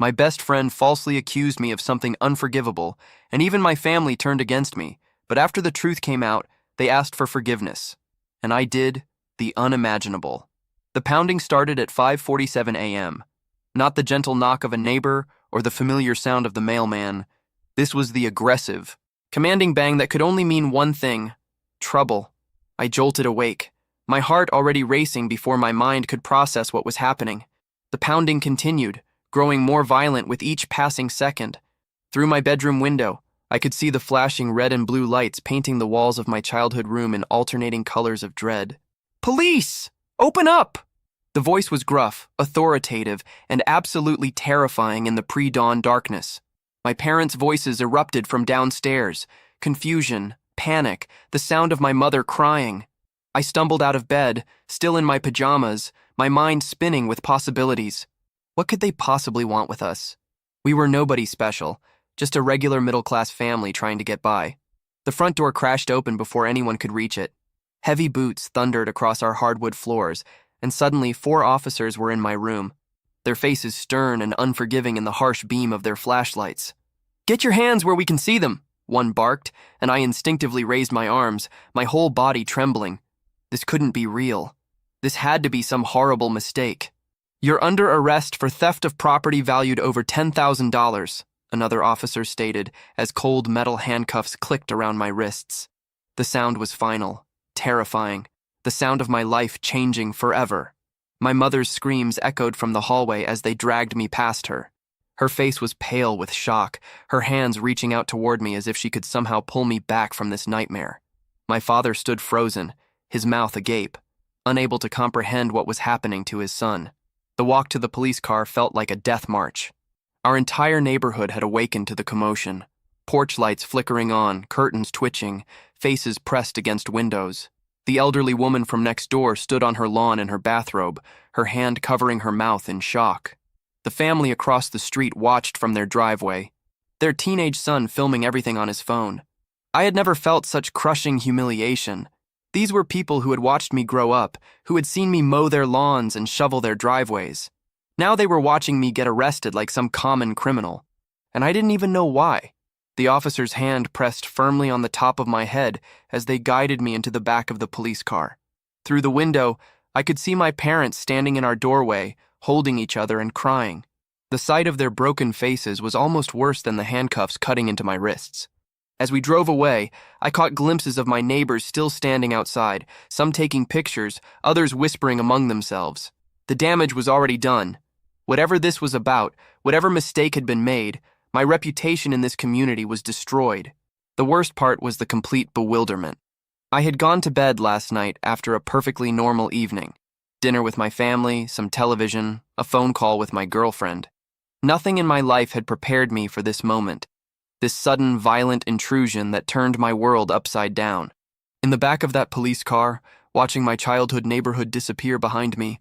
My best friend falsely accused me of something unforgivable, and even my family turned against me, but after the truth came out, they asked for forgiveness. And I did the unimaginable. The pounding started at 5:47 a.m. Not the gentle knock of a neighbor or the familiar sound of the mailman. This was the aggressive, commanding bang that could only mean one thing: trouble. I jolted awake, my heart already racing before my mind could process what was happening. The pounding continued, growing more violent with each passing second. Through my bedroom window, I could see the flashing red and blue lights painting the walls of my childhood room in alternating colors of dread. "Police! Open up!" The voice was gruff, authoritative, and absolutely terrifying in the pre-dawn darkness. My parents' voices erupted from downstairs. Confusion, panic, the sound of my mother crying. I stumbled out of bed, still in my pajamas, my mind spinning with possibilities. What could they possibly want with us? We were nobody special, just a regular middle-class family trying to get by. The front door crashed open before anyone could reach it. Heavy boots thundered across our hardwood floors, and suddenly 4 officers were in my room, their faces stern and unforgiving in the harsh beam of their flashlights. "Get your hands where we can see them," one barked, and I instinctively raised my arms, my whole body trembling. This couldn't be real. This had to be some horrible mistake. "You're under arrest for theft of property valued over $10,000, another officer stated as cold metal handcuffs clicked around my wrists. The sound was final, terrifying, the sound of my life changing forever. My mother's screams echoed from the hallway as they dragged me past her. Her face was pale with shock, her hands reaching out toward me as if she could somehow pull me back from this nightmare. My father stood frozen, his mouth agape, unable to comprehend what was happening to his son. The walk to the police car felt like a death march. Our entire neighborhood had awakened to the commotion. Porch lights flickering on, curtains twitching, faces pressed against windows. The elderly woman from next door stood on her lawn in her bathrobe, her hand covering her mouth in shock. The family across the street watched from their driveway, their teenage son filming everything on his phone. I had never felt such crushing humiliation. These were people who had watched me grow up, who had seen me mow their lawns and shovel their driveways. Now they were watching me get arrested like some common criminal. And I didn't even know why. The officer's hand pressed firmly on the top of my head as they guided me into the back of the police car. Through the window, I could see my parents standing in our doorway, holding each other and crying. The sight of their broken faces was almost worse than the handcuffs cutting into my wrists. As we drove away, I caught glimpses of my neighbors still standing outside, some taking pictures, others whispering among themselves. The damage was already done. Whatever this was about, whatever mistake had been made, my reputation in this community was destroyed. The worst part was the complete bewilderment. I had gone to bed last night after a perfectly normal evening. Dinner with my family, some television, a phone call with my girlfriend. Nothing in my life had prepared me for this moment, this sudden, violent intrusion that turned my world upside down. In the back of that police car, watching my childhood neighborhood disappear behind me,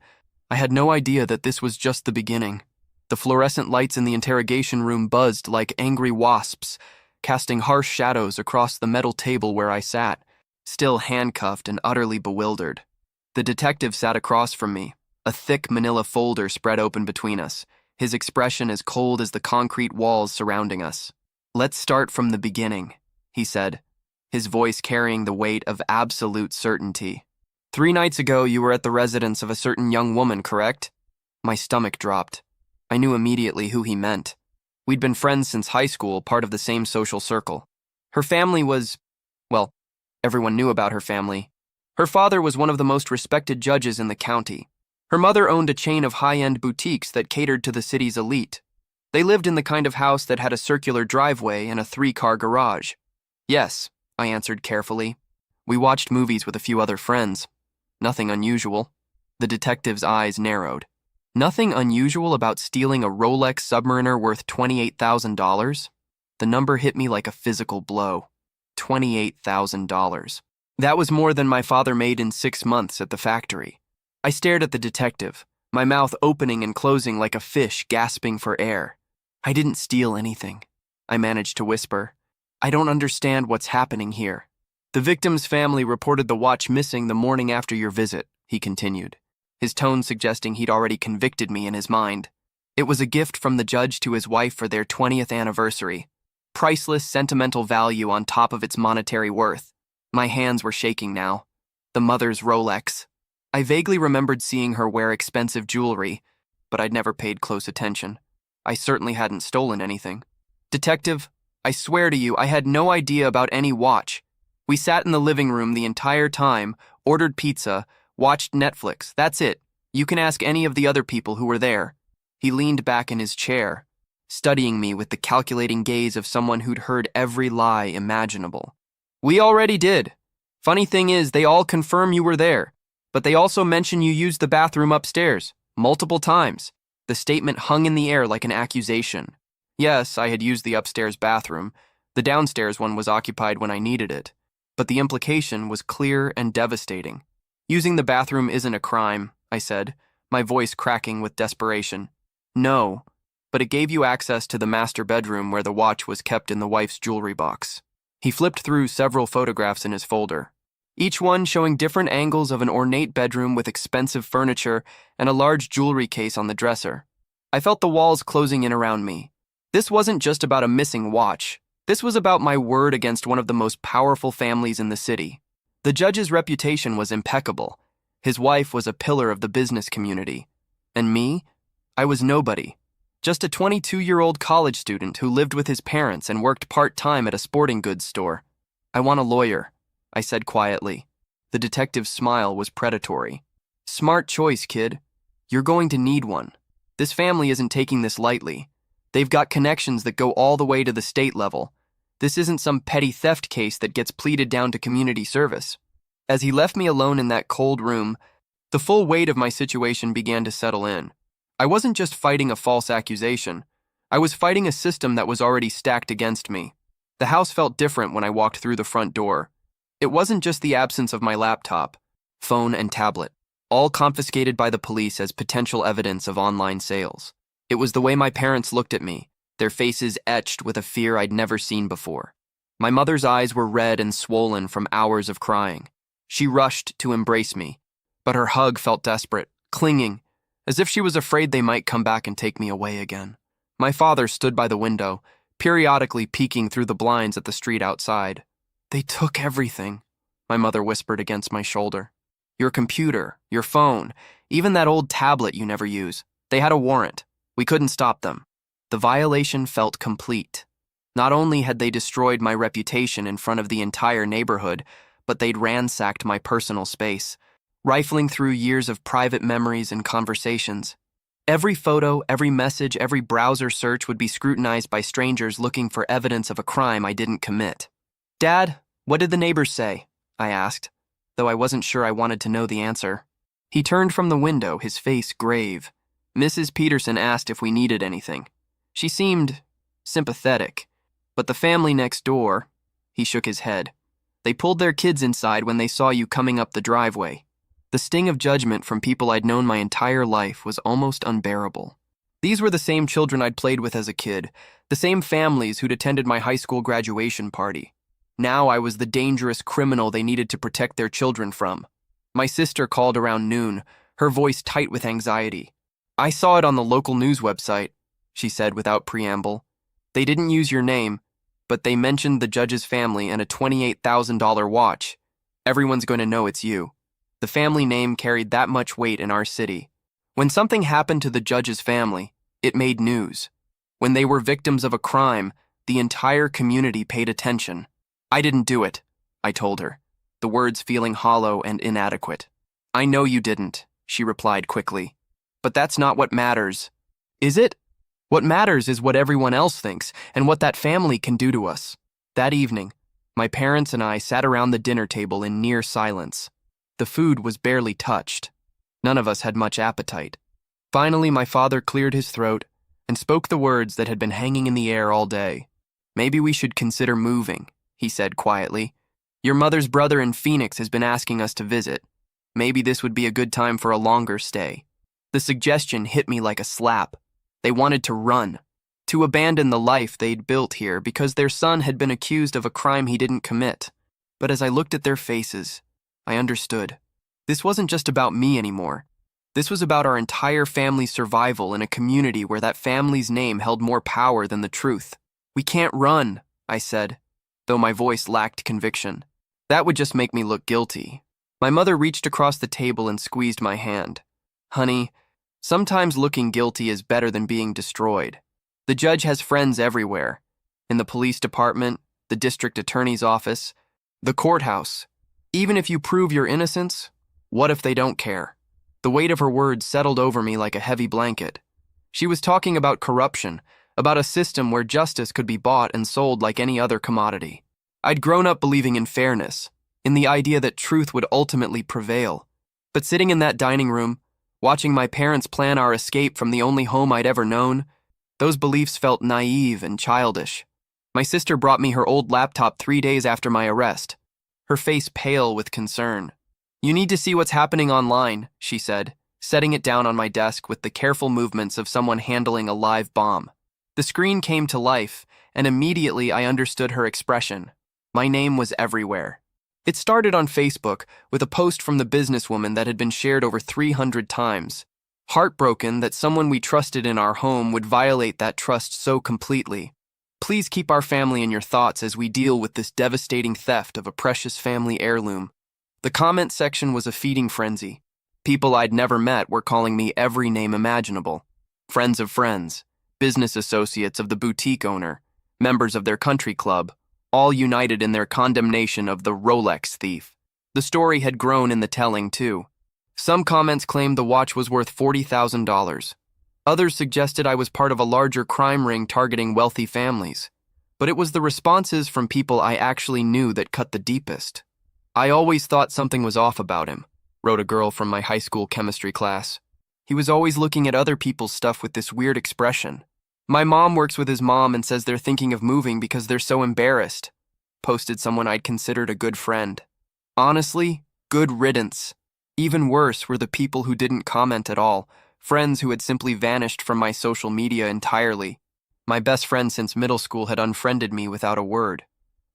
I had no idea that this was just the beginning. The fluorescent lights in the interrogation room buzzed like angry wasps, casting harsh shadows across the metal table where I sat, still handcuffed and utterly bewildered. The detective sat across from me, a thick manila folder spread open between us, his expression as cold as the concrete walls surrounding us. "Let's start from the beginning," he said, his voice carrying the weight of absolute certainty. "3 nights ago, you were at the residence of a certain young woman, correct?" My stomach dropped. I knew immediately who he meant. We'd been friends since high school, part of the same social circle. Her family was, well, everyone knew about her family. Her father was one of the most respected judges in the county. Her mother owned a chain of high-end boutiques that catered to the city's elite. They lived in the kind of house that had a circular driveway and a 3-car garage. "Yes," I answered carefully. "We watched movies with a few other friends. Nothing unusual." The detective's eyes narrowed. Nothing unusual about stealing a Rolex Submariner worth $28,000? The number hit me like a physical blow. $28,000. That was more than my father made in 6 months at the factory. I stared at the detective, my mouth opening and closing like a fish gasping for air. "I didn't steal anything," I managed to whisper. "I don't understand what's happening here." "The victim's family reported the watch missing the morning after your visit," he continued, his tone suggesting he'd already convicted me in his mind. "It It was a gift from the judge to his wife for their 20th anniversary. Priceless sentimental value on top of its monetary worth. My hands were shaking now. The mother's Rolex. I vaguely remembered seeing her wear expensive jewelry, but I'd never paid close attention. I certainly hadn't stolen anything. Detective, I swear to you, I had no idea about any watch. We sat in the living room the entire time, ordered pizza, watched Netflix. That's it. You can ask any of the other people who were there. He leaned back in his chair, studying me with the calculating gaze of someone who'd heard every lie imaginable. We already did. Funny thing is, they all confirm you were there, but they also mention you used the bathroom upstairs, multiple times. The statement hung in the air like an accusation. Yes, I had used the upstairs bathroom. The downstairs one was occupied when I needed it. But the implication was clear and devastating. Using the bathroom isn't a crime, I said, my voice cracking with desperation. No, but it gave you access to the master bedroom where the watch was kept in the wife's jewelry box. He flipped through several photographs in his folder, each one showing different angles of an ornate bedroom with expensive furniture and a large jewelry case on the dresser. I felt the walls closing in around me. This wasn't just about a missing watch. This was about my word against one of the most powerful families in the city. The judge's reputation was impeccable. His wife was a pillar of the business community. And me? I was nobody. Just a 22-year-old college student who lived with his parents and worked part-time at a sporting goods store. I want a lawyer, I said quietly. The detective's smile was predatory. Smart choice, kid. You're going to need one. This family isn't taking this lightly. They've got connections that go all the way to the state level. This isn't some petty theft case that gets pleaded down to community service. As he left me alone in that cold room, the full weight of my situation began to settle in. I wasn't just fighting a false accusation. I was fighting a system that was already stacked against me. The house felt different when I walked through the front door. It wasn't just the absence of my laptop, phone, and tablet, all confiscated by the police as potential evidence of online sales. It was the way my parents looked at me, their faces etched with a fear I'd never seen before. My mother's eyes were red and swollen from hours of crying. She rushed to embrace me, but her hug felt desperate, clinging, as if she was afraid they might come back and take me away again. My father stood by the window, periodically peeking through the blinds at the street outside. They took everything, my mother whispered against my shoulder. Your computer, your phone, even that old tablet you never use. They had a warrant. We couldn't stop them. The violation felt complete. Not only had they destroyed my reputation in front of the entire neighborhood, but they'd ransacked my personal space, rifling through years of private memories and conversations. Every photo, every message, every browser search would be scrutinized by strangers looking for evidence of a crime I didn't commit. Dad, what did the neighbors say? I asked, though I wasn't sure I wanted to know the answer. He turned from the window, his face grave. Mrs. Peterson asked if we needed anything. She seemed sympathetic, but the family next door, he shook his head. They pulled their kids inside when they saw you coming up the driveway. The sting of judgment from people I'd known my entire life was almost unbearable. These were the same children I'd played with as a kid, the same families who'd attended my high school graduation party. Now I was the dangerous criminal they needed to protect their children from. My sister called around noon, her voice tight with anxiety. I saw it on the local news website, she said without preamble. They didn't use your name, but they mentioned the judge's family and a $28,000 watch. Everyone's going to know it's you. The family name carried that much weight in our city. When something happened to the judge's family, it made news. When they were victims of a crime, the entire community paid attention. I didn't do it, I told her, the words feeling hollow and inadequate. I know you didn't, she replied quickly. But that's not what matters. Is it? What matters is what everyone else thinks and what that family can do to us. That evening, my parents and I sat around the dinner table in near silence. The food was barely touched. None of us had much appetite. Finally, my father cleared his throat and spoke the words that had been hanging in the air all day. Maybe we should consider moving, he said quietly. Your mother's brother in Phoenix has been asking us to visit. Maybe this would be a good time for a longer stay. The suggestion hit me like a slap. They wanted to run, to abandon the life they'd built here because their son had been accused of a crime he didn't commit. But as I looked at their faces, I understood. This wasn't just about me anymore. This was about our entire family's survival in a community where that family's name held more power than the truth. "We can't run," I said, though my voice lacked conviction. That would just make me look guilty. My mother reached across the table and squeezed my hand. "Honey, sometimes looking guilty is better than being destroyed. The judge has friends everywhere. In the police department, the district attorney's office, the courthouse. Even if you prove your innocence, what if they don't care?" The weight of her words settled over me like a heavy blanket. She was talking about corruption, about a system where justice could be bought and sold like any other commodity. I'd grown up believing in fairness, in the idea that truth would ultimately prevail. But sitting in that dining room, watching my parents plan our escape from the only home I'd ever known, those beliefs felt naive and childish. My sister brought me her old laptop 3 days after my arrest, her face pale with concern. "You need to see what's happening online," she said, setting it down on my desk with the careful movements of someone handling a live bomb. The screen came to life, and immediately I understood her expression. My name was everywhere. It started on Facebook with a post from the businesswoman that had been shared over 300 times. Heartbroken that someone we trusted in our home would violate that trust so completely. "Please keep our family in your thoughts as we deal with this devastating theft of a precious family heirloom." The comment section was a feeding frenzy. People I'd never met were calling me every name imaginable. Friends of friends, business associates of the boutique owner, members of their country club, all united in their condemnation of the Rolex thief. The story had grown in the telling, too. Some comments claimed the watch was worth $40,000. Others suggested I was part of a larger crime ring targeting wealthy families. But it was the responses from people I actually knew that cut the deepest. "I always thought something was off about him," wrote a girl from my high school chemistry class. "He was always looking at other people's stuff with this weird expression. My mom works with his mom and says they're thinking of moving because they're so embarrassed," posted someone I'd considered a good friend. Honestly, good riddance. Even worse were the people who didn't comment at all, friends who had simply vanished from my social media entirely. My best friend since middle school had unfriended me without a word.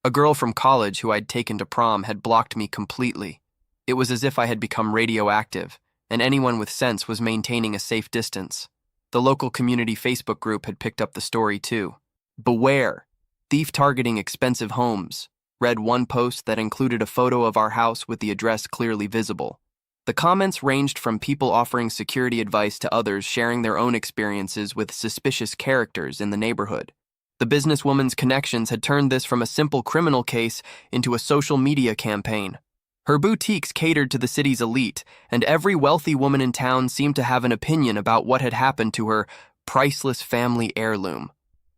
A girl from college who I'd taken to prom had blocked me completely. It was as if I had become radioactive, and anyone with sense was maintaining a safe distance. The local community Facebook group had picked up the story too. "Beware! Thief targeting expensive homes," read one post that included a photo of our house with the address clearly visible. The comments ranged from people offering security advice to others sharing their own experiences with suspicious characters in the neighborhood. The businesswoman's connections had turned this from a simple criminal case into a social media campaign. Her boutiques catered to the city's elite, and every wealthy woman in town seemed to have an opinion about what had happened to her priceless family heirloom.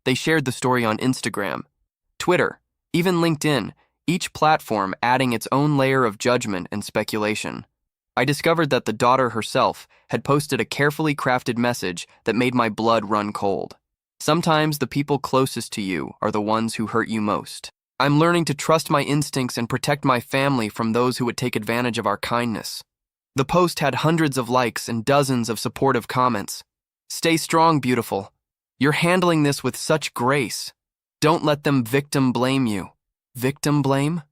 They shared the story on Instagram, Twitter, even LinkedIn, each platform adding its own layer of judgment and speculation. I discovered that the daughter herself had posted a carefully crafted message that made my blood run cold. "Sometimes the people closest to you are the ones who hurt you most. I'm learning to trust my instincts and protect my family from those who would take advantage of our kindness." The post had hundreds of likes and dozens of supportive comments. "Stay strong, beautiful. You're handling this with such grace. Don't let them victim blame you." Victim blame?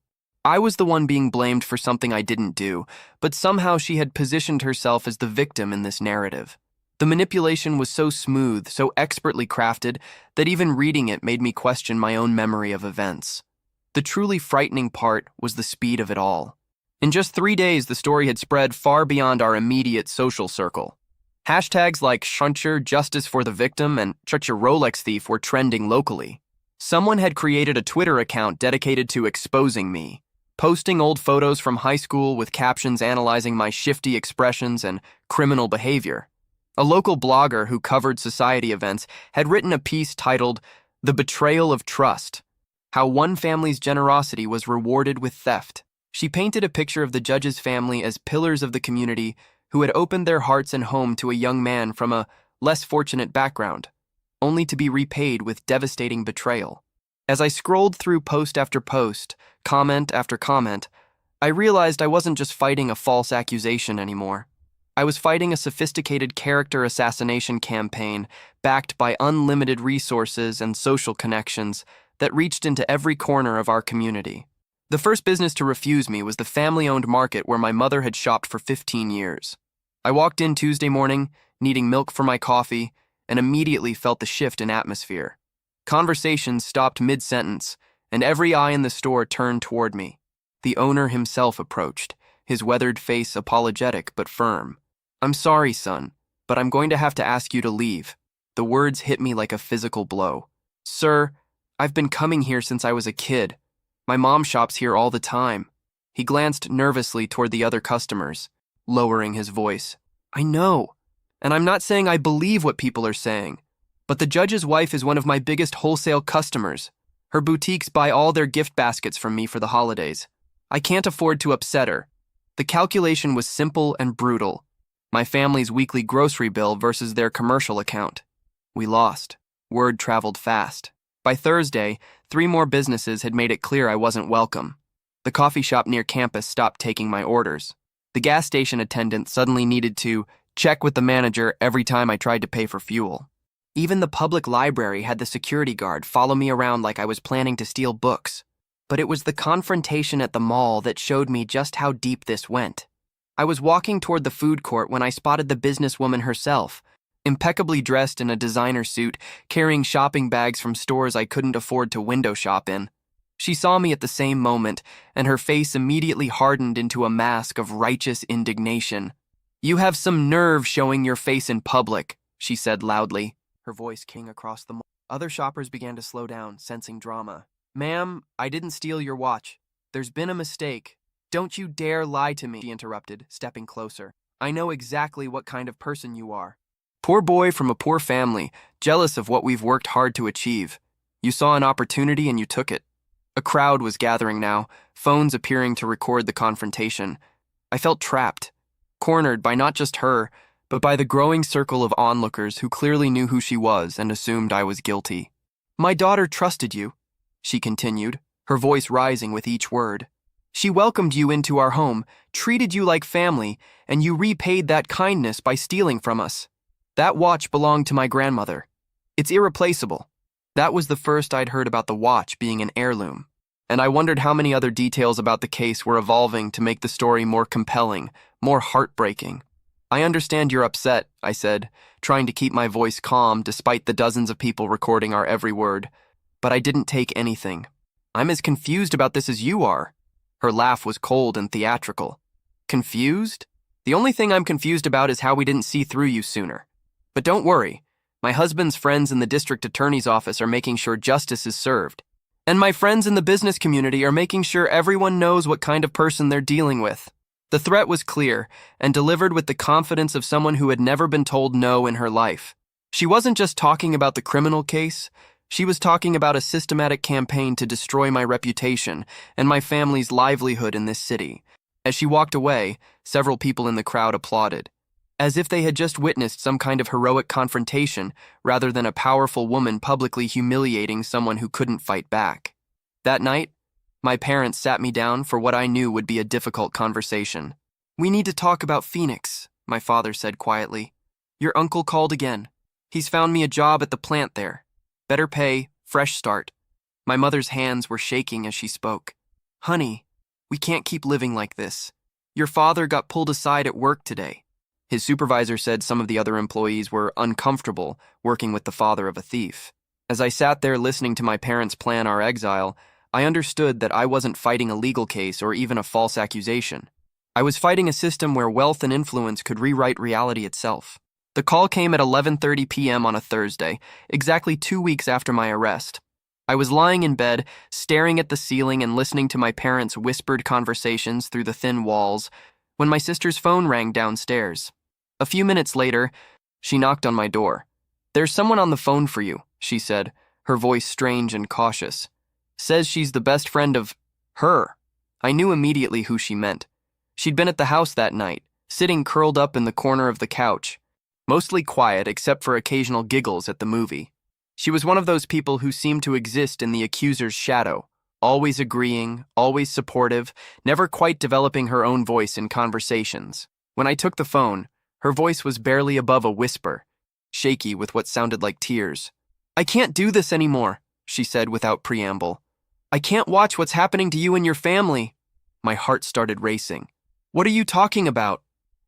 I was the one being blamed for something I didn't do, but somehow she had positioned herself as the victim in this narrative. The manipulation was so smooth, so expertly crafted, that even reading it made me question my own memory of events. The truly frightening part was the speed of it all. In just 3 days, the story had spread far beyond our immediate social circle. Hashtags like "Shuncher, Justice for the Victim," and "Such a Rolex Thief" were trending locally. Someone had created a Twitter account dedicated to exposing me, posting old photos from high school with captions analyzing my shifty expressions and criminal behavior. A local blogger who covered society events had written a piece titled "The Betrayal of Trust," how one family's generosity was rewarded with theft. She painted a picture of the judge's family as pillars of the community who had opened their hearts and home to a young man from a less fortunate background, only to be repaid with devastating betrayal. As I scrolled through post after post, comment after comment, I realized I wasn't just fighting a false accusation anymore. I was fighting a sophisticated character assassination campaign backed by unlimited resources and social connections that reached into every corner of our community. The first business to refuse me was the family-owned market where my mother had shopped for 15 years. I walked in Tuesday morning, needing milk for my coffee, and immediately felt the shift in atmosphere. Conversations stopped mid-sentence, and every eye in the store turned toward me. The owner himself approached, his weathered face apologetic but firm. "I'm sorry, son, but I'm going to have to ask you to leave." The words hit me like a physical blow. "Sir, I've been coming here since I was a kid. My mom shops here all the time." He glanced nervously toward the other customers, lowering his voice. "I know, and I'm not saying I believe what people are saying, but the judge's wife is one of my biggest wholesale customers. Her boutiques buy all their gift baskets from me for the holidays. I can't afford to upset her." The calculation was simple and brutal. My family's weekly grocery bill versus their commercial account. We lost. Word traveled fast. By Thursday, 3 more businesses had made it clear I wasn't welcome. The coffee shop near campus stopped taking my orders. The gas station attendant suddenly needed to check with the manager every time I tried to pay for fuel. Even the public library had the security guard follow me around like I was planning to steal books. But it was the confrontation at the mall that showed me just how deep this went. I was walking toward the food court when I spotted the businesswoman herself, impeccably dressed in a designer suit, carrying shopping bags from stores I couldn't afford to window shop in. She saw me at the same moment, and her face immediately hardened into a mask of righteous indignation. "You have some nerve showing your face in public," she said loudly, her voice king across the mall. Other shoppers began to slow down, sensing drama. "Ma'am, I didn't steal your watch. There's been a mistake." "Don't you dare lie to me," she interrupted, stepping closer. "I know exactly what kind of person you are. Poor boy from a poor family, jealous of what we've worked hard to achieve. You saw an opportunity and you took it." A crowd was gathering now, phones appearing to record the confrontation. I felt trapped, cornered by not just her, but by the growing circle of onlookers who clearly knew who she was and assumed I was guilty. "My daughter trusted you," she continued, her voice rising with each word. "She welcomed you into our home, treated you like family, and you repaid that kindness by stealing from us. That watch belonged to my grandmother. It's irreplaceable." That was the first I'd heard about the watch being an heirloom, and I wondered how many other details about the case were evolving to make the story more compelling, more heartbreaking. "I understand you're upset," I said, trying to keep my voice calm despite the dozens of people recording our every word. "But I didn't take anything. I'm as confused about this as you are." Her laugh was cold and theatrical. "Confused? The only thing I'm confused about is how we didn't see through you sooner. But don't worry. My husband's friends in the district attorney's office are making sure justice is served. And my friends in the business community are making sure everyone knows what kind of person they're dealing with." The threat was clear and delivered with the confidence of someone who had never been told no in her life. She wasn't just talking about the criminal case. She was talking about a systematic campaign to destroy my reputation and my family's livelihood in this city. As she walked away, several people in the crowd applauded, as if they had just witnessed some kind of heroic confrontation rather than a powerful woman publicly humiliating someone who couldn't fight back. That night, my parents sat me down for what I knew would be a difficult conversation. "We need to talk about Phoenix," my father said quietly. "Your uncle called again. He's found me a job at the plant there. Better pay, fresh start." My mother's hands were shaking as she spoke. "Honey, we can't keep living like this. Your father got pulled aside at work today." His supervisor said some of the other employees were uncomfortable working with the father of a thief. As I sat there listening to my parents plan our exile, I understood that I wasn't fighting a legal case or even a false accusation. I was fighting a system where wealth and influence could rewrite reality itself. The call came at 11:30 p.m. on a Thursday, exactly 2 weeks after my arrest. I was lying in bed, staring at the ceiling and listening to my parents' whispered conversations through the thin walls, when my sister's phone rang downstairs. A few minutes later, she knocked on my door. "There's someone on the phone for you," she said, her voice strange and cautious. "Says she's the best friend of her." I knew immediately who she meant. She'd been at the house that night, sitting curled up in the corner of the couch, mostly quiet except for occasional giggles at the movie. She was one of those people who seemed to exist in the accuser's shadow, always agreeing, always supportive, never quite developing her own voice in conversations. When I took the phone, her voice was barely above a whisper, shaky with what sounded like tears. "I can't do this anymore," she said without preamble. "I can't watch what's happening to you and your family." My heart started racing. "What are you talking about?"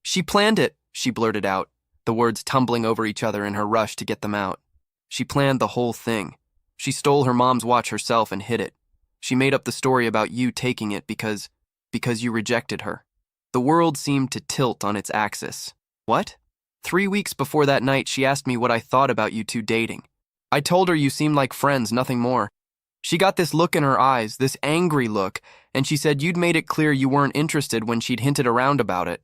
"She planned it," she blurted out, the words tumbling over each other in her rush to get them out. She planned the whole thing. She stole her mom's watch herself and hid it. She made up the story about you taking it because you rejected her. The world seemed to tilt on its axis. What? 3 weeks before that night, she asked me what I thought about you two dating. I told her you seemed like friends, nothing more. She got this look in her eyes, this angry look, and she said you'd made it clear you weren't interested when she'd hinted around about it.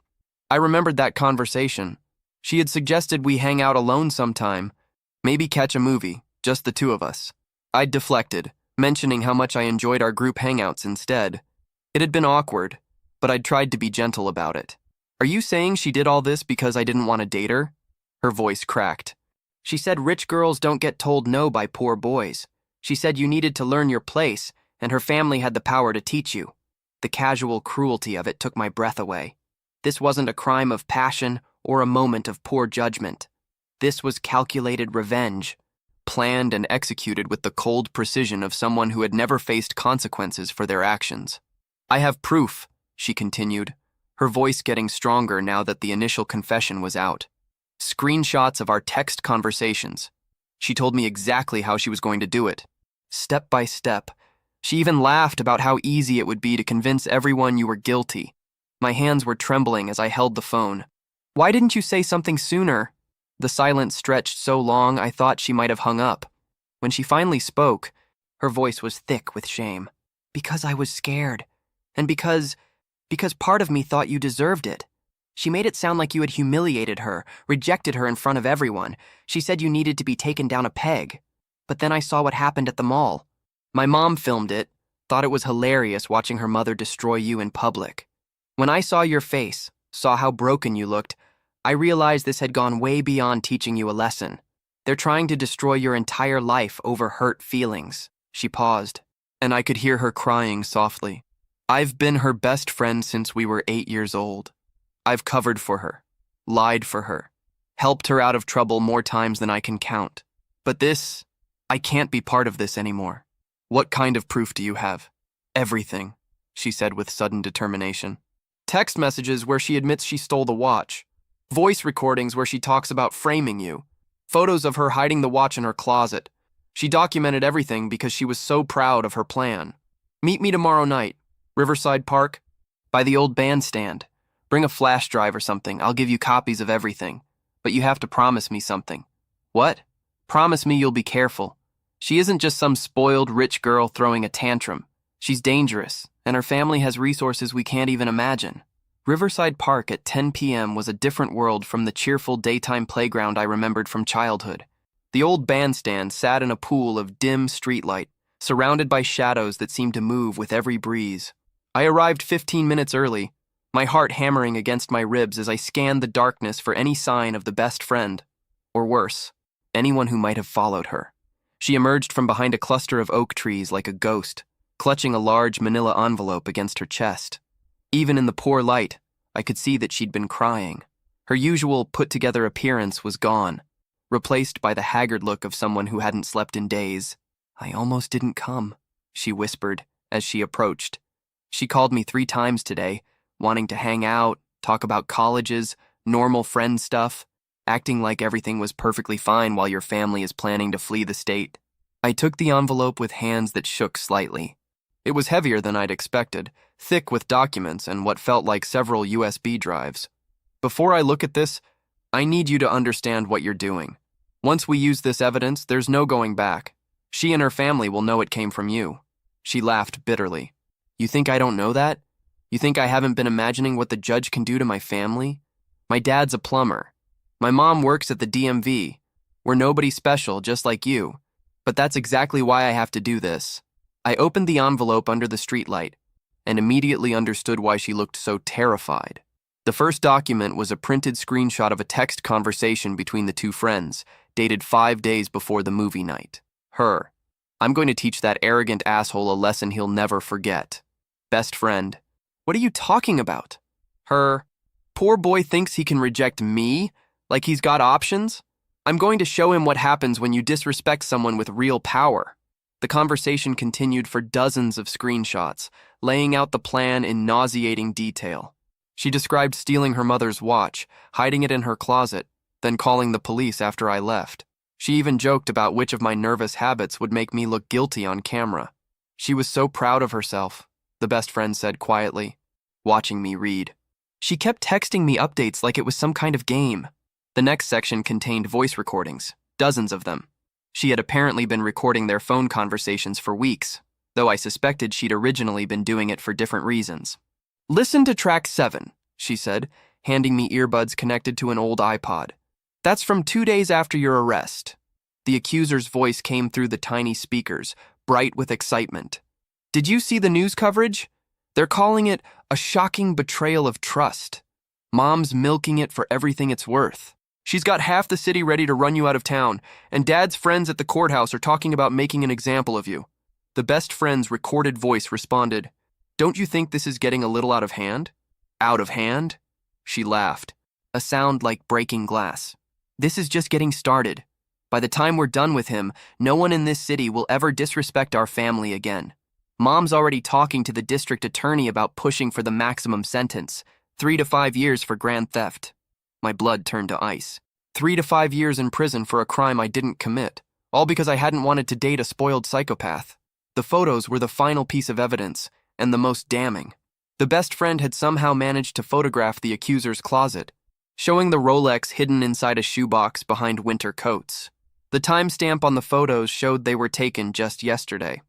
I remembered that conversation. She had suggested we hang out alone sometime, maybe catch a movie, just the two of us. I'd deflected, mentioning how much I enjoyed our group hangouts instead. It had been awkward, but I'd tried to be gentle about it. Are you saying she did all this because I didn't want to date her? Her voice cracked. She said rich girls don't get told no by poor boys. She said you needed to learn your place, and her family had the power to teach you. The casual cruelty of it took my breath away. This wasn't a crime of passion or a moment of poor judgment. This was calculated revenge, planned and executed with the cold precision of someone who had never faced consequences for their actions. I have proof, she continued, her voice getting stronger now that the initial confession was out. Screenshots of our text conversations. She told me exactly how she was going to do it, step by step. She even laughed about how easy it would be to convince everyone you were guilty. My hands were trembling as I held the phone. Why didn't you say something sooner? The silence stretched so long I thought she might have hung up. When she finally spoke, her voice was thick with shame. Because I was scared. And because part of me thought you deserved it. She made it sound like you had humiliated her, rejected her in front of everyone. She said you needed to be taken down a peg. But then I saw what happened at the mall. My mom filmed it, thought it was hilarious watching her mother destroy you in public. When I saw your face, saw how broken you looked, I realized this had gone way beyond teaching you a lesson. They're trying to destroy your entire life over hurt feelings. She paused, and I could hear her crying softly. I've been her best friend since we were 8 years old. I've covered for her, lied for her, helped her out of trouble more times than I can count. But this, I can't be part of this anymore. What kind of proof do you have? Everything, she said with sudden determination. Text messages where she admits she stole the watch. Voice recordings where she talks about framing you. Photos of her hiding the watch in her closet. She documented everything because she was so proud of her plan. Meet me tomorrow night, Riverside Park, by the old bandstand. Bring a flash drive or something. I'll give you copies of everything. But you have to promise me something. What? Promise me you'll be careful. She isn't just some spoiled rich girl throwing a tantrum. She's dangerous, and her family has resources we can't even imagine. Riverside Park at 10 p.m. was a different world from the cheerful daytime playground I remembered from childhood. The old bandstand sat in a pool of dim streetlight, surrounded by shadows that seemed to move with every breeze. I arrived 15 minutes early, my heart hammering against my ribs as I scanned the darkness for any sign of the best friend. Or worse, anyone who might have followed her. She emerged from behind a cluster of oak trees like a ghost, clutching a large manila envelope against her chest. Even in the poor light, I could see that she'd been crying. Her usual put-together appearance was gone, replaced by the haggard look of someone who hadn't slept in days. I almost didn't come, she whispered as she approached. She called me 3 times today, wanting to hang out, talk about colleges, normal friend stuff, acting like everything was perfectly fine while your family is planning to flee the state. I took the envelope with hands that shook slightly. It was heavier than I'd expected, thick with documents and what felt like several USB drives. Before I look at this, I need you to understand what you're doing. Once we use this evidence, there's no going back. She and her family will know it came from you. She laughed bitterly. You think I don't know that? You think I haven't been imagining what the judge can do to my family? My dad's a plumber. My mom works at the DMV. We're nobody special, just like you. But that's exactly why I have to do this. I opened the envelope under the streetlight and immediately understood why she looked so terrified. The first document was a printed screenshot of a text conversation between the 2 friends, dated 5 days before the movie night. Her. I'm going to teach that arrogant asshole a lesson he'll never forget. Best friend. What are you talking about? Her. Poor boy thinks he can reject me, like he's got options? I'm going to show him what happens when you disrespect someone with real power. The conversation continued for dozens of screenshots, laying out the plan in nauseating detail. She described stealing her mother's watch, hiding it in her closet, then calling the police after I left. She even joked about which of my nervous habits would make me look guilty on camera. She was so proud of herself, the best friend said quietly, watching me read. She kept texting me updates like it was some kind of game. The next section contained voice recordings, dozens of them. She had apparently been recording their phone conversations for weeks, though I suspected she'd originally been doing it for different reasons. Listen to track 7, she said, handing me earbuds connected to an old iPod. That's from 2 days after your arrest. The accuser's voice came through the tiny speakers, bright with excitement. Did you see the news coverage? They're calling it a shocking betrayal of trust. Mom's milking it for everything it's worth. She's got half the city ready to run you out of town, and Dad's friends at the courthouse are talking about making an example of you. The best friend's recorded voice responded, Don't you think this is getting a little out of hand? Out of hand? She laughed, a sound like breaking glass. This is just getting started. By the time we're done with him, no one in this city will ever disrespect our family again. Mom's already talking to the district attorney about pushing for the maximum sentence, 3 to 5 years for grand theft. My blood turned to ice. 3 to 5 years in prison for a crime I didn't commit, all because I hadn't wanted to date a spoiled psychopath. The photos were the final piece of evidence, and the most damning. The best friend had somehow managed to photograph the accuser's closet, showing the Rolex hidden inside a shoebox behind winter coats. The timestamp on the photos showed they were taken just yesterday.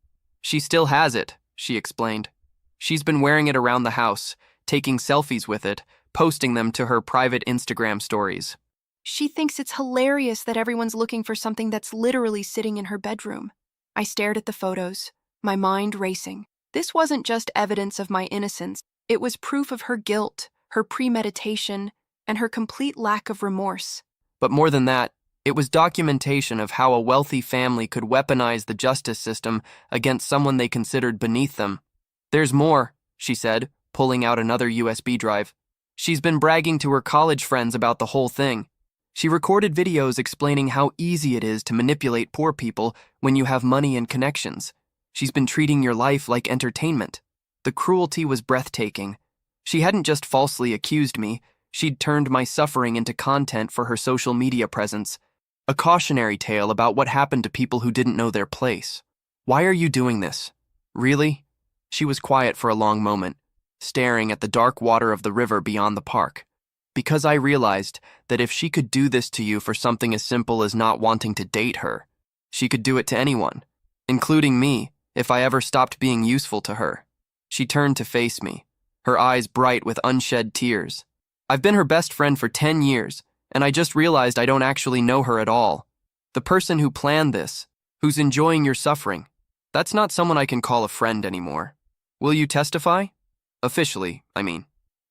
She still has it, she explained. She's been wearing it around the house, taking selfies with it, posting them to her private Instagram stories. She thinks it's hilarious that everyone's looking for something that's literally sitting in her bedroom. I stared at the photos, my mind racing. This wasn't just evidence of my innocence. It was proof of her guilt, her premeditation, and her complete lack of remorse. But more than that, it was documentation of how a wealthy family could weaponize the justice system against someone they considered beneath them. There's more, she said, pulling out another USB drive. She's been bragging to her college friends about the whole thing. She recorded videos explaining how easy it is to manipulate poor people when you have money and connections. She's been treating your life like entertainment. The cruelty was breathtaking. She hadn't just falsely accused me, she'd turned my suffering into content for her social media presence. A cautionary tale about what happened to people who didn't know their place. Why are you doing this? Really? She was quiet for a long moment, staring at the dark water of the river beyond the park. Because I realized that if she could do this to you for something as simple as not wanting to date her, she could do it to anyone, including me, if I ever stopped being useful to her. She turned to face me, her eyes bright with unshed tears. I've been her best friend for 10 years, and I just realized I don't actually know her at all. The person who planned this, who's enjoying your suffering, that's not someone I can call a friend anymore. Will you testify? Officially, I mean.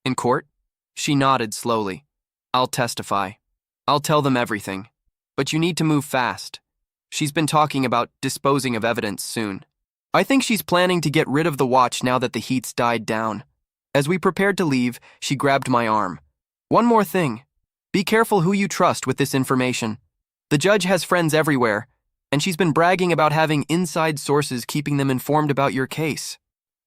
In court? She nodded slowly. I'll testify. I'll tell them everything. But you need to move fast. She's been talking about disposing of evidence soon. I think she's planning to get rid of the watch now that the heat's died down. As we prepared to leave, she grabbed my arm. One more thing. Be careful who you trust with this information. The judge has friends everywhere, and she's been bragging about having inside sources keeping them informed about your case.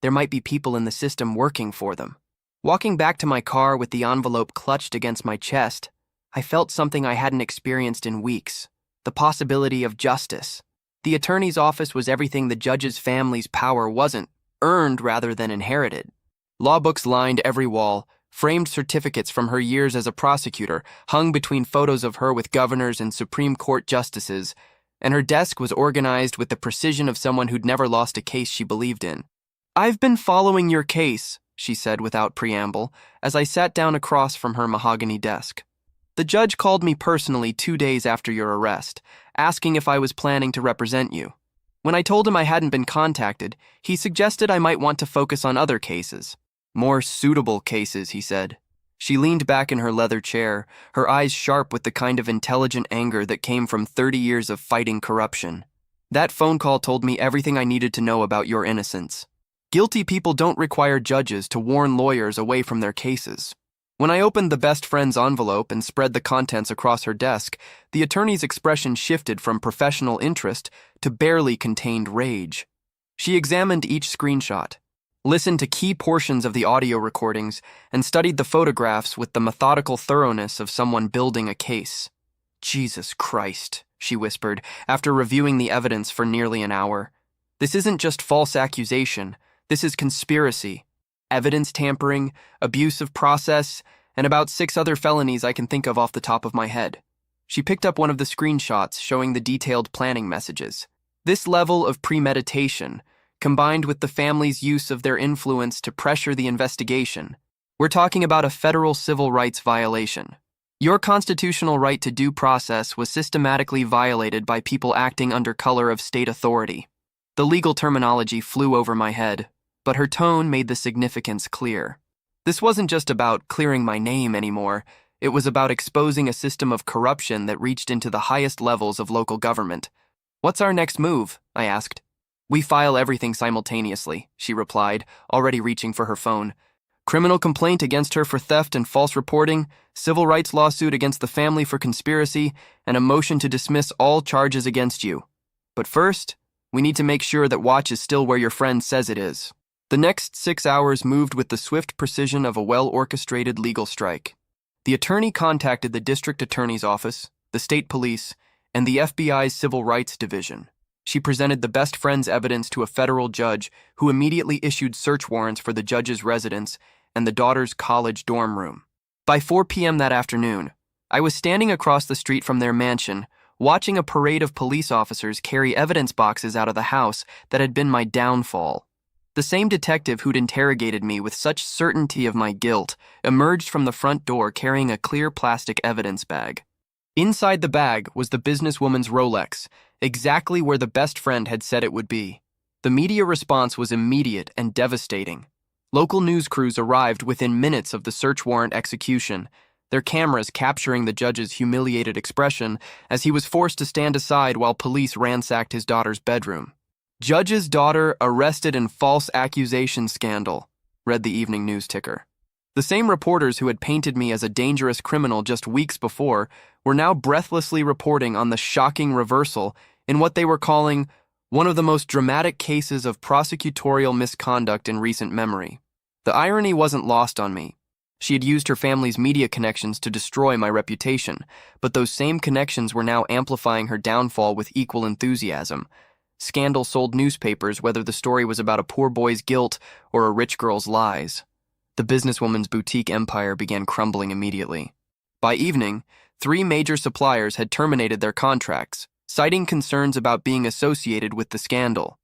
There might be people in the system working for them. Walking back to my car with the envelope clutched against my chest, I felt something I hadn't experienced in weeks. The possibility of justice. The attorney's office was everything the judge's family's power wasn't, earned rather than inherited. Law books lined every wall, framed certificates from her years as a prosecutor hung between photos of her with governors and Supreme Court justices, and her desk was organized with the precision of someone who'd never lost a case she believed in. I've been following your case, she said without preamble, as I sat down across from her mahogany desk. The judge called me personally 2 days after your arrest, asking if I was planning to represent you. When I told him I hadn't been contacted, he suggested I might want to focus on other cases. More suitable cases, he said. She leaned back in her leather chair, her eyes sharp with the kind of intelligent anger that came from 30 years of fighting corruption. That phone call told me everything I needed to know about your innocence. Guilty people don't require judges to warn lawyers away from their cases. When I opened the best friend's envelope and spread the contents across her desk, the attorney's expression shifted from professional interest to barely contained rage. She examined each screenshot. listened to key portions of the audio recordings, and studied the photographs with the methodical thoroughness of someone building a case. Jesus Christ, she whispered, after reviewing the evidence for nearly an hour. This isn't just false accusation, this is conspiracy. Evidence tampering, abuse of process, and about 6 other felonies I can think of off the top of my head. She picked up one of the screenshots showing the detailed planning messages. This level of premeditation, combined with the family's use of their influence to pressure the investigation, we're talking about a federal civil rights violation. Your constitutional right to due process was systematically violated by people acting under color of state authority. The legal terminology flew over my head, but her tone made the significance clear. This wasn't just about clearing my name anymore, it was about exposing a system of corruption that reached into the highest levels of local government. What's our next move? I asked. We file everything simultaneously, she replied, already reaching for her phone. Criminal complaint against her for theft and false reporting, civil rights lawsuit against the family for conspiracy, and a motion to dismiss all charges against you. But first, we need to make sure that watch is still where your friend says it is. The next 6 hours moved with the swift precision of a well-orchestrated legal strike. The attorney contacted the district attorney's office, the state police, and the FBI's Civil Rights Division. She presented the best friend's evidence to a federal judge who immediately issued search warrants for the judge's residence and the daughter's college dorm room. By 4 p.m. that afternoon, I was standing across the street from their mansion, watching a parade of police officers carry evidence boxes out of the house that had been my downfall. The same detective who'd interrogated me with such certainty of my guilt emerged from the front door carrying a clear plastic evidence bag. Inside the bag was the businesswoman's Rolex, exactly where the best friend had said it would be. The media response was immediate and devastating. Local news crews arrived within minutes of the search warrant execution, their cameras capturing the judge's humiliated expression as he was forced to stand aside while police ransacked his daughter's bedroom. Judge's daughter arrested in false accusation scandal, read the evening news ticker. The same reporters who had painted me as a dangerous criminal just weeks before were now breathlessly reporting on the shocking reversal in what they were calling one of the most dramatic cases of prosecutorial misconduct in recent memory. The irony wasn't lost on me. She had used her family's media connections to destroy my reputation, but those same connections were now amplifying her downfall with equal enthusiasm. Scandal sold newspapers whether the story was about a poor boy's guilt or a rich girl's lies. The businesswoman's boutique empire began crumbling immediately. By evening, 3 major suppliers had terminated their contracts, citing concerns about being associated with the scandal.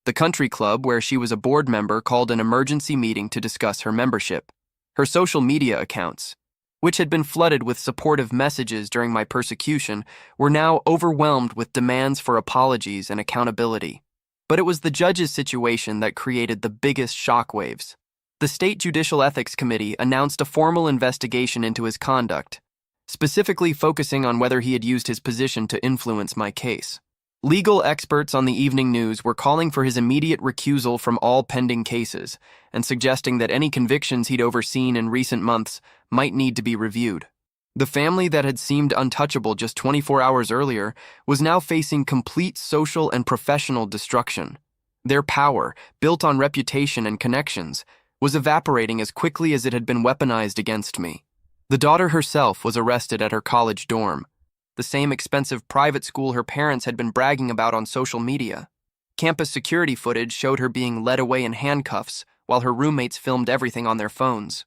The country club, where she was a board member, called an emergency meeting to discuss her membership. Her social media accounts, which had been flooded with supportive messages during my persecution, were now overwhelmed with demands for apologies and accountability. But it was the judge's situation that created the biggest shockwaves. The State Judicial Ethics Committee announced a formal investigation into his conduct, specifically focusing on whether he had used his position to influence my case. Legal experts on the evening news were calling for his immediate recusal from all pending cases and suggesting that any convictions he'd overseen in recent months might need to be reviewed. The family that had seemed untouchable just 24 hours earlier was now facing complete social and professional destruction. Their power, built on reputation and connections, was evaporating as quickly as it had been weaponized against me. The daughter herself was arrested at her college dorm, the same expensive private school her parents had been bragging about on social media. Campus security footage showed her being led away in handcuffs while her roommates filmed everything on their phones.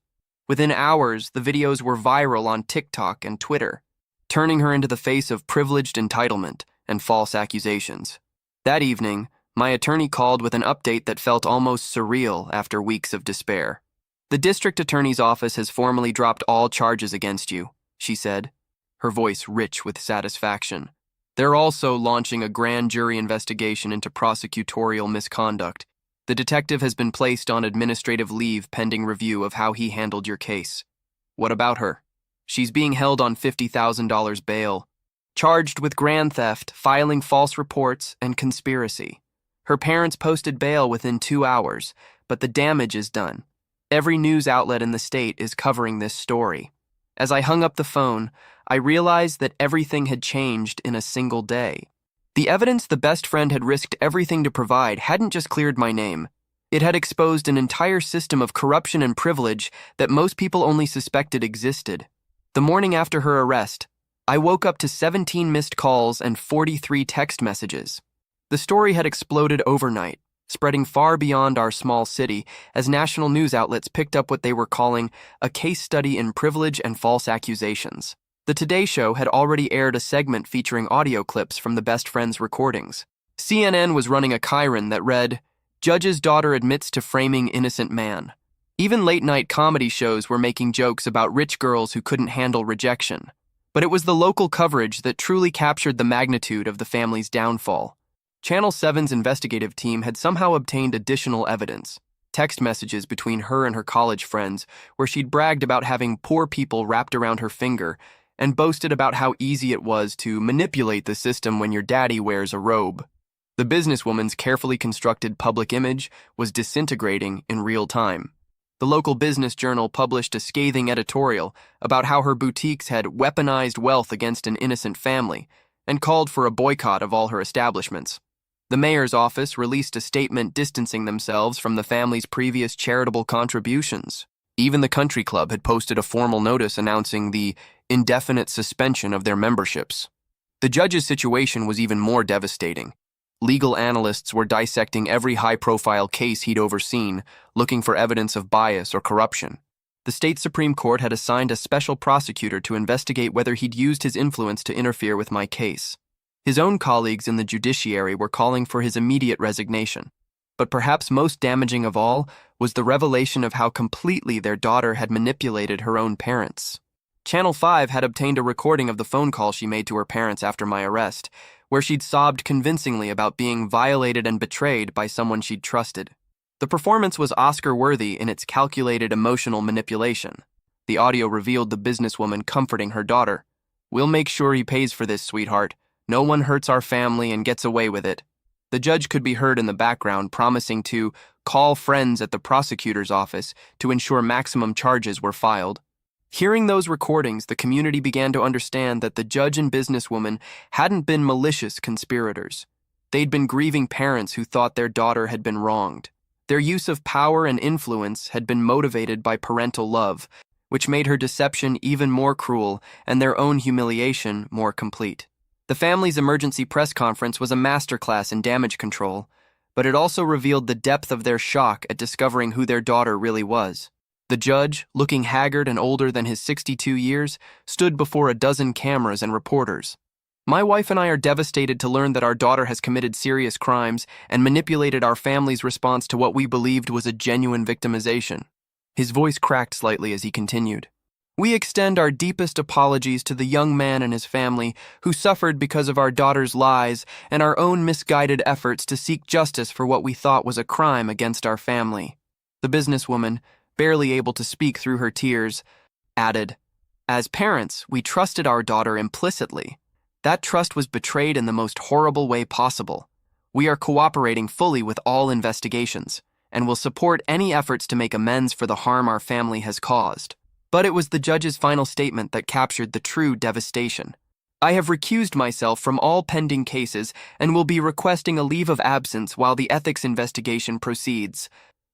Within hours, the videos were viral on TikTok and Twitter, turning her into the face of privileged entitlement and false accusations. That evening, my attorney called with an update that felt almost surreal after weeks of despair. The district attorney's office has formally dropped all charges against you, she said, her voice rich with satisfaction. They're also launching a grand jury investigation into prosecutorial misconduct. The detective has been placed on administrative leave pending review of how he handled your case. What about her? She's being held on $50,000 bail, charged with grand theft, filing false reports, and conspiracy. Her parents posted bail within 2 hours, but the damage is done. Every news outlet in the state is covering this story. As I hung up the phone, I realized that everything had changed in a single day. The evidence the best friend had risked everything to provide hadn't just cleared my name. It had exposed an entire system of corruption and privilege that most people only suspected existed. The morning after her arrest, I woke up to 17 missed calls and 43 text messages. The story had exploded overnight, spreading far beyond our small city as national news outlets picked up what they were calling a case study in privilege and false accusations. The Today Show had already aired a segment featuring audio clips from the best friend's recordings. CNN was running a chyron that read, "Judge's daughter admits to framing innocent man." Even late-night comedy shows were making jokes about rich girls who couldn't handle rejection. But it was the local coverage that truly captured the magnitude of the family's downfall. Channel 7's investigative team had somehow obtained additional evidence, text messages between her and her college friends, where she'd bragged about having poor people wrapped around her finger and boasted about how easy it was to manipulate the system when your daddy wears a robe. The businesswoman's carefully constructed public image was disintegrating in real time. The local business journal published a scathing editorial about how her boutiques had weaponized wealth against an innocent family and called for a boycott of all her establishments. The mayor's office released a statement distancing themselves from the family's previous charitable contributions. Even the country club had posted a formal notice announcing the indefinite suspension of their memberships. The judge's situation was even more devastating. Legal analysts were dissecting every high-profile case he'd overseen, looking for evidence of bias or corruption. The state Supreme Court had assigned a special prosecutor to investigate whether he'd used his influence to interfere with my case. His own colleagues in the judiciary were calling for his immediate resignation. But perhaps most damaging of all was the revelation of how completely their daughter had manipulated her own parents. Channel 5 had obtained a recording of the phone call she made to her parents after my arrest, where she'd sobbed convincingly about being violated and betrayed by someone she'd trusted. The performance was Oscar-worthy in its calculated emotional manipulation. The audio revealed the businesswoman comforting her daughter. "We'll make sure he pays for this, sweetheart. No one hurts our family and gets away with it." The judge could be heard in the background promising to call friends at the prosecutor's office to ensure maximum charges were filed. Hearing those recordings, the community began to understand that the judge and businesswoman hadn't been malicious conspirators. They'd been grieving parents who thought their daughter had been wronged. Their use of power and influence had been motivated by parental love, which made her deception even more cruel and their own humiliation more complete. The family's emergency press conference was a masterclass in damage control, but it also revealed the depth of their shock at discovering who their daughter really was. The judge, looking haggard and older than his 62 years, stood before a dozen cameras and reporters. "My wife and I are devastated to learn that our daughter has committed serious crimes and manipulated our family's response to what we believed was a genuine victimization." His voice cracked slightly as he continued. "We extend our deepest apologies to the young man and his family who suffered because of our daughter's lies and our own misguided efforts to seek justice for what we thought was a crime against our family." The businesswoman, barely able to speak through her tears, added, "As parents, we trusted our daughter implicitly. That trust was betrayed in the most horrible way possible. We are cooperating fully with all investigations and will support any efforts to make amends for the harm our family has caused." But it was the judge's final statement that captured the true devastation. "I have recused myself from all pending cases and will be requesting a leave of absence while the ethics investigation proceeds.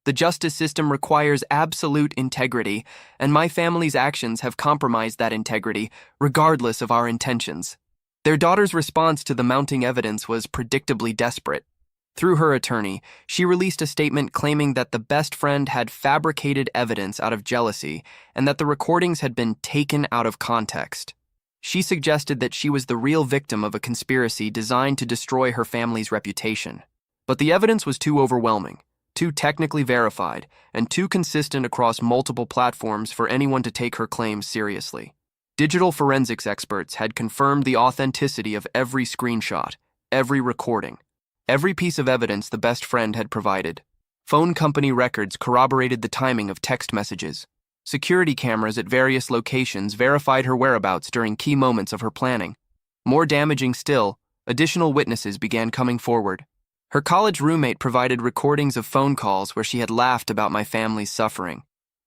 The justice system requires absolute integrity, and my family's actions have compromised that integrity, regardless of our intentions." Their daughter's response to the mounting evidence was predictably desperate. Through her attorney, she released a statement claiming that the best friend had fabricated evidence out of jealousy and that the recordings had been taken out of context. She suggested that she was the real victim of a conspiracy designed to destroy her family's reputation. But the evidence was too overwhelming, too technically verified, and too consistent across multiple platforms for anyone to take her claims seriously. Digital forensics experts had confirmed the authenticity of every screenshot, every recording, every piece of evidence the best friend had provided. Phone company records corroborated the timing of text messages. Security cameras at various locations verified her whereabouts during key moments of her planning. More damaging still, additional witnesses began coming forward. Her college roommate provided recordings of phone calls where she had laughed about my family's suffering.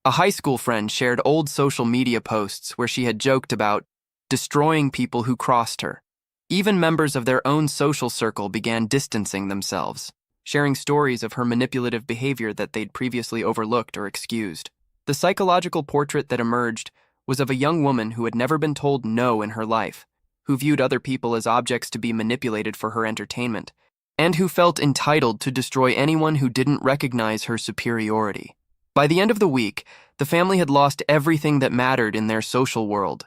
A high school friend shared old social media posts where she had joked about destroying people who crossed her. Even members of their own social circle began distancing themselves. sharing stories of her manipulative behavior that they'd previously overlooked or excused. The psychological portrait that emerged was of a young woman who had never been told no in her life, who viewed other people as objects to be manipulated for her entertainment, and who felt entitled to destroy anyone who didn't recognize her superiority. By the end of the week, the family had lost everything that mattered in their social world.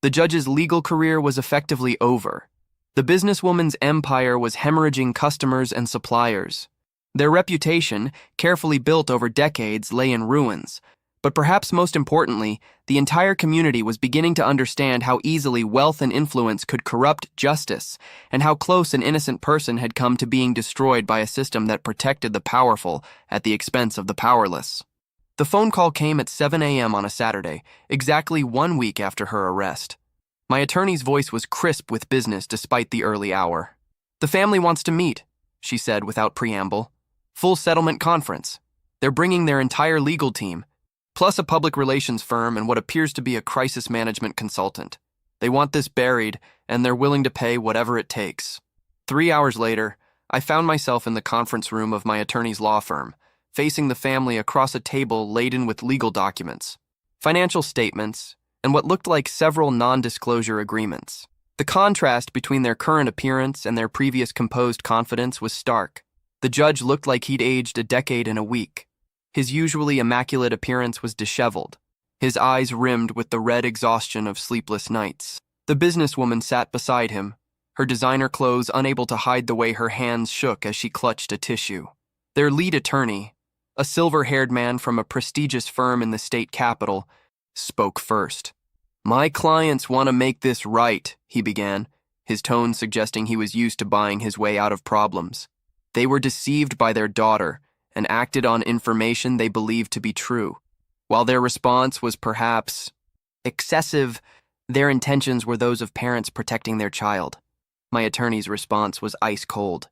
The judge's legal career was effectively over. The businesswoman's empire was hemorrhaging customers and suppliers. Their reputation, carefully built over decades, lay in ruins. But perhaps most importantly, the entire community was beginning to understand how easily wealth and influence could corrupt justice, and how close an innocent person had come to being destroyed by a system that protected the powerful at the expense of the powerless. The phone call came at 7 a.m. on a Saturday, exactly 1 week after her arrest. My attorney's voice was crisp with business despite the early hour. "The family wants to meet," she said without preamble. "Full settlement conference. They're bringing their entire legal team, plus a public relations firm and what appears to be a crisis management consultant. They want this buried, and they're willing to pay whatever it takes." 3 hours later, I found myself in the conference room of my attorney's law firm, facing the family across a table laden with legal documents, financial statements, and what looked like several non-disclosure agreements. The contrast between their current appearance and their previous composed confidence was stark. The judge looked like he'd aged a decade in a week. His usually immaculate appearance was disheveled, his eyes rimmed with the red exhaustion of sleepless nights. The businesswoman sat beside him, her designer clothes unable to hide the way her hands shook as she clutched a tissue. Their lead attorney, a silver-haired man from a prestigious firm in the state capital, spoke first. "My clients want to make this right," he began, his tone suggesting he was used to buying his way out of problems. "They were deceived by their daughter and acted on information they believed to be true. While their response was perhaps excessive, their intentions were those of parents protecting their child." My attorney's response was ice cold.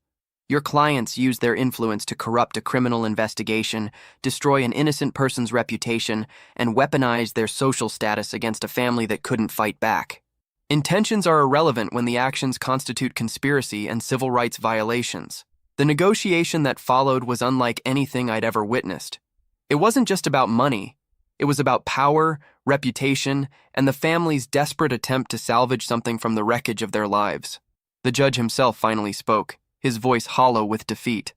"Your clients used their influence to corrupt a criminal investigation, destroy an innocent person's reputation, and weaponize their social status against a family that couldn't fight back. Intentions are irrelevant when the actions constitute conspiracy and civil rights violations." The negotiation that followed was unlike anything I'd ever witnessed. It wasn't just about money. It was about power, reputation, and the family's desperate attempt to salvage something from the wreckage of their lives. The judge himself finally spoke, his voice hollow with defeat.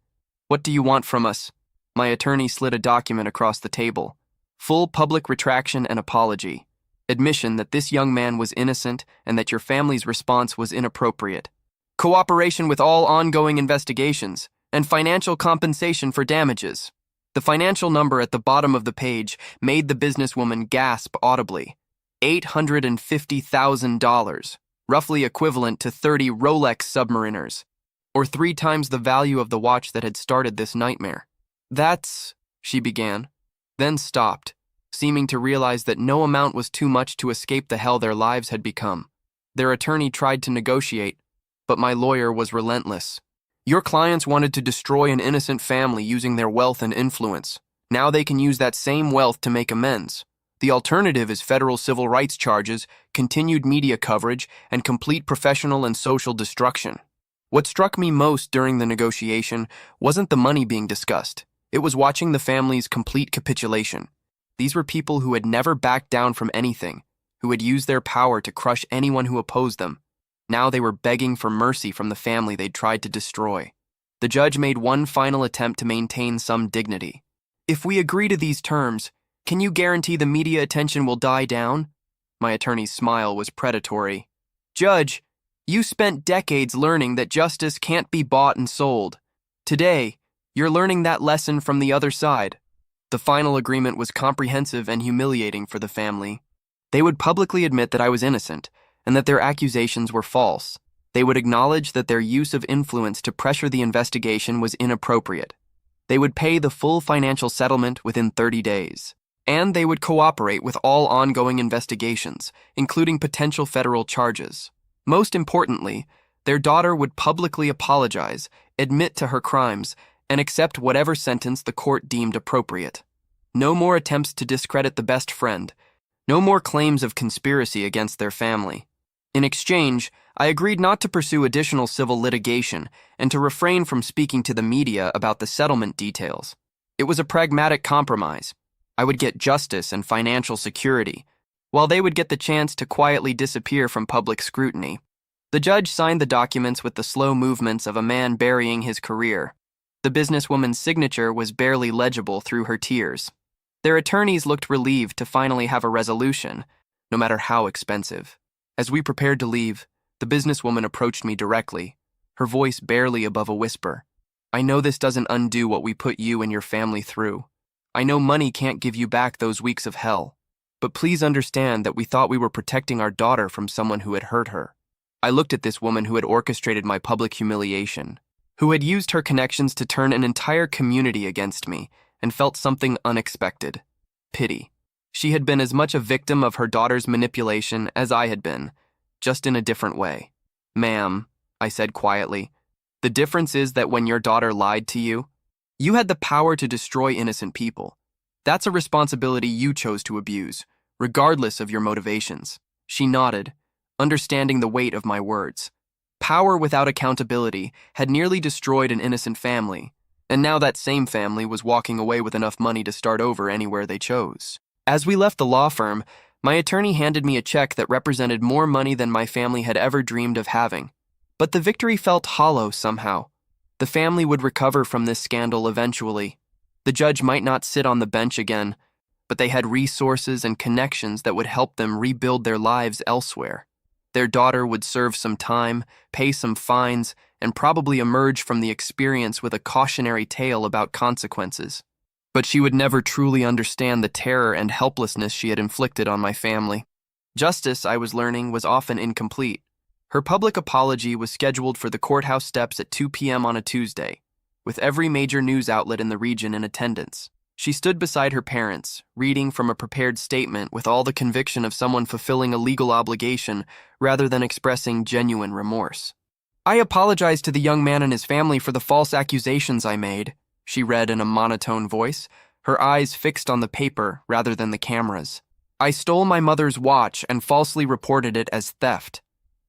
"What do you want from us?" My attorney slid a document across the table. "Full public retraction and apology. Admission that this young man was innocent and that your family's response was inappropriate. Cooperation with all ongoing investigations, and financial compensation for damages." The financial number at the bottom of the page made the businesswoman gasp audibly. $850,000, roughly equivalent to 30 Rolex Submariners, or 3 times the value of the watch that had started this nightmare. "That's," she began, then stopped, seeming to realize that no amount was too much to escape the hell their lives had become. Their attorney tried to negotiate, but my lawyer was relentless. "Your clients wanted to destroy an innocent family using their wealth and influence. Now they can use that same wealth to make amends. The alternative is federal civil rights charges, continued media coverage, and complete professional and social destruction." What struck me most during the negotiation wasn't the money being discussed. It was watching the family's complete capitulation. These were people who had never backed down from anything, who had used their power to crush anyone who opposed them. Now they were begging for mercy from the family they'd tried to destroy. The judge made one final attempt to maintain some dignity. "If we agree to these terms, can you guarantee the media attention will die down?" My attorney's smile was predatory. "Judge, you spent decades learning that justice can't be bought and sold. Today, you're learning that lesson from the other side." The final agreement was comprehensive and humiliating for the family. They would publicly admit that I was innocent, and that their accusations were false. They would acknowledge that their use of influence to pressure the investigation was inappropriate. They would pay the full financial settlement within 30 days. And they would cooperate with all ongoing investigations, including potential federal charges. Most importantly, their daughter would publicly apologize, admit to her crimes, and accept whatever sentence the court deemed appropriate. No more attempts to discredit the best friend. No more claims of conspiracy against their family. In exchange, I agreed not to pursue additional civil litigation and to refrain from speaking to the media about the settlement details. It was a pragmatic compromise. I would get justice and financial security, while they would get the chance to quietly disappear from public scrutiny. The judge signed the documents with the slow movements of a man burying his career. The businesswoman's signature was barely legible through her tears. Their attorneys looked relieved to finally have a resolution, no matter how expensive. As we prepared to leave, the businesswoman approached me directly, her voice barely above a whisper. I know this doesn't undo what we put you and your family through. I know money can't give you back those weeks of hell. But please understand that we thought we were protecting our daughter from someone who had hurt her. I looked at this woman who had orchestrated my public humiliation, who had used her connections to turn an entire community against me, and felt something unexpected. Pity. She had been as much a victim of her daughter's manipulation as I had been, just in a different way. Ma'am, I said quietly, the difference is that when your daughter lied to you, you had the power to destroy innocent people. That's a responsibility you chose to abuse, regardless of your motivations. She nodded, understanding the weight of my words. Power without accountability had nearly destroyed an innocent family, and now that same family was walking away with enough money to start over anywhere they chose. As we left the law firm, my attorney handed me a check that represented more money than my family had ever dreamed of having. But the victory felt hollow somehow. The family would recover from this scandal eventually. The judge might not sit on the bench again, but they had resources and connections that would help them rebuild their lives elsewhere. Their daughter would serve some time, pay some fines, and probably emerge from the experience with a cautionary tale about consequences. But she would never truly understand the terror and helplessness she had inflicted on my family. Justice, I was learning, was often incomplete. Her public apology was scheduled for the courthouse steps at 2 p.m. on a Tuesday, with every major news outlet in the region in attendance. She stood beside her parents, reading from a prepared statement with all the conviction of someone fulfilling a legal obligation rather than expressing genuine remorse. I apologize to the young man and his family for the false accusations I made, she read in a monotone voice, her eyes fixed on the paper rather than the cameras. I stole my mother's watch and falsely reported it as theft.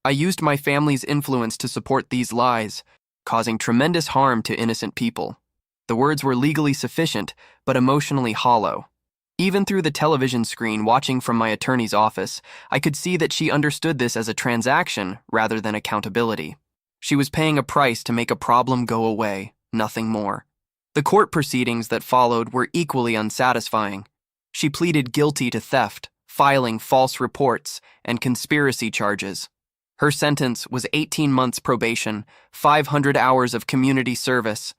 I used my family's influence to support these lies, causing tremendous harm to innocent people. The words were legally sufficient, but emotionally hollow. Even through the television screen watching from my attorney's office, I could see that she understood this as a transaction rather than accountability. She was paying a price to make a problem go away, nothing more. The court proceedings that followed were equally unsatisfying. She pleaded guilty to theft, filing false reports, and conspiracy charges. Her sentence was 18 months probation, 500 hours of community service,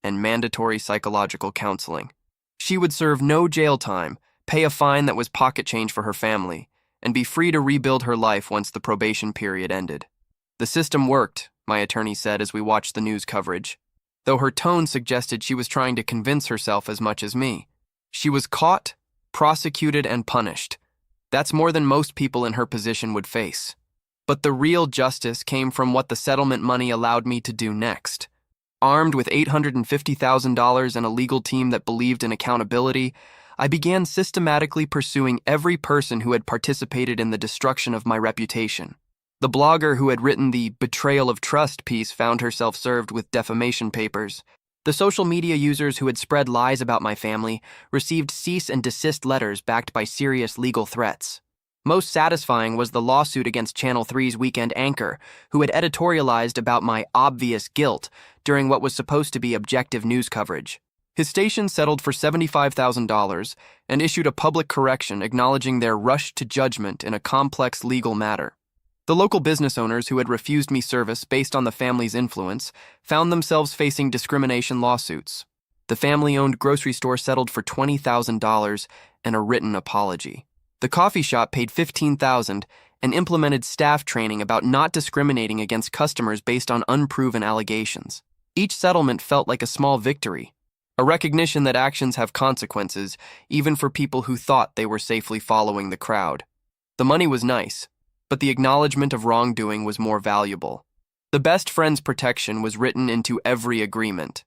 and mandatory psychological counseling. She would serve no jail time, pay a fine that was pocket change for her family, and be free to rebuild her life once the probation period ended. The system worked, my attorney said as we watched the news coverage, though her tone suggested she was trying to convince herself as much as me. She was caught, prosecuted, and punished. That's more than most people in her position would face. But the real justice came from what the settlement money allowed me to do next. Armed with $850,000 and a legal team that believed in accountability, I began systematically pursuing every person who had participated in the destruction of my reputation. The blogger who had written the betrayal of trust piece found herself served with defamation papers. The social media users who had spread lies about my family received cease and desist letters backed by serious legal threats. Most satisfying was the lawsuit against Channel 3's weekend anchor, who had editorialized about my obvious guilt during what was supposed to be objective news coverage. His station settled for $75,000 and issued a public correction acknowledging their rush to judgment in a complex legal matter. The local business owners who had refused me service based on the family's influence found themselves facing discrimination lawsuits. The family-owned grocery store settled for $20,000 and a written apology. The coffee shop paid $15,000 and implemented staff training about not discriminating against customers based on unproven allegations. Each settlement felt like a small victory, a recognition that actions have consequences, even for people who thought they were safely following the crowd. The money was nice, but the acknowledgement of wrongdoing was more valuable. The best friend's protection was written into every agreement.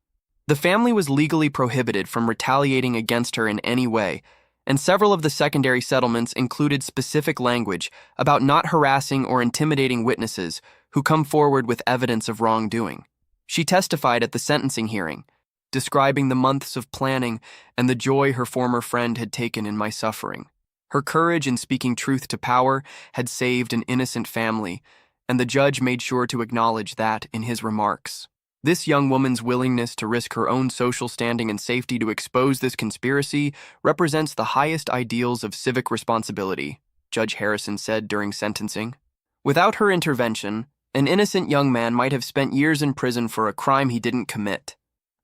The family was legally prohibited from retaliating against her in any way, and several of the secondary settlements included specific language about not harassing or intimidating witnesses who come forward with evidence of wrongdoing. She testified at the sentencing hearing, describing the months of planning and the joy her former friend had taken in my suffering. Her courage in speaking truth to power had saved an innocent family, and the judge made sure to acknowledge that in his remarks. This young woman's willingness to risk her own social standing and safety to expose this conspiracy represents the highest ideals of civic responsibility, Judge Harrison said during sentencing. Without her intervention, an innocent young man might have spent years in prison for a crime he didn't commit.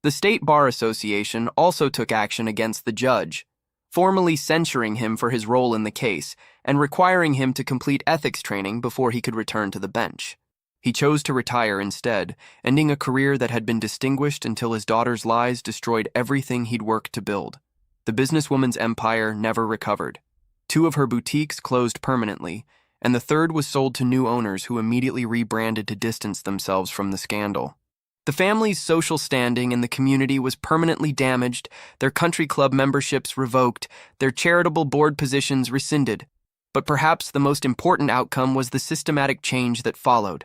The State Bar Association also took action against the judge, formally censuring him for his role in the case and requiring him to complete ethics training before he could return to the bench. He chose to retire instead, ending a career that had been distinguished until his daughter's lies destroyed everything he'd worked to build. The businesswoman's empire never recovered. 2 of her boutiques closed permanently, and the 3rd was sold to new owners who immediately rebranded to distance themselves from the scandal. The family's social standing in the community was permanently damaged, their country club memberships revoked, their charitable board positions rescinded. But perhaps the most important outcome was the systematic change that followed.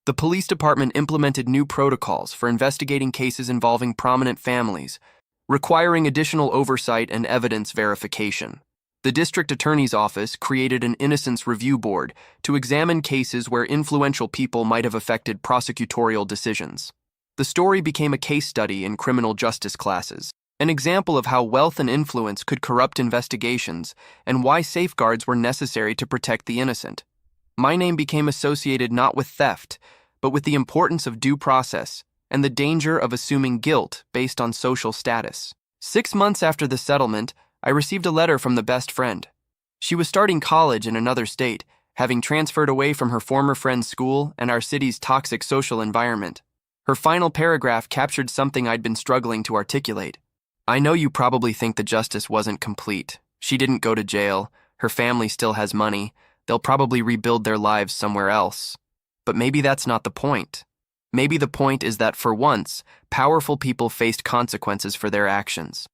The police department implemented new protocols for investigating cases involving prominent families, requiring additional oversight and evidence verification. The district attorney's office created an innocence review board to examine cases where influential people might have affected prosecutorial decisions. The story became a case study in criminal justice classes, an example of how wealth and influence could corrupt investigations and why safeguards were necessary to protect the innocent. My name became associated not with theft, but with the importance of due process and the danger of assuming guilt based on social status. 6 months after the settlement, I received a letter from the best friend. She was starting college in another state, having transferred away from her former friend's school and our city's toxic social environment. Her final paragraph captured something I'd been struggling to articulate. I know you probably think the justice wasn't complete. She didn't go to jail. Her family still has money. They'll probably rebuild their lives somewhere else. But maybe that's not the point. Maybe the point is that for once, powerful people faced consequences for their actions.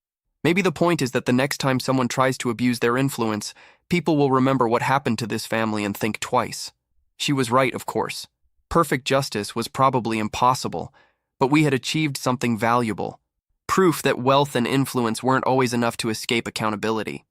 Maybe the point is that the next time someone tries to abuse their influence, people will remember what happened to this family and think twice. She was right, of course. Perfect justice was probably impossible, but we had achieved something valuable. Proof that wealth and influence weren't always enough to escape accountability.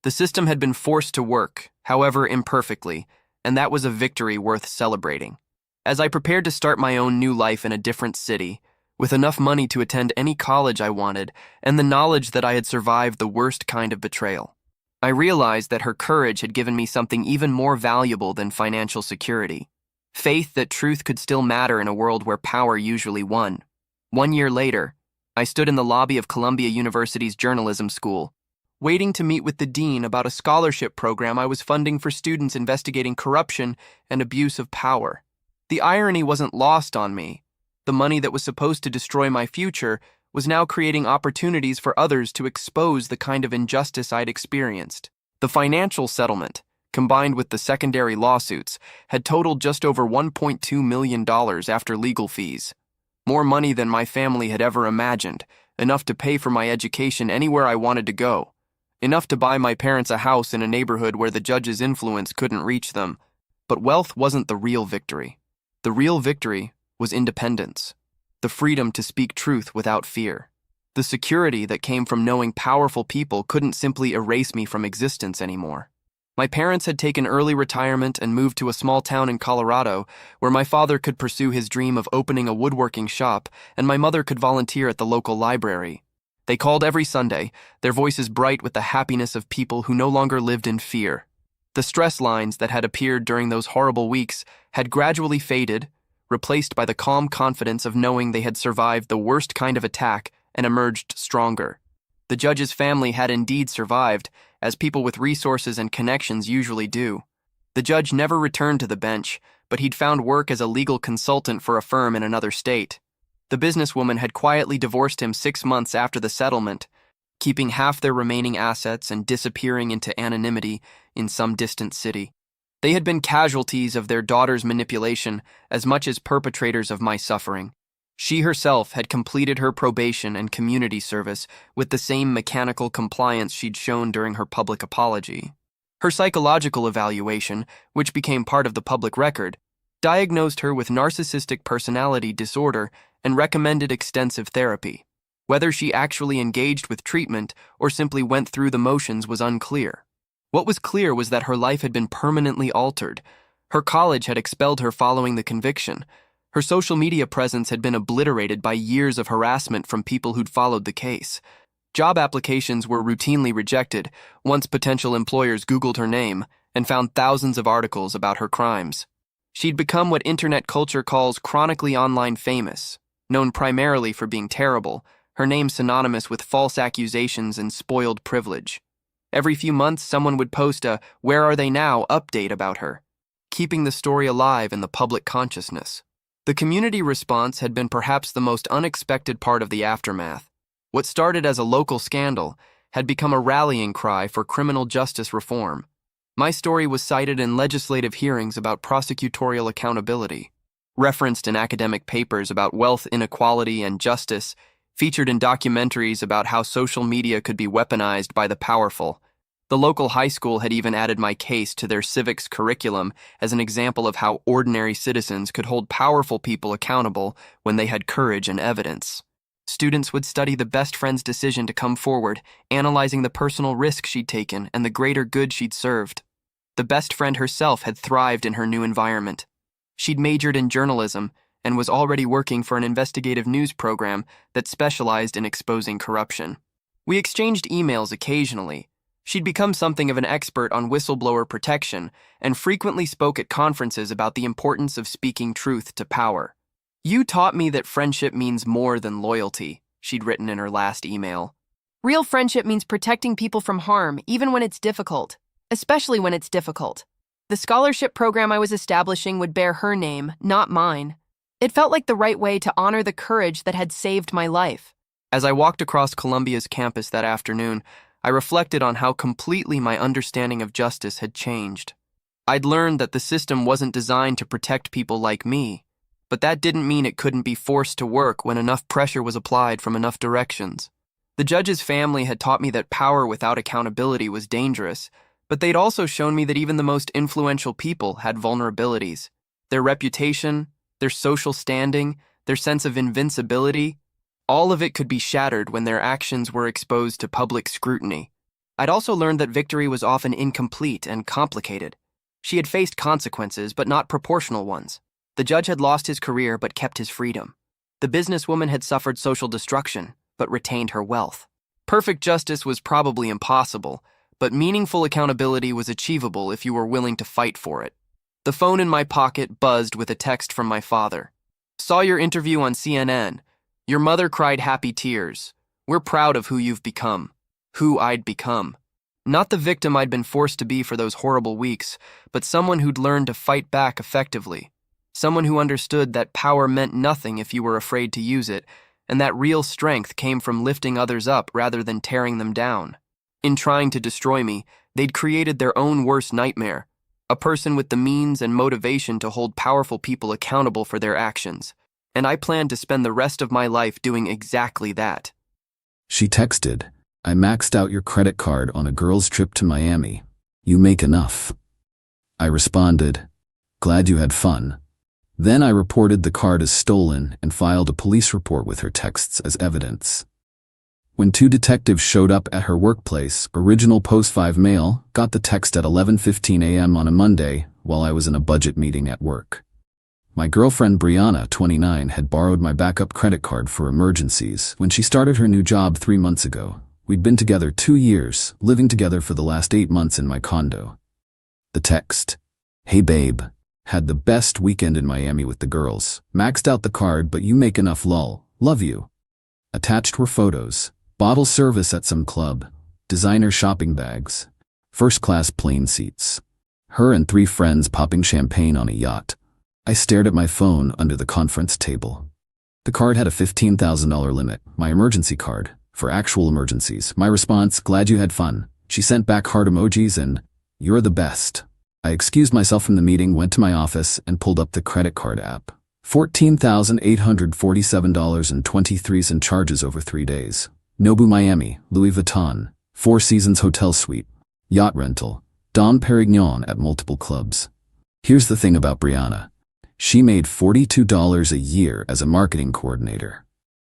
The system had been forced to work, however imperfectly, and that was a victory worth celebrating. As I prepared to start my own new life in a different city, with enough money to attend any college I wanted, and the knowledge that I had survived the worst kind of betrayal, I realized that her courage had given me something even more valuable than financial security. Faith that truth could still matter in a world where power usually won. 1 year later, I stood in the lobby of Columbia University's journalism school, waiting to meet with the dean about a scholarship program I was funding for students investigating corruption and abuse of power. The irony wasn't lost on me. The money that was supposed to destroy my future was now creating opportunities for others to expose the kind of injustice I'd experienced. The financial settlement, combined with the secondary lawsuits, had totaled just over $1.2 million after legal fees. More money than my family had ever imagined, enough to pay for my education anywhere I wanted to go, enough to buy my parents a house in a neighborhood where the judge's influence couldn't reach them. But wealth wasn't the real victory. The real victory was independence, the freedom to speak truth without fear. The security that came from knowing powerful people couldn't simply erase me from existence anymore. My parents had taken early retirement and moved to a small town in Colorado where my father could pursue his dream of opening a woodworking shop and my mother could volunteer at the local library. They called every Sunday, their voices bright with the happiness of people who no longer lived in fear. The stress lines that had appeared during those horrible weeks had gradually faded, replaced by the calm confidence of knowing they had survived the worst kind of attack and emerged stronger. The judge's family had indeed survived, as people with resources and connections usually do. The judge never returned to the bench, but he'd found work as a legal consultant for a firm in another state. The businesswoman had quietly divorced him 6 months after the settlement, keeping half their remaining assets and disappearing into anonymity in some distant city. They had been casualties of their daughter's manipulation as much as perpetrators of my suffering. She herself had completed her probation and community service with the same mechanical compliance she'd shown during her public apology. Her psychological evaluation, which became part of the public record, diagnosed her with narcissistic personality disorder and recommended extensive therapy. Whether she actually engaged with treatment or simply went through the motions was unclear. What was clear was that her life had been permanently altered. Her college had expelled her following the conviction. Her social media presence had been obliterated by years of harassment from people who'd followed the case. Job applications were routinely rejected once potential employers Googled her name and found thousands of articles about her crimes. She'd become what internet culture calls chronically online famous, known primarily for being terrible, her name synonymous with false accusations and spoiled privilege. Every few months, someone would post a "Where are they now?" update about her, keeping the story alive in the public consciousness. The community response had been perhaps the most unexpected part of the aftermath. What started as a local scandal had become a rallying cry for criminal justice reform. My story was cited in legislative hearings about prosecutorial accountability, referenced in academic papers about wealth inequality and justice, featured in documentaries about how social media could be weaponized by the powerful. The local high school had even added my case to their civics curriculum as an example of how ordinary citizens could hold powerful people accountable when they had courage and evidence. Students would study the best friend's decision to come forward, analyzing the personal risk she'd taken and the greater good she'd served. The best friend herself had thrived in her new environment. She'd majored in journalism and was already working for an investigative news program that specialized in exposing corruption. We exchanged emails occasionally. She'd become something of an expert on whistleblower protection and frequently spoke at conferences about the importance of speaking truth to power. "You taught me that friendship means more than loyalty," she'd written in her last email. "Real friendship means protecting people from harm, even when it's difficult, especially when it's difficult. The scholarship program I was establishing would bear her name, not mine. It felt like the right way to honor the courage that had saved my life." As I walked across Columbia's campus that afternoon, I reflected on how completely my understanding of justice had changed. I'd learned that the system wasn't designed to protect people like me, but that didn't mean it couldn't be forced to work when enough pressure was applied from enough directions. The judge's family had taught me that power without accountability was dangerous, but they'd also shown me that even the most influential people had vulnerabilities. Their reputation, their social standing, their sense of invincibility, all of it could be shattered when their actions were exposed to public scrutiny. I'd also learned that victory was often incomplete and complicated. She had faced consequences, but not proportional ones. The judge had lost his career but kept his freedom. The businesswoman had suffered social destruction but retained her wealth. Perfect justice was probably impossible, but meaningful accountability was achievable if you were willing to fight for it. The phone in my pocket buzzed with a text from my father. "Saw your interview on CNN. Your mother cried happy tears. We're proud of who you've become." Who I'd become. Not the victim I'd been forced to be for those horrible weeks, but someone who'd learned to fight back effectively. Someone who understood that power meant nothing if you were afraid to use it, and that real strength came from lifting others up rather than tearing them down. In trying to destroy me, they'd created their own worst nightmare, a person with the means and motivation to hold powerful people accountable for their actions. And I planned to spend the rest of my life doing exactly that. She texted, "I maxed out your credit card on a girl's trip to Miami. You make enough." I responded, "Glad you had fun." Then I reported the card as stolen and filed a police report with her texts as evidence. When 2 detectives showed up at her workplace, Original Post 5 Mail got the text at 11:15 a.m. on a Monday while I was in a budget meeting at work. My girlfriend Brianna, 29, had borrowed my backup credit card for emergencies when she started her new job 3 months ago. We'd been together 2 years, living together for the last 8 months in my condo. The text, "Hey babe, had the best weekend in Miami with the girls. Maxed out the card but you make enough lol. Love you." Attached were photos, bottle service at some club, designer shopping bags, first-class plane seats, her and 3 friends popping champagne on a yacht. I stared at my phone under the conference table. The card had a $15,000 limit, my emergency card, for actual emergencies. My response, "Glad you had fun." She sent back heart emojis and, "You're the best." I excused myself from the meeting, went to my office, and pulled up the credit card app. $14,847.23 in charges over 3 days. Nobu Miami, Louis Vuitton, 4 Seasons hotel suite, yacht rental, Dom Perignon at multiple clubs. Here's the thing about Brianna. She made $42 a year as a marketing coordinator.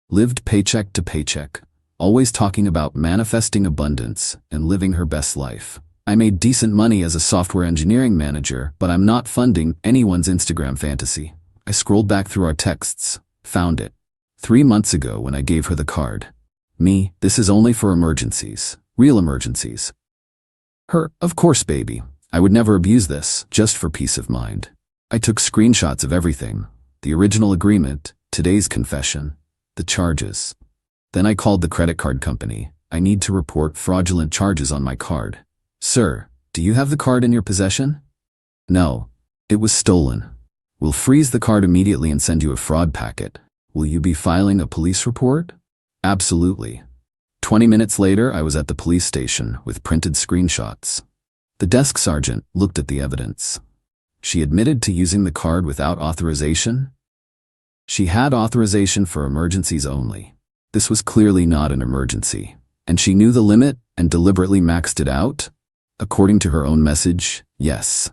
Lived paycheck to paycheck, always talking about manifesting abundance and living her best life. I made decent money as a software engineering manager, but I'm not funding anyone's Instagram fantasy. I scrolled back through our texts, found it. 3 months ago when I gave her the card. Me, this is only for emergencies, real emergencies. Her, of course, baby. I would never abuse this, just for peace of mind. I took screenshots of everything. The original agreement, today's confession, the charges. Then I called the credit card company. I need to report fraudulent charges on my card. Sir, do you have the card in your possession? No, it was stolen. We'll freeze the card immediately and send you a fraud packet. Will you be filing a police report? Absolutely. 20 minutes later, I was at the police station with printed screenshots. The desk sergeant looked at the evidence. She admitted to using the card without authorization. She had authorization for emergencies only. This was clearly not an emergency, and she knew the limit and deliberately maxed it out. According to her own message, yes.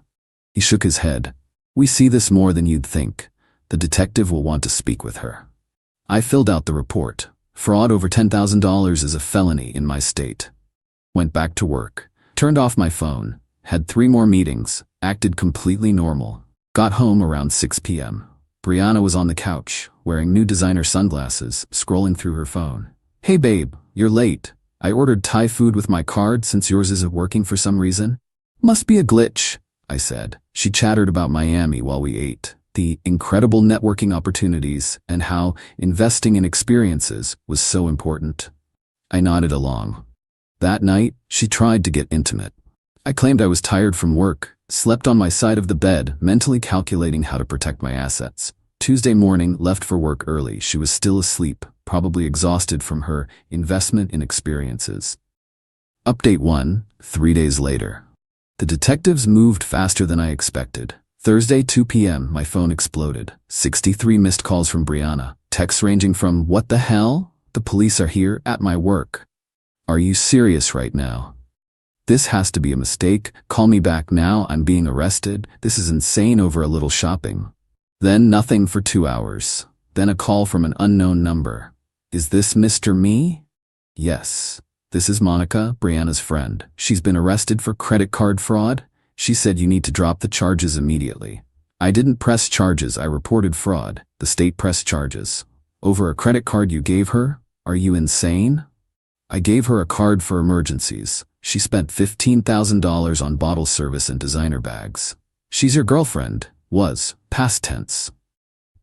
He shook his head. We see this more than you'd think. The detective will want to speak with her. I filled out the report. Fraud over $10,000 is a felony in my state. Went back to work. Turned off my phone. Had 3 more meetings. Acted completely normal. Got home around 6 p.m. Brianna was on the couch, wearing new designer sunglasses, scrolling through her phone. Hey babe, you're late. I ordered Thai food with my card since yours isn't working for some reason. Must be a glitch, I said. She chattered about Miami while we ate, the incredible networking opportunities, and how investing in experiences was so important. I nodded along. That night, she tried to get intimate. I claimed I was tired from work, slept on my side of the bed, mentally calculating how to protect my assets. Tuesday morning, left for work early. She was still asleep, probably exhausted from her investment in experiences. Update 1, 3 days later. The detectives moved faster than I expected. Thursday, 2 p.m., my phone exploded. 63 missed calls from Brianna. Texts ranging from, "What the hell? The police are here at my work. Are you serious right now? This has to be a mistake. Call me back now. I'm being arrested. This is insane over a little shopping." Then nothing for 2 hours. Then a call from an unknown number. Is this Mr. Me? Yes. This is Monica, Brianna's friend. She's been arrested for credit card fraud. She said you need to drop the charges immediately. I didn't press charges. I reported fraud. The state pressed charges. Over a credit card you gave her? Are you insane? I gave her a card for emergencies. She spent $15,000 on bottle service and designer bags. She's your girlfriend. Was. Past tense.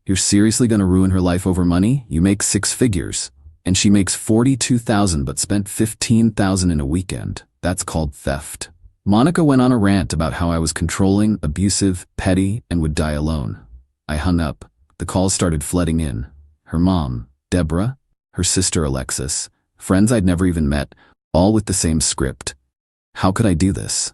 You're seriously gonna ruin her life over money? You make 6 figures. And she makes $42,000 but spent $15,000 in a weekend. That's called theft. Monica went on a rant about how I was controlling, abusive, petty, and would die alone. I hung up. The calls started flooding in. Her mom, Deborah, her sister Alexis, friends I'd never even met, all with the same script. How could I do this?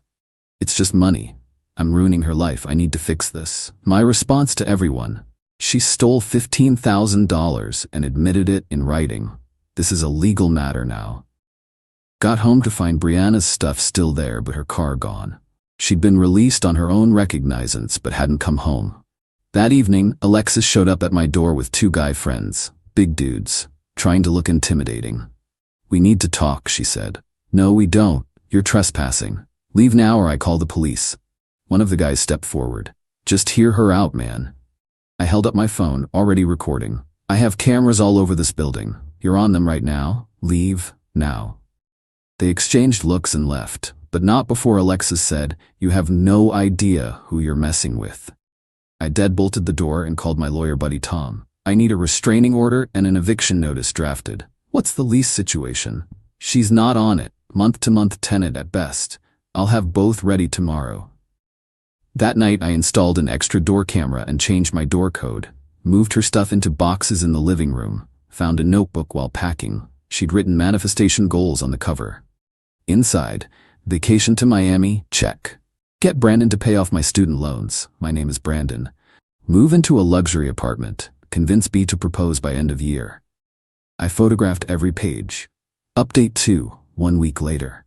It's just money. I'm ruining her life. I need to fix this. My response to everyone: she stole $15,000 and admitted it in writing. This is a legal matter now. Got home to find Brianna's stuff still there but her car gone. She'd been released on her own recognizance but hadn't come home. That evening, Alexis showed up at my door with 2 guy friends, big dudes, trying to look intimidating. We need to talk, she said. No, we don't. You're trespassing. Leave now or I call the police. One of the guys stepped forward. Just hear her out, man. I held up my phone, already recording. I have cameras all over this building. You're on them right now. Leave, now. They exchanged looks and left, but not before Alexis said, "You have no idea who you're messing with." I deadbolted the door and called my lawyer buddy Tom. I need a restraining order and an eviction notice drafted. What's the lease situation? She's not on it. Month-to-month tenant at best. I'll have both ready tomorrow. That night I installed an extra door camera and changed my door code, moved her stuff into boxes in the living room, found a notebook while packing. She'd written manifestation goals on the cover. Inside, vacation to Miami, check. Get Brandon to pay off my student loans. My name is Brandon. Move into a luxury apartment. Convince B to propose by end of year. I photographed every page. Update 2, 1 week later.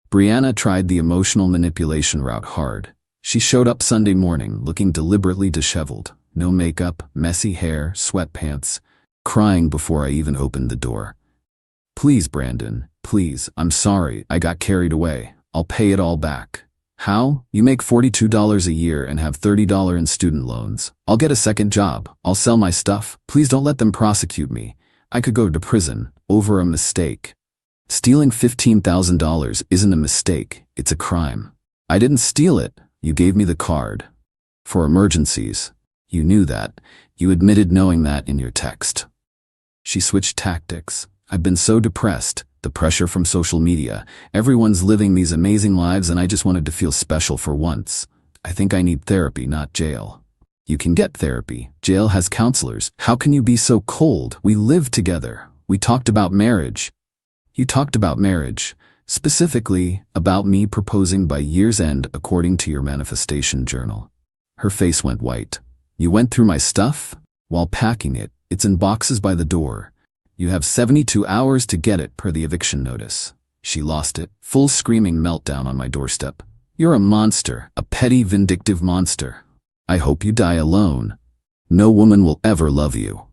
Brianna tried the emotional manipulation route hard. She showed up Sunday morning looking deliberately disheveled. No makeup, messy hair, sweatpants, crying before I even opened the door. Please, Brandon, please, I'm sorry, I got carried away. I'll pay it all back. How? You make $42 a year and have $30 in student loans. I'll get a second job. I'll sell my stuff. Please don't let them prosecute me. I could go to prison over a mistake. Stealing $15,000 isn't a mistake, it's a crime. I didn't steal it. You gave me the card. For emergencies. You knew that. You admitted knowing that in your text. She switched tactics. I've been so depressed. The pressure from social media. Everyone's living these amazing lives and I just wanted to feel special for once. I think I need therapy, not jail. You can get therapy. Jail has counselors. How can you be so cold? We lived together. We talked about marriage. You talked about marriage. Specifically, about me proposing by year's end according to your manifestation journal. Her face went white. You went through my stuff? While packing it, it's in boxes by the door. You have 72 hours to get it per the eviction notice. She lost it. Full screaming meltdown on my doorstep. You're a monster, a petty, vindictive monster. I hope you die alone. No woman will ever love you.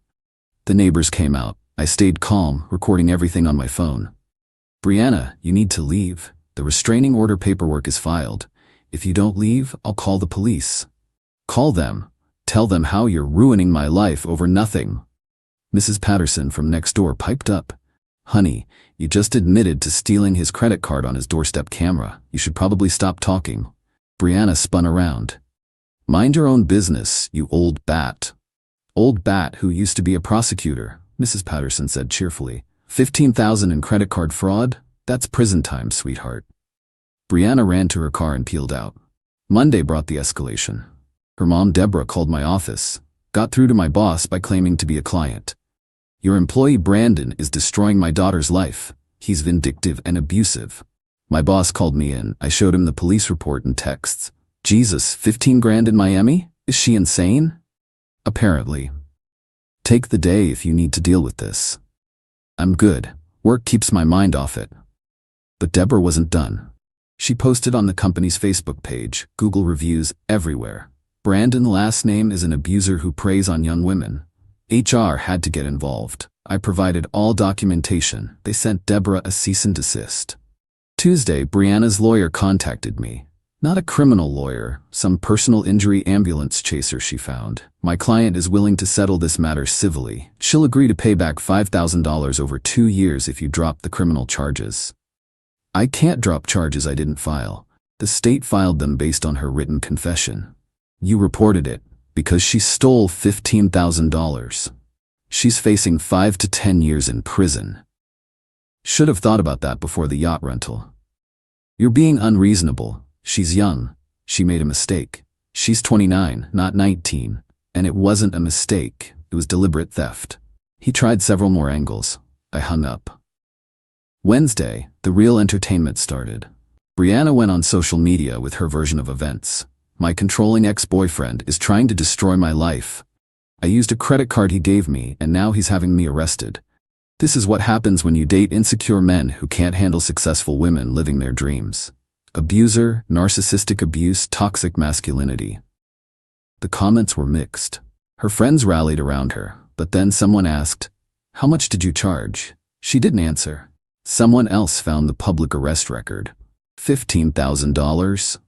The neighbors came out. I stayed calm, recording everything on my phone. Brianna, you need to leave. The restraining order paperwork is filed. If you don't leave, I'll call the police. Call them. Tell them how you're ruining my life over nothing. Mrs. Patterson from next door piped up. Honey, you just admitted to stealing his credit card on his doorstep camera. You should probably stop talking. Brianna spun around. Mind your own business, you old bat. Old bat who used to be a prosecutor, Mrs. Patterson said cheerfully. $15,000 in credit card fraud? That's prison time, sweetheart. Brianna ran to her car and peeled out. Monday brought the escalation. Her mom, Deborah, called my office. Got through to my boss by claiming to be a client. Your employee Brandon is destroying my daughter's life. He's vindictive and abusive. My boss called me in. I showed him the police report and texts. Jesus, 15 grand in Miami? Is she insane? Apparently. Take the day if you need to deal with this. I'm good. Work keeps my mind off it. But Deborah wasn't done. She posted on the company's Facebook page, Google reviews everywhere. Brandon last name is an abuser who preys on young women. HR had to get involved. I provided all documentation. They sent Deborah a cease and desist. Tuesday, Brianna's lawyer contacted me. Not a criminal lawyer, some personal injury ambulance chaser she found. My client is willing to settle this matter civilly. She'll agree to pay back $5,000 over 2 years if you drop the criminal charges. I can't drop charges I didn't file. The state filed them based on her written confession. You reported it because she stole $15,000. She's facing 5 to 10 years in prison. Should have thought about that before the yacht rental. You're being unreasonable. She's young. She made a mistake. She's 29, not 19. And it wasn't a mistake. It was deliberate theft. He tried several more angles. I hung up. Wednesday, the real entertainment started. Brianna went on social media with her version of events. My controlling ex-boyfriend is trying to destroy my life. I used a credit card he gave me, and now he's having me arrested. This is what happens when you date insecure men who can't handle successful women living their dreams. Abuser, narcissistic abuse, toxic masculinity. The comments were mixed. Her friends rallied around her, but then someone asked, "How much did you charge?" She didn't answer. Someone else found the public arrest record. $15,000?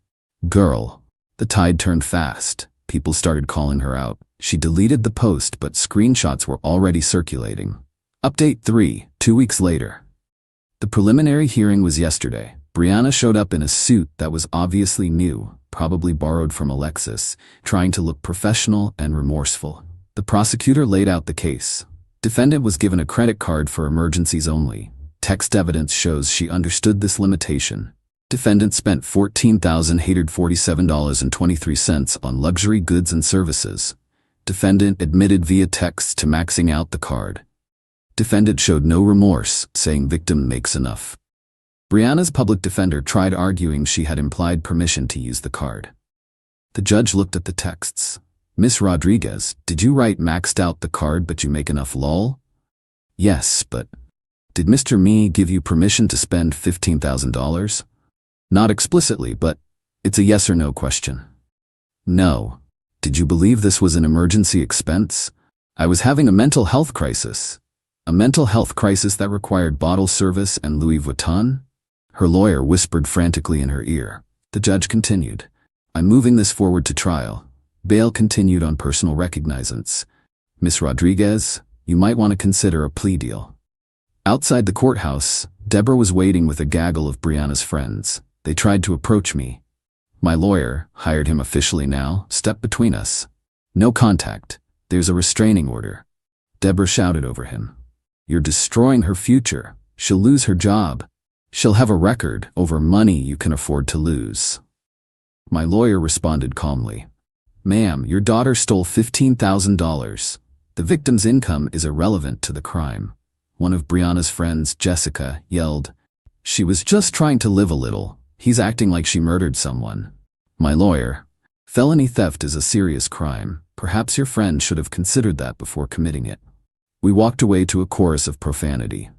Girl. The tide turned fast. People started calling her out. She deleted the post, but screenshots were already circulating. Update 3, 2 weeks later. The preliminary hearing was yesterday. Brianna showed up in a suit that was obviously new, probably borrowed from Alexis, trying to look professional and remorseful. The prosecutor laid out the case. Defendant was given a credit card for emergencies only. Text evidence shows she understood this limitation. Defendant spent $14,847.23 on luxury goods and services. Defendant admitted via text to maxing out the card. Defendant showed no remorse, saying victim makes enough. Brianna's public defender tried arguing she had implied permission to use the card. The judge looked at the texts. Miss Rodriguez, did you write maxed out the card but you make enough lol? Yes, but did Mr. Me give you permission to spend $15,000? Not explicitly, but it's a yes or no question. No. Did you believe this was an emergency expense? I was having a mental health crisis. A mental health crisis that required bottle service and Louis Vuitton? Her lawyer whispered frantically in her ear. The judge continued. I'm moving this forward to trial. Bail continued on personal recognizance. Miss Rodriguez, you might want to consider a plea deal. Outside the courthouse, Deborah was waiting with a gaggle of Brianna's friends. They tried to approach me. My lawyer, hired him officially now, stepped between us. No contact. There's a restraining order. Deborah shouted over him. You're destroying her future. She'll lose her job. She'll have a record over money you can afford to lose. My lawyer responded calmly. Ma'am, your daughter stole $15,000. The victim's income is irrelevant to the crime. One of Brianna's friends, Jessica, yelled, She was just trying to live a little. He's acting like she murdered someone. My lawyer, felony theft is a serious crime. Perhaps your friend should have considered that before committing it. We walked away to a chorus of profanity.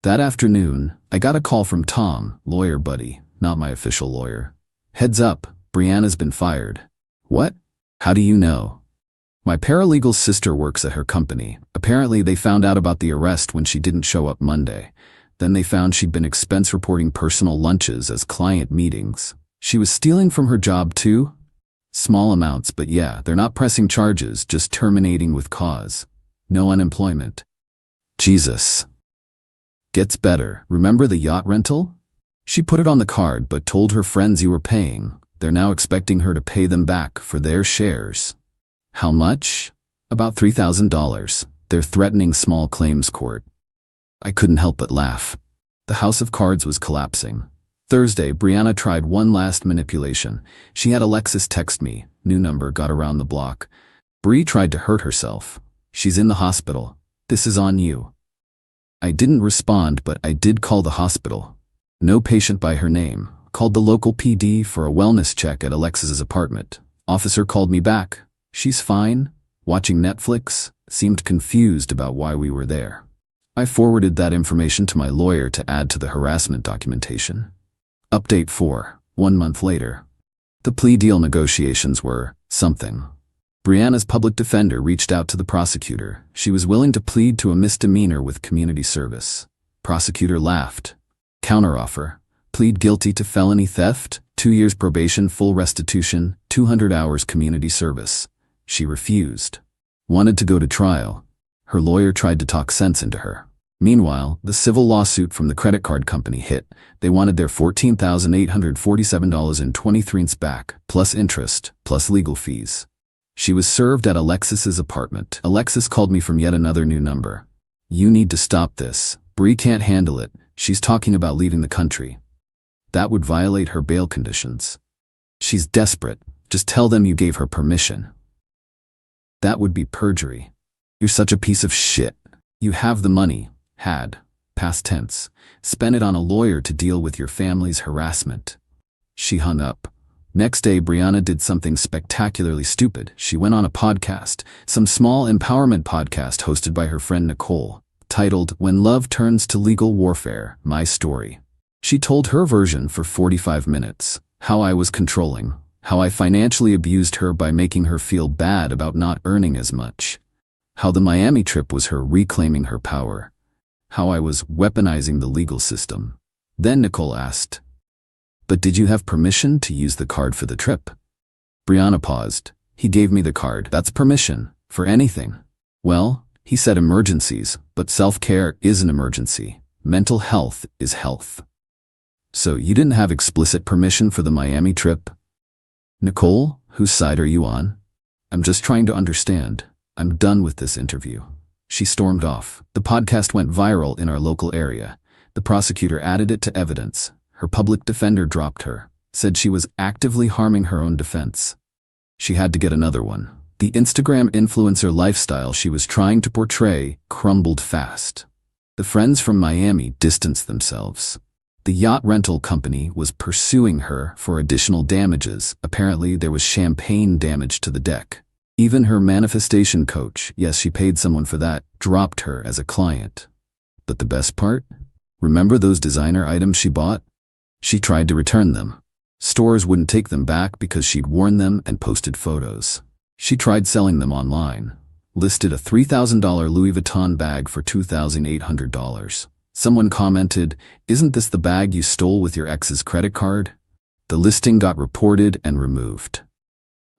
That afternoon, I got a call from Tom, lawyer buddy, not my official lawyer. Heads up, Brianna's been fired. What? How do you know? My paralegal's sister works at her company. Apparently they found out about the arrest when she didn't show up Monday. Then they found she'd been expense reporting personal lunches as client meetings. She was stealing from her job too? Small amounts, but yeah, they're not pressing charges, just terminating with cause. No unemployment. Jesus. Gets better. Remember the yacht rental? She put it on the card but told her friends you were paying. They're now expecting her to pay them back for their shares. How much? About $3,000. They're threatening small claims court. I couldn't help but laugh. The house of cards was collapsing. Thursday, Brianna tried one last manipulation. She had Alexis text me. New number got around the block. Bree tried to hurt herself. She's in the hospital. This is on you. I didn't respond, but I did call the hospital. No patient by her name. Called the local PD for a wellness check at Alexis's apartment. Officer called me back. She's fine. Watching Netflix. Seemed confused about why we were there. I forwarded that information to my lawyer to add to the harassment documentation. Update 4. 1 month later. The plea deal negotiations were something. Brianna's public defender reached out to the prosecutor. She was willing to plead to a misdemeanor with community service. Prosecutor laughed. Counteroffer. Plead guilty to felony theft, 2 years probation, full restitution, 200 hours community service. She refused. Wanted to go to trial. Her lawyer tried to talk sense into her. Meanwhile, the civil lawsuit from the credit card company hit. They wanted their $14,847.23 back, plus interest, plus legal fees. She was served at Alexis's apartment. Alexis called me from yet another new number. You need to stop this. Bree can't handle it. She's talking about leaving the country. That would violate her bail conditions. She's desperate. Just tell them you gave her permission. That would be perjury. You're such a piece of shit. You have the money. Had. Past tense. Spent it on a lawyer to deal with your family's harassment. She hung up. Next day, Brianna did something spectacularly stupid. She went on a podcast, some small empowerment podcast hosted by her friend Nicole, titled When Love Turns to Legal Warfare, My Story. She told her version for 45 minutes, how I was controlling, how I financially abused her by making her feel bad about not earning as much, how the Miami trip was her reclaiming her power, how I was weaponizing the legal system. Then Nicole asked, But did you have permission to use the card for the trip? Brianna paused. He gave me the card. That's permission. For anything. Well, he said emergencies, but self-care is an emergency. Mental health is health. So you didn't have explicit permission for the Miami trip? Nicole, whose side are you on? I'm just trying to understand. I'm done with this interview. She stormed off. The podcast went viral in our local area. The prosecutor added it to evidence. Her public defender dropped her, said she was actively harming her own defense. She had to get another one. The Instagram influencer lifestyle she was trying to portray crumbled fast. The friends from Miami distanced themselves. The yacht rental company was pursuing her for additional damages. Apparently, there was champagne damage to the deck. Even her manifestation coach, yes, she paid someone for that, dropped her as a client. But the best part? Remember those designer items she bought? She tried to return them. Stores wouldn't take them back because she'd worn them and posted photos. She tried selling them online. Listed a $3,000 Louis Vuitton bag for $2,800. Someone commented, "Isn't this the bag you stole with your ex's credit card?" The listing got reported and removed.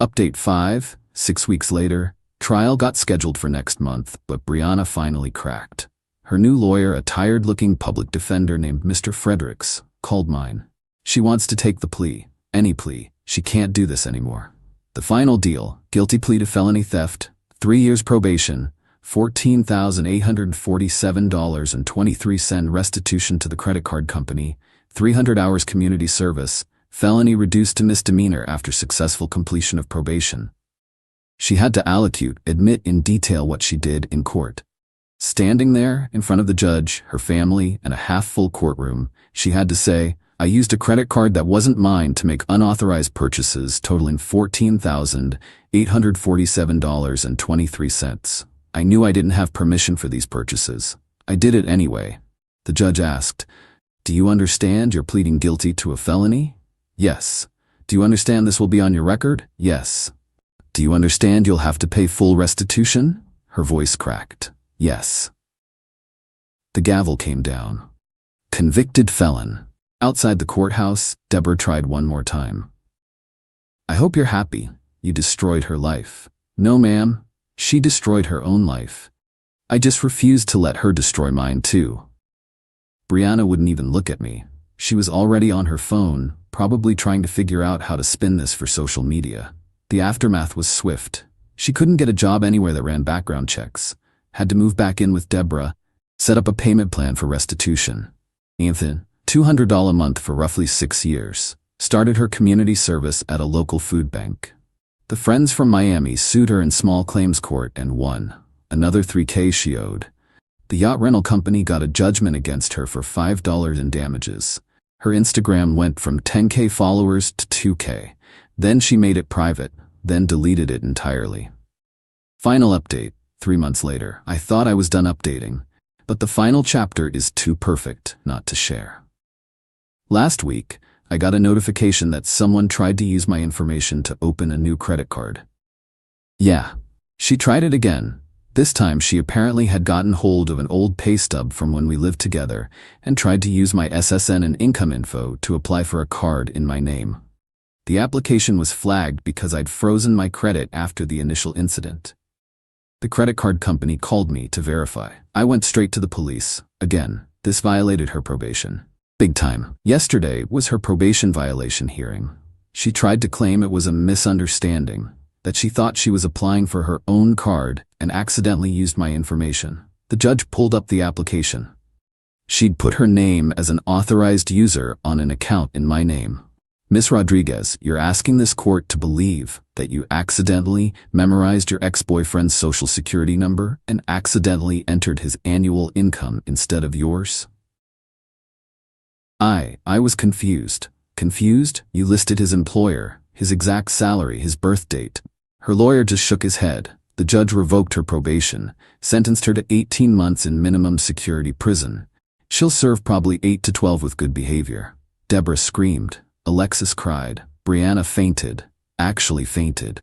Update 5, 6 weeks later, trial got scheduled for next month, but Brianna finally cracked. Her new lawyer, a tired-looking public defender named Mr. Fredericks, called mine. She wants to take the plea, any plea. She can't do this anymore. The final deal, guilty plea to felony theft, 3 years probation, $14,847.23 restitution to the credit card company, 300 hours community service, felony reduced to misdemeanor after successful completion of probation. She had to allocute, admit in detail what she did in court. Standing there in front of the judge, her family, and a half-full courtroom, she had to say, "I used a credit card that wasn't mine to make unauthorized purchases totaling $14,847.23. I knew I didn't have permission for these purchases. I did it anyway." The judge asked, "Do you understand you're pleading guilty to a felony?" "Yes." "Do you understand this will be on your record?" "Yes." "Do you understand you'll have to pay full restitution?" Her voice cracked. "Yes." The gavel came down. Convicted felon. Outside the courthouse, Deborah tried one more time. "I hope you're happy. You destroyed her life." "No, ma'am. She destroyed her own life. I just refused to let her destroy mine too." Brianna wouldn't even look at me. She was already on her phone, probably trying to figure out how to spin this for social media. The aftermath was swift. She couldn't get a job anywhere that ran background checks. Had to move back in with Deborah, set up a payment plan for restitution. Anthony, $200 a month for roughly 6 years. Started her community service at a local food bank. The friends from Miami sued her in small claims court and won. Another $3K she owed. The yacht rental company got a judgment against her for $5 in damages. Her Instagram went from 10K followers to 2K. Then she made it private, then deleted it entirely. Final update, 3 months later. I thought I was done updating, but the final chapter is too perfect not to share. Last week, I got a notification that someone tried to use my information to open a new credit card. Yeah, she tried it again. This time she apparently had gotten hold of an old pay stub from when we lived together and tried to use my SSN and income info to apply for a card in my name. The application was flagged because I'd frozen my credit after the initial incident. The credit card company called me to verify. I went straight to the police. Again, this violated her probation. Big time. Yesterday was her probation violation hearing. She tried to claim it was a misunderstanding, that she thought she was applying for her own card and accidentally used my information. The judge pulled up the application. She'd put her name as an authorized user on an account in my name. "Miss Rodriguez, you're asking this court to believe that you accidentally memorized your ex-boyfriend's social security number and accidentally entered his annual income instead of yours?" I was confused. Confused? You listed his employer, his exact salary, his birth date. Her lawyer just shook his head. The judge revoked her probation, sentenced her to 18 months in minimum security prison. She'll serve probably 8 to 12 with good behavior. Deborah screamed. Alexis cried. Brianna fainted. Actually fainted.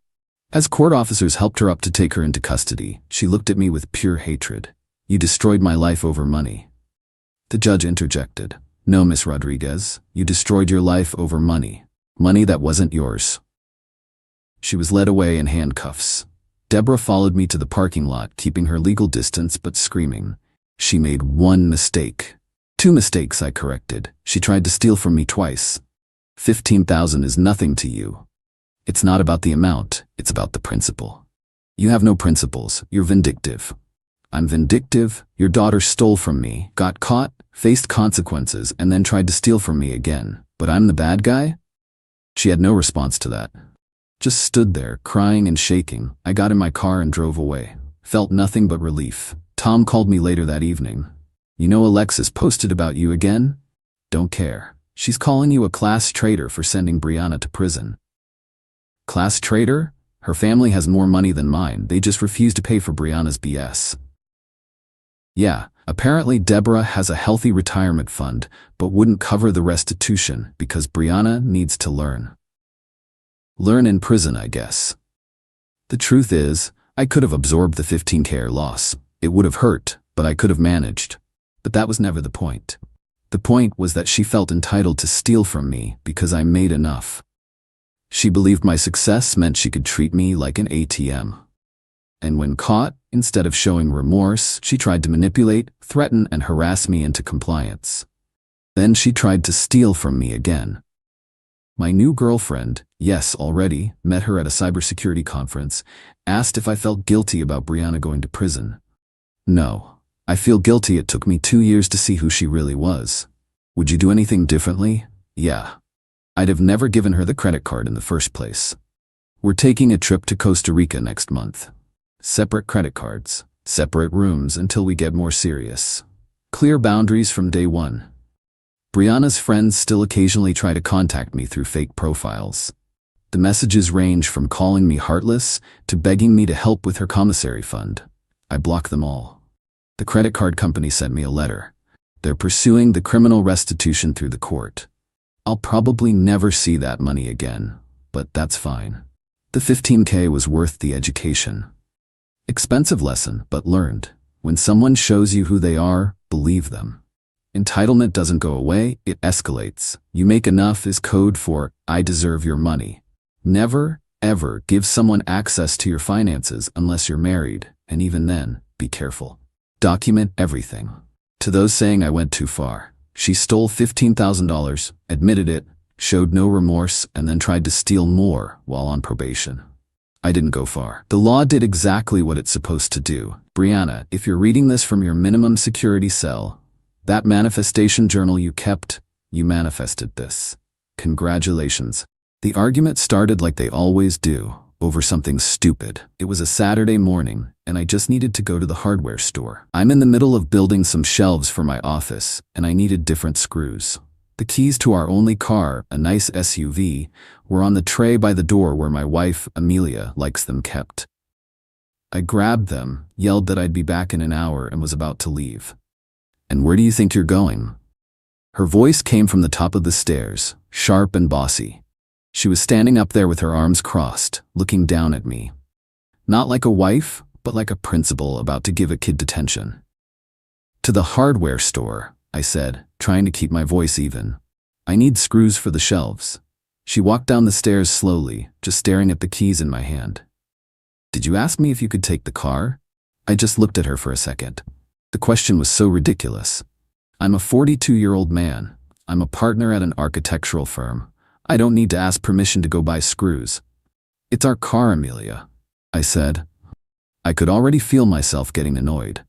As court officers helped her up to take her into custody, she looked at me with pure hatred. "You destroyed my life over money." The judge interjected. "No, Miss Rodriguez, you destroyed your life over money. Money that wasn't yours." She was led away in handcuffs. Deborah followed me to the parking lot, keeping her legal distance but screaming. She made one mistake. 2 mistakes, I corrected. She tried to steal from me twice. 15,000 is nothing to you. It's not about the amount, it's about the principle. You have no principles, you're vindictive. I'm vindictive. Your daughter stole from me, got caught, faced consequences, and then tried to steal from me again. But I'm the bad guy? She had no response to that. Just stood there, crying and shaking. I got in my car and drove away. Felt nothing but relief. Tom called me later that evening. "You know Alexis posted about you again?" "Don't care. She's calling you a class traitor for sending Brianna to prison." "Class traitor? Her family has more money than mine. They just refuse to pay for Brianna's BS." Yeah, apparently Deborah has a healthy retirement fund, but wouldn't cover the restitution because Brianna needs to learn. Learn in prison, I guess. The truth is, I could have absorbed the 15K loss. It would have hurt, but I could have managed. But that was never the point. The point was that she felt entitled to steal from me because I made enough. She believed my success meant she could treat me like an ATM. And when caught, instead of showing remorse, she tried to manipulate, threaten, and harass me into compliance. Then she tried to steal from me again. My new girlfriend, yes, already, met her at a cybersecurity conference, asked if I felt guilty about Brianna going to prison. No, I feel guilty it took me 2 years to see who she really was. Would you do anything differently? Yeah. I'd have never given her the credit card in the first place. We're taking a trip to Costa Rica next month. Separate credit cards, separate rooms until we get more serious. Clear boundaries from day one. Brianna's friends still occasionally try to contact me through fake profiles. The messages range from calling me heartless to begging me to help with her commissary fund. I block them all. The credit card company sent me a letter. They're pursuing the criminal restitution through the court. I'll probably never see that money again, but that's fine. The 15K was worth the education. Expensive lesson, but learned. When someone shows you who they are, believe them. Entitlement doesn't go away, it escalates. You make enough is code for, I deserve your money. Never, ever give someone access to your finances unless you're married, and even then, be careful. Document everything. To those saying I went too far, she stole $15,000, admitted it, showed no remorse, and then tried to steal more while on probation. I didn't go far. The law did exactly what it's supposed to do. Brianna, if you're reading this from your minimum security cell, that manifestation journal you kept, you manifested this. Congratulations. The argument started like they always do, over something stupid. It was a Saturday morning, and I just needed to go to the hardware store. I'm in the middle of building some shelves for my office, and I needed different screws. The keys to our only car, a nice SUV, were on the tray by the door where my wife, Amelia, likes them kept. I grabbed them, yelled that I'd be back in an hour, and was about to leave. And where do you think you're going? Her voice came from the top of the stairs, sharp and bossy. She was standing up there with her arms crossed, looking down at me. Not like a wife, but like a principal about to give a kid detention. To the hardware store, I said, trying to keep my voice even. I need screws for the shelves. She walked down the stairs slowly, just staring at the keys in my hand. Did you ask me if you could take the car? I just looked at her for a second. The question was so ridiculous. I'm a 42-year-old man. I'm a partner at an architectural firm. I don't need to ask permission to go buy screws. It's our car, Amelia, I said. I could already feel myself getting annoyed.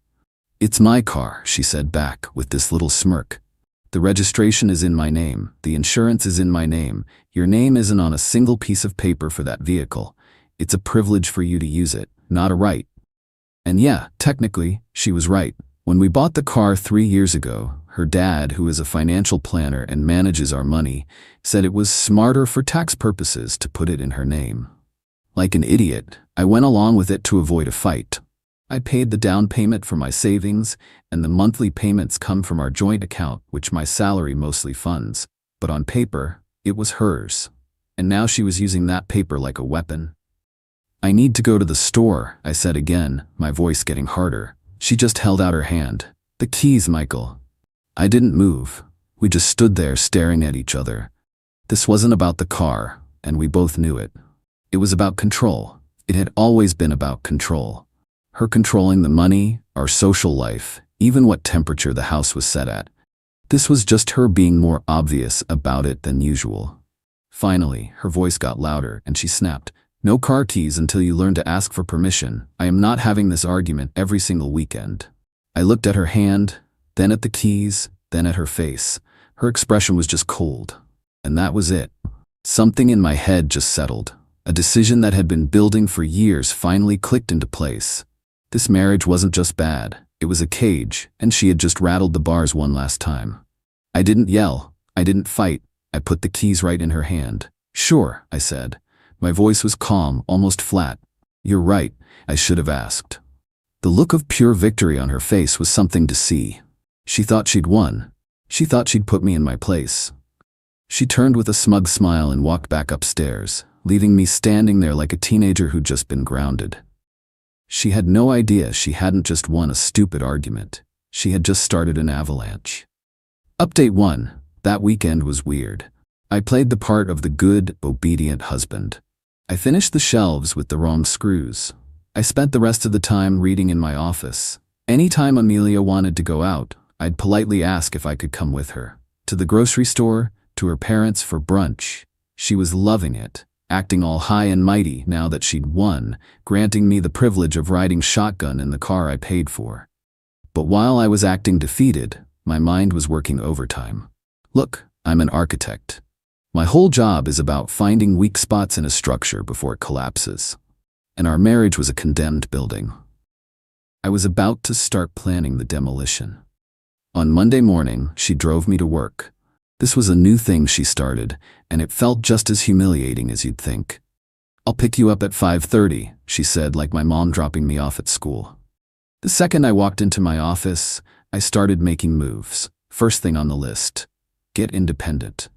It's my car, she said back with this little smirk. The registration is in my name. The insurance is in my name. Your name isn't on a single piece of paper for that vehicle. It's a privilege for you to use it, not a right. And yeah, technically, she was right. When we bought the car 3 years ago, her dad, who is a financial planner and manages our money, said it was smarter for tax purposes to put it in her name. Like an idiot, I went along with it to avoid a fight. I paid the down payment for my savings, and the monthly payments come from our joint account, which my salary mostly funds. But on paper, it was hers. And now she was using that paper like a weapon. I need to go to the store, I said again, my voice getting harder. She just held out her hand. The keys, Michael. I didn't move. We just stood there staring at each other. This wasn't about the car, and we both knew it. It was about control. It had always been about control. Her controlling the money, our social life, even what temperature the house was set at. This was just her being more obvious about it than usual. Finally, her voice got louder, and she snapped. No car keys until you learn to ask for permission. I am not having this argument every single weekend. I looked at her hand, then at the keys, then at her face. Her expression was just cold. And that was it. Something in my head just settled. A decision that had been building for years finally clicked into place. This marriage wasn't just bad. It was a cage, and she had just rattled the bars one last time. I didn't yell. I didn't fight. I put the keys right in her hand. Sure, I said. My voice was calm, almost flat. You're right, I should have asked. The look of pure victory on her face was something to see. She thought she'd won. She thought she'd put me in my place. She turned with a smug smile and walked back upstairs, leaving me standing there like a teenager who'd just been grounded. She had no idea she hadn't just won a stupid argument. She had just started an avalanche. Update 1. That weekend was weird. I played the part of the good, obedient husband. I finished the shelves with the wrong screws. I spent the rest of the time reading in my office. Anytime Amelia wanted to go out, I'd politely ask if I could come with her. To the grocery store, to her parents for brunch. She was loving it, acting all high and mighty now that she'd won, granting me the privilege of riding shotgun in the car I paid for. But while I was acting defeated, my mind was working overtime. Look, I'm an architect. My whole job is about finding weak spots in a structure before it collapses. And our marriage was a condemned building. I was about to start planning the demolition. On Monday morning, she drove me to work. This was a new thing she started, and it felt just as humiliating as you'd think. "I'll pick you up at 5:30, she said, like my mom dropping me off at school. The second I walked into my office, I started making moves. First thing on the list, get independent.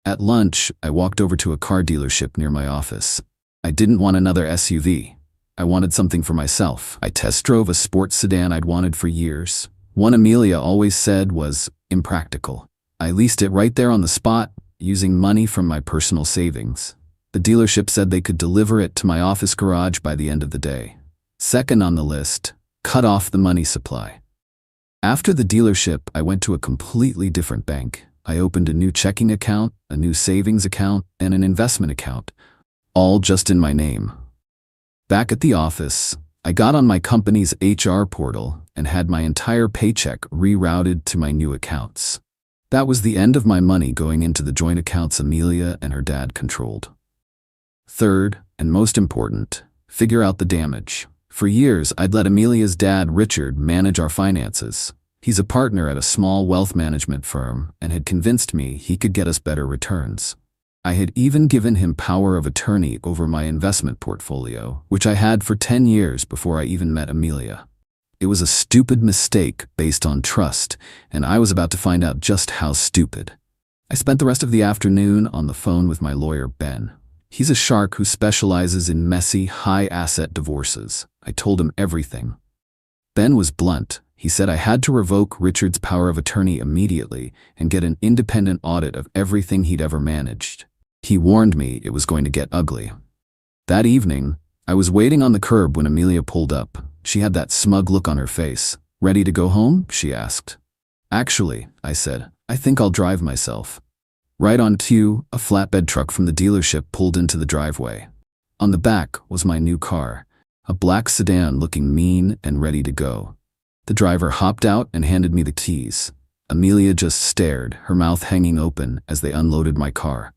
At lunch, I walked over to a car dealership near my office. I didn't want another SUV. I wanted something for myself. I test drove a sports sedan I'd wanted for years. One Amelia always said was impractical. I leased it right there on the spot, using money from my personal savings. The dealership said they could deliver it to my office garage by the end of the day. Second on the list, cut off the money supply. After the dealership, I went to a completely different bank. I opened a new checking account, a new savings account, and an investment account, all just in my name. Back at the office, I got on my company's HR portal and had my entire paycheck rerouted to my new accounts. That was the end of my money going into the joint accounts Amelia and her dad controlled. Third, and most important, figure out the damage. For years, I'd let Amelia's dad, Richard, manage our finances. He's a partner at a small wealth management firm and had convinced me he could get us better returns. I had even given him power of attorney over my investment portfolio, which I had for 10 years before I even met Amelia. It was a stupid mistake based on trust, and I was about to find out just how stupid. I spent the rest of the afternoon on the phone with my lawyer, Ben. He's a shark who specializes in messy, high-asset divorces. I told him everything. Ben was blunt. He said I had to revoke Richard's power of attorney immediately and get an independent audit of everything he'd ever managed. He warned me it was going to get ugly. That evening, I was waiting on the curb when Amelia pulled up. She had that smug look on her face. "Ready to go home?" she asked. "Actually," I said, "I think I'll drive myself." Right on cue, a flatbed truck from the dealership pulled into the driveway. On the back was my new car, a black sedan looking mean and ready to go. The driver hopped out and handed me the keys. Amelia just stared, her mouth hanging open as they unloaded my car.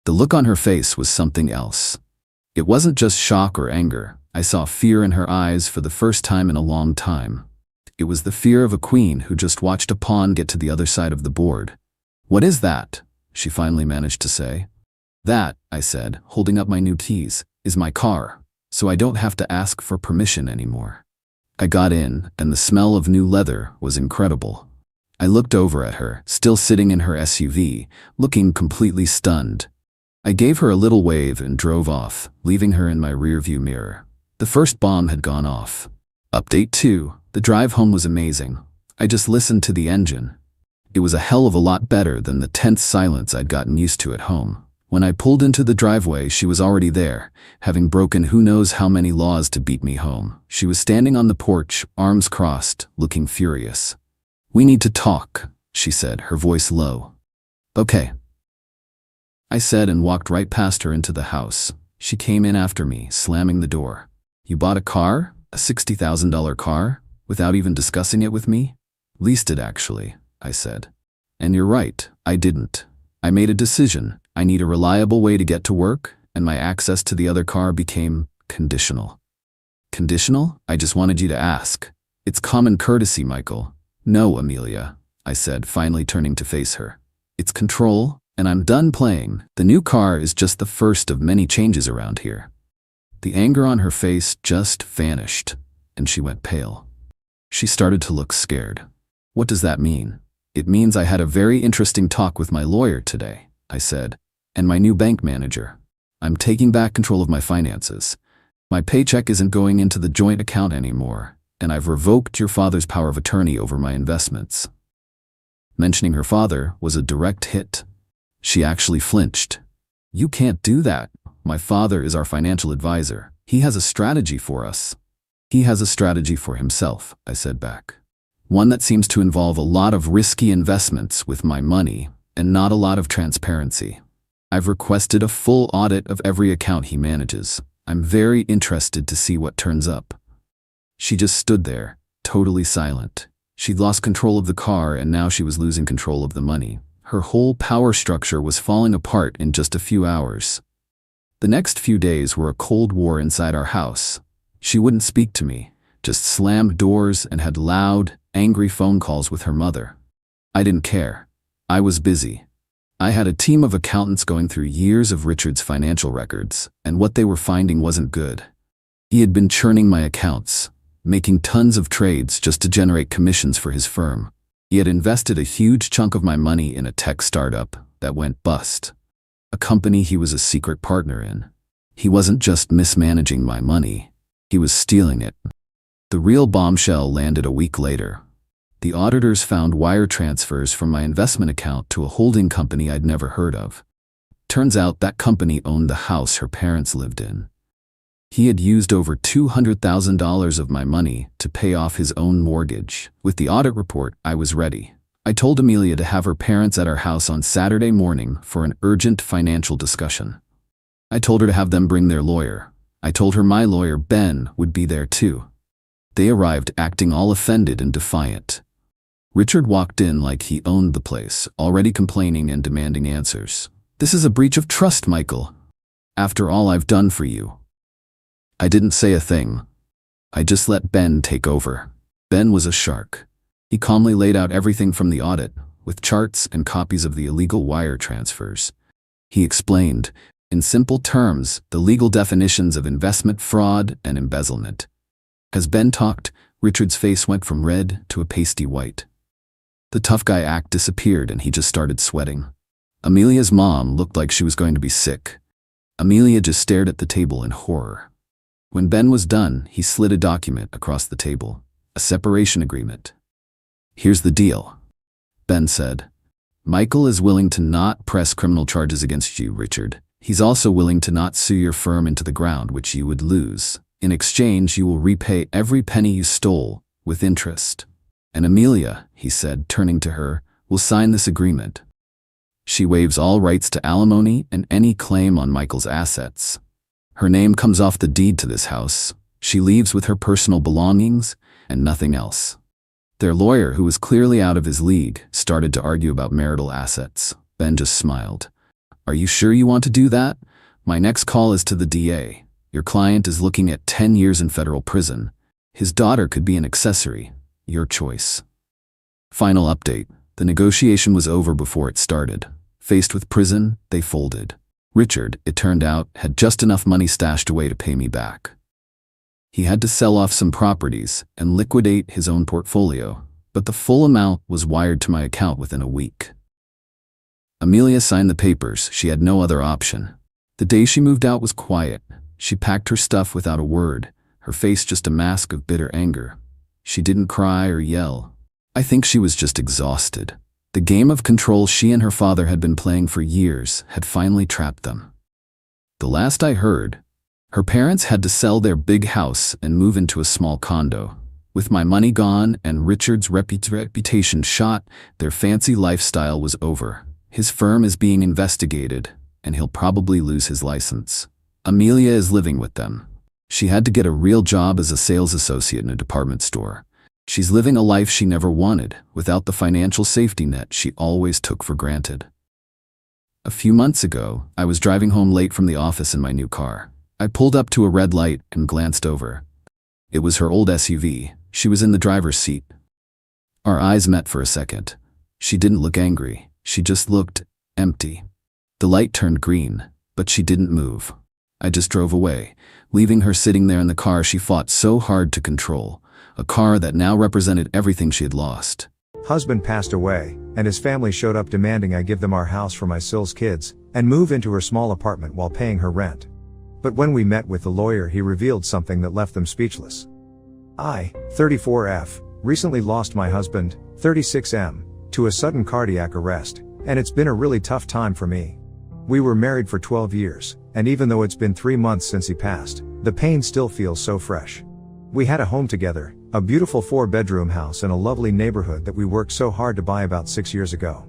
The look on her face was something else. It wasn't just shock or anger. I saw fear in her eyes for the first time in a long time. It was the fear of a queen who just watched a pawn get to the other side of the board. "What is that?" she finally managed to say. "That," I said, holding up my new keys, "is my car, so I don't have to ask for permission anymore." I got in, and the smell of new leather was incredible. I looked over at her, still sitting in her SUV, looking completely stunned. I gave her a little wave and drove off, leaving her in my rearview mirror. The first bomb had gone off. Update 2. The drive home was amazing. I just listened to the engine. It was a hell of a lot better than the tense silence I'd gotten used to at home. When I pulled into the driveway, she was already there, having broken who knows how many laws to beat me home. She was standing on the porch, arms crossed, looking furious. "We need to talk," she said, her voice low. "Okay," I said and walked right past her into the house. She came in after me, slamming the door. "You bought a car? A $60,000 car? Without even discussing it with me?" "Leased it, actually," I said. "And you're right, I didn't. I made a decision. I need a reliable way to get to work, and my access to the other car became conditional." "Conditional? I just wanted you to ask. It's common courtesy, Michael." "No, Amelia," I said, finally turning to face her. "It's control, and I'm done playing. The new car is just the first of many changes around here." The anger on her face just vanished, and she went pale. She started to look scared. "What does that mean?" "It means I had a very interesting talk with my lawyer today," I said, "and my new bank manager." I'm taking back control of my finances. My paycheck isn't going into the joint account anymore, and I've revoked your father's power of attorney over my investments." Mentioning her father was a direct hit. She actually flinched. "You can't do that. My father is our financial advisor. He has a strategy for us." "He has a strategy for himself," I said back. "One that seems to involve a lot of risky investments with my money and not a lot of transparency. I've requested a full audit of every account he manages. I'm very interested to see what turns up." She just stood there, totally silent. She'd lost control of the car and now she was losing control of the money. Her whole power structure was falling apart in just a few hours. The next few days were a cold war inside our house. She wouldn't speak to me, just slammed doors and had loud, angry phone calls with her mother. I didn't care. I was busy. I had a team of accountants going through years of Richard's financial records, and what they were finding wasn't good. He had been churning my accounts, making tons of trades just to generate commissions for his firm. He had invested a huge chunk of my money in a tech startup that went bust, a company he was a secret partner in. He wasn't just mismanaging my money, he was stealing it. The real bombshell landed a week later. The auditors found wire transfers from my investment account to a holding company I'd never heard of. Turns out that company owned the house her parents lived in. He had used over $200,000 of my money to pay off his own mortgage. With the audit report, I was ready. I told Amelia to have her parents at our house on Saturday morning for an urgent financial discussion. I told her to have them bring their lawyer. I told her my lawyer, Ben, would be there too. They arrived acting all offended and defiant. Richard walked in like he owned the place, already complaining and demanding answers. "This is a breach of trust, Michael. After all I've done for you." I didn't say a thing. I just let Ben take over. Ben was a shark. He calmly laid out everything from the audit, with charts and copies of the illegal wire transfers. He explained, in simple terms, the legal definitions of investment fraud and embezzlement. As Ben talked, Richard's face went from red to a pasty white. The tough guy act disappeared and he just started sweating. Amelia's mom looked like she was going to be sick. Amelia just stared at the table in horror. When Ben was done, he slid a document across the table, a separation agreement. "Here's the deal," Ben said. "Michael is willing to not press criminal charges against you, Richard. He's also willing to not sue your firm into the ground, which you would lose. In exchange, you will repay every penny you stole, with interest. And Amelia," he said, turning to her, "will sign this agreement. She waives all rights to alimony and any claim on Michael's assets. Her name comes off the deed to this house. She leaves with her personal belongings and nothing else." Their lawyer, who was clearly out of his league, started to argue about marital assets. Ben just smiled. "Are you sure you want to do that? My next call is to the DA. Your client is looking at 10 years in federal prison. His daughter could be an accessory. Your choice." Final update. The negotiation was over before it started. Faced with prison, they folded. Richard, it turned out, had just enough money stashed away to pay me back. He had to sell off some properties and liquidate his own portfolio, but the full amount was wired to my account within a week. Amelia signed the papers. She had no other option. The day she moved out was quiet. She packed her stuff without a word, her face just a mask of bitter anger. She didn't cry or yell. I think she was just exhausted. The game of control she and her father had been playing for years had finally trapped them. The last I heard, her parents had to sell their big house and move into a small condo. With my money gone and Richard's reputation shot, their fancy lifestyle was over. His firm is being investigated, and he'll probably lose his license. Amelia is living with them. She had to get a real job as a sales associate in a department store. She's living a life she never wanted, without the financial safety net she always took for granted. A few months ago, I was driving home late from the office in my new car. I pulled up to a red light and glanced over. It was her old SUV. She was in the driver's seat. Our eyes met for a second. She didn't look angry. She just looked empty. The light turned green, but she didn't move. I just drove away, leaving her sitting there in the car she fought so hard to control, a car that now represented everything she had lost. Husband passed away, and his family showed up demanding I give them our house for my Sil's kids, and move into her small apartment while paying her rent. But when we met with the lawyer, he revealed something that left them speechless. I, 34F, recently lost my husband, 36M, to a sudden cardiac arrest, and it's been a really tough time for me. We were married for 12 years, and even though it's been 3 months since he passed, the pain still feels so fresh. We had a home together, a beautiful 4-bedroom house in a lovely neighborhood that we worked so hard to buy about 6 years ago.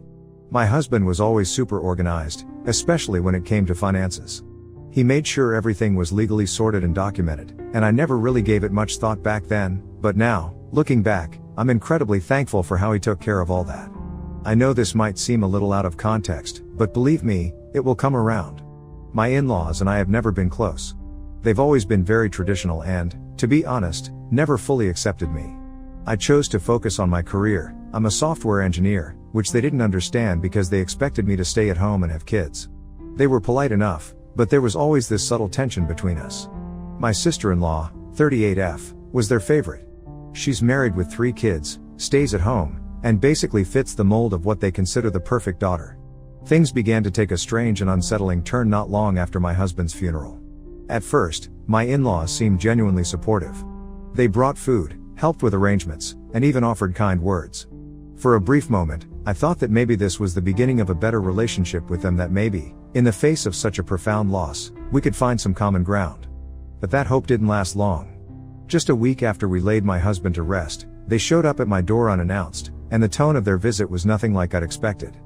My husband was always super organized, especially when it came to finances. He made sure everything was legally sorted and documented, and I never really gave it much thought back then, but now, looking back, I'm incredibly thankful for how he took care of all that. I know this might seem a little out of context, but believe me, it will come around. My in-laws and I have never been close. They've always been very traditional and, to be honest, never fully accepted me. I chose to focus on my career. I'm a software engineer, which they didn't understand because they expected me to stay at home and have kids. They were polite enough, but there was always this subtle tension between us. My sister-in-law, 38F, was their favorite. She's married with 3 kids, stays at home, and basically fits the mold of what they consider the perfect daughter. Things began to take a strange and unsettling turn not long after my husband's funeral. At first, my in-laws seemed genuinely supportive. They brought food, helped with arrangements, and even offered kind words. For a brief moment, I thought that maybe this was the beginning of a better relationship with them, that maybe, in the face of such a profound loss, we could find some common ground. But that hope didn't last long. Just a week after we laid my husband to rest, they showed up at my door unannounced, and the tone of their visit was nothing like I'd expected.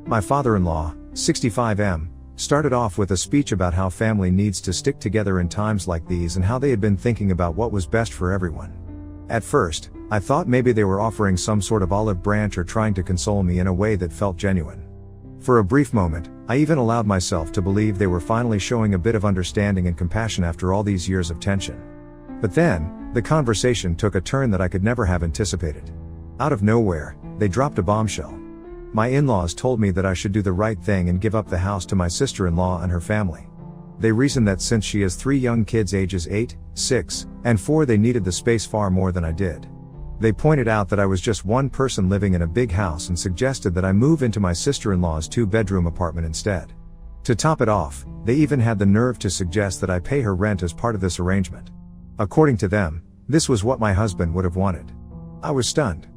My father-in-law, 65M, started off with a speech about how family needs to stick together in times like these and how they had been thinking about what was best for everyone. At first, I thought maybe they were offering some sort of olive branch or trying to console me in a way that felt genuine. For a brief moment, I even allowed myself to believe they were finally showing a bit of understanding and compassion after all these years of tension. But then, the conversation took a turn that I could never have anticipated. Out of nowhere, they dropped a bombshell. My in-laws told me that I should do the right thing and give up the house to my sister-in-law and her family. They reasoned that since she has 3 young kids ages 8, 6, and 4, they needed the space far more than I did. They pointed out that I was just one person living in a big house and suggested that I move into my sister-in-law's 2-bedroom apartment instead. To top it off, they even had the nerve to suggest that I pay her rent as part of this arrangement. According to them, this was what my husband would have wanted. I was stunned.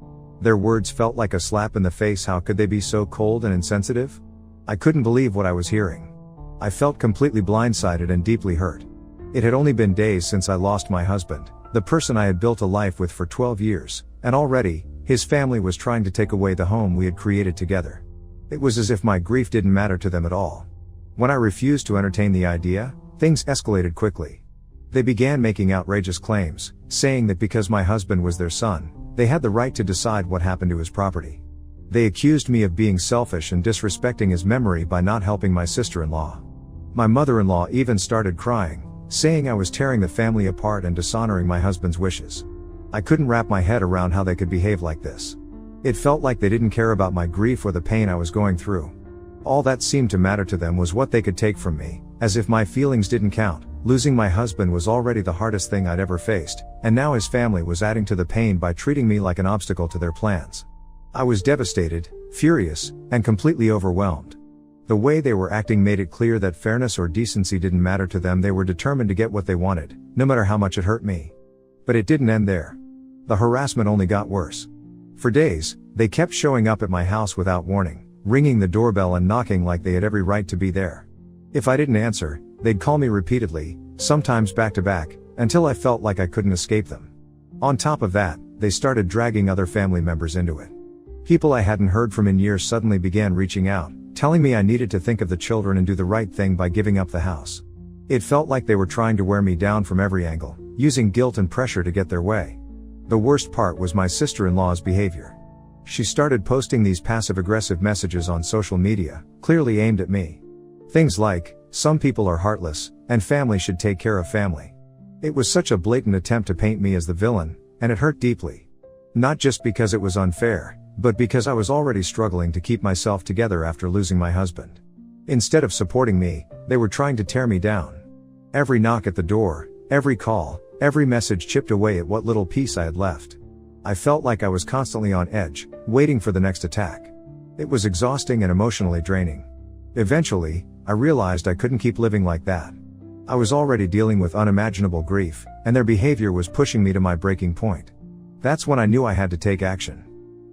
Their words felt like a slap in the face. How could they be so cold and insensitive? I couldn't believe what I was hearing. I felt completely blindsided and deeply hurt. It had only been days since I lost my husband, the person I had built a life with for 12 years, and already, his family was trying to take away the home we had created together. It was as if my grief didn't matter to them at all. When I refused to entertain the idea, things escalated quickly. They began making outrageous claims, saying that because my husband was their son, they had the right to decide what happened to his property. They accused me of being selfish and disrespecting his memory by not helping my sister-in-law. My mother-in-law even started crying, saying I was tearing the family apart and dishonoring my husband's wishes. I couldn't wrap my head around how they could behave like this. It felt like they didn't care about my grief or the pain I was going through. All that seemed to matter to them was what they could take from me, as if my feelings didn't count. Losing my husband was already the hardest thing I'd ever faced, and now his family was adding to the pain by treating me like an obstacle to their plans. I was devastated, furious, and completely overwhelmed. The way they were acting made it clear that fairness or decency didn't matter to them. They were determined to get what they wanted, no matter how much it hurt me. But it didn't end there. The harassment only got worse. For days, they kept showing up at my house without warning, ringing the doorbell and knocking like they had every right to be there. If I didn't answer, they'd call me repeatedly, sometimes back to back, until I felt like I couldn't escape them. On top of that, they started dragging other family members into it. People I hadn't heard from in years suddenly began reaching out, telling me I needed to think of the children and do the right thing by giving up the house. It felt like they were trying to wear me down from every angle, using guilt and pressure to get their way. The worst part was my sister-in-law's behavior. She started posting these passive-aggressive messages on social media, clearly aimed at me. Things like, "Some people are heartless, and family should take care of family." It was such a blatant attempt to paint me as the villain, and it hurt deeply. Not just because it was unfair, but because I was already struggling to keep myself together after losing my husband. Instead of supporting me, they were trying to tear me down. Every knock at the door, every call, every message chipped away at what little peace I had left. I felt like I was constantly on edge, waiting for the next attack. It was exhausting and emotionally draining. Eventually, I realized I couldn't keep living like that. I was already dealing with unimaginable grief, and their behavior was pushing me to my breaking point. That's when I knew I had to take action.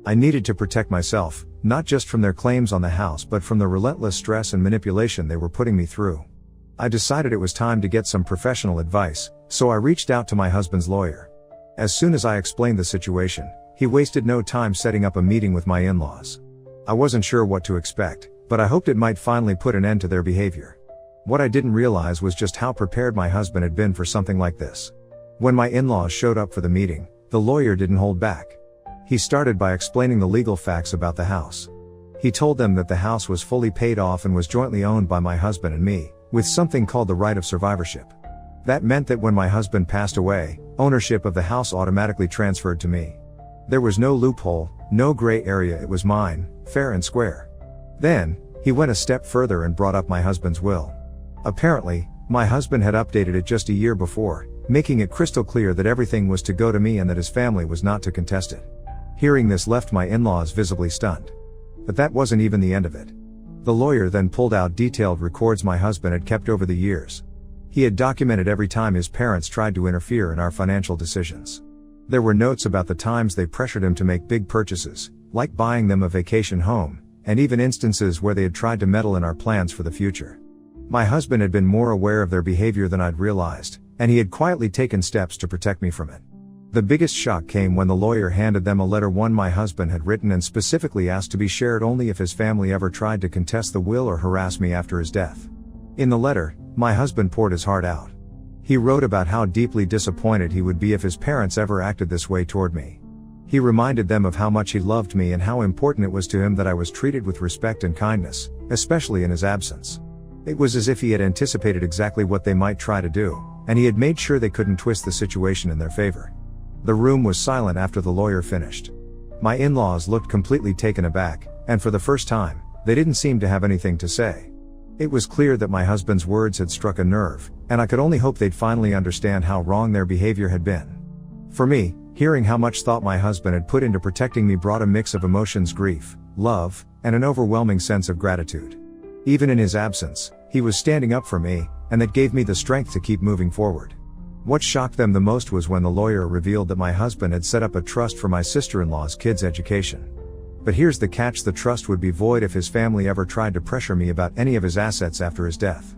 I needed to protect myself, not just from their claims on the house but from the relentless stress and manipulation they were putting me through. I decided it was time to get some professional advice, so I reached out to my husband's lawyer. As soon as I explained the situation, he wasted no time setting up a meeting with my in-laws. I wasn't sure what to expect, but I hoped it might finally put an end to their behavior. What I didn't realize was just how prepared my husband had been for something like this. When my in-laws showed up for the meeting, the lawyer didn't hold back. He started by explaining the legal facts about the house. He told them that the house was fully paid off and was jointly owned by my husband and me, with something called the right of survivorship. That meant that when my husband passed away, ownership of the house automatically transferred to me. There was no loophole, no gray area, it was mine, fair and square. Then, he went a step further and brought up my husband's will. Apparently, my husband had updated it just a year before, making it crystal clear that everything was to go to me and that his family was not to contest it. Hearing this left my in-laws visibly stunned. But that wasn't even the end of it. The lawyer then pulled out detailed records my husband had kept over the years. He had documented every time his parents tried to interfere in our financial decisions. There were notes about the times they pressured him to make big purchases, like buying them a vacation home, and even instances where they had tried to meddle in our plans for the future. My husband had been more aware of their behavior than I'd realized, and he had quietly taken steps to protect me from it. The biggest shock came when the lawyer handed them a letter my husband had written and specifically asked to be shared only if his family ever tried to contest the will or harass me after his death. In the letter, my husband poured his heart out. He wrote about how deeply disappointed he would be if his parents ever acted this way toward me. He reminded them of how much he loved me and how important it was to him that I was treated with respect and kindness, especially in his absence. It was as if he had anticipated exactly what they might try to do, and he had made sure they couldn't twist the situation in their favor. The room was silent after the lawyer finished. My in-laws looked completely taken aback, and for the first time, they didn't seem to have anything to say. It was clear that my husband's words had struck a nerve, and I could only hope they'd finally understand how wrong their behavior had been. For me, hearing how much thought my husband had put into protecting me brought a mix of emotions: grief, love, and an overwhelming sense of gratitude. Even in his absence, he was standing up for me, and that gave me the strength to keep moving forward. What shocked them the most was when the lawyer revealed that my husband had set up a trust for my sister-in-law's kids' education. But here's the catch: the trust would be void if his family ever tried to pressure me about any of his assets after his death.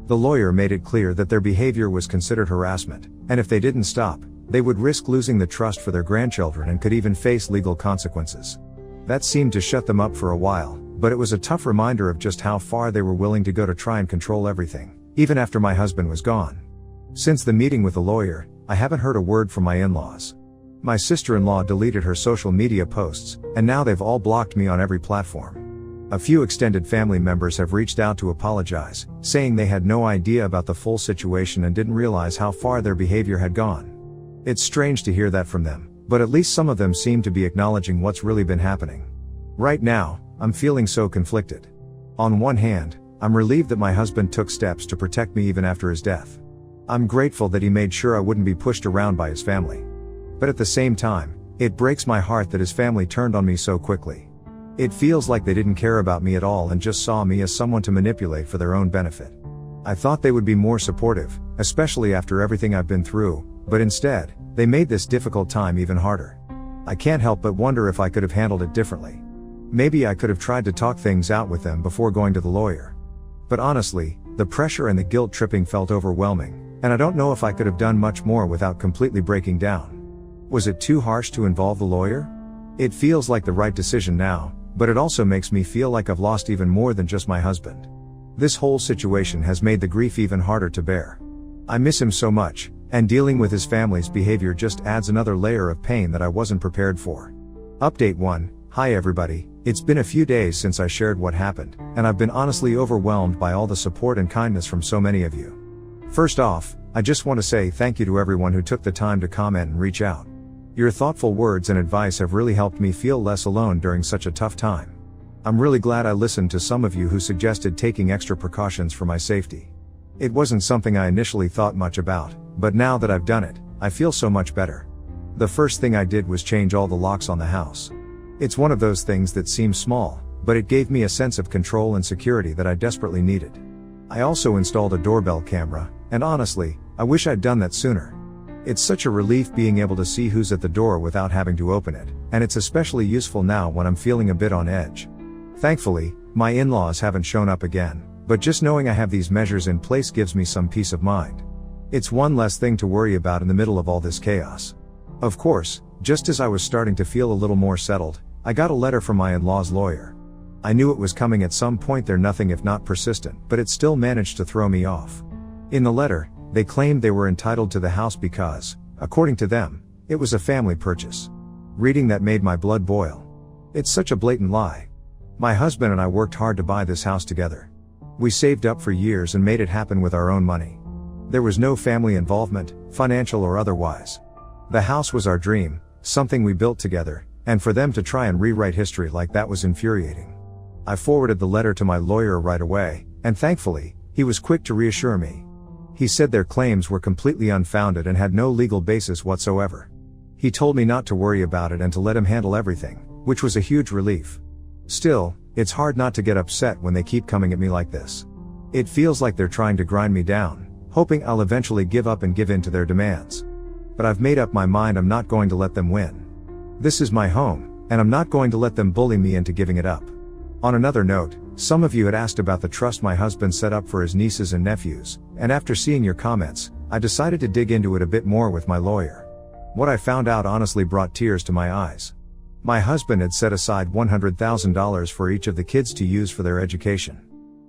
The lawyer made it clear that their behavior was considered harassment, and if they didn't stop, they would risk losing the trust for their grandchildren and could even face legal consequences. That seemed to shut them up for a while, but it was a tough reminder of just how far they were willing to go to try and control everything, even after my husband was gone. Since the meeting with the lawyer, I haven't heard a word from my in-laws. My sister-in-law deleted her social media posts, and now they've all blocked me on every platform. A few extended family members have reached out to apologize, saying they had no idea about the full situation and didn't realize how far their behavior had gone. It's strange to hear that from them, but at least some of them seem to be acknowledging what's really been happening. Right now, I'm feeling so conflicted. On one hand, I'm relieved that my husband took steps to protect me even after his death. I'm grateful that he made sure I wouldn't be pushed around by his family. But at the same time, it breaks my heart that his family turned on me so quickly. It feels like they didn't care about me at all and just saw me as someone to manipulate for their own benefit. I thought they would be more supportive, especially after everything I've been through, but instead, they made this difficult time even harder. I can't help but wonder if I could have handled it differently. Maybe I could have tried to talk things out with them before going to the lawyer. But honestly, the pressure and the guilt tripping felt overwhelming, and I don't know if I could have done much more without completely breaking down. Was it too harsh to involve the lawyer? It feels like the right decision now, but it also makes me feel like I've lost even more than just my husband. This whole situation has made the grief even harder to bear. I miss him so much, and dealing with his family's behavior just adds another layer of pain that I wasn't prepared for. Update 1. Hi everybody, it's been a few days since I shared what happened, and I've been honestly overwhelmed by all the support and kindness from so many of you. First off, I just want to say thank you to everyone who took the time to comment and reach out. Your thoughtful words and advice have really helped me feel less alone during such a tough time. I'm really glad I listened to some of you who suggested taking extra precautions for my safety. It wasn't something I initially thought much about, but now that I've done it, I feel so much better. The first thing I did was change all the locks on the house. It's one of those things that seems small, but it gave me a sense of control and security that I desperately needed. I also installed a doorbell camera, and honestly, I wish I'd done that sooner. It's such a relief being able to see who's at the door without having to open it, and it's especially useful now when I'm feeling a bit on edge. Thankfully, my in-laws haven't shown up again, but just knowing I have these measures in place gives me some peace of mind. It's one less thing to worry about in the middle of all this chaos. Of course, just as I was starting to feel a little more settled, I got a letter from my in-laws' lawyer. I knew it was coming at some point. They're nothing if not persistent, but it still managed to throw me off. In the letter, they claimed they were entitled to the house because, according to them, it was a family purchase. Reading that made my blood boil. It's such a blatant lie. My husband and I worked hard to buy this house together. We saved up for years and made it happen with our own money. There was no family involvement, financial or otherwise. The house was our dream, something we built together, and for them to try and rewrite history like that was infuriating. I forwarded the letter to my lawyer right away, and thankfully, he was quick to reassure me. He said their claims were completely unfounded and had no legal basis whatsoever. He told me not to worry about it and to let him handle everything, which was a huge relief. Still, it's hard not to get upset when they keep coming at me like this. It feels like they're trying to grind me down, hoping I'll eventually give up and give in to their demands. But I've made up my mind I'm not going to let them win. This is my home, and I'm not going to let them bully me into giving it up. On another note, some of you had asked about the trust my husband set up for his nieces and nephews, and after seeing your comments, I decided to dig into it a bit more with my lawyer. What I found out honestly brought tears to my eyes. My husband had set aside $100,000 for each of the kids to use for their education.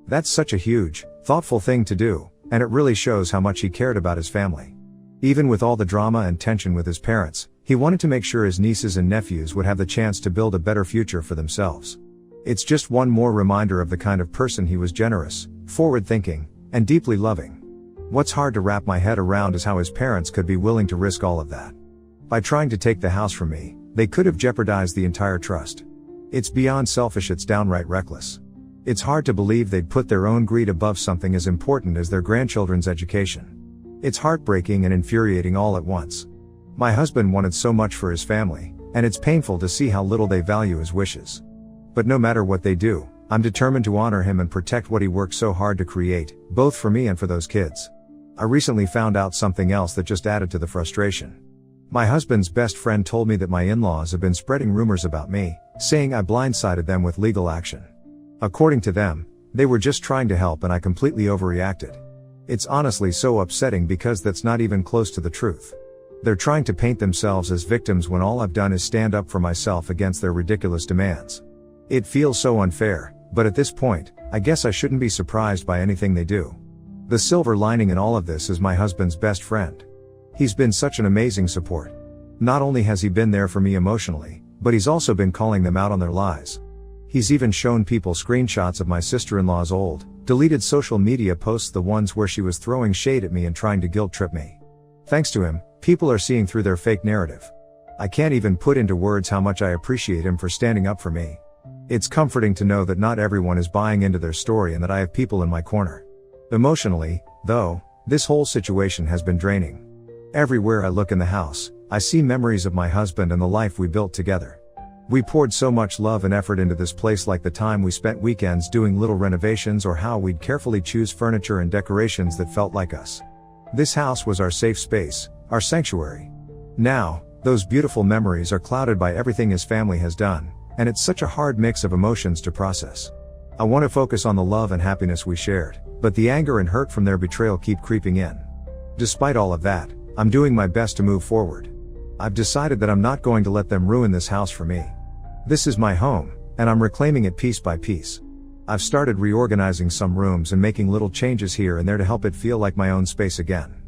That's such a huge, thoughtful thing to do, and it really shows how much he cared about his family. Even with all the drama and tension with his parents, he wanted to make sure his nieces and nephews would have the chance to build a better future for themselves. It's just one more reminder of the kind of person he was: generous, forward-thinking, and deeply loving. What's hard to wrap my head around is how his parents could be willing to risk all of that. By trying to take the house from me, they could have jeopardized the entire trust. It's beyond selfish, it's downright reckless. It's hard to believe they'd put their own greed above something as important as their grandchildren's education. It's heartbreaking and infuriating all at once. My husband wanted so much for his family, and it's painful to see how little they value his wishes. But no matter what they do, I'm determined to honor him and protect what he worked so hard to create, both for me and for those kids. I recently found out something else that just added to the frustration. My husband's best friend told me that my in-laws have been spreading rumors about me, saying I blindsided them with legal action. According to them, they were just trying to help and I completely overreacted. It's honestly so upsetting because that's not even close to the truth. They're trying to paint themselves as victims when all I've done is stand up for myself against their ridiculous demands. It feels so unfair, but at this point, I guess I shouldn't be surprised by anything they do. The silver lining in all of this is my husband's best friend. He's been such an amazing support. Not only has he been there for me emotionally, but he's also been calling them out on their lies. He's even shown people screenshots of my sister-in-law's old, deleted social media posts, the ones where she was throwing shade at me and trying to guilt trip me. Thanks to him, people are seeing through their fake narrative. I can't even put into words how much I appreciate him for standing up for me. It's comforting to know that not everyone is buying into their story and that I have people in my corner. Emotionally, though, this whole situation has been draining. Everywhere I look in the house, I see memories of my husband and the life we built together. We poured so much love and effort into this place, like the time we spent weekends doing little renovations or how we'd carefully choose furniture and decorations that felt like us. This house was our safe space, our sanctuary. Now, those beautiful memories are clouded by everything his family has done, and it's such a hard mix of emotions to process. I want to focus on the love and happiness we shared, but the anger and hurt from their betrayal keep creeping in. Despite all of that, I'm doing my best to move forward. I've decided that I'm not going to let them ruin this house for me. This is my home, and I'm reclaiming it piece by piece. I've started reorganizing some rooms and making little changes here and there to help it feel like my own space again.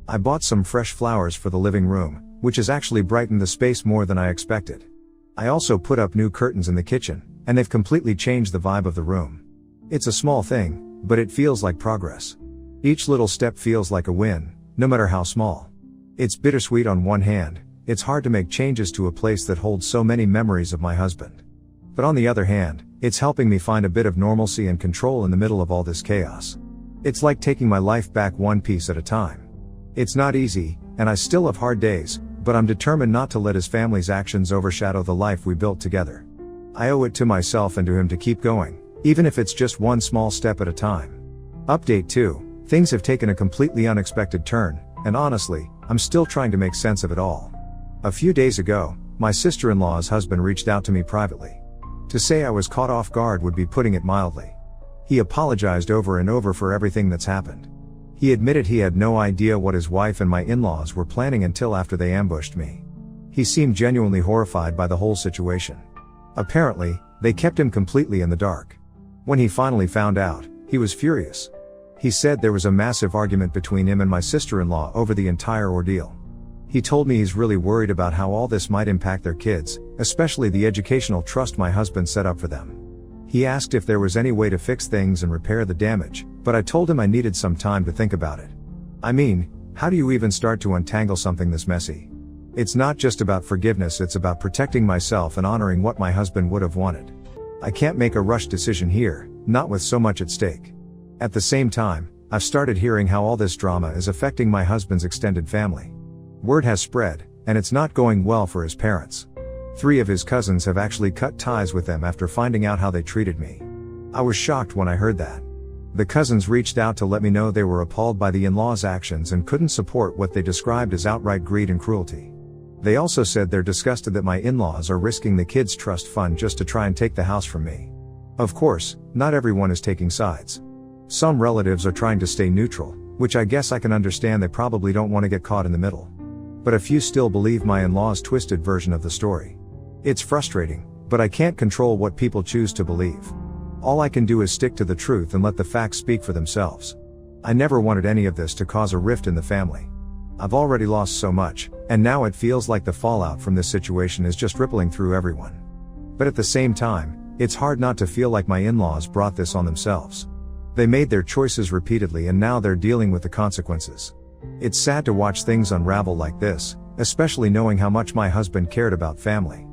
I bought some fresh flowers for the living room, which has actually brightened the space more than I expected. I also put up new curtains in the kitchen, and they've completely changed the vibe of the room. It's a small thing, but it feels like progress. Each little step feels like a win, no matter how small. It's bittersweet. On one hand, it's hard to make changes to a place that holds so many memories of my husband. But on the other hand, it's helping me find a bit of normalcy and control in the middle of all this chaos. It's like taking my life back one piece at a time. It's not easy, and I still have hard days, but I'm determined not to let his family's actions overshadow the life we built together. I owe it to myself and to him to keep going, even if it's just one small step at a time. Update 2. Things have taken a completely unexpected turn, and honestly, I'm still trying to make sense of it all. A few days ago, my sister-in-law's husband reached out to me privately. To say I was caught off guard would be putting it mildly. He apologized over and over for everything that's happened. He admitted he had no idea what his wife and my in-laws were planning until after they ambushed me. He seemed genuinely horrified by the whole situation. Apparently, they kept him completely in the dark. When he finally found out, he was furious. He said there was a massive argument between him and my sister-in-law over the entire ordeal. He told me he's really worried about how all this might impact their kids, especially the educational trust my husband set up for them. He asked if there was any way to fix things and repair the damage, but I told him I needed some time to think about it. I mean, how do you even start to untangle something this messy? It's not just about forgiveness, it's about protecting myself and honoring what my husband would have wanted. I can't make a rushed decision here, not with so much at stake. At the same time, I've started hearing how all this drama is affecting my husband's extended family. Word has spread, and it's not going well for his parents. 3 of his cousins have actually cut ties with them after finding out how they treated me. I was shocked when I heard that. The cousins reached out to let me know they were appalled by the in-laws' actions and couldn't support what they described as outright greed and cruelty. They also said they're disgusted that my in-laws are risking the kids' trust fund just to try and take the house from me. Of course, not everyone is taking sides. Some relatives are trying to stay neutral, which I guess I can understand. They probably don't want to get caught in the middle. But a few still believe my in-laws' twisted version of the story. It's frustrating, but I can't control what people choose to believe. All I can do is stick to the truth and let the facts speak for themselves. I never wanted any of this to cause a rift in the family. I've already lost so much, and now it feels like the fallout from this situation is just rippling through everyone. But at the same time, it's hard not to feel like my in-laws brought this on themselves. They made their choices repeatedly and now they're dealing with the consequences. It's sad to watch things unravel like this, especially knowing how much my husband cared about family.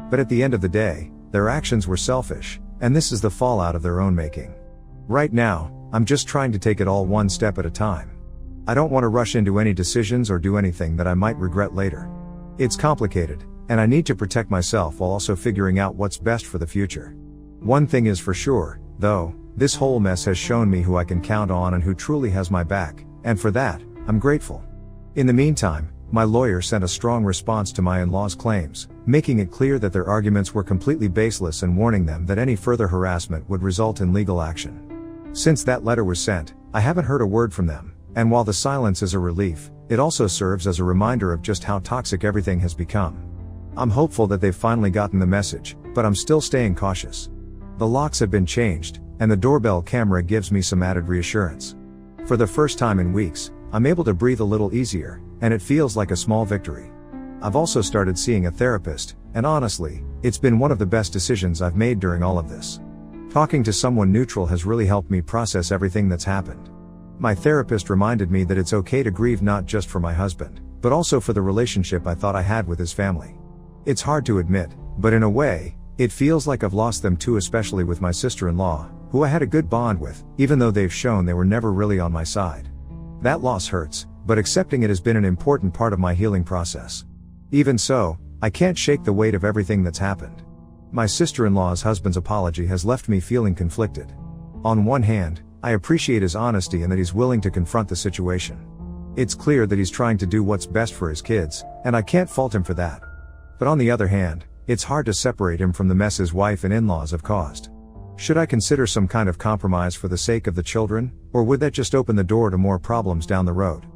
But at the end of the day, their actions were selfish, and this is the fallout of their own making. Right now, I'm just trying to take it all one step at a time. I don't want to rush into any decisions or do anything that I might regret later. It's complicated, and I need to protect myself while also figuring out what's best for the future. One thing is for sure, though, this whole mess has shown me who I can count on and who truly has my back, and for that, I'm grateful. In the meantime, my lawyer sent a strong response to my in-laws' claims, making it clear that their arguments were completely baseless and warning them that any further harassment would result in legal action. Since that letter was sent, I haven't heard a word from them, and while the silence is a relief, it also serves as a reminder of just how toxic everything has become. I'm hopeful that they've finally gotten the message, but I'm still staying cautious. The locks have been changed, and the doorbell camera gives me some added reassurance. For the first time in weeks, I'm able to breathe a little easier, and it feels like a small victory. I've also started seeing a therapist, and honestly, it's been one of the best decisions I've made during all of this. Talking to someone neutral has really helped me process everything that's happened. My therapist reminded me that it's okay to grieve not just for my husband, but also for the relationship I thought I had with his family. It's hard to admit, but in a way, it feels like I've lost them too, especially with my sister-in-law, who I had a good bond with, even though they've shown they were never really on my side. That loss hurts, but accepting it has been an important part of my healing process. Even so, I can't shake the weight of everything that's happened. My sister-in-law's husband's apology has left me feeling conflicted. On one hand, I appreciate his honesty and that he's willing to confront the situation. It's clear that he's trying to do what's best for his kids, and I can't fault him for that. But on the other hand, it's hard to separate him from the mess his wife and in-laws have caused. Should I consider some kind of compromise for the sake of the children, or would that just open the door to more problems down the road?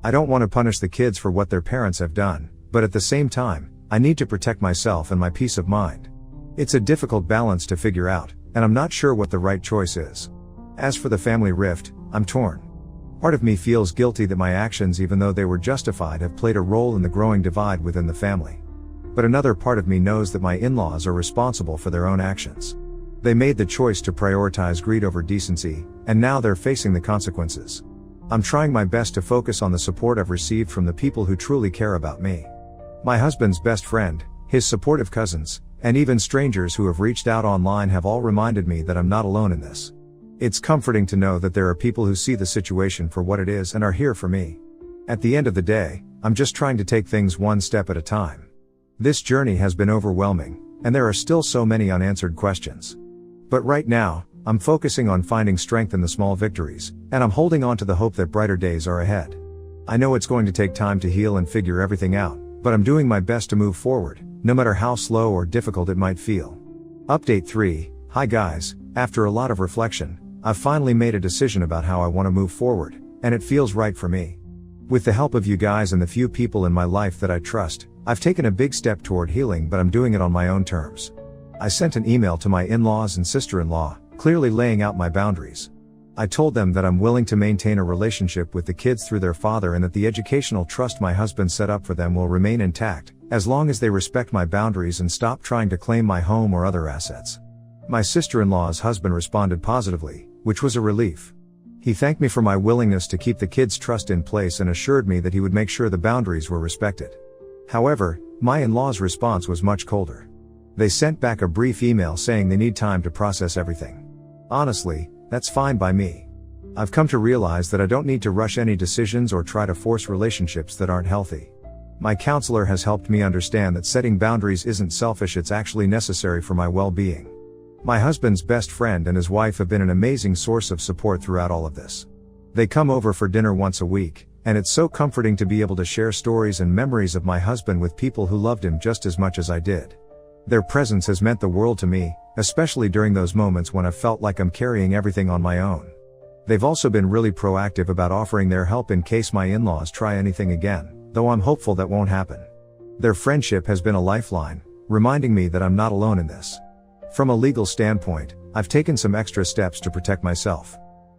I don't want to punish the kids for what their parents have done, but at the same time, I need to protect myself and my peace of mind. It's a difficult balance to figure out, and I'm not sure what the right choice is. As for the family rift, I'm torn. Part of me feels guilty that my actions, even though they were justified, have played a role in the growing divide within the family. But another part of me knows that my in-laws are responsible for their own actions. They made the choice to prioritize greed over decency, and now they're facing the consequences. I'm trying my best to focus on the support I've received from the people who truly care about me. My husband's best friend, his supportive cousins, and even strangers who have reached out online have all reminded me that I'm not alone in this. It's comforting to know that there are people who see the situation for what it is and are here for me. At the end of the day, I'm just trying to take things one step at a time. This journey has been overwhelming, and there are still so many unanswered questions. But right now, I'm focusing on finding strength in the small victories, and I'm holding on to the hope that brighter days are ahead. I know it's going to take time to heal and figure everything out, but I'm doing my best to move forward, no matter how slow or difficult it might feel. Update 3. Hi guys, after a lot of reflection, I've finally made a decision about how I want to move forward, and it feels right for me. With the help of you guys and the few people in my life that I trust, I've taken a big step toward healing, but I'm doing it on my own terms. I sent an email to my in-laws and sister-in-law, clearly laying out my boundaries. I told them that I'm willing to maintain a relationship with the kids through their father and that the educational trust my husband set up for them will remain intact, as long as they respect my boundaries and stop trying to claim my home or other assets. My sister-in-law's husband responded positively, which was a relief. He thanked me for my willingness to keep the kids' trust in place and assured me that he would make sure the boundaries were respected. However, my in-laws' response was much colder. They sent back a brief email saying they need time to process everything. Honestly, that's fine by me. I've come to realize that I don't need to rush any decisions or try to force relationships that aren't healthy. My counselor has helped me understand that setting boundaries isn't selfish, it's actually necessary for my well-being. My husband's best friend and his wife have been an amazing source of support throughout all of this. They come over for dinner once a week, and it's so comforting to be able to share stories and memories of my husband with people who loved him just as much as I did. Their presence has meant the world to me, especially during those moments when I've felt like I'm carrying everything on my own. They've also been really proactive about offering their help in case my in-laws try anything again, though I'm hopeful that won't happen. Their friendship has been a lifeline, reminding me that I'm not alone in this. From a legal standpoint, I've taken some extra steps to protect myself.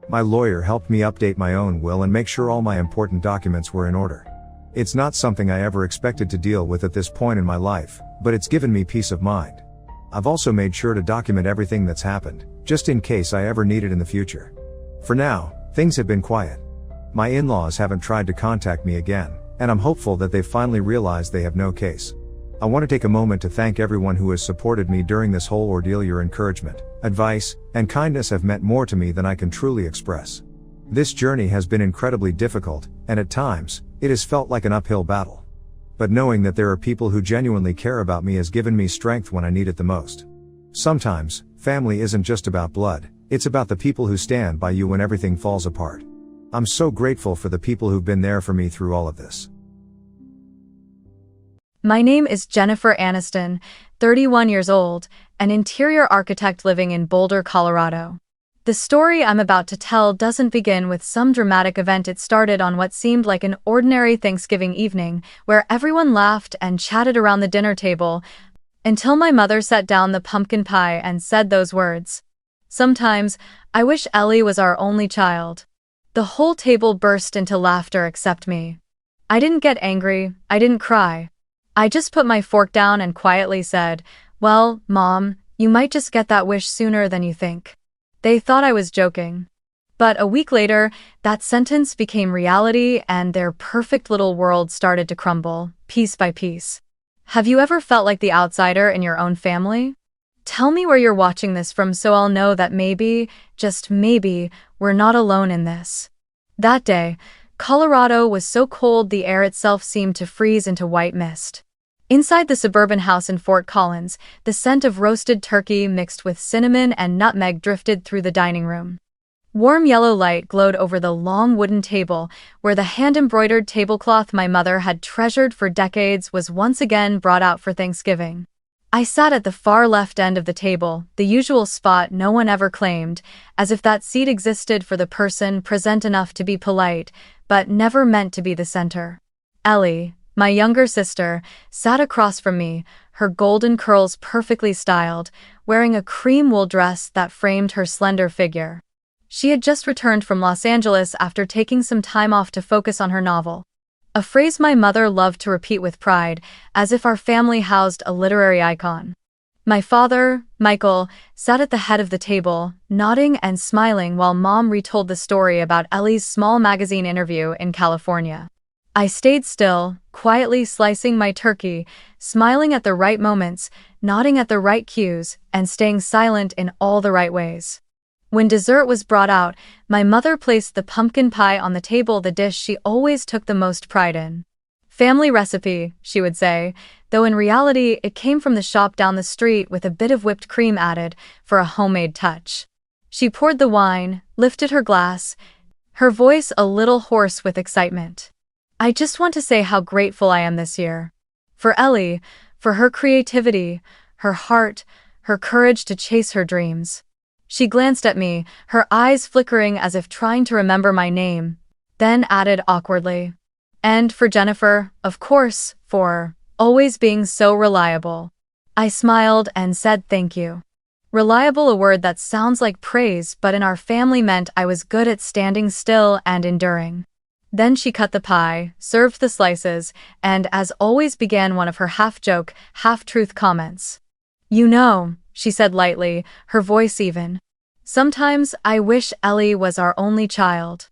My lawyer helped me update my own will and make sure all my important documents were in order. It's not something I ever expected to deal with at this point in my life, but it's given me peace of mind. I've also made sure to document everything that's happened, just in case I ever need it in the future. For now, things have been quiet. My in-laws haven't tried to contact me again, and I'm hopeful that they've finally realized they have no case. I want to take a moment to thank everyone who has supported me during this whole ordeal. Your encouragement, advice, and kindness have meant more to me than I can truly express. This journey has been incredibly difficult, and at times, it has felt like an uphill battle. But knowing that there are people who genuinely care about me has given me strength when I need it the most. Sometimes, family isn't just about blood, it's about the people who stand by you when everything falls apart. I'm so grateful for the people who've been there for me through all of this. My name is Jennifer Aniston, 31 years old, an interior architect living in Boulder, Colorado. The story I'm about to tell doesn't begin with some dramatic event. It started on what seemed like an ordinary Thanksgiving evening, where everyone laughed and chatted around the dinner table, until my mother set down the pumpkin pie and said those words. "Sometimes, I wish Ellie was our only child." The whole table burst into laughter except me. I didn't get angry, I didn't cry. I just put my fork down and quietly said, "Well, Mom, you might just get that wish sooner than you think." They thought I was joking. But a week later, that sentence became reality and their perfect little world started to crumble, piece by piece. Have you ever felt like the outsider in your own family? Tell me where you're watching this from so I'll know that maybe, just maybe, we're not alone in this. That day, Colorado was so cold the air itself seemed to freeze into white mist. Inside the suburban house in Fort Collins, the scent of roasted turkey mixed with cinnamon and nutmeg drifted through the dining room. Warm yellow light glowed over the long wooden table, where the hand-embroidered tablecloth my mother had treasured for decades was once again brought out for Thanksgiving. I sat at the far left end of the table, the usual spot no one ever claimed, as if that seat existed for the person present enough to be polite, but never meant to be the center. Ellie, my younger sister, sat across from me, her golden curls perfectly styled, wearing a cream wool dress that framed her slender figure. She had just returned from Los Angeles after taking some time off to focus on her novel. A phrase my mother loved to repeat with pride, as if our family housed a literary icon. My father, Michael, sat at the head of the table, nodding and smiling while Mom retold the story about Ellie's small magazine interview in California. I stayed still, quietly slicing my turkey, smiling at the right moments, nodding at the right cues, and staying silent in all the right ways. When dessert was brought out, my mother placed the pumpkin pie on the table, the dish she always took the most pride in. Family recipe, she would say, though in reality it came from the shop down the street with a bit of whipped cream added for a homemade touch. She poured the wine, lifted her glass, her voice a little hoarse with excitement. I just want to say how grateful I am this year. For Ellie, for her creativity, her heart, her courage to chase her dreams. She glanced at me, her eyes flickering as if trying to remember my name, then added awkwardly. And for Jennifer, of course, for always being so reliable. I smiled and said thank you. Reliable, a word that sounds like praise, but in our family meant I was good at standing still and enduring. Then she cut the pie, served the slices, and as always began one of her half-joke, half-truth comments. You know, she said lightly, her voice even. Sometimes I wish Ellie was our only child.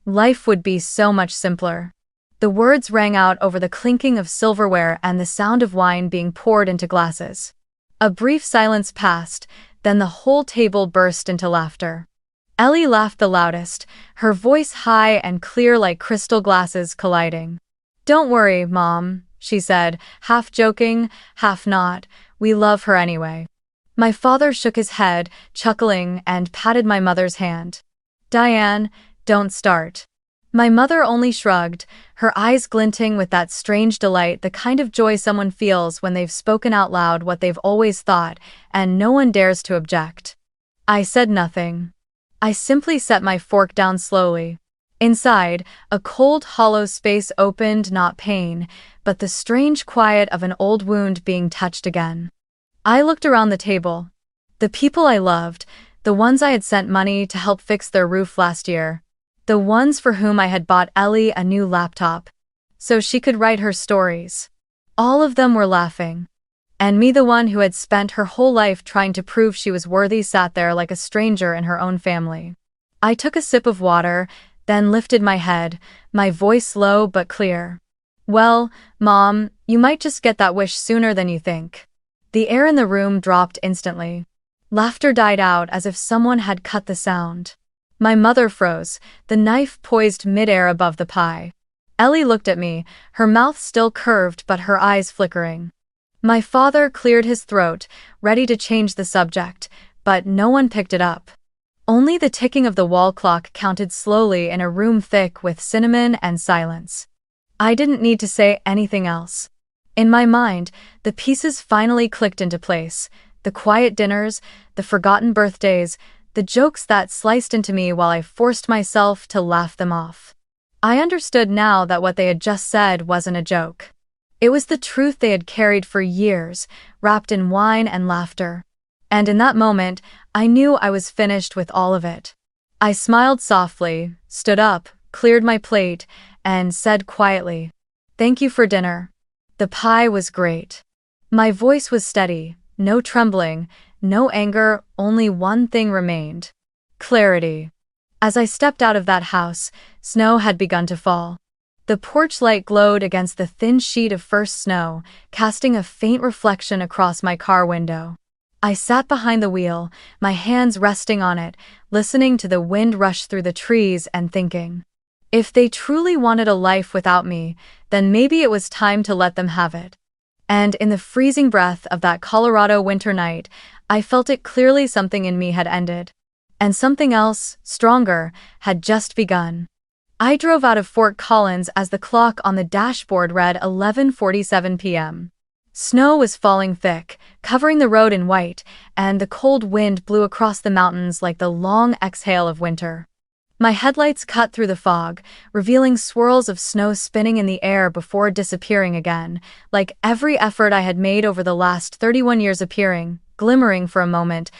Life would be so much simpler. The words rang out over the clinking of silverware and the sound of wine being poured into glasses. A brief silence passed, then the whole table burst into laughter. Ellie laughed the loudest, her voice high and clear like crystal glasses colliding. Don't worry, Mom, she said, half joking, half not, we love her anyway. My father shook his head, chuckling, and patted my mother's hand. Diane, don't start. My mother only shrugged, her eyes glinting with that strange delight, the kind of joy someone feels when they've spoken out loud what they've always thought, and no one dares to object. I said nothing. I simply set my fork down slowly. Inside, a cold, hollow space opened, not pain, but the strange quiet of an old wound being touched again. I looked around the table. The people I loved, the ones I had sent money to help fix their roof last year, the ones for whom I had bought Ellie a new laptop so she could write her stories. All of them were laughing. And me, the one who had spent her whole life trying to prove she was worthy, sat there like a stranger in her own family. I took a sip of water, then lifted my head, my voice low but clear. Well, Mom, you might just get that wish sooner than you think. The air in the room dropped instantly. Laughter died out as if someone had cut the sound. My mother froze, the knife poised midair above the pie. Ellie looked at me, her mouth still curved but her eyes flickering. My father cleared his throat, ready to change the subject, but no one picked it up. Only the ticking of the wall clock counted slowly in a room thick with cinnamon and silence. I didn't need to say anything else. In my mind, the pieces finally clicked into place. The quiet dinners, the forgotten birthdays, the jokes that sliced into me while I forced myself to laugh them off. I understood now that what they had just said wasn't a joke. It was the truth they had carried for years, wrapped in wine and laughter. And in that moment, I knew I was finished with all of it. I smiled softly, stood up, cleared my plate, and said quietly, "Thank you for dinner. The pie was great." My voice was steady, no trembling, no anger, only one thing remained. Clarity. As I stepped out of that house, snow had begun to fall. The porch light glowed against the thin sheet of first snow, casting a faint reflection across my car window. I sat behind the wheel, my hands resting on it, listening to the wind rush through the trees and thinking, if they truly wanted a life without me, then maybe it was time to let them have it. And in the freezing breath of that Colorado winter night, I felt it clearly. Something in me had ended. And something else, stronger, had just begun. I drove out of Fort Collins as the clock on the dashboard read 11:47 p.m. Snow was falling thick, covering the road in white, and the cold wind blew across the mountains like the long exhale of winter. My headlights cut through the fog, revealing swirls of snow spinning in the air before disappearing again, like every effort I had made over the last 31 years appearing, glimmering for a moment,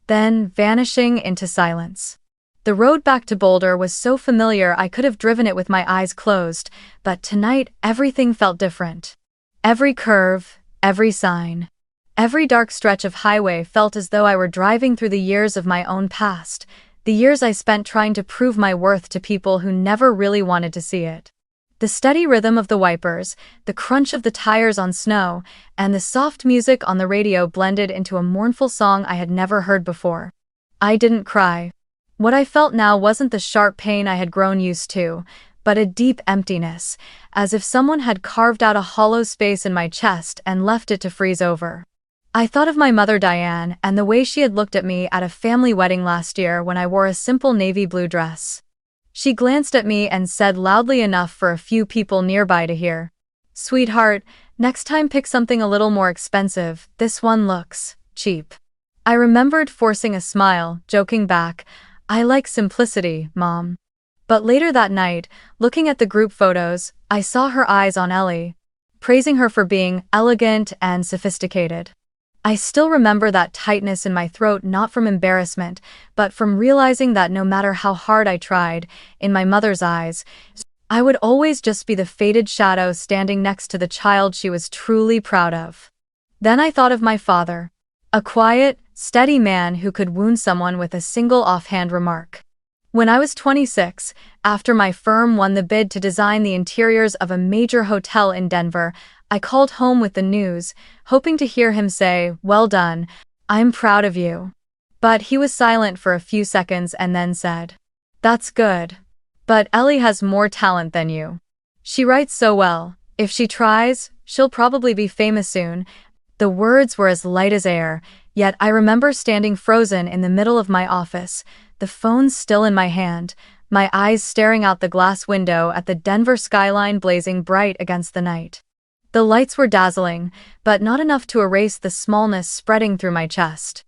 then vanishing into silence. The road back to Boulder was so familiar I could have driven it with my eyes closed, but tonight everything felt different. Every curve, every sign, every dark stretch of highway felt as though I were driving through the years of my own past, the years I spent trying to prove my worth to people who never really wanted to see it. The steady rhythm of the wipers, the crunch of the tires on snow, and the soft music on the radio blended into a mournful song I had never heard before. I didn't cry. What I felt now wasn't the sharp pain I had grown used to, but a deep emptiness, as if someone had carved out a hollow space in my chest and left it to freeze over. I thought of my mother Diane and the way she had looked at me at a family wedding last year when I wore a simple navy blue dress. She glanced at me and said loudly enough for a few people nearby to hear, "Sweetheart, next time pick something a little more expensive, this one looks cheap." I remembered forcing a smile, joking back, "I like simplicity, Mom." But later that night, looking at the group photos, I saw her eyes on Ellie, praising her for being elegant and sophisticated. I still remember that tightness in my throat, not from embarrassment, but from realizing that no matter how hard I tried, in my mother's eyes, I would always just be the faded shadow standing next to the child she was truly proud of. Then I thought of my father, a quiet, steady man who could wound someone with a single offhand remark. When I was 26, after my firm won the bid to design the interiors of a major hotel in Denver, I called home with the news, hoping to hear him say, "Well done, I'm proud of you." But he was silent for a few seconds and then said, "That's good. But Ellie has more talent than you. She writes so well. If she tries, she'll probably be famous soon." The words were as light as air, yet I remember standing frozen in the middle of my office, the phone still in my hand, my eyes staring out the glass window at the Denver skyline blazing bright against the night. The lights were dazzling, but not enough to erase the smallness spreading through my chest.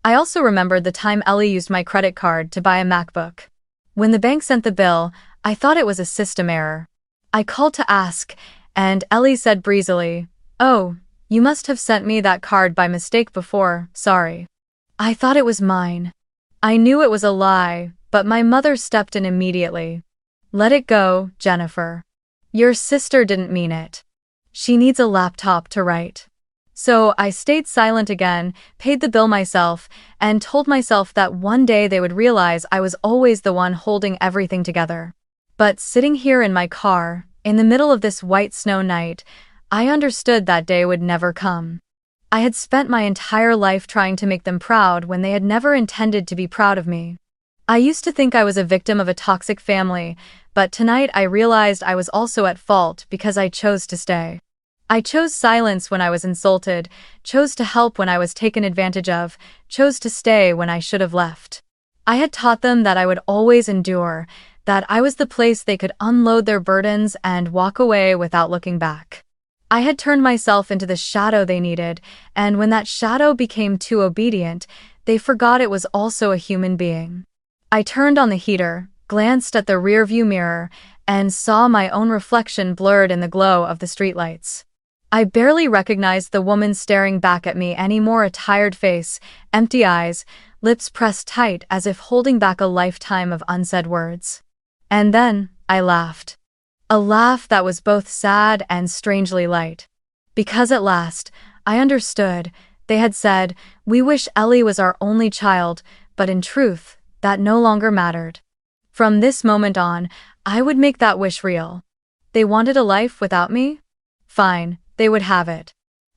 I also remembered the time Ellie used my credit card to buy a MacBook. When the bank sent the bill, I thought it was a system error. I called to ask, and Ellie said breezily, "Oh, you must have sent me that card by mistake before, sorry." I thought it was mine. I knew it was a lie, but my mother stepped in immediately. "Let it go, Jennifer. Your sister didn't mean it. She needs a laptop to write." So I stayed silent again, paid the bill myself, and told myself that one day they would realize I was always the one holding everything together. But sitting here in my car, in the middle of this white snow night, I understood that day would never come. I had spent my entire life trying to make them proud when they had never intended to be proud of me. I used to think I was a victim of a toxic family, but tonight I realized I was also at fault because I chose to stay. I chose silence when I was insulted, chose to help when I was taken advantage of, chose to stay when I should have left. I had taught them that I would always endure, that I was the place they could unload their burdens and walk away without looking back. I had turned myself into the shadow they needed, and when that shadow became too obedient, they forgot it was also a human being. I turned on the heater, glanced at the rearview mirror, and saw my own reflection blurred in the glow of the streetlights. I barely recognized the woman staring back at me anymore, a tired face, empty eyes, lips pressed tight as if holding back a lifetime of unsaid words. And then, I laughed. A laugh that was both sad and strangely light. Because at last, I understood. They had said, "We wish Ellie was our only child," but in truth, that no longer mattered. From this moment on, I would make that wish real. They wanted a life without me? Fine, they would have it.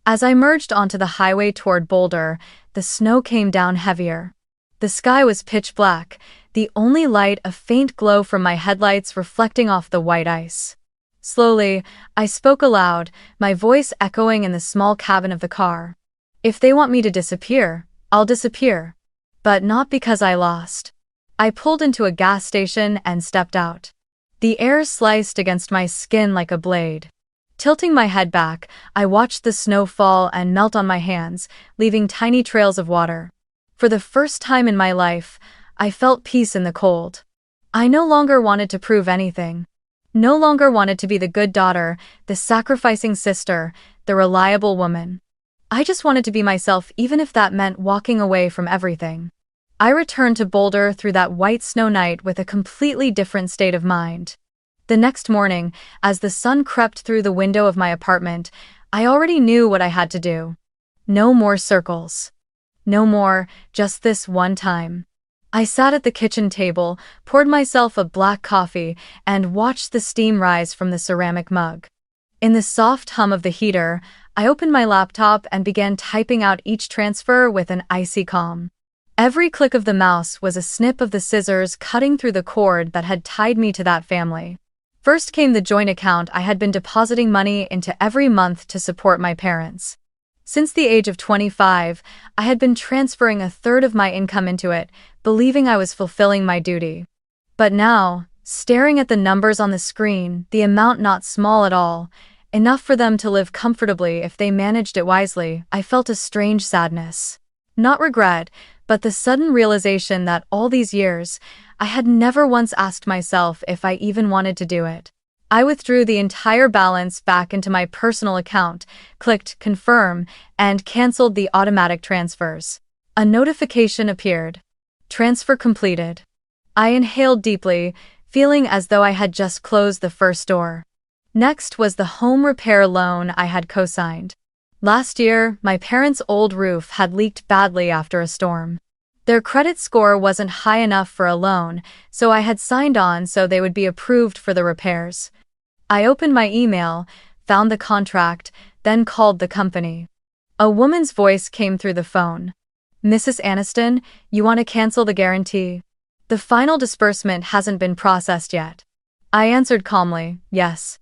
As I merged onto the highway toward Boulder, the snow came down heavier. The sky was pitch black, the only light a faint glow from my headlights reflecting off the white ice. Slowly, I spoke aloud, my voice echoing in the small cabin of the car. "If they want me to disappear, I'll disappear. But not because I lost." I pulled into a gas station and stepped out. The air sliced against my skin like a blade. Tilting my head back, I watched the snow fall and melt on my hands, leaving tiny trails of water. For the first time in my life, I felt peace in the cold. I no longer wanted to prove anything. No longer wanted to be the good daughter, the sacrificing sister, the reliable woman. I just wanted to be myself, even if that meant walking away from everything. I returned to Boulder through that white snow night with a completely different state of mind. The next morning, as the sun crept through the window of my apartment, I already knew what I had to do. No more circles. No more, just this one time. I sat at the kitchen table, poured myself a black coffee, and watched the steam rise from the ceramic mug. In the soft hum of the heater, I opened my laptop and began typing out each transfer with an icy calm. Every click of the mouse was a snip of the scissors cutting through the cord that had tied me to that family. First came the joint account I had been depositing money into every month to support my parents. Since the age of 25, I had been transferring a third of my income into it, believing I was fulfilling my duty. But now, staring at the numbers on the screen, the amount not small at all, enough for them to live comfortably if they managed it wisely, I felt a strange sadness. Not regret, but the sudden realization that all these years, I had never once asked myself if I even wanted to do it. I withdrew the entire balance back into my personal account, clicked confirm, and canceled the automatic transfers. A notification appeared. Transfer completed. I inhaled deeply, feeling as though I had just closed the first door. Next was the home repair loan I had co-signed. Last year, my parents' old roof had leaked badly after a storm. Their credit score wasn't high enough for a loan, so I had signed on so they would be approved for the repairs. I opened my email, found the contract, then called the company. A woman's voice came through the phone. "Mrs. Aniston, you want to cancel the guarantee? The final disbursement hasn't been processed yet." I answered calmly, "Yes.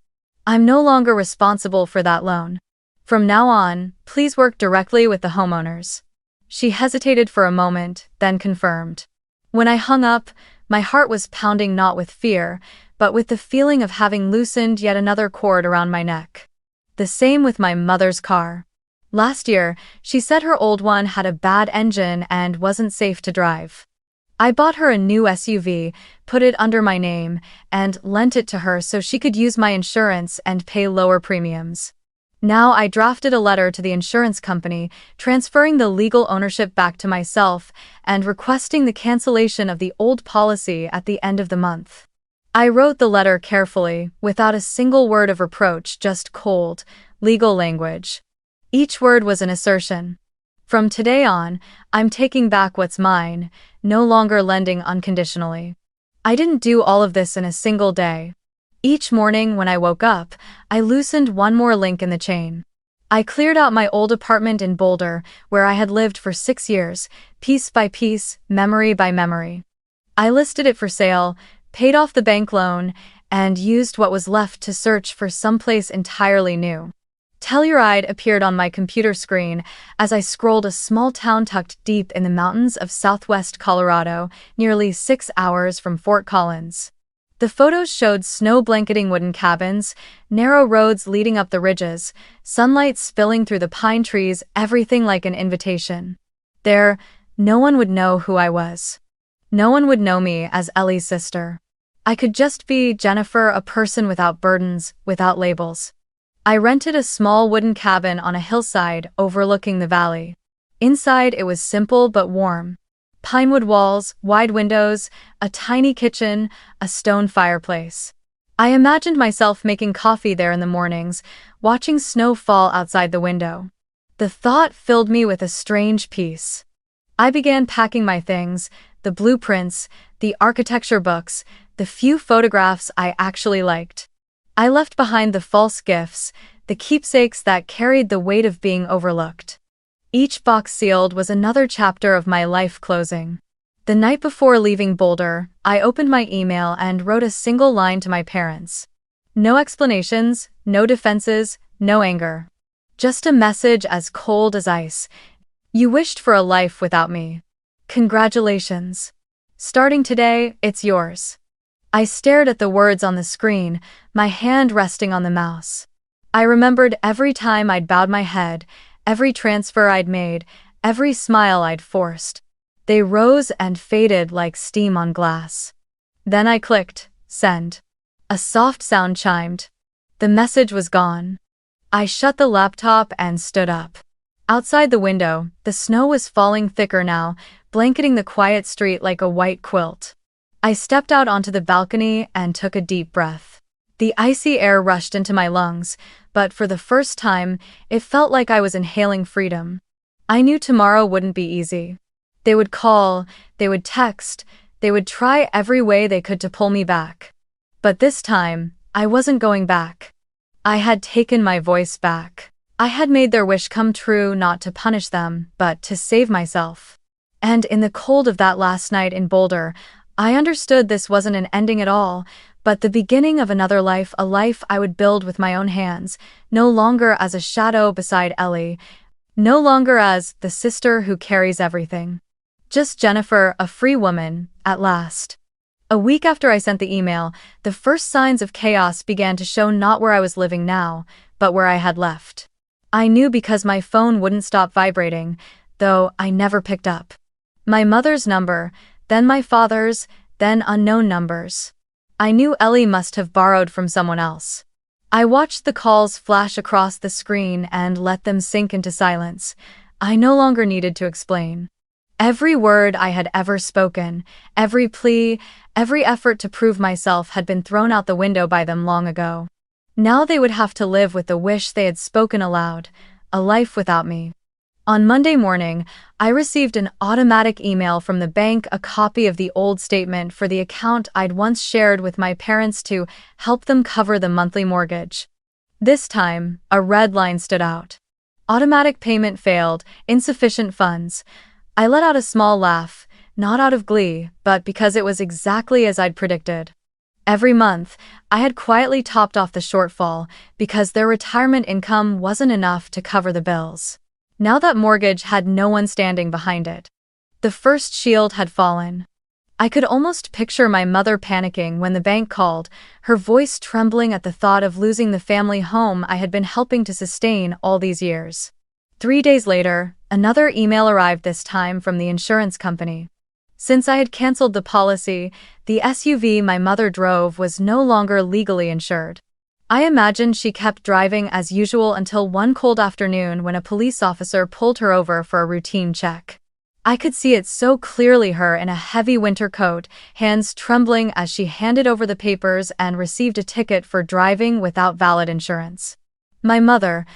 I'm no longer responsible for that loan. From now on, please work directly with the homeowners." She hesitated for a moment, then confirmed. When I hung up, my heart was pounding not with fear, but with the feeling of having loosened yet another cord around my neck. The same with my mother's car. Last year, she said her old one had a bad engine and wasn't safe to drive. I bought her a new SUV, put it under my name, and lent it to her so she could use my insurance and pay lower premiums. Now I drafted a letter to the insurance company, transferring the legal ownership back to myself and requesting the cancellation of the old policy at the end of the month. I wrote the letter carefully, without a single word of reproach, just cold, legal language. Each word was an assertion. From today on, I'm taking back what's mine, no longer lending unconditionally. I didn't do all of this in a single day. Each morning when I woke up, I loosened one more link in the chain. I cleared out my old apartment in Boulder, where I had lived for 6 years, piece by piece, memory by memory. I listed it for sale, paid off the bank loan, and used what was left to search for someplace entirely new. Telluride appeared on my computer screen as I scrolled a small town tucked deep in the mountains of southwest Colorado, nearly 6 hours from Fort Collins. The photos showed snow-blanketing wooden cabins, narrow roads leading up the ridges, sunlight spilling through the pine trees, everything like an invitation. There, no one would know who I was. No one would know me as Ellie's sister. I could just be Jennifer, a person without burdens, without labels. I rented a small wooden cabin on a hillside overlooking the valley. Inside it was simple but warm. Pinewood walls, wide windows, a tiny kitchen, a stone fireplace. I imagined myself making coffee there in the mornings, watching snow fall outside the window. The thought filled me with a strange peace. I began packing my things, the blueprints, the architecture books, the few photographs I actually liked. I left behind the false gifts, the keepsakes that carried the weight of being overlooked. Each box sealed was another chapter of my life closing. The night before leaving Boulder, I opened my email and wrote a single line to my parents. No explanations, no defenses, no anger. Just a message as cold as ice. You wished for a life without me. Congratulations. Starting today, it's yours. I stared at the words on the screen, my hand resting on the mouse. I remembered every time I'd bowed my head, every transfer I'd made, every smile I'd forced. They rose and faded like steam on glass. Then I clicked, send. A soft sound chimed. The message was gone. I shut the laptop and stood up. Outside the window, the snow was falling thicker now, blanketing the quiet street like a white quilt. I stepped out onto the balcony and took a deep breath. The icy air rushed into my lungs, but for the first time, it felt like I was inhaling freedom. I knew tomorrow wouldn't be easy. They would call, they would text, they would try every way they could to pull me back. But this time, I wasn't going back. I had taken my voice back. I had made their wish come true, not to punish them, but to save myself. And in the cold of that last night in Boulder, I understood this wasn't an ending at all, but the beginning of another life, a life I would build with my own hands, no longer as a shadow beside Ellie, no longer as the sister who carries everything. Just Jennifer, a free woman, at last. A week after I sent the email, the first signs of chaos began to show, not where I was living now, but where I had left. I knew because my phone wouldn't stop vibrating, though I never picked up. My mother's number, then my father's, then unknown numbers. I knew Ellie must have borrowed from someone else. I watched the calls flash across the screen and let them sink into silence. I no longer needed to explain. Every word I had ever spoken, every plea, every effort to prove myself had been thrown out the window by them long ago. Now they would have to live with the wish they had spoken aloud, a life without me. On Monday morning, I received an automatic email from the bank, a copy of the old statement for the account I'd once shared with my parents to help them cover the monthly mortgage. This time, a red line stood out. Automatic payment failed, insufficient funds. I let out a small laugh, not out of glee, but because it was exactly as I'd predicted. Every month, I had quietly topped off the shortfall because their retirement income wasn't enough to cover the bills. Now that mortgage had no one standing behind it. The first shield had fallen. I could almost picture my mother panicking when the bank called, her voice trembling at the thought of losing the family home I had been helping to sustain all these years. 3 days later, another email arrived, this time from the insurance company. Since I had canceled the policy, the SUV my mother drove was no longer legally insured. I imagined she kept driving as usual until one cold afternoon when a police officer pulled her over for a routine check. I could see it so clearly, her in a heavy winter coat, hands trembling as she handed over the papers and received a ticket for driving without valid insurance. My mother,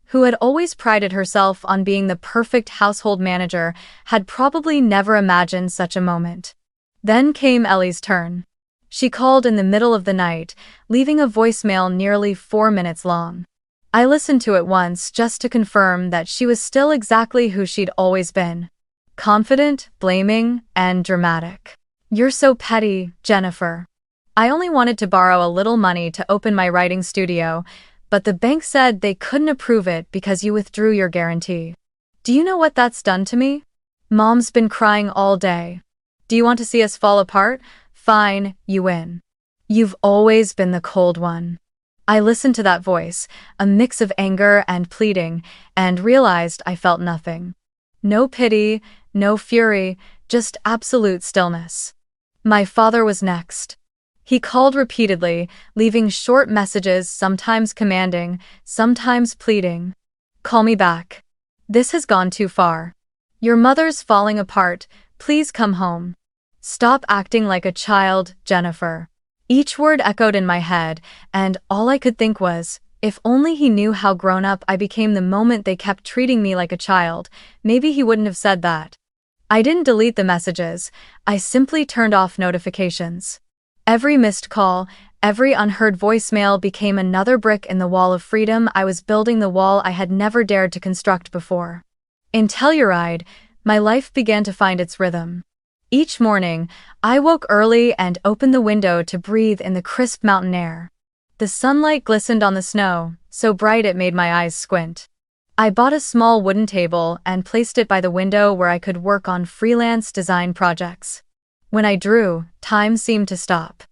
who had always prided herself on being the perfect household manager, had probably never imagined such a moment. Then came Ellie's turn. She called in the middle of the night, leaving a voicemail nearly 4 minutes long. I listened to it once just to confirm that she was still exactly who she'd always been. Confident, blaming, and dramatic. "You're so petty, Jennifer. I only wanted to borrow a little money to open my writing studio, but the bank said they couldn't approve it because you withdrew your guarantee. Do you know what that's done to me? Mom's been crying all day. Do you want to see us fall apart? Fine, you win. You've always been the cold one." I listened to that voice, a mix of anger and pleading, and realized I felt nothing. No pity, no fury, just absolute stillness. My father was next. He called repeatedly, leaving short messages, sometimes commanding, sometimes pleading. "Call me back. This has gone too far. Your mother's falling apart. Please come home. Stop acting like a child, Jennifer." Each word echoed in my head, and all I could think was, if only he knew how grown up I became the moment they kept treating me like a child, maybe he wouldn't have said that. I didn't delete the messages, I simply turned off notifications. Every missed call, every unheard voicemail became another brick in the wall of freedom I was building, the wall I had never dared to construct before. In Telluride, my life began to find its rhythm. Each morning, I woke early and opened the window to breathe in the crisp mountain air. The sunlight glistened on the snow, so bright it made my eyes squint. I bought a small wooden table and placed it by the window where I could work on freelance design projects. When I drew, time seemed to stop.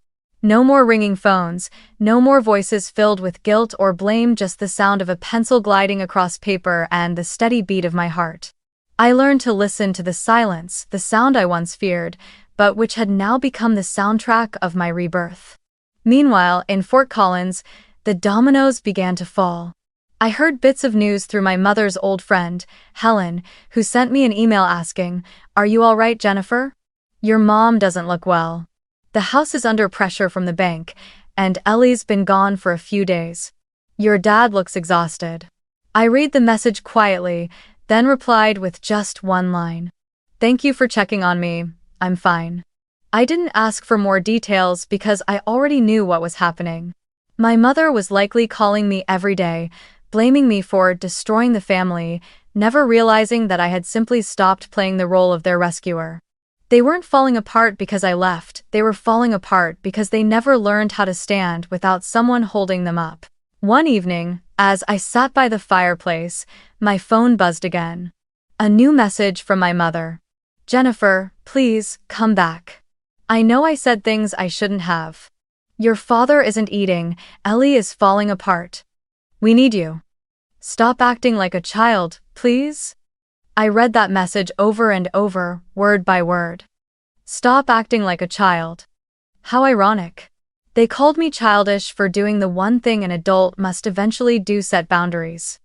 No more ringing phones, no more voices filled with guilt or blame, just the sound of a pencil gliding across paper and the steady beat of my heart. I learned to listen to the silence, the sound I once feared, but which had now become the soundtrack of my rebirth. Meanwhile, in Fort Collins, the dominoes began to fall. I heard bits of news through my mother's old friend, Helen, who sent me an email asking, "Are you all right, Jennifer? Your mom doesn't look well. The house is under pressure from the bank, and Ellie's been gone for a few days. Your dad looks exhausted." I read the message quietly, then replied with just one line. "Thank you for checking on me. I'm fine." I didn't ask for more details because I already knew what was happening. My mother was likely calling me every day, blaming me for destroying the family, never realizing that I had simply stopped playing the role of their rescuer. They weren't falling apart because I left, they were falling apart because they never learned how to stand without someone holding them up. One evening, as I sat by the fireplace, my phone buzzed again. A new message from my mother. "Jennifer, please, come back. I know I said things I shouldn't have. Your father isn't eating, Ellie is falling apart. We need you. Stop acting like a child, please." I read that message over and over, word by word. Stop acting like a child. How ironic. They called me childish for doing the one thing an adult must eventually do: set boundaries.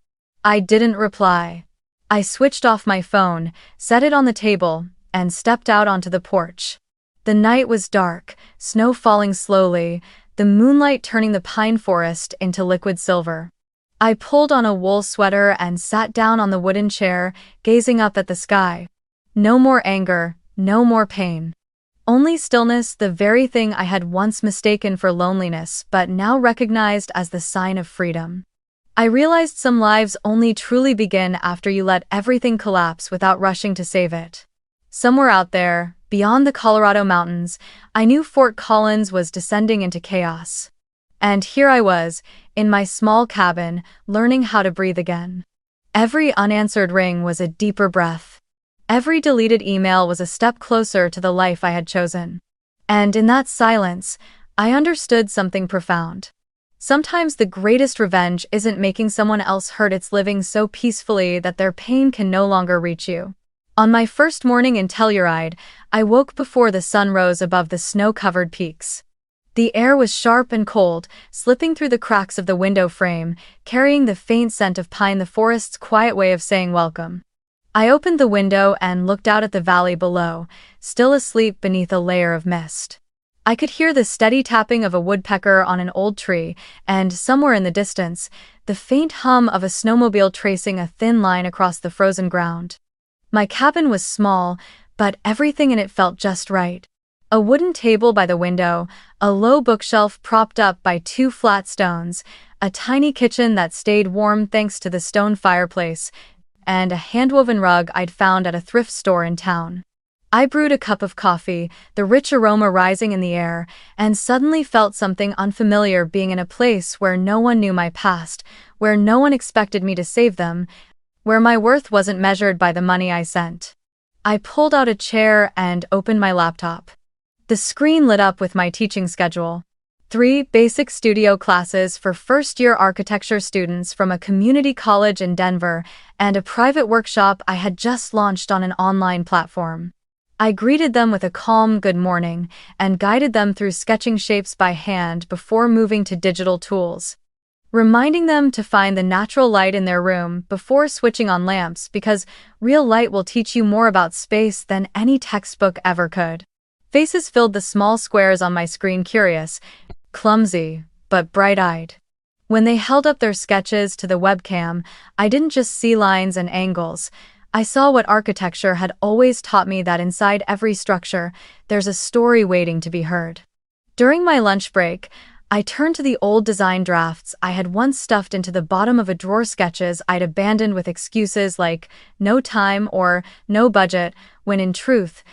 I didn't reply. I switched off my phone, set it on the table, and stepped out onto the porch. The night was dark, snow falling slowly, the moonlight turning the pine forest into liquid silver. I pulled on a wool sweater and sat down on the wooden chair, gazing up at the sky. No more anger, no more pain. Only stillness, the very thing I had once mistaken for loneliness but now recognized as the sign of freedom. I realized some lives only truly begin after you let everything collapse without rushing to save it. Somewhere out there, beyond the Colorado mountains, I knew Fort Collins was descending into chaos. And here I was, in my small cabin, learning how to breathe again. Every unanswered ring was a deeper breath. Every deleted email was a step closer to the life I had chosen. And in that silence, I understood something profound. Sometimes the greatest revenge isn't making someone else hurt, it's living so peacefully that their pain can no longer reach you. On my first morning in Telluride, I woke before the sun rose above the snow-covered peaks. The air was sharp and cold, slipping through the cracks of the window frame, carrying the faint scent of pine, the forest's quiet way of saying welcome. I opened the window and looked out at the valley below, still asleep beneath a layer of mist. I could hear the steady tapping of a woodpecker on an old tree, and somewhere in the distance, the faint hum of a snowmobile tracing a thin line across the frozen ground. My cabin was small, but everything in it felt just right. A wooden table by the window, a low bookshelf propped up by two flat stones, a tiny kitchen that stayed warm thanks to the stone fireplace, and a hand-woven rug I'd found at a thrift store in town. I brewed a cup of coffee, the rich aroma rising in the air, and suddenly felt something unfamiliar, being in a place where no one knew my past, where no one expected me to save them, where my worth wasn't measured by the money I sent. I pulled out a chair and opened my laptop. The screen lit up with my teaching schedule. 3 basic studio classes for first-year architecture students from a community college in Denver, and a private workshop I had just launched on an online platform. I greeted them with a calm good morning and guided them through sketching shapes by hand before moving to digital tools, reminding them to find the natural light in their room before switching on lamps, because real light will teach you more about space than any textbook ever could. Faces filled the small squares on my screen, curious, clumsy, but bright-eyed. When they held up their sketches to the webcam, I didn't just see lines and angles. I saw what architecture had always taught me, that inside every structure, there's a story waiting to be heard. During my lunch break, I turned to the old design drafts I had once stuffed into the bottom of a drawer, sketches I'd abandoned with excuses like no time or no budget, when in truth,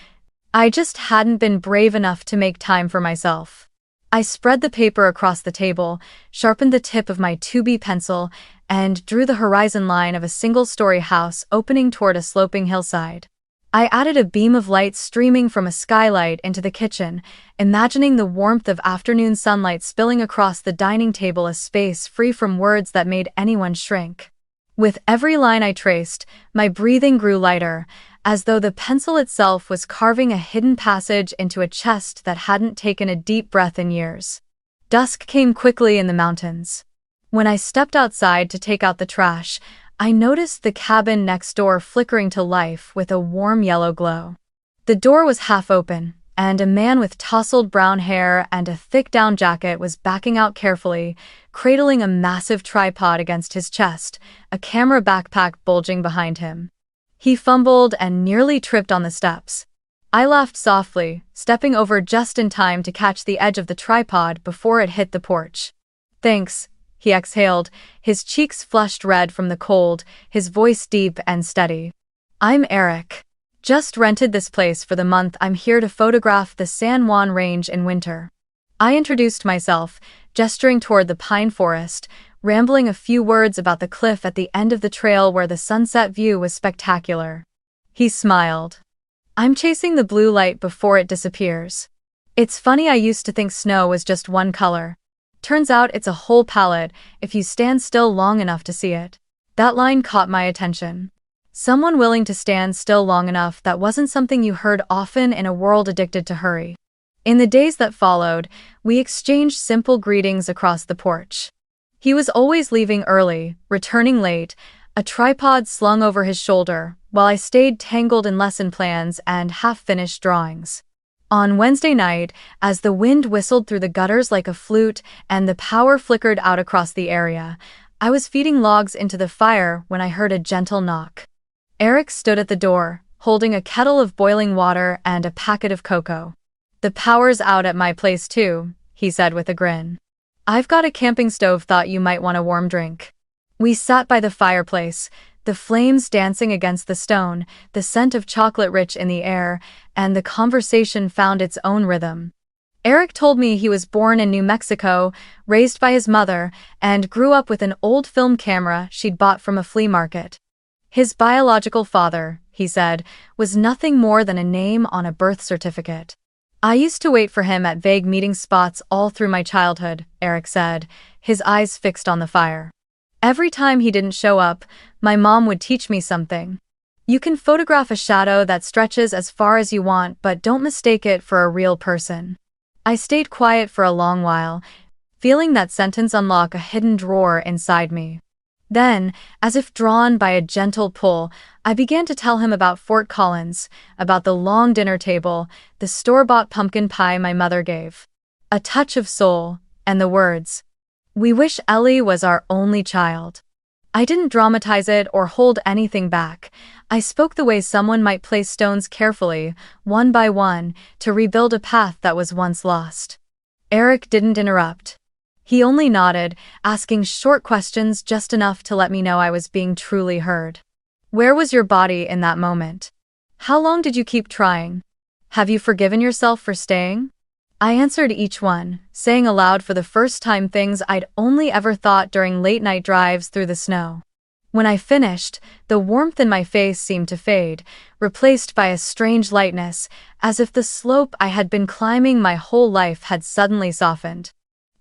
I just hadn't been brave enough to make time for myself. I spread the paper across the table, sharpened the tip of my 2B pencil, and drew the horizon line of a single-story house opening toward a sloping hillside. I added a beam of light streaming from a skylight into the kitchen, imagining the warmth of afternoon sunlight spilling across the dining table, a space free from words that made anyone shrink. With every line I traced, my breathing grew lighter, as though the pencil itself was carving a hidden passage into a chest that hadn't taken a deep breath in years. Dusk came quickly in the mountains. When I stepped outside to take out the trash, I noticed the cabin next door flickering to life with a warm yellow glow. The door was half open, and a man with tousled brown hair and a thick down jacket was backing out carefully, cradling a massive tripod against his chest, a camera backpack bulging behind him. He fumbled and nearly tripped on the steps. I laughed softly, stepping over just in time to catch the edge of the tripod before it hit the porch. "Thanks," he exhaled, his cheeks flushed red from the cold, his voice deep and steady. I'm Eric. Just rented this place for the month. I'm here to photograph the San Juan Range in winter. I introduced myself, gesturing toward the pine forest, rambling a few words about the cliff at the end of the trail where the sunset view was spectacular. He smiled. I'm chasing the blue light before it disappears. It's funny, I used to think snow was just one color. Turns out it's a whole palette if you stand still long enough to see it. That line caught my attention. Someone willing to stand still long enough, that wasn't something you heard often in a world addicted to hurry. In the days that followed, we exchanged simple greetings across the porch. He was always leaving early, returning late, a tripod slung over his shoulder, while I stayed tangled in lesson plans and half-finished drawings. On Wednesday night, as the wind whistled through the gutters like a flute and the power flickered out across the area, I was feeding logs into the fire when I heard a gentle knock. Eric stood at the door, holding a kettle of boiling water and a packet of cocoa. The power's out at my place too, he said with a grin. I've got a camping stove, thought you might want a warm drink. We sat by the fireplace, the flames dancing against the stone, the scent of chocolate rich in the air, and the conversation found its own rhythm. Eric told me he was born in New Mexico, raised by his mother, and grew up with an old film camera she'd bought from a flea market. His biological father, he said, was nothing more than a name on a birth certificate. I used to wait for him at vague meeting spots all through my childhood, Eric said, his eyes fixed on the fire. Every time he didn't show up, my mom would teach me something. You can photograph a shadow that stretches as far as you want, but don't mistake it for a real person. I stayed quiet for a long while, feeling that sentence unlock a hidden drawer inside me. Then, as if drawn by a gentle pull, I began to tell him about Fort Collins, about the long dinner table, the store-bought pumpkin pie my mother gave. A touch of soul, and the words, "We wish Ellie was our only child." I didn't dramatize it or hold anything back. I spoke the way someone might place stones carefully, one by one, to rebuild a path that was once lost. Eric didn't interrupt. He only nodded, asking short questions just enough to let me know I was being truly heard. Where was your body in that moment? How long did you keep trying? Have you forgiven yourself for staying? I answered each one, saying aloud for the first time things I'd only ever thought during late-night drives through the snow. When I finished, the warmth in my face seemed to fade, replaced by a strange lightness, as if the slope I had been climbing my whole life had suddenly softened.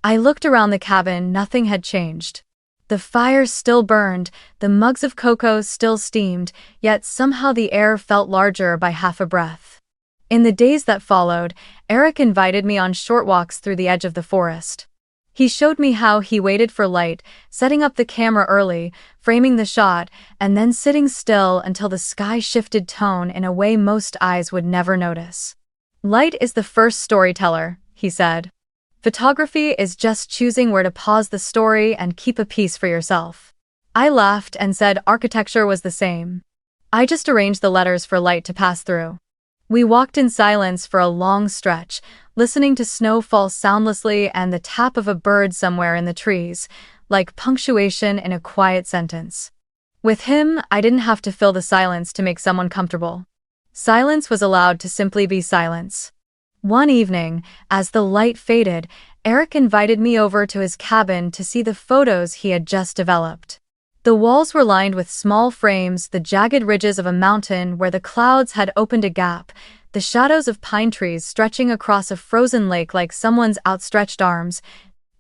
I looked around the cabin. Nothing had changed. The fire still burned, the mugs of cocoa still steamed, yet somehow the air felt larger by half a breath. In the days that followed, Eric invited me on short walks through the edge of the forest. He showed me how he waited for light, setting up the camera early, framing the shot, and then sitting still until the sky shifted tone in a way most eyes would never notice. Light is the first storyteller, he said. Photography is just choosing where to pause the story and keep a piece for yourself. I laughed and said architecture was the same. I just arranged the letters for light to pass through. We walked in silence for a long stretch, listening to snow fall soundlessly and the tap of a bird somewhere in the trees, like punctuation in a quiet sentence. With him, I didn't have to fill the silence to make someone comfortable. Silence was allowed to simply be silence. One evening, as the light faded, Eric invited me over to his cabin to see the photos he had just developed. The walls were lined with small frames, the jagged ridges of a mountain where the clouds had opened a gap, the shadows of pine trees stretching across a frozen lake like someone's outstretched arms,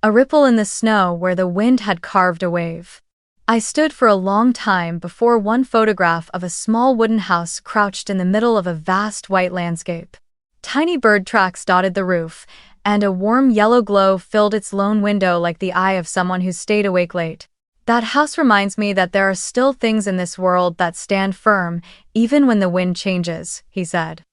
a ripple in the snow where the wind had carved a wave. I stood for a long time before one photograph of a small wooden house crouched in the middle of a vast white landscape. Tiny bird tracks dotted the roof, and a warm yellow glow filled its lone window like the eye of someone who stayed awake late. That house reminds me that there are still things in this world that stand firm, even when the wind changes, he said.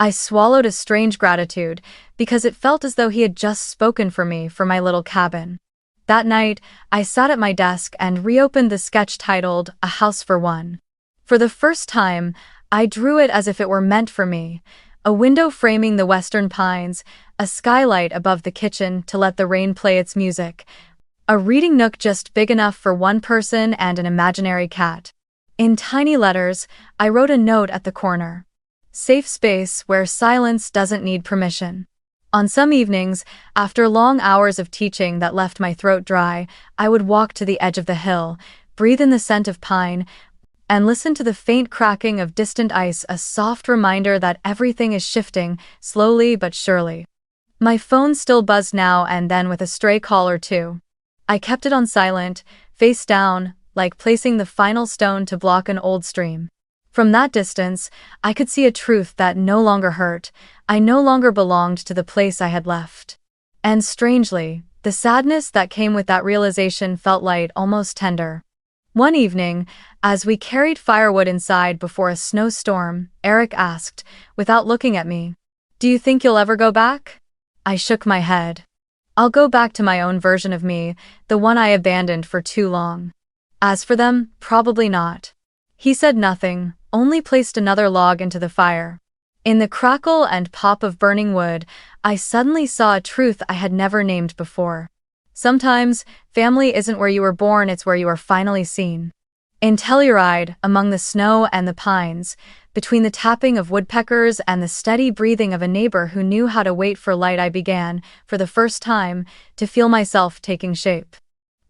I swallowed a strange gratitude, because it felt as though he had just spoken for me for my little cabin. That night, I sat at my desk and reopened the sketch titled A House for One. For the first time, I drew it as if it were meant for me, a window framing the western pines, a skylight above the kitchen to let the rain play its music, A reading nook just big enough for one person and an imaginary cat. In tiny letters, I wrote a note at the corner. Safe space where silence doesn't need permission. On some evenings, after long hours of teaching that left my throat dry, I would walk to the edge of the hill, breathe in the scent of pine, and listen to the faint cracking of distant ice, a soft reminder that everything is shifting, slowly but surely. My phone still buzzed now and then with a stray call or two. I kept it on silent, face down, like placing the final stone to block an old stream. From that distance, I could see a truth that no longer hurt. I no longer belonged to the place I had left. And strangely, the sadness that came with that realization felt light, almost tender. One evening, as we carried firewood inside before a snowstorm, Eric asked, without looking at me, "Do you think you'll ever go back?" I shook my head. "I'll go back to my own version of me, the one I abandoned for too long. As for them, probably not." He said nothing, only placed another log into the fire. In the crackle and pop of burning wood, I suddenly saw a truth I had never named before. Sometimes, family isn't where you were born, it's where you are finally seen. In Telluride, among the snow and the pines, between the tapping of woodpeckers and the steady breathing of a neighbor who knew how to wait for light, I began, for the first time, to feel myself taking shape.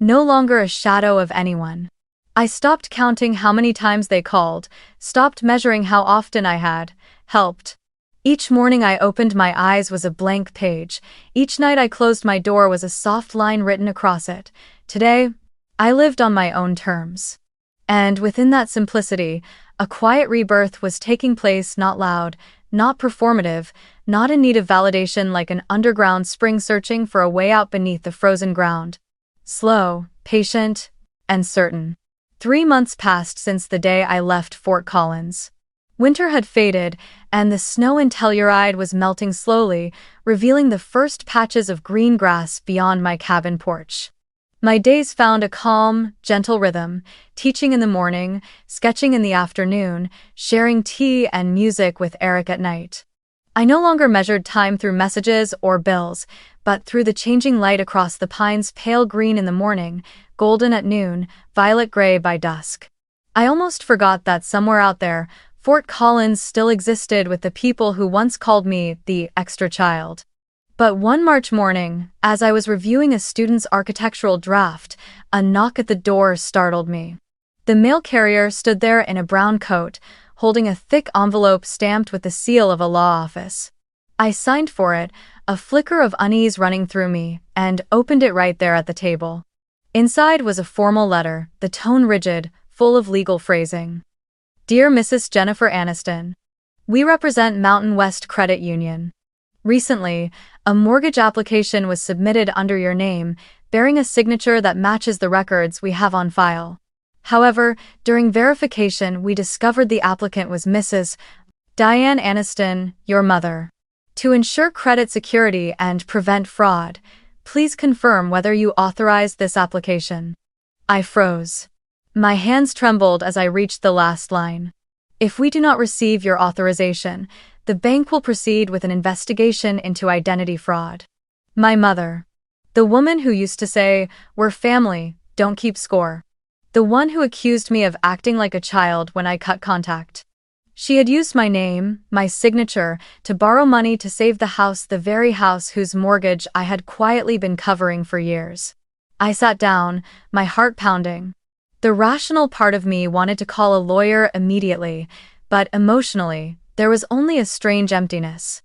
No longer a shadow of anyone. I stopped counting how many times they called, stopped measuring how often I had helped. Each morning I opened my eyes was a blank page. Each night I closed my door was a soft line written across it. Today, I lived on my own terms. And within that simplicity, a quiet rebirth was taking place, not loud, not performative, not in need of validation, like an underground spring searching for a way out beneath the frozen ground. Slow, patient, and certain. 3 months passed since the day I left Fort Collins. Winter had faded, and the snow in Telluride was melting slowly, revealing the first patches of green grass beyond my cabin porch. My days found a calm, gentle rhythm, teaching in the morning, sketching in the afternoon, sharing tea and music with Eric at night. I no longer measured time through messages or bills, but through the changing light across the pines, pale green in the morning, golden at noon, violet gray by dusk. I almost forgot that somewhere out there, Fort Collins still existed with the people who once called me the extra child. But one March morning, as I was reviewing a student's architectural draft, a knock at the door startled me. The mail carrier stood there in a brown coat, holding a thick envelope stamped with the seal of a law office. I signed for it, a flicker of unease running through me, and opened it right there at the table. Inside was a formal letter, the tone rigid, full of legal phrasing. Dear Mrs. Jennifer Aniston, we represent Mountain West Credit Union. Recently, a mortgage application was submitted under your name, bearing a signature that matches the records we have on file. However, during verification, we discovered the applicant was Mrs. Diane Aniston, your mother. To ensure credit security and prevent fraud, please confirm whether you authorized this application. I froze. My hands trembled as I reached the last line. If we do not receive your authorization, the bank will proceed with an investigation into identity fraud. My mother. The woman who used to say, "We're family, don't keep score." The one who accused me of acting like a child when I cut contact. She had used my name, my signature, to borrow money to save the house, the very house whose mortgage I had quietly been covering for years. I sat down, my heart pounding. The rational part of me wanted to call a lawyer immediately, but emotionally, there was only a strange emptiness.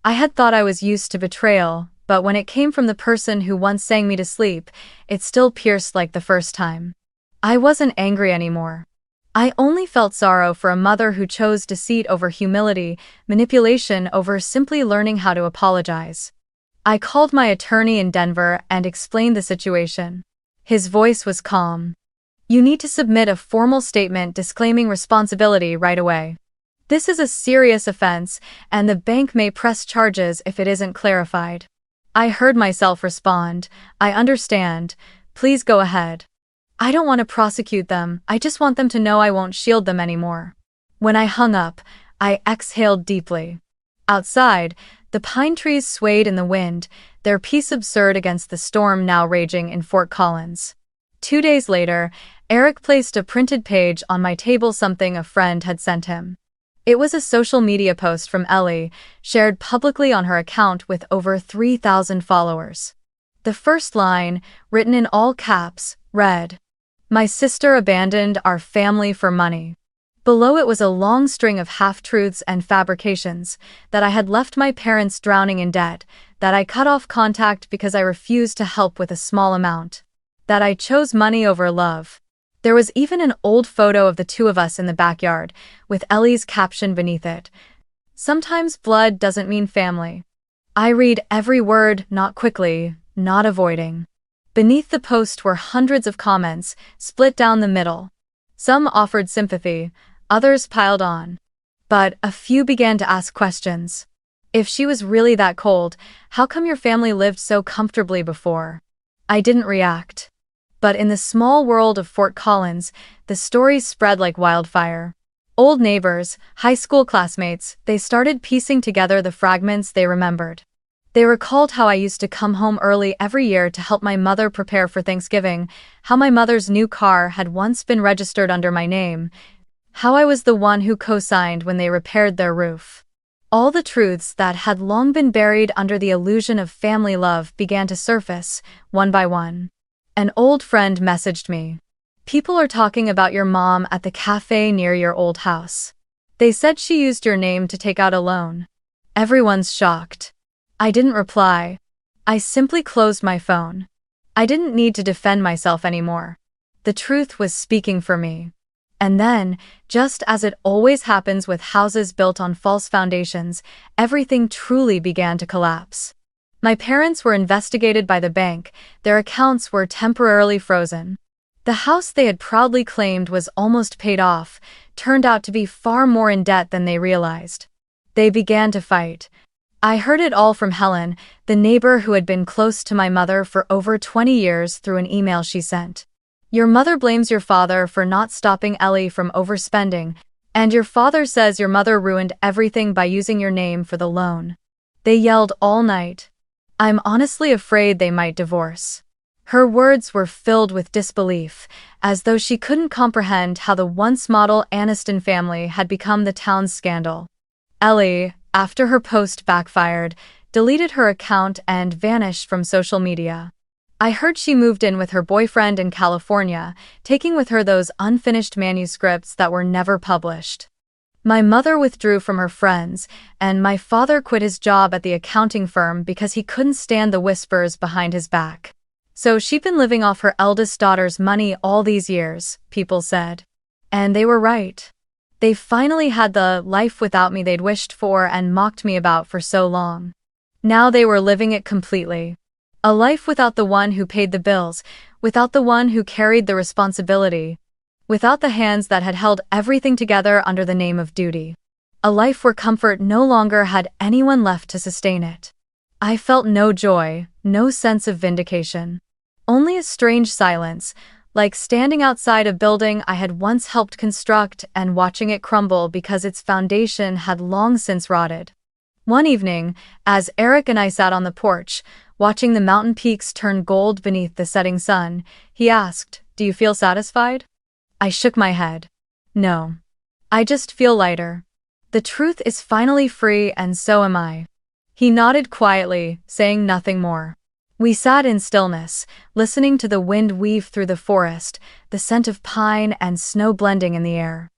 I had thought I was used to betrayal, but when it came from the person who once sang me to sleep, it still pierced like the first time. I wasn't angry anymore. I only felt sorrow for a mother who chose deceit over humility, manipulation over simply learning how to apologize. I called my attorney in Denver and explained the situation. His voice was calm. You need to submit a formal statement disclaiming responsibility right away. This is a serious offense, and the bank may press charges if it isn't clarified. I heard myself respond, I understand, please go ahead. I don't want to prosecute them, I just want them to know I won't shield them anymore. When I hung up, I exhaled deeply. Outside, the pine trees swayed in the wind, their peace absurd against the storm now raging in Fort Collins. 2 days later, Eric placed a printed page on my table, something a friend had sent him. It was a social media post from Ellie, shared publicly on her account with over 3,000 followers. The first line, written in all caps, read, "My sister abandoned our family for money." Below it was a long string of half-truths and fabrications, that I had left my parents drowning in debt, that I cut off contact because I refused to help with a small amount, that I chose money over love. There was even an old photo of the two of us in the backyard, with Ellie's caption beneath it, "Sometimes blood doesn't mean family." I read every word, not quickly, not avoiding. Beneath the post were hundreds of comments, split down the middle. Some offered sympathy, others piled on. But a few began to ask questions. If she was really that cold, how come your family lived so comfortably before? I didn't react. But in the small world of Fort Collins, the stories spread like wildfire. Old neighbors, high school classmates, they started piecing together the fragments they remembered. They recalled how I used to come home early every year to help my mother prepare for Thanksgiving, how my mother's new car had once been registered under my name, how I was the one who co-signed when they repaired their roof. All the truths that had long been buried under the illusion of family love began to surface, one by one. An old friend messaged me. "People are talking about your mom at the cafe near your old house. They said she used your name to take out a loan." Everyone's shocked. I didn't reply. I simply closed my phone. I didn't need to defend myself anymore. The truth was speaking for me. And then, just as it always happens with houses built on false foundations, everything truly began to collapse. My parents were investigated by the bank, their accounts were temporarily frozen. The house they had proudly claimed was almost paid off, turned out to be far more in debt than they realized. They began to fight. I heard it all from Helen, the neighbor who had been close to my mother for over 20 years, through an email she sent. "Your mother blames your father for not stopping Ellie from overspending, and your father says your mother ruined everything by using your name for the loan." They yelled all night. "I'm honestly afraid they might divorce." Her words were filled with disbelief, as though she couldn't comprehend how the once model Aniston family had become the town's scandal. Ellie, after her post backfired, deleted her account and vanished from social media. I heard she moved in with her boyfriend in California, taking with her those unfinished manuscripts that were never published. My mother withdrew from her friends, and my father quit his job at the accounting firm because he couldn't stand the whispers behind his back. So she'd been living off her eldest daughter's money all these years, people said. And they were right. They finally had the life without me they'd wished for and mocked me about for so long. Now they were living it completely. A life without the one who paid the bills, without the one who carried the responsibility, without the hands that had held everything together under the name of duty. A life where comfort no longer had anyone left to sustain it. I felt no joy, no sense of vindication. Only a strange silence, like standing outside a building I had once helped construct and watching it crumble because its foundation had long since rotted. One evening, as Eric and I sat on the porch, watching the mountain peaks turn gold beneath the setting sun, he asked, "Do you feel satisfied?" I shook my head. "No. I just feel lighter. The truth is finally free, and so am I." He nodded quietly, saying nothing more. We sat in stillness, listening to the wind weave through the forest, the scent of pine and snow blending in the air.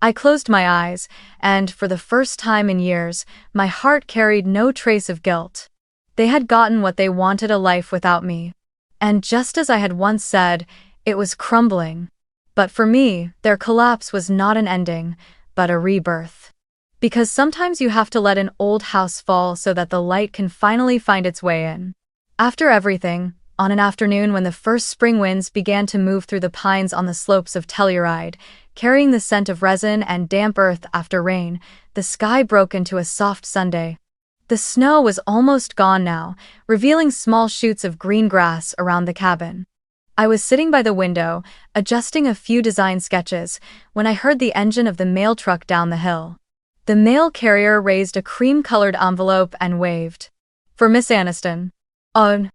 I closed my eyes, and for the first time in years, my heart carried no trace of guilt. They had gotten what they wanted, a life without me. And just as I had once said, it was crumbling. But for me, their collapse was not an ending, but a rebirth. Because sometimes you have to let an old house fall so that the light can finally find its way in. After everything, on an afternoon when the first spring winds began to move through the pines on the slopes of Telluride, carrying the scent of resin and damp earth after rain, the sky broke into a soft Sunday. The snow was almost gone now, revealing small shoots of green grass around the cabin. I was sitting by the window, adjusting a few design sketches, when I heard the engine of the mail truck down the hill. The mail carrier raised a cream-colored envelope and waved. "For Miss Aniston." Oh.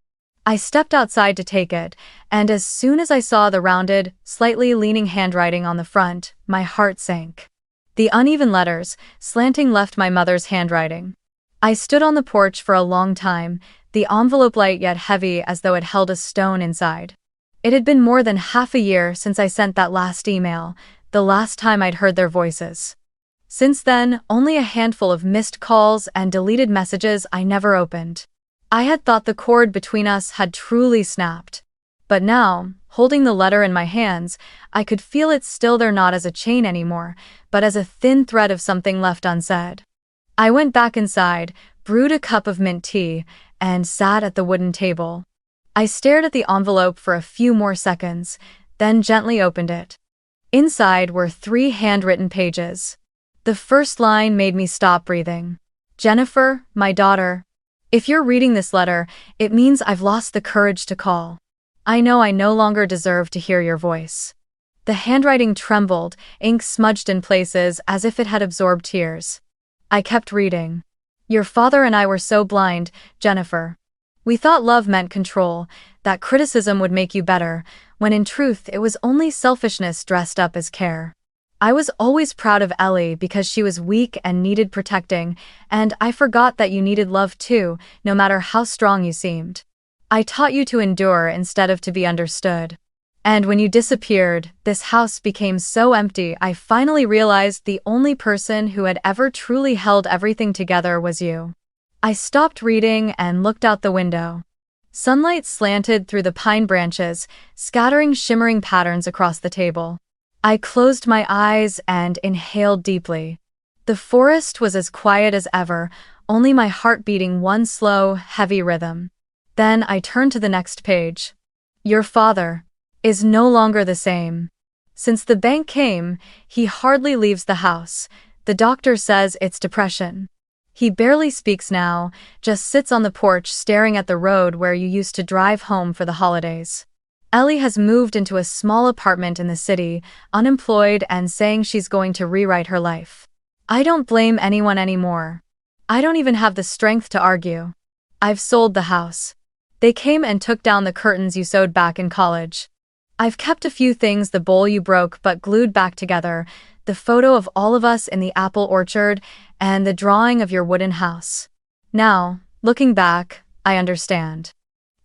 I stepped outside to take it, and as soon as I saw the rounded, slightly leaning handwriting on the front, my heart sank. The uneven letters, slanting, left my mother's handwriting. I stood on the porch for a long time, the envelope light yet heavy as though it held a stone inside. It had been more than half a year since I sent that last email, the last time I'd heard their voices. Since then, only a handful of missed calls and deleted messages I never opened. I had thought the cord between us had truly snapped. But now, holding the letter in my hands, I could feel it still there, not as a chain anymore, but as a thin thread of something left unsaid. I went back inside, brewed a cup of mint tea, and sat at the wooden table. I stared at the envelope for a few more seconds, then gently opened it. Inside were 3 handwritten pages. The first line made me stop breathing. Jennifer, my daughter. If you're reading this letter, it means I've lost the courage to call. I know I no longer deserve to hear your voice. The handwriting trembled, ink smudged in places as if it had absorbed tears. I kept reading. Your father and I were so blind, Jennifer. We thought love meant control, that criticism would make you better, when in truth it was only selfishness dressed up as care. I was always proud of Ellie because she was weak and needed protecting, and I forgot that you needed love too, no matter how strong you seemed. I taught you to endure instead of to be understood. And when you disappeared, this house became so empty. I finally realized the only person who had ever truly held everything together was you. I stopped reading and looked out the window. Sunlight slanted through the pine branches, scattering shimmering patterns across the table. I closed my eyes and inhaled deeply. The forest was as quiet as ever, only my heart beating one slow, heavy rhythm. Then I turned to the next page. Your father is no longer the same. Since the bank came, he hardly leaves the house. The doctor says it's depression. He barely speaks now, just sits on the porch staring at the road where you used to drive home for the holidays. Ellie has moved into a small apartment in the city, unemployed and saying she's going to rewrite her life. I don't blame anyone anymore. I don't even have the strength to argue. I've sold the house. They came and took down the curtains you sewed back in college. I've kept a few things, the bowl you broke but glued back together, the photo of all of us in the apple orchard, and the drawing of your wooden house. Now, looking back, I understand.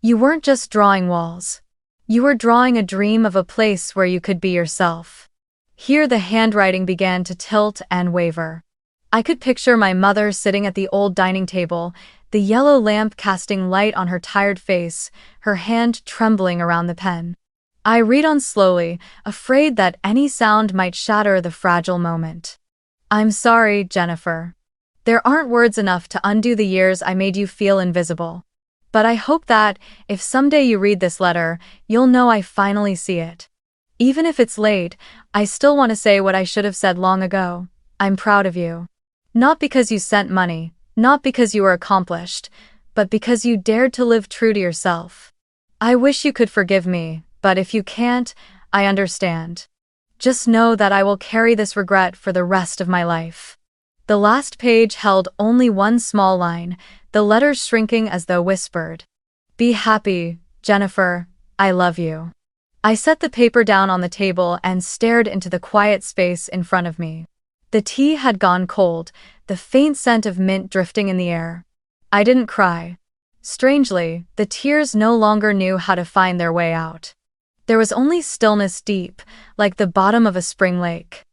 You weren't just drawing walls. You were drawing a dream of a place where you could be yourself. Here the handwriting began to tilt and waver. I could picture my mother sitting at the old dining table, the yellow lamp casting light on her tired face, her hand trembling around the pen. I read on slowly, afraid that any sound might shatter the fragile moment. I'm sorry, Jennifer. There aren't words enough to undo the years I made you feel invisible. But I hope that, if someday you read this letter, you'll know I finally see it. Even if it's late, I still want to say what I should have said long ago. I'm proud of you. Not because you sent money, not because you were accomplished, but because you dared to live true to yourself. I wish you could forgive me, but if you can't, I understand. Just know that I will carry this regret for the rest of my life. The last page held only one small line, the letters shrinking as though whispered. Be happy, Jennifer, I love you. I set the paper down on the table and stared into the quiet space in front of me. The tea had gone cold, the faint scent of mint drifting in the air. I didn't cry. Strangely, the tears no longer knew how to find their way out. There was only stillness deep, like the bottom of a spring lake.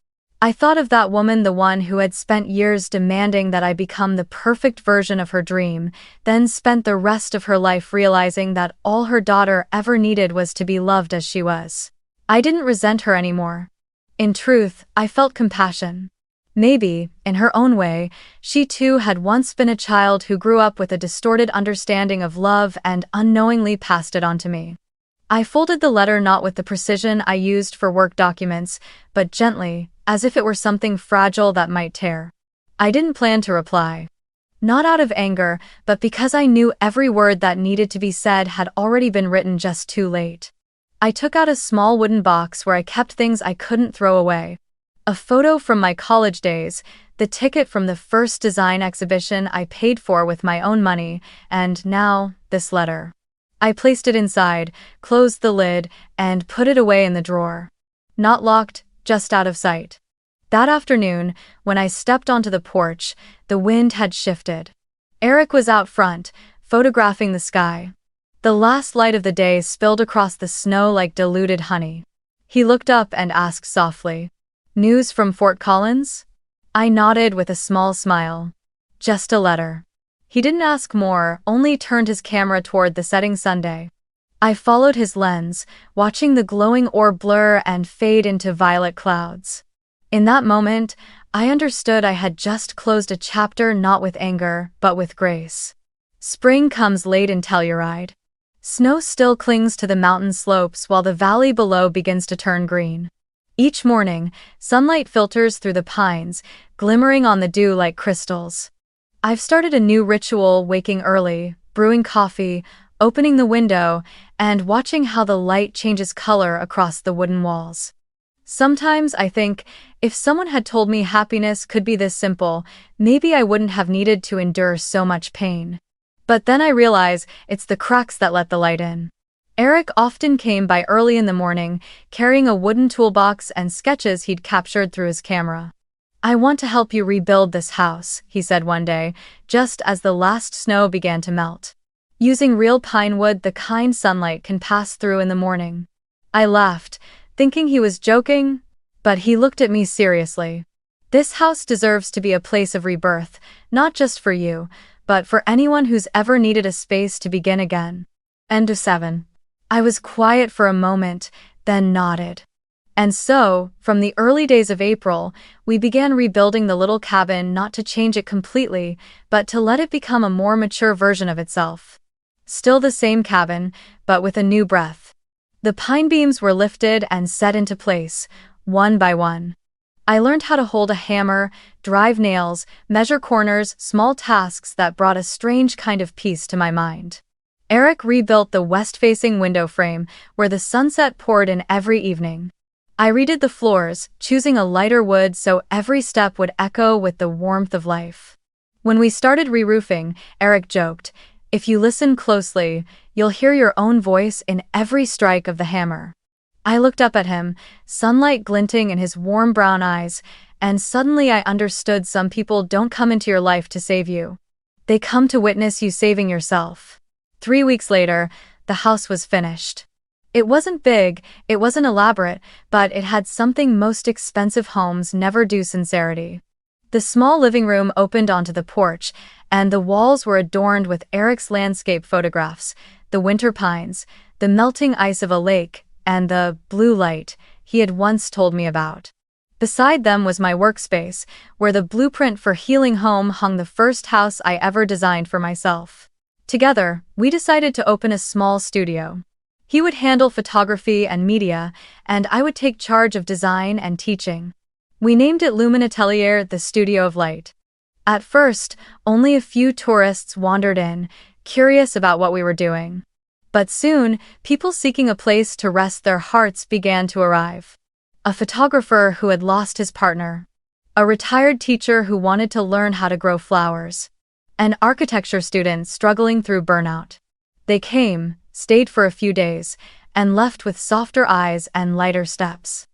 I thought of that woman, the one who had spent years demanding that I become the perfect version of her dream, then spent the rest of her life realizing that all her daughter ever needed was to be loved as she was. I didn't resent her anymore. In truth, I felt compassion. Maybe, in her own way, she too had once been a child who grew up with a distorted understanding of love and unknowingly passed it on to me. I folded the letter not with the precision I used for work documents, but gently, as if it were something fragile that might tear. I didn't plan to reply. Not out of anger, but because I knew every word that needed to be said had already been written just too late. I took out a small wooden box where I kept things I couldn't throw away. A A photo from my college days, the ticket from the first design exhibition I paid for with my own money, and now, this letter. I placed it inside, closed the lid, and put it away in the drawer. Not locked, just out of sight. That afternoon, when I stepped onto the porch, the wind had shifted. Eric was out front, photographing the sky. The last light of the day spilled across the snow like diluted honey. He looked up and asked softly, "News from Fort Collins?" I nodded with a small smile. "Just a letter." He didn't ask more, only turned his camera toward the setting sun. I followed his lens, watching the glowing orb blur and fade into violet clouds. In that moment, I understood I had just closed a chapter not with anger, but with grace. Spring comes late in Telluride. Snow still clings to the mountain slopes while the valley below begins to turn green. Each morning, sunlight filters through the pines, glimmering on the dew like crystals. I've started a new ritual, waking early, brewing coffee, opening the window, and watching how the light changes color across the wooden walls. Sometimes I think, if someone had told me happiness could be this simple, maybe I wouldn't have needed to endure so much pain. But then I realize it's the cracks that let the light in. Eric often came by early in the morning, carrying a wooden toolbox and sketches he'd captured through his camera. "I want to help you rebuild this house," he said one day, just as the last snow began to melt. "Using real pine wood the kind sunlight can pass through in the morning." I laughed, thinking he was joking, but he looked at me seriously. "This house deserves to be a place of rebirth, not just for you, but for anyone who's ever needed a space to begin again." End of 7. I was quiet for a moment, then nodded. And so, from the early days of April, we began rebuilding the little cabin, not to change it completely, but to let it become a more mature version of itself. Still the same cabin, but with a new breath. The pine beams were lifted and set into place, one by one. I learned how to hold a hammer, drive nails, measure corners, small tasks that brought a strange kind of peace to my mind. Eric rebuilt the west-facing window frame, where the sunset poured in every evening. I redid the floors, choosing a lighter wood so every step would echo with the warmth of life. When we started re-roofing, Eric joked, "If you listen closely, you'll hear your own voice in every strike of the hammer." I looked up at him, sunlight glinting in his warm brown eyes, and suddenly I understood some people don't come into your life to save you. They come to witness you saving yourself. 3 weeks later, the house was finished. It wasn't big, it wasn't elaborate, but it had something most expensive homes never do: sincerity. The small living room opened onto the porch, and the walls were adorned with Eric's landscape photographs, the winter pines, the melting ice of a lake, and the blue light he had once told me about. Beside them was my workspace, where the blueprint for Healing Home hung, the first house I ever designed for myself. Together, we decided to open a small studio. He would handle photography and media, and I would take charge of design and teaching. We named it Lumen Atelier, the Studio of Light. At first, only a few tourists wandered in, curious about what we were doing. But soon, people seeking a place to rest their hearts began to arrive. A photographer who had lost his partner. A retired teacher who wanted to learn how to grow flowers. An architecture student struggling through burnout. They came, stayed for a few days, and left with softer eyes and lighter steps.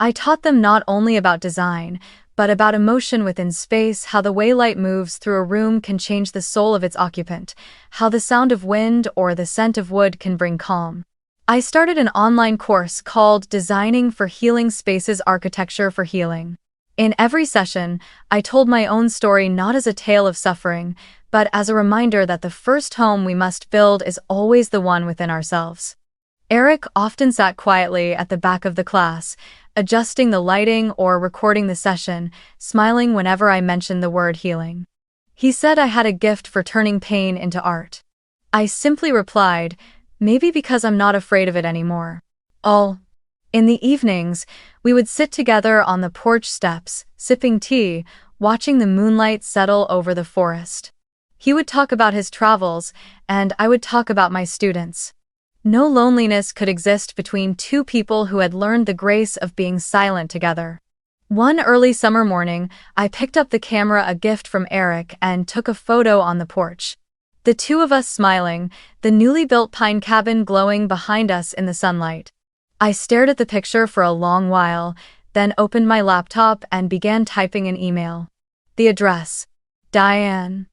I taught them not only about design, but about emotion within space, how the way light moves through a room can change the soul of its occupant, how the sound of wind or the scent of wood can bring calm. I started an online course called Designing for Healing Spaces: Architecture for Healing. In every session, I told my own story, not as a tale of suffering, but as a reminder that the first home we must build is always the one within ourselves. Eric often sat quietly at the back of the class, adjusting the lighting or recording the session, smiling whenever I mentioned the word healing. He said I had a gift for turning pain into art. I simply replied, maybe because I'm not afraid of it anymore. In the evenings, we would sit together on the porch steps, sipping tea, watching the moonlight settle over the forest. He would talk about his travels, and I would talk about my students. No loneliness could exist between two people who had learned the grace of being silent together. One early summer morning, I picked up the camera, a gift from Eric, and took a photo on the porch. The two of us smiling, the newly built pine cabin glowing behind us in the sunlight. I stared at the picture for a long while, then opened my laptop and began typing an email. The address: Diane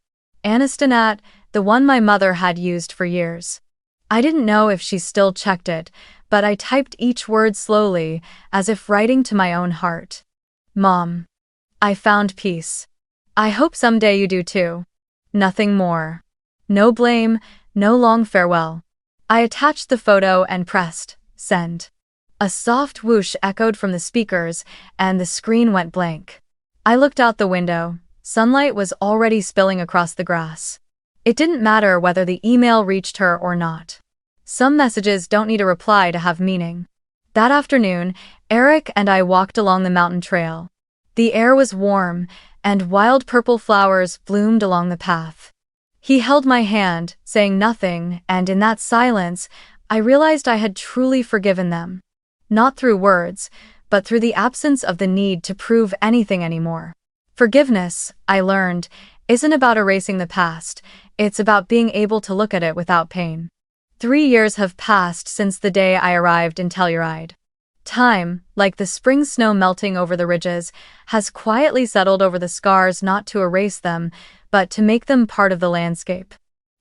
Aniston at, the one my mother had used for years. I didn't know if she still checked it, but I typed each word slowly, as if writing to my own heart. Mom. I found peace. I hope someday you do too. Nothing more. No blame, no long farewell. I attached the photo and pressed send. A soft whoosh echoed from the speakers, and the screen went blank. I looked out the window. Sunlight was already spilling across the grass. It didn't matter whether the email reached her or not. Some messages don't need a reply to have meaning. That afternoon, Eric and I walked along the mountain trail. The air was warm, and wild purple flowers bloomed along the path. He held my hand, saying nothing, and in that silence, I realized I had truly forgiven them. Not through words, but through the absence of the need to prove anything anymore. Forgiveness, I learned, isn't about erasing the past, it's about being able to look at it without pain. 3 years have passed since the day I arrived in Telluride. Time, like the spring snow melting over the ridges, has quietly settled over the scars, not to erase them, but to make them part of the landscape.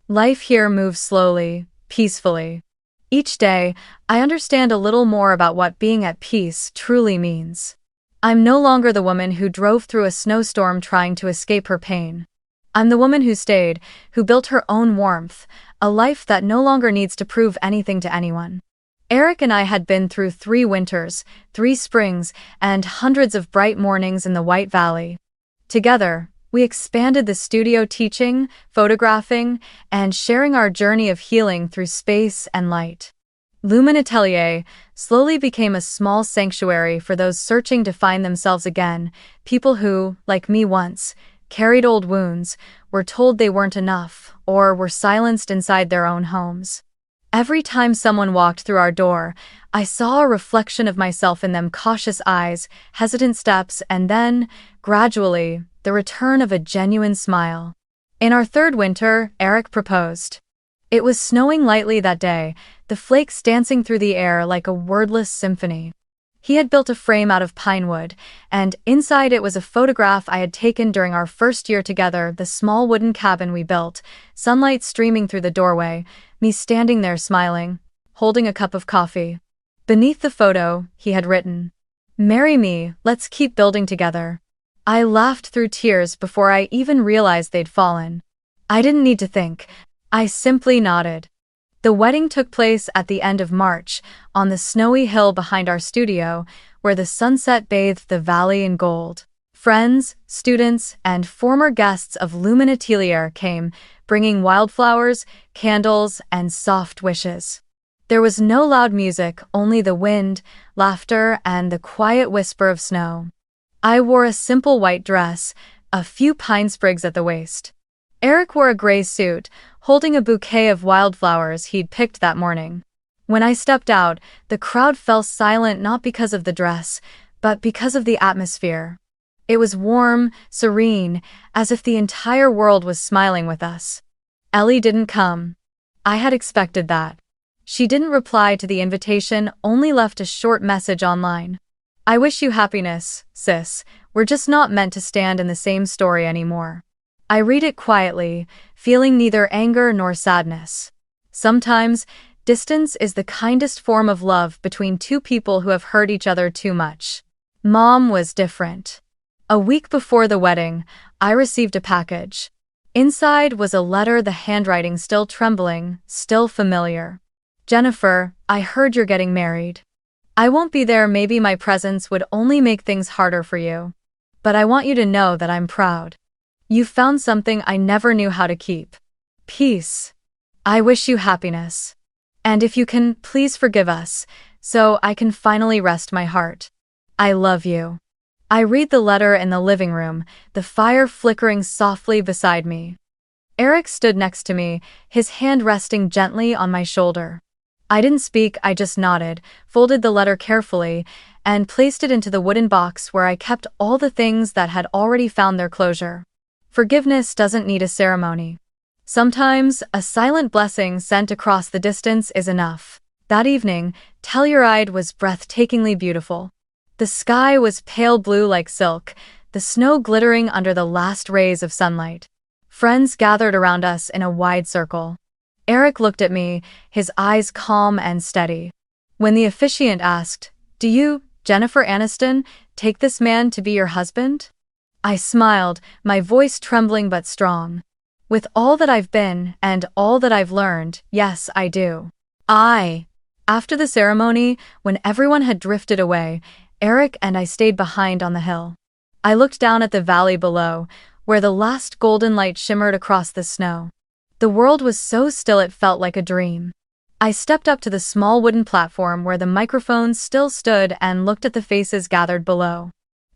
Life here moves slowly, peacefully. Each day, I understand a little more about what being at peace truly means. I'm no longer the woman who drove through a snowstorm trying to escape her pain. I'm the woman who stayed, who built her own warmth, a life that no longer needs to prove anything to anyone. Eric and I had been through 3 winters, 3 springs, and hundreds of bright mornings in the White Valley. Together, we expanded the studio, teaching, photographing, and sharing our journey of healing through space and light. Lumen Atelier slowly became a small sanctuary for those searching to find themselves again, people who, like me once, carried old wounds, were told they weren't enough, or were silenced inside their own homes. Every time someone walked through our door, I saw a reflection of myself in them, cautious eyes, hesitant steps, and then, gradually, the return of a genuine smile. In our 3rd winter, Eric proposed. It was snowing lightly that day, the flakes dancing through the air like a wordless symphony. He had built a frame out of pine wood, and inside it was a photograph I had taken during our first year together, the small wooden cabin we built, sunlight streaming through the doorway, me standing there smiling, holding a cup of coffee. Beneath the photo, he had written, "Marry me, let's keep building together." I laughed through tears before I even realized they'd fallen. I didn't need to think. I simply nodded. The wedding took place at the end of March, on the snowy hill behind our studio, where the sunset bathed the valley in gold. Friends, students, and former guests of Lumen Atelier came, bringing wildflowers, candles, and soft wishes. There was no loud music, only the wind, laughter, and the quiet whisper of snow. I wore a simple white dress, a few pine sprigs at the waist. Eric wore a gray suit, holding a bouquet of wildflowers he'd picked that morning. When I stepped out, the crowd fell silent, not because of the dress, but because of the atmosphere. It was warm, serene, as if the entire world was smiling with us. Ellie didn't come. I had expected that. She didn't reply to the invitation, only left a short message online. "I wish you happiness, sis. We're just not meant to stand in the same story anymore." I read it quietly, feeling neither anger nor sadness. Sometimes, distance is the kindest form of love between 2 people who have hurt each other too much. Mom was different. A week before the wedding, I received a package. Inside was a letter, the handwriting still trembling, still familiar. "Jennifer, I heard you're getting married. I won't be there, maybe my presence would only make things harder for you. But I want you to know that I'm proud. You found something I never knew how to keep. Peace. I wish you happiness. And if you can, please forgive us, so I can finally rest my heart. I love you." I read the letter in the living room, the fire flickering softly beside me. Eric stood next to me, his hand resting gently on my shoulder. I didn't speak, I just nodded, folded the letter carefully, and placed it into the wooden box where I kept all the things that had already found their closure. Forgiveness doesn't need a ceremony. Sometimes, a silent blessing sent across the distance is enough. That evening, Telluride was breathtakingly beautiful. The sky was pale blue like silk, the snow glittering under the last rays of sunlight. Friends gathered around us in a wide circle. Eric looked at me, his eyes calm and steady. When the officiant asked, "Do you, Jennifer Aniston, take this man to be your husband?" I smiled, my voice trembling but strong. "With all that I've been and all that I've learned, yes, I do." After the ceremony, when everyone had drifted away, Eric and I stayed behind on the hill. I looked down at the valley below, where the last golden light shimmered across the snow. The world was so still it felt like a dream. I stepped up to the small wooden platform where the microphones still stood and looked at the faces gathered below.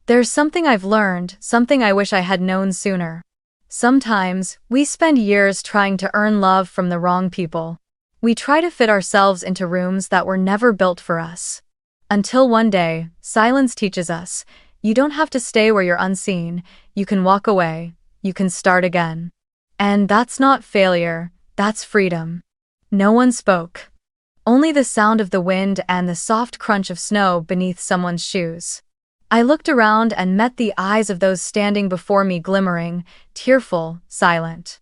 There's something I've learned, something I wish I had known sooner. Sometimes, we spend years trying to earn love from the wrong people. We try to fit ourselves into rooms that were never built for us. Until one day, silence teaches us, you don't have to stay where you're unseen, you can walk away, you can start again. And that's not failure, that's freedom. No one spoke. Only the sound of the wind and the soft crunch of snow beneath someone's shoes. I looked around and met the eyes of those standing before me glimmering, tearful, silent.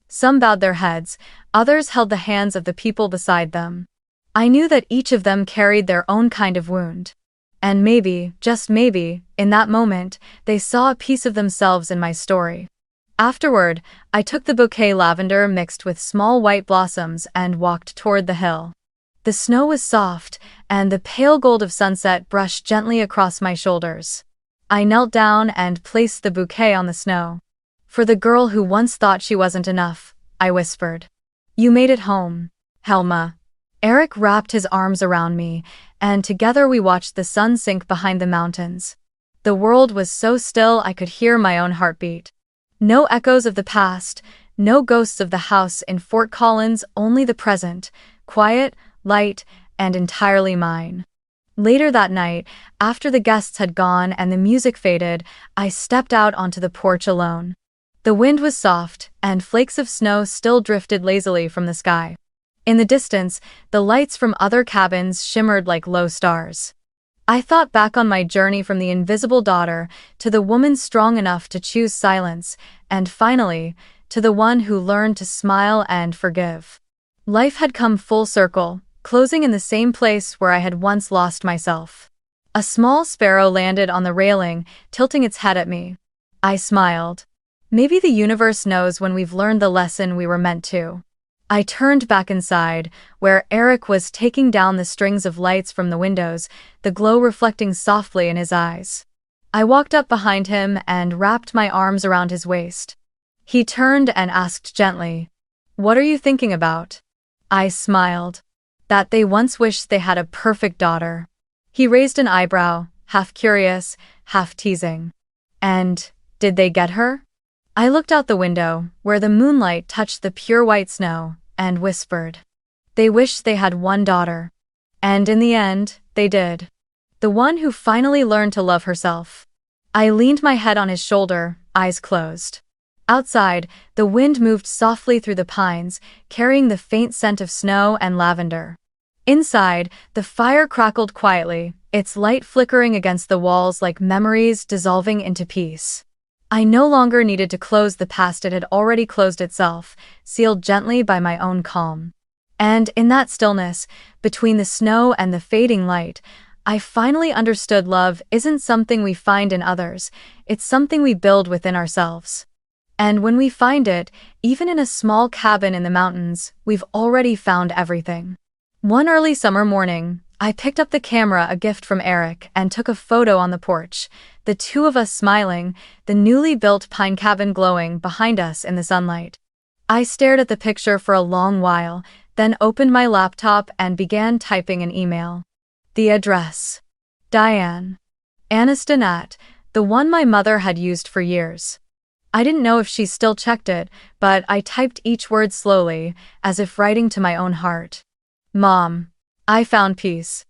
Some bowed their heads, others held the hands of the people beside them. I knew that each of them carried their own kind of wound. And maybe, just maybe, in that moment, they saw a piece of themselves in my story. Afterward, I took the bouquet lavender mixed with small white blossoms and walked toward the hill. The snow was soft, and the pale gold of sunset brushed gently across my shoulders. I knelt down and placed the bouquet on the snow. "For the girl who once thought she wasn't enough," I whispered. "You made it home, Helma." Eric wrapped his arms around me, and together we watched the sun sink behind the mountains. The world was so still I could hear my own heartbeat. No echoes of the past, no ghosts of the house in Fort Collins, only the present, quiet, light, and entirely mine. Later that night, after the guests had gone and the music faded, I stepped out onto the porch alone. The wind was soft, and flakes of snow still drifted lazily from the sky. In the distance, the lights from other cabins shimmered like low stars. I thought back on my journey from the invisible daughter to the woman strong enough to choose silence, and finally, to the one who learned to smile and forgive. Life had come full circle, closing in the same place where I had once lost myself. A small sparrow landed on the railing, tilting its head at me. I smiled. Maybe the universe knows when we've learned the lesson we were meant to. I turned back inside, where Eric was taking down the strings of lights from the windows, the glow reflecting softly in his eyes. I walked up behind him and wrapped my arms around his waist. He turned and asked gently, "What are you thinking about?" I smiled. That they once wished they had a perfect daughter. He raised an eyebrow, half curious, half teasing. And, did they get her? I looked out the window, where the moonlight touched the pure white snow, and whispered. They wished they had one daughter. And in the end, they did. The one who finally learned to love herself. I leaned my head on his shoulder, eyes closed. Outside, the wind moved softly through the pines, carrying the faint scent of snow and lavender. Inside, the fire crackled quietly, its light flickering against the walls like memories dissolving into peace. I no longer needed to close the past, it had already closed itself, sealed gently by my own calm. And in that stillness, between the snow and the fading light, I finally understood love isn't something we find in others, it's something we build within ourselves. And when we find it, even in a small cabin in the mountains, we've already found everything. One early summer morning, I picked up the camera, a gift from Eric, and took a photo on the porch, the two of us smiling, the newly built pine cabin glowing behind us in the sunlight. I stared at the picture for a long while, then opened my laptop and began typing an email. The address. Diane Aniston @ the one my mother had used for years. I didn't know if she still checked it, but I typed each word slowly, as if writing to my own heart. Mom, I found peace.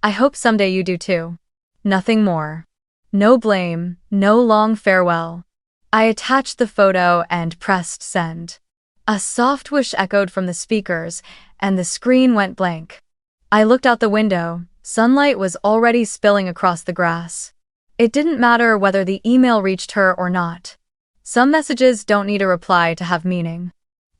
I hope someday you do too. Nothing more. No blame, no long farewell. I attached the photo and pressed send. A soft whoosh echoed from the speakers, and the screen went blank. I looked out the window. Sunlight was already spilling across the grass. It didn't matter whether the email reached her or not. Some messages don't need a reply to have meaning.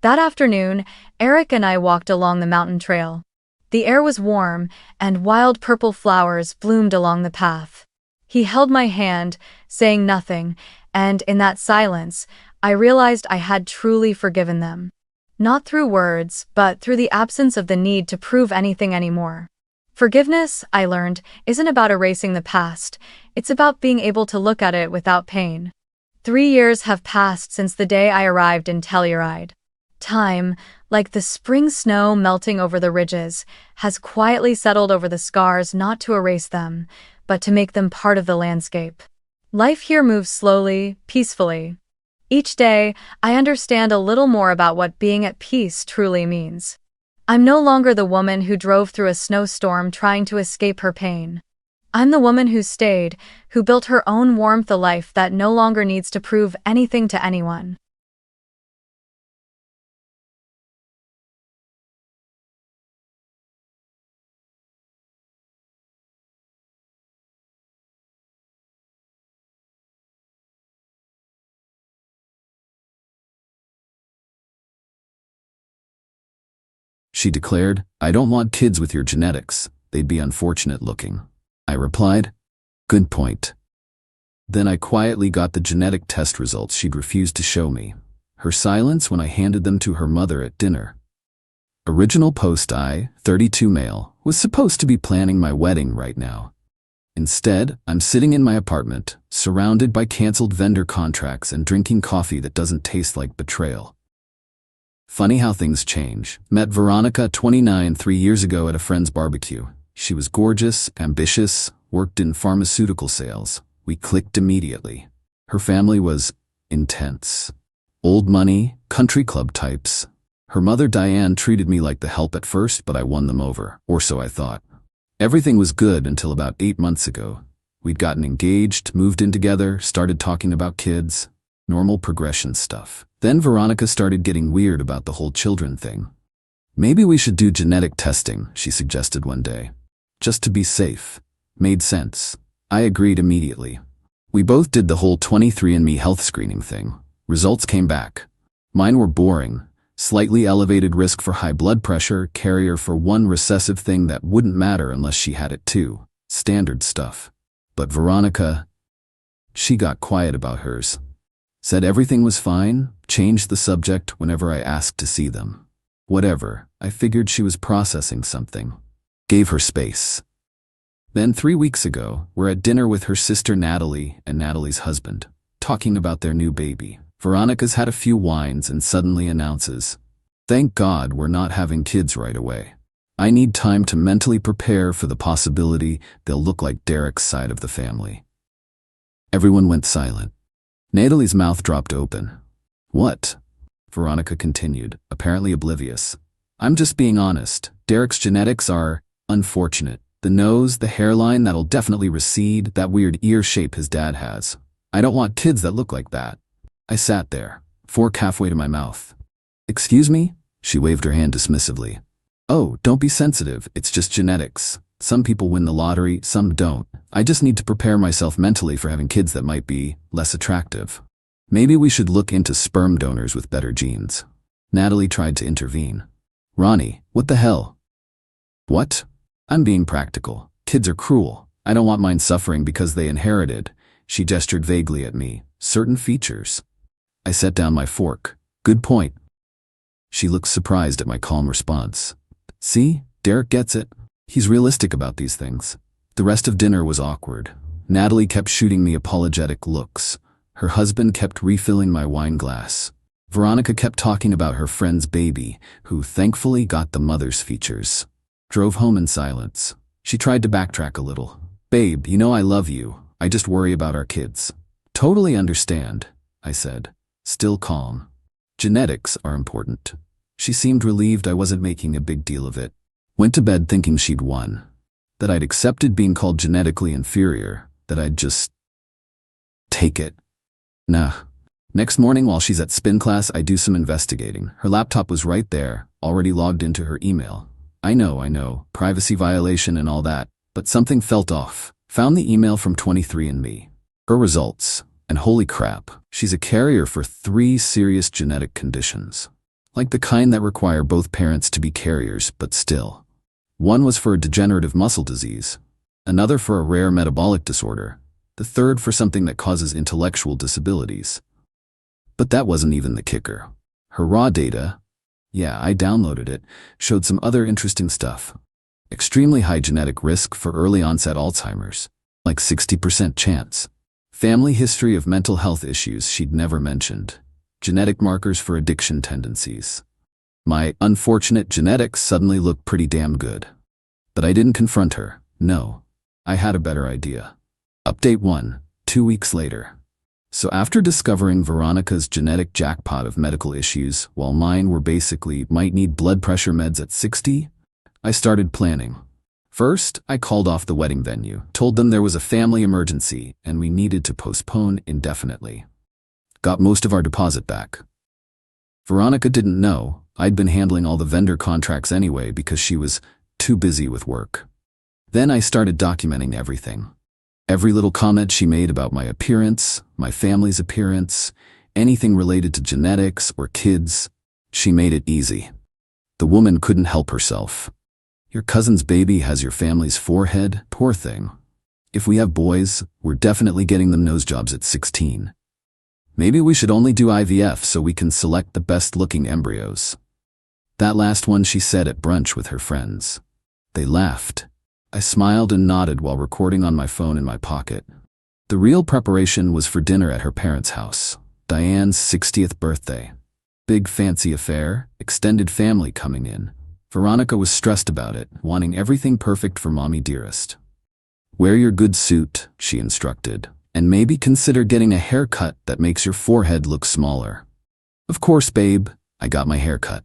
That afternoon, Eric and I walked along the mountain trail. The air was warm, and wild purple flowers bloomed along the path. He held my hand, saying nothing, and in that silence, I realized I had truly forgiven them. Not through words, but through the absence of the need to prove anything anymore. Forgiveness, I learned, isn't about erasing the past. It's about being able to look at it without pain. 3 years have passed since the day I arrived in Telluride. Time, like the spring snow melting over the ridges, has quietly settled over the scars, not to erase them, but to make them part of the landscape. Life here moves slowly, peacefully. Each day, I understand a little more about what being at peace truly means. I'm no longer the woman who drove through a snowstorm trying to escape her pain. I'm the woman who stayed, who built her own warmth, a life that no longer needs to prove anything to anyone. She declared, "I don't want kids with your genetics. They'd be unfortunate looking." I replied, "Good point." Then I quietly got the genetic test results she'd refused to show me. Her silence when I handed them to her mother at dinner. Original post: I, 32 male, was supposed to be planning my wedding right now. Instead, I'm sitting in my apartment, surrounded by canceled vendor contracts and drinking coffee that doesn't taste like betrayal. Funny how things change. Met Veronica, 29, 3 years ago at a friend's barbecue. She was gorgeous, ambitious, worked in pharmaceutical sales. We clicked immediately. Her family was intense. Old money, country club types. Her mother Diane treated me like the help at first, but I won them over, or so I thought. Everything was good until about 8 months ago. We'd gotten engaged, moved in together, started talking about kids. Normal progression stuff. Then Veronica started getting weird about the whole children thing. "Maybe we should do genetic testing," she suggested one day. Just to be safe. Made sense. I agreed immediately. We both did the whole 23andMe health screening thing. Results came back. Mine were boring. Slightly elevated risk for high blood pressure, carrier for one recessive thing that wouldn't matter unless she had it too. Standard stuff. But Veronica, she got quiet about hers. Said everything was fine, changed the subject whenever I asked to see them. Whatever, I figured she was processing something. Gave her space. Then 3 weeks ago, we're at dinner with her sister Natalie and Natalie's husband, talking about their new baby. Veronica's had a few wines and suddenly announces, "Thank God we're not having kids right away. I need time to mentally prepare for the possibility they'll look like Derek's side of the family." Everyone went silent. Natalie's mouth dropped open. "What?" Veronica continued, apparently oblivious. "I'm just being honest. Derek's genetics are unfortunate. The nose, the hairline that'll definitely recede, that weird ear shape his dad has. I don't want kids that look like that." I sat there, fork halfway to my mouth. "Excuse me?" She waved her hand dismissively. "Oh, don't be sensitive. It's just genetics. Some people win the lottery, some don't. I just need to prepare myself mentally for having kids that might be less attractive. Maybe we should look into sperm donors with better genes." Natalie tried to intervene. "Ronnie, what the hell?" "What? I'm being practical. Kids are cruel. I don't want mine suffering because they inherited," she gestured vaguely at me, "certain features." I set down my fork. "Good point." She looked surprised at my calm response. "See, Derek gets it. He's realistic about these things." The rest of dinner was awkward. Natalie kept shooting me apologetic looks. Her husband kept refilling my wine glass. Veronica kept talking about her friend's baby, who thankfully got the mother's features. Drove home in silence. She tried to backtrack a little. "Babe, you know I love you. I just worry about our kids." "Totally understand," I said, still calm. "Genetics are important." She seemed relieved I wasn't making a big deal of it. Went to bed thinking she'd won. That I'd accepted being called genetically inferior. That I'd just take it. Nah. Next morning while she's at spin class, I do some investigating. Her laptop was right there, already logged into her email. I know, privacy violation and all that, but something felt off. Found the email from 23andMe. Her results. And holy crap, she's a carrier for 3 serious genetic conditions. Like the kind that require both parents to be carriers, but still. One was for a degenerative muscle disease, another for a rare metabolic disorder, the third for something that causes intellectual disabilities. But that wasn't even the kicker. Her raw data, yeah, I downloaded it, showed some other interesting stuff. Extremely high genetic risk for early onset Alzheimer's, like 60% chance. Family history of mental health issues she'd never mentioned. Genetic markers for addiction tendencies. My unfortunate genetics suddenly looked pretty damn good. But I didn't confront her. No. I had a better idea. Update 1, 2 weeks later. So after discovering Veronica's genetic jackpot of medical issues, while mine were basically might need blood pressure meds at 60, I started planning. First, I called off the wedding venue, told them there was a family emergency and we needed to postpone indefinitely. Got most of our deposit back. Veronica didn't know I'd been handling all the vendor contracts anyway because she was too busy with work. Then I started documenting everything. Every little comment she made about my appearance, my family's appearance, anything related to genetics or kids, she made it easy. The woman couldn't help herself. Your cousin's baby has your family's forehead, poor thing. If we have boys, we're definitely getting them nose jobs at 16. Maybe we should only do IVF so we can select the best-looking embryos. That last one she said at brunch with her friends. They laughed. I smiled and nodded while recording on my phone in my pocket. The real preparation was for dinner at her parents' house. Diane's 60th birthday. Big fancy affair, extended family coming in. Veronica was stressed about it, wanting everything perfect for mommy dearest. Wear your good suit, she instructed, and maybe consider getting a haircut that makes your forehead look smaller. Of course, babe, I got my haircut.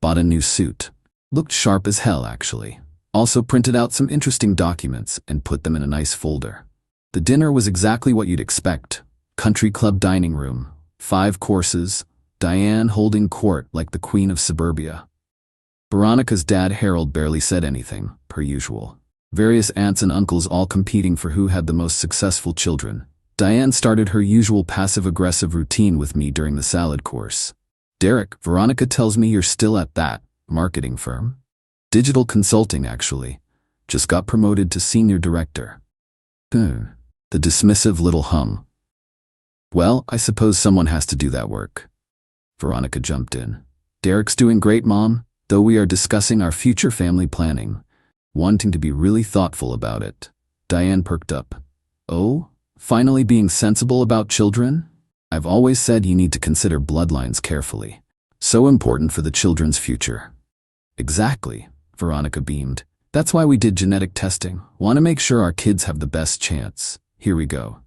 Bought a new suit. Looked sharp as hell, actually. Also printed out some interesting documents and put them in a nice folder. The dinner was exactly what you'd expect. Country club dining room, 5 courses, Diane holding court like the queen of suburbia. Veronica's dad Harold barely said anything, per usual. Various aunts and uncles all competing for who had the most successful children. Diane started her usual passive-aggressive routine with me during the salad course. Derek, Veronica tells me you're still at that marketing firm? Digital consulting, actually. Just got promoted to senior director. The dismissive little hum. Well, I suppose someone has to do that work. Veronica jumped in. Derek's doing great, Mom, though we are discussing our future family planning, wanting to be really thoughtful about it. Diane perked up. Oh, finally being sensible about children? I've always said you need to consider bloodlines carefully. So important for the children's future. Exactly, Veronica beamed. That's why we did genetic testing. Want to make sure our kids have the best chance. Here we go.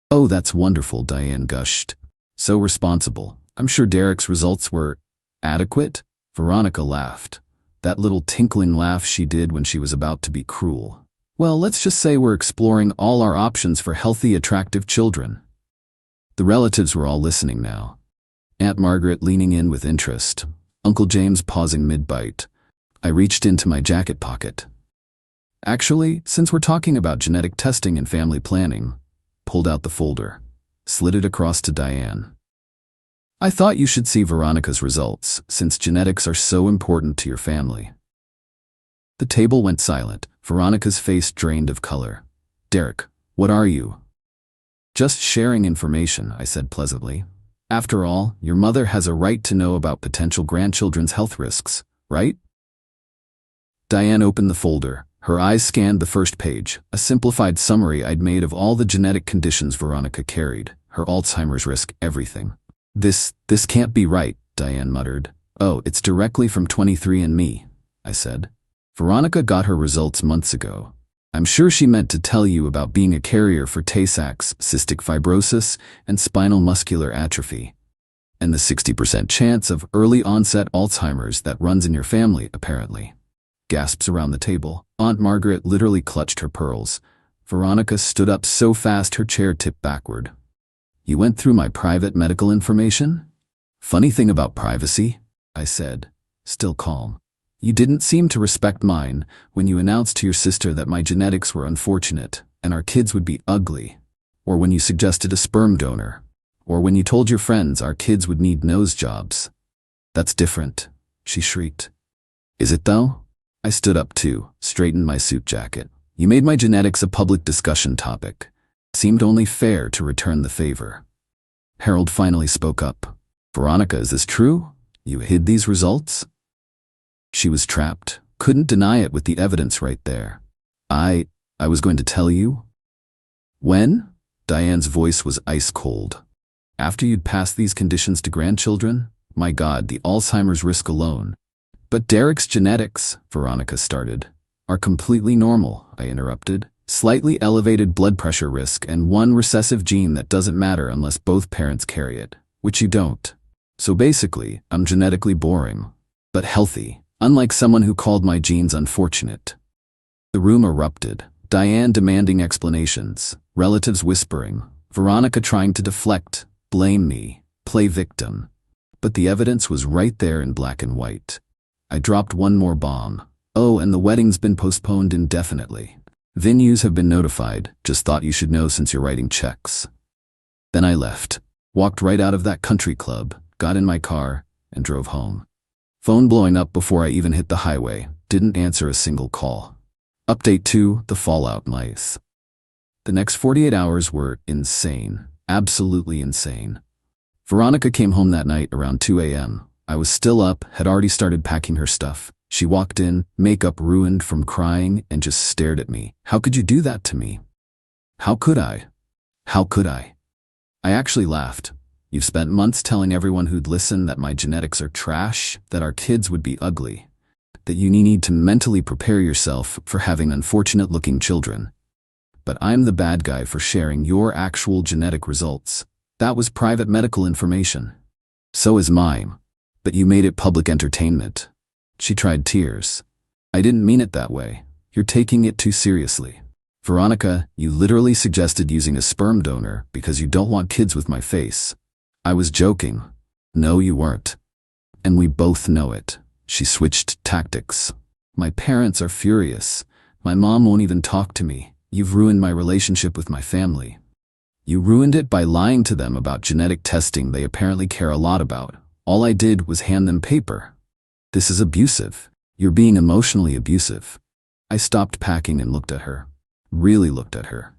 Oh, that's wonderful, Diane gushed. So responsible. I'm sure Derek's results were adequate? Veronica laughed. That little tinkling laugh she did when she was about to be cruel. Well, let's just say we're exploring all our options for healthy, attractive children. The relatives were all listening now. Aunt Margaret leaning in with interest. Uncle James pausing mid-bite. I reached into my jacket pocket. Actually, since we're talking about genetic testing and family planning, pulled out the folder, slid it across to Diane. I thought you should see Veronica's results, since genetics are so important to your family. The table went silent. Veronica's face drained of color. Derek, what are you? Just sharing information, I said pleasantly. After all, your mother has a right to know about potential grandchildren's health risks, right? Diane opened the folder. Her eyes scanned the first page, a simplified summary I'd made of all the genetic conditions Veronica carried, her Alzheimer's risk, everything. This can't be right, Diane muttered. Oh, it's directly from 23andMe, I said. Veronica got her results months ago. I'm sure she meant to tell you about being a carrier for Tay-Sachs, cystic fibrosis, and spinal muscular atrophy, and the 60% chance of early onset Alzheimer's that runs in your family, apparently. gasps around the table. Aunt Margaret literally clutched her pearls. Veronica stood up so fast her chair tipped backward. You went through my private medical information? Funny thing about privacy, I said, still calm. You didn't seem to respect mine when you announced to your sister that my genetics were unfortunate and our kids would be ugly, or when you suggested a sperm donor, or when you told your friends our kids would need nose jobs. That's different, she shrieked. Is it though? I stood up too, straightened my suit jacket. You made my genetics a public discussion topic. Seemed only fair to return the favor. Harold finally spoke up. Veronica, is this true? You hid these results? She was trapped, couldn't deny it with the evidence right there. I was going to tell you. When? Diane's voice was ice cold. After you'd passed these conditions to grandchildren? My God, the Alzheimer's risk alone. But Derek's genetics, Veronica started, are completely normal, I interrupted. Slightly elevated blood pressure risk and one recessive gene that doesn't matter unless both parents carry it, which you don't. So basically, I'm genetically boring, but healthy, unlike someone who called my genes unfortunate. The room erupted, Diane demanding explanations, relatives whispering, Veronica trying to deflect, blame me, play victim. But the evidence was right there in black and white. I dropped one more bomb. Oh, and the wedding's been postponed indefinitely. Venues have been notified, just thought you should know since you're writing checks. Then I left, walked right out of that country club, got in my car, and drove home. Phone blowing up before I even hit the highway, didn't answer a single call. Update 2, the fallout lies. The next 48 hours were insane, absolutely insane. Veronica came home that night around 2 a.m. I was still up, had already started packing her stuff. She walked in, makeup ruined from crying, and just stared at me. How could you do that to me? How could I? How could I? I actually laughed. You've spent months telling everyone who'd listen that my genetics are trash, that our kids would be ugly, that you need to mentally prepare yourself for having unfortunate-looking children. But I'm the bad guy for sharing your actual genetic results. That was private medical information. So is mine. But you made it public entertainment. She tried tears. I didn't mean it that way. You're taking it too seriously. Veronica, you literally suggested using a sperm donor because you don't want kids with my face. I was joking. No, you weren't. And we both know it. She switched tactics. My parents are furious. My mom won't even talk to me. You've ruined my relationship with my family. You ruined it by lying to them about genetic testing they apparently care a lot about. All I did was hand them paper. This is abusive. You're being emotionally abusive. I stopped packing and looked at her. Really looked at her.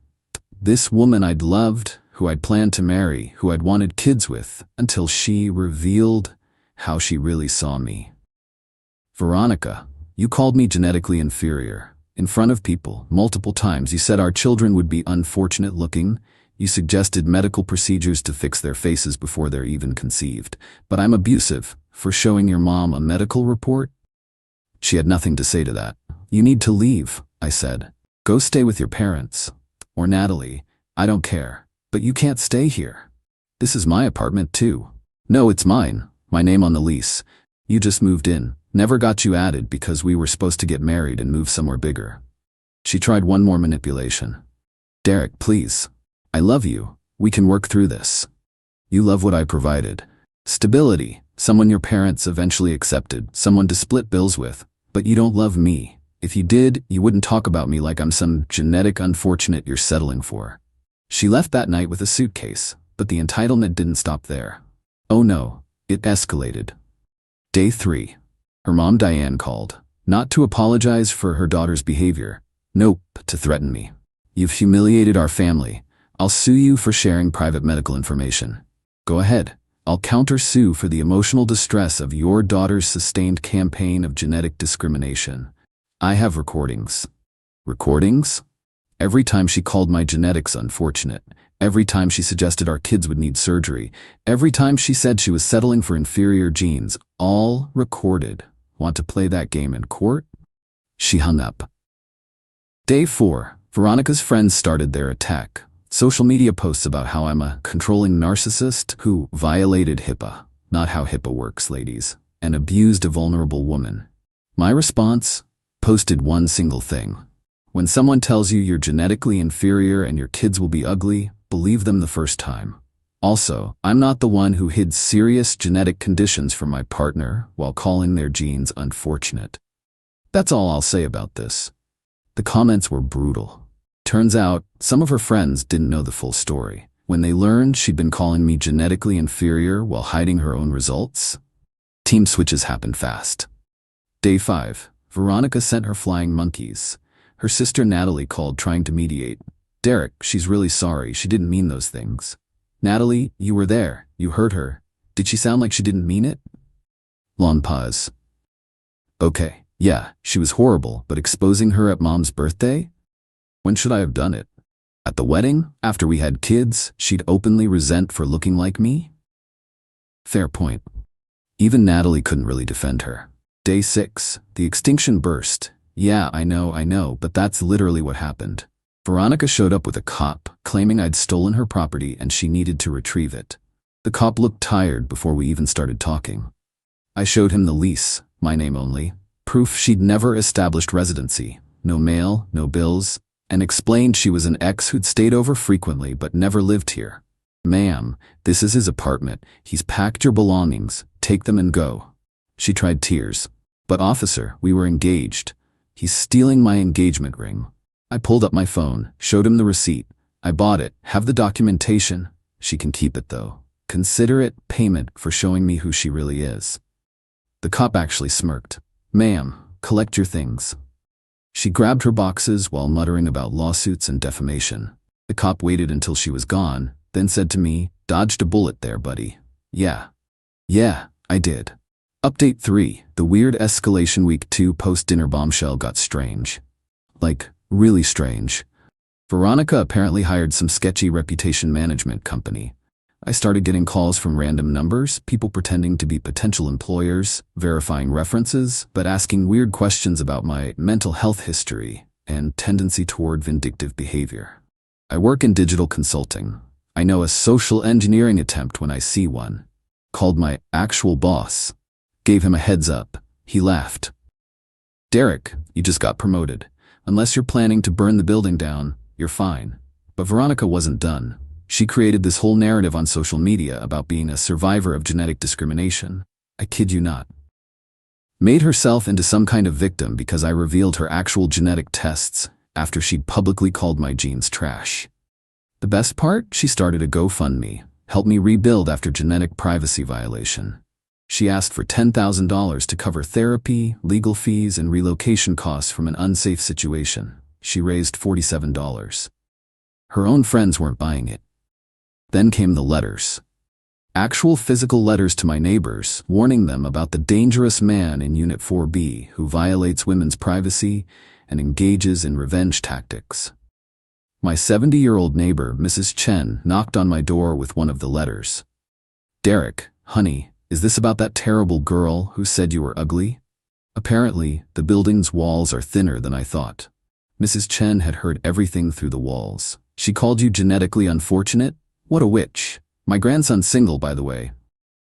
This woman I'd loved, who I'd planned to marry, who I'd wanted kids with, until she revealed how she really saw me. Veronica, you called me genetically inferior. In front of people, multiple times, you said our children would be unfortunate looking. You suggested medical procedures to fix their faces before they're even conceived. But I'm abusive for showing your mom a medical report? She had nothing to say to that. You need to leave, I said. Go stay with your parents. Or Natalie, I don't care. But you can't stay here. This is my apartment too. No, it's mine. My name on the lease. You just moved in. Never got you added because we were supposed to get married and move somewhere bigger. She tried one more manipulation. Derek, please. I love you. We can work through this. You love what I provided. Stability. Someone your parents eventually accepted. Someone to split bills with. But you don't love me. If you did, you wouldn't talk about me like I'm some genetic unfortunate you're settling for. She left that night with a suitcase, but the entitlement didn't stop there. Oh no, it escalated. Day 3. Her mom Diane called, not to apologize for her daughter's behavior. Nope, to threaten me. You've humiliated our family. I'll sue you for sharing private medical information. Go ahead. I'll counter-sue for the emotional distress of your daughter's sustained campaign of genetic discrimination. I have recordings. Recordings? Every time she called my genetics unfortunate, every time she suggested our kids would need surgery, every time she said she was settling for inferior genes, all recorded. Want to play that game in court? She hung up. Day 4. Veronica's friends started their attack. Social media posts about how I'm a controlling narcissist who violated HIPAA. Not how HIPAA works, ladies. And abused a vulnerable woman. My response? Posted one single thing. When someone tells you you're genetically inferior and your kids will be ugly, believe them the first time. Also, I'm not the one who hid serious genetic conditions from my partner while calling their genes unfortunate. That's all I'll say about this. The comments were brutal. Turns out, some of her friends didn't know the full story. When they learned she'd been calling me genetically inferior while hiding her own results, team switches happened fast. Day 5. Veronica sent her flying monkeys. Her sister Natalie called trying to mediate. Derek, she's really sorry, she didn't mean those things. Natalie, you were there, you heard her. Did she sound like she didn't mean it? Long pause. Okay, yeah, she was horrible, but exposing her at Mom's birthday? When should I have done it? At the wedding? After we had kids, she'd openly resent for looking like me? Fair point. Even Natalie couldn't really defend her. Day 6. The extinction burst. Yeah, I know, but that's literally what happened. Veronica showed up with a cop, claiming I'd stolen her property and she needed to retrieve it. The cop looked tired before we even started talking. I showed him the lease, my name only, proof she'd never established residency, no mail, no bills, and explained she was an ex who'd stayed over frequently but never lived here. Ma'am, this is his apartment. He's packed your belongings. Take them and go. She tried tears. But officer, we were engaged. He's stealing my engagement ring. I pulled up my phone, showed him the receipt. I bought it, have the documentation. She can keep it though. Consider it payment for showing me who she really is. The cop actually smirked. Ma'am, collect your things. She grabbed her boxes while muttering about lawsuits and defamation. The cop waited until she was gone, then said to me, dodged a bullet there, buddy. Yeah, I did. Update 3. The weird escalation week 2 post-dinner bombshell got strange. Like, really strange. Veronica apparently hired some sketchy reputation management company. I started getting calls from random numbers, people pretending to be potential employers, verifying references, but asking weird questions about my mental health history and tendency toward vindictive behavior. I work in digital consulting. I know a social engineering attempt when I see one. Called my actual boss. Gave him a heads up. He laughed. Derek, you just got promoted. Unless you're planning to burn the building down, you're fine. But Veronica wasn't done. She created this whole narrative on social media about being a survivor of genetic discrimination. I kid you not. Made herself into some kind of victim because I revealed her actual genetic tests after she'd publicly called my genes trash. The best part? She started a GoFundMe, helped me rebuild after genetic privacy violation. She asked for $10,000 to cover therapy, legal fees, and relocation costs from an unsafe situation. She raised $47. Her own friends weren't buying it. Then came the letters. Actual physical letters to my neighbors, warning them about the dangerous man in Unit 4B who violates women's privacy and engages in revenge tactics. My 70-year-old neighbor, Mrs. Chen, knocked on my door with one of the letters. Derek, honey, is this about that terrible girl who said you were ugly? Apparently, the building's walls are thinner than I thought. Mrs. Chen had heard everything through the walls. She called you genetically unfortunate? What a witch. My grandson's single, by the way.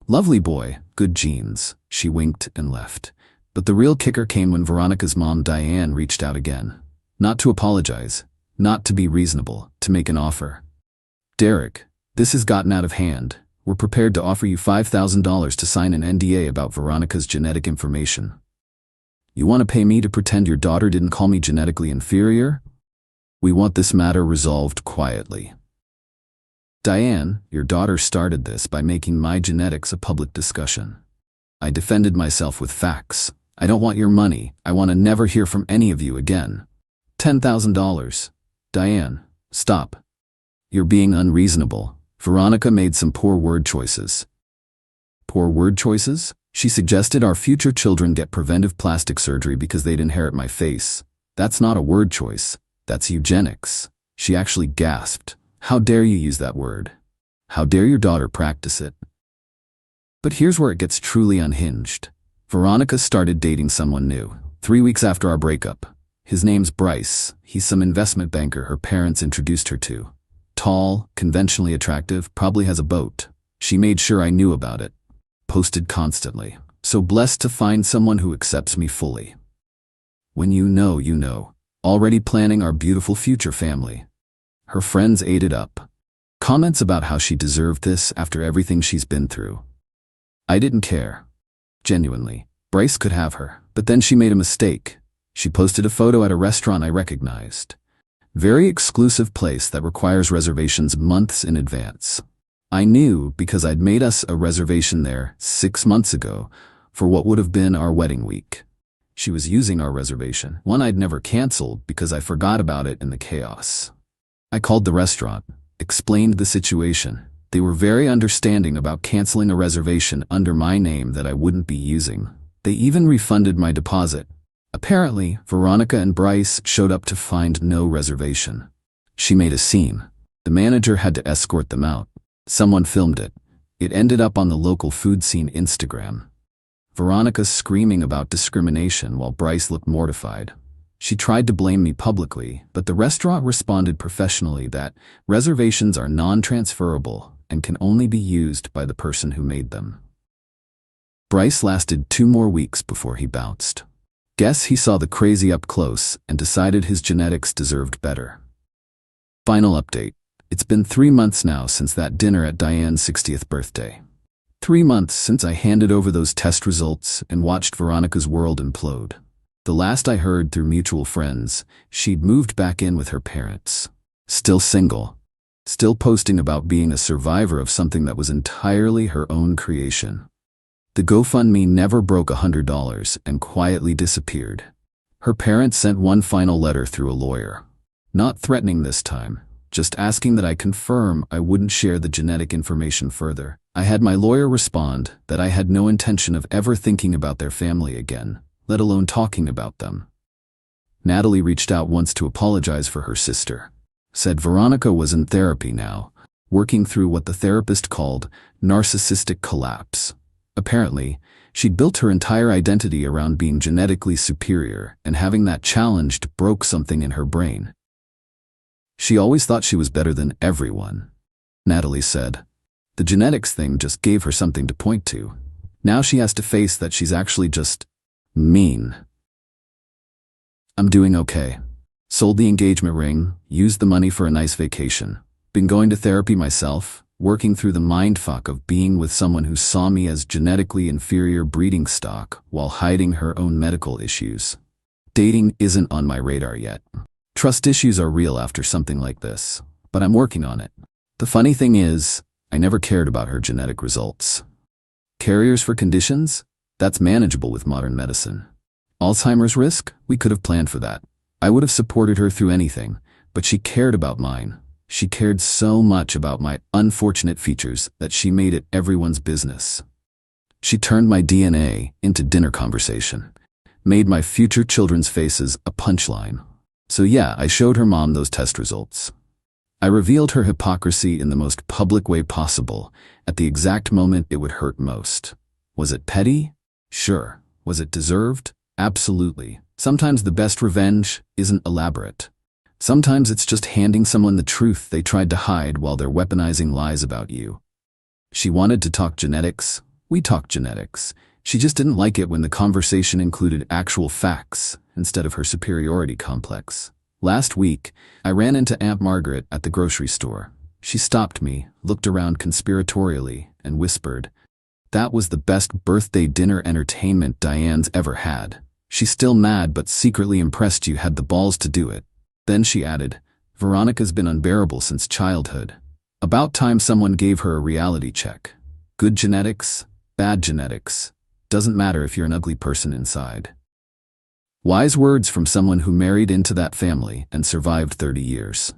Lovely boy, good genes. She winked and left. But the real kicker came when Veronica's mom, Diane, reached out again. Not to apologize, not to be reasonable, to make an offer. Derek, this has gotten out of hand. We're prepared to offer you $5,000 to sign an NDA about Veronica's genetic information. You want to pay me to pretend your daughter didn't call me genetically inferior? We want this matter resolved quietly. Diane, your daughter started this by making my genetics a public discussion. I defended myself with facts. I don't want your money. I want to never hear from any of you again. $10,000. Diane, stop. You're being unreasonable. Veronica made some poor word choices. Poor word choices? She suggested our future children get preventive plastic surgery because they'd inherit my face. That's not a word choice. That's eugenics. She actually gasped. How dare you use that word? How dare your daughter practice it? But here's where it gets truly unhinged. Veronica started dating someone new, 3 weeks after our breakup. His name's Bryce. He's some investment banker her parents introduced her to. Tall, conventionally attractive, probably has a boat. She made sure I knew about it. Posted constantly. So blessed to find someone who accepts me fully. When you know, you know. Already planning our beautiful future family. Her friends ate it up. Comments about how she deserved this after everything she's been through. I didn't care. Genuinely. Bryce could have her, but then she made a mistake. She posted a photo at a restaurant I recognized. Very exclusive place that requires reservations months in advance. I knew because I'd made us a reservation there 6 months ago for what would have been our wedding week. She was using our reservation, one I'd never canceled because I forgot about it in the chaos. I called the restaurant, explained the situation. They were very understanding about canceling a reservation under my name that I wouldn't be using. They even refunded my deposit. Apparently, Veronica and Bryce showed up to find no reservation. She made a scene. The manager had to escort them out. Someone filmed it. It ended up on the local food scene Instagram. Veronica screaming about discrimination while Bryce looked mortified. She tried to blame me publicly, but the restaurant responded professionally that reservations are non-transferable and can only be used by the person who made them. Bryce lasted 2 more weeks before he bounced. Guess he saw the crazy up close and decided his genetics deserved better. Final update. It's been 3 months now since that dinner at Diane's 60th birthday. 3 months since I handed over those test results and watched Veronica's world implode. The last I heard through mutual friends, she'd moved back in with her parents. Still single. Still posting about being a survivor of something that was entirely her own creation. The GoFundMe never broke $100 and quietly disappeared. Her parents sent one final letter through a lawyer. Not threatening this time, just asking that I confirm I wouldn't share the genetic information further. I had my lawyer respond that I had no intention of ever thinking about their family again, let alone talking about them. Natalie reached out once to apologize for her sister. Said Veronica was in therapy now, working through what the therapist called narcissistic collapse. Apparently, she'd built her entire identity around being genetically superior, and having that challenged broke something in her brain. She always thought she was better than everyone, Natalie said. The genetics thing just gave her something to point to. Now she has to face that she's actually just mean. I'm doing okay. Sold the engagement ring, used the money for a nice vacation. Been going to therapy myself, working through the mindfuck of being with someone who saw me as genetically inferior breeding stock while hiding her own medical issues. Dating isn't on my radar yet. Trust issues are real after something like this, but I'm working on it. The funny thing is, I never cared about her genetic results. Carriers for conditions? That's manageable with modern medicine. Alzheimer's risk? We could have planned for that. I would have supported her through anything, but she cared about mine. She cared so much about my unfortunate features that she made it everyone's business. She turned my DNA into dinner conversation, made my future children's faces a punchline. So yeah, I showed her mom those test results. I revealed her hypocrisy in the most public way possible, at the exact moment it would hurt most. Was it petty? Sure. Was it deserved? Absolutely. Sometimes the best revenge isn't elaborate. Sometimes it's just handing someone the truth they tried to hide while they're weaponizing lies about you. She wanted to talk genetics. We talked genetics. She just didn't like it when the conversation included actual facts instead of her superiority complex. Last week, I ran into Aunt Margaret at the grocery store. She stopped me, looked around conspiratorially, and whispered, "That was the best birthday dinner entertainment Diane's ever had. She's still mad but secretly impressed you had the balls to do it." Then she added, "Veronica's been unbearable since childhood. About time someone gave her a reality check. Good genetics, bad genetics. Doesn't matter if you're an ugly person inside." Wise words from someone who married into that family and survived 30 years.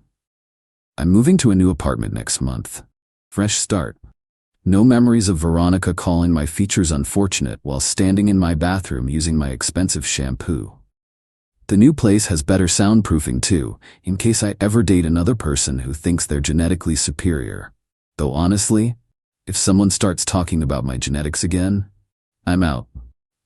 I'm moving to a new apartment next month. Fresh start. No memories of Veronica calling my features unfortunate while standing in my bathroom using my expensive shampoo. The new place has better soundproofing too, in case I ever date another person who thinks they're genetically superior. Though honestly, if someone starts talking about my genetics again, I'm out.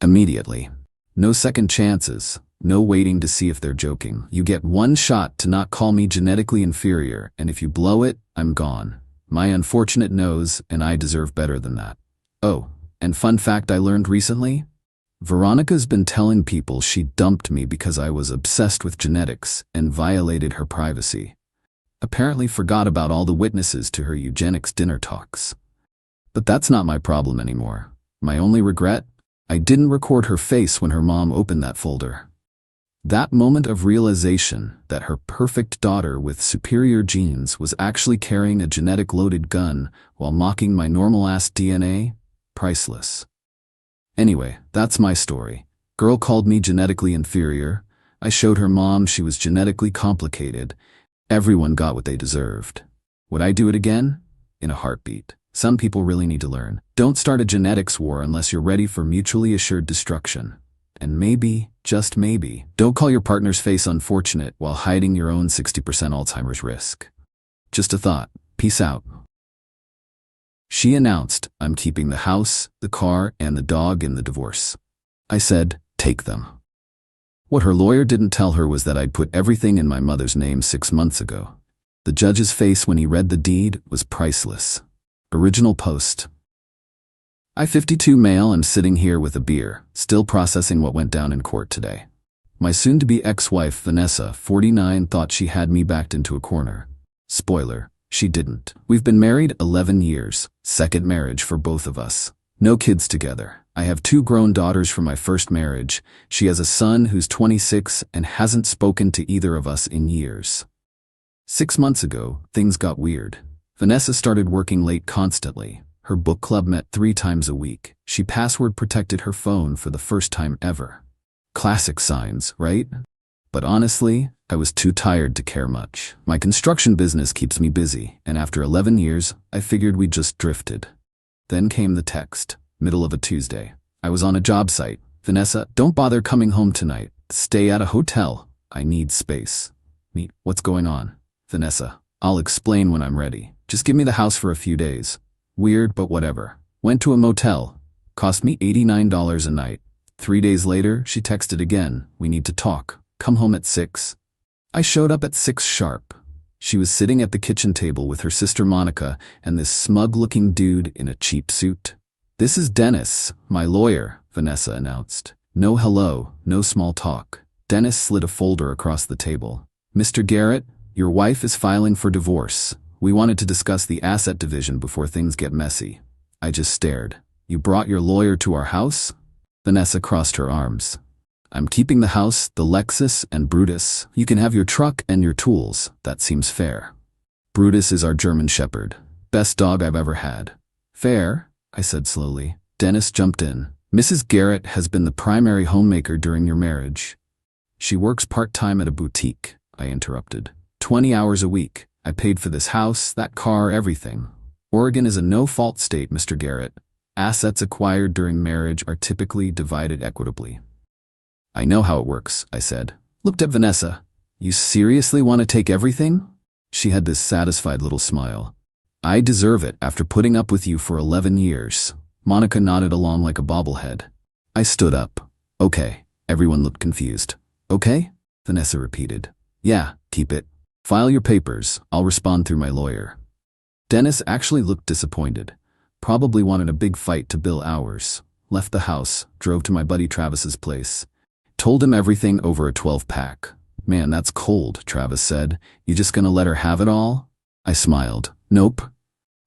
Immediately. No second chances, no waiting to see if they're joking. You get one shot to not call me genetically inferior, and if you blow it, I'm gone. My unfortunate knows, and I deserve better than that. Oh, and fun fact I learned recently? Veronica's been telling people she dumped me because I was obsessed with genetics and violated her privacy. Apparently forgot about all the witnesses to her eugenics dinner talks. But that's not my problem anymore. My only regret? I didn't record her face when her mom opened that folder. That moment of realization that her perfect daughter with superior genes was actually carrying a genetic loaded gun while mocking my normal-ass DNA? Priceless. Anyway, that's my story. Girl called me genetically inferior. I showed her mom she was genetically complicated. Everyone got what they deserved. Would I do it again? In a heartbeat. Some people really need to learn. Don't start a genetics war unless you're ready for mutually assured destruction. And maybe, just maybe, don't call your partner's face unfortunate while hiding your own 60% Alzheimer's risk. Just a thought. Peace out. She announced, I'm keeping the house, the car, and the dog in the divorce. I said, take them. What her lawyer didn't tell her was that I'd put everything in my mother's name 6 months ago. The judge's face when he read the deed was priceless. Original post. I, 52 male, am sitting here with a beer, still processing what went down in court today. My soon-to-be ex-wife, Vanessa, 49, thought she had me backed into a corner. Spoiler, she didn't. We've been married 11 years, second marriage for both of us. No kids together. I have 2 grown daughters from my first marriage. She has a son who's 26 and hasn't spoken to either of us in years. 6 months ago, things got weird. Vanessa started working late constantly. Her book club met 3 times a week. She password protected her phone for the first time ever. Classic signs, right? But honestly, I was too tired to care much. My construction business keeps me busy, and after 11 years, I figured we just drifted. Then came the text, middle of a Tuesday. I was on a job site. Vanessa, don't bother coming home tonight. Stay at a hotel. I need space. Me, what's going on? Vanessa, I'll explain when I'm ready. Just give me the house for a few days. Weird, but whatever. Went to a motel. Cost me $89 a night. 3 days later, she texted again. We need to talk. Come home at 6. I showed up at 6 sharp. She was sitting at the kitchen table with her sister Monica and this smug-looking dude in a cheap suit. This is Dennis, my lawyer, Vanessa announced. No hello, no small talk. Dennis slid a folder across the table. Mr. Garrett, your wife is filing for divorce. We wanted to discuss the asset division before things get messy. I just stared. You brought your lawyer to our house? Vanessa crossed her arms. I'm keeping the house, the Lexus, and Brutus. You can have your truck and your tools. That seems fair. Brutus is our German Shepherd. Best dog I've ever had. Fair, I said slowly. Dennis jumped in. Mrs. Garrett has been the primary homemaker during your marriage. She works part-time at a boutique, I interrupted. 20 hours a week. I paid for this house, that car, everything. Oregon is a no-fault state, Mr. Garrett. Assets acquired during marriage are typically divided equitably. I know how it works, I said. Looked at Vanessa. You seriously want to take everything? She had this satisfied little smile. I deserve it after putting up with you for 11 years. Monica nodded along like a bobblehead. I stood up. Okay. Everyone looked confused. Okay? Vanessa repeated. Yeah, keep it. File your papers. I'll respond through my lawyer. Dennis actually looked disappointed. Probably wanted a big fight to bill hours. Left the house, drove to my buddy Travis's place. Told him everything over a 12-pack. Man, that's cold, Travis said. You just gonna let her have it all? I smiled. Nope.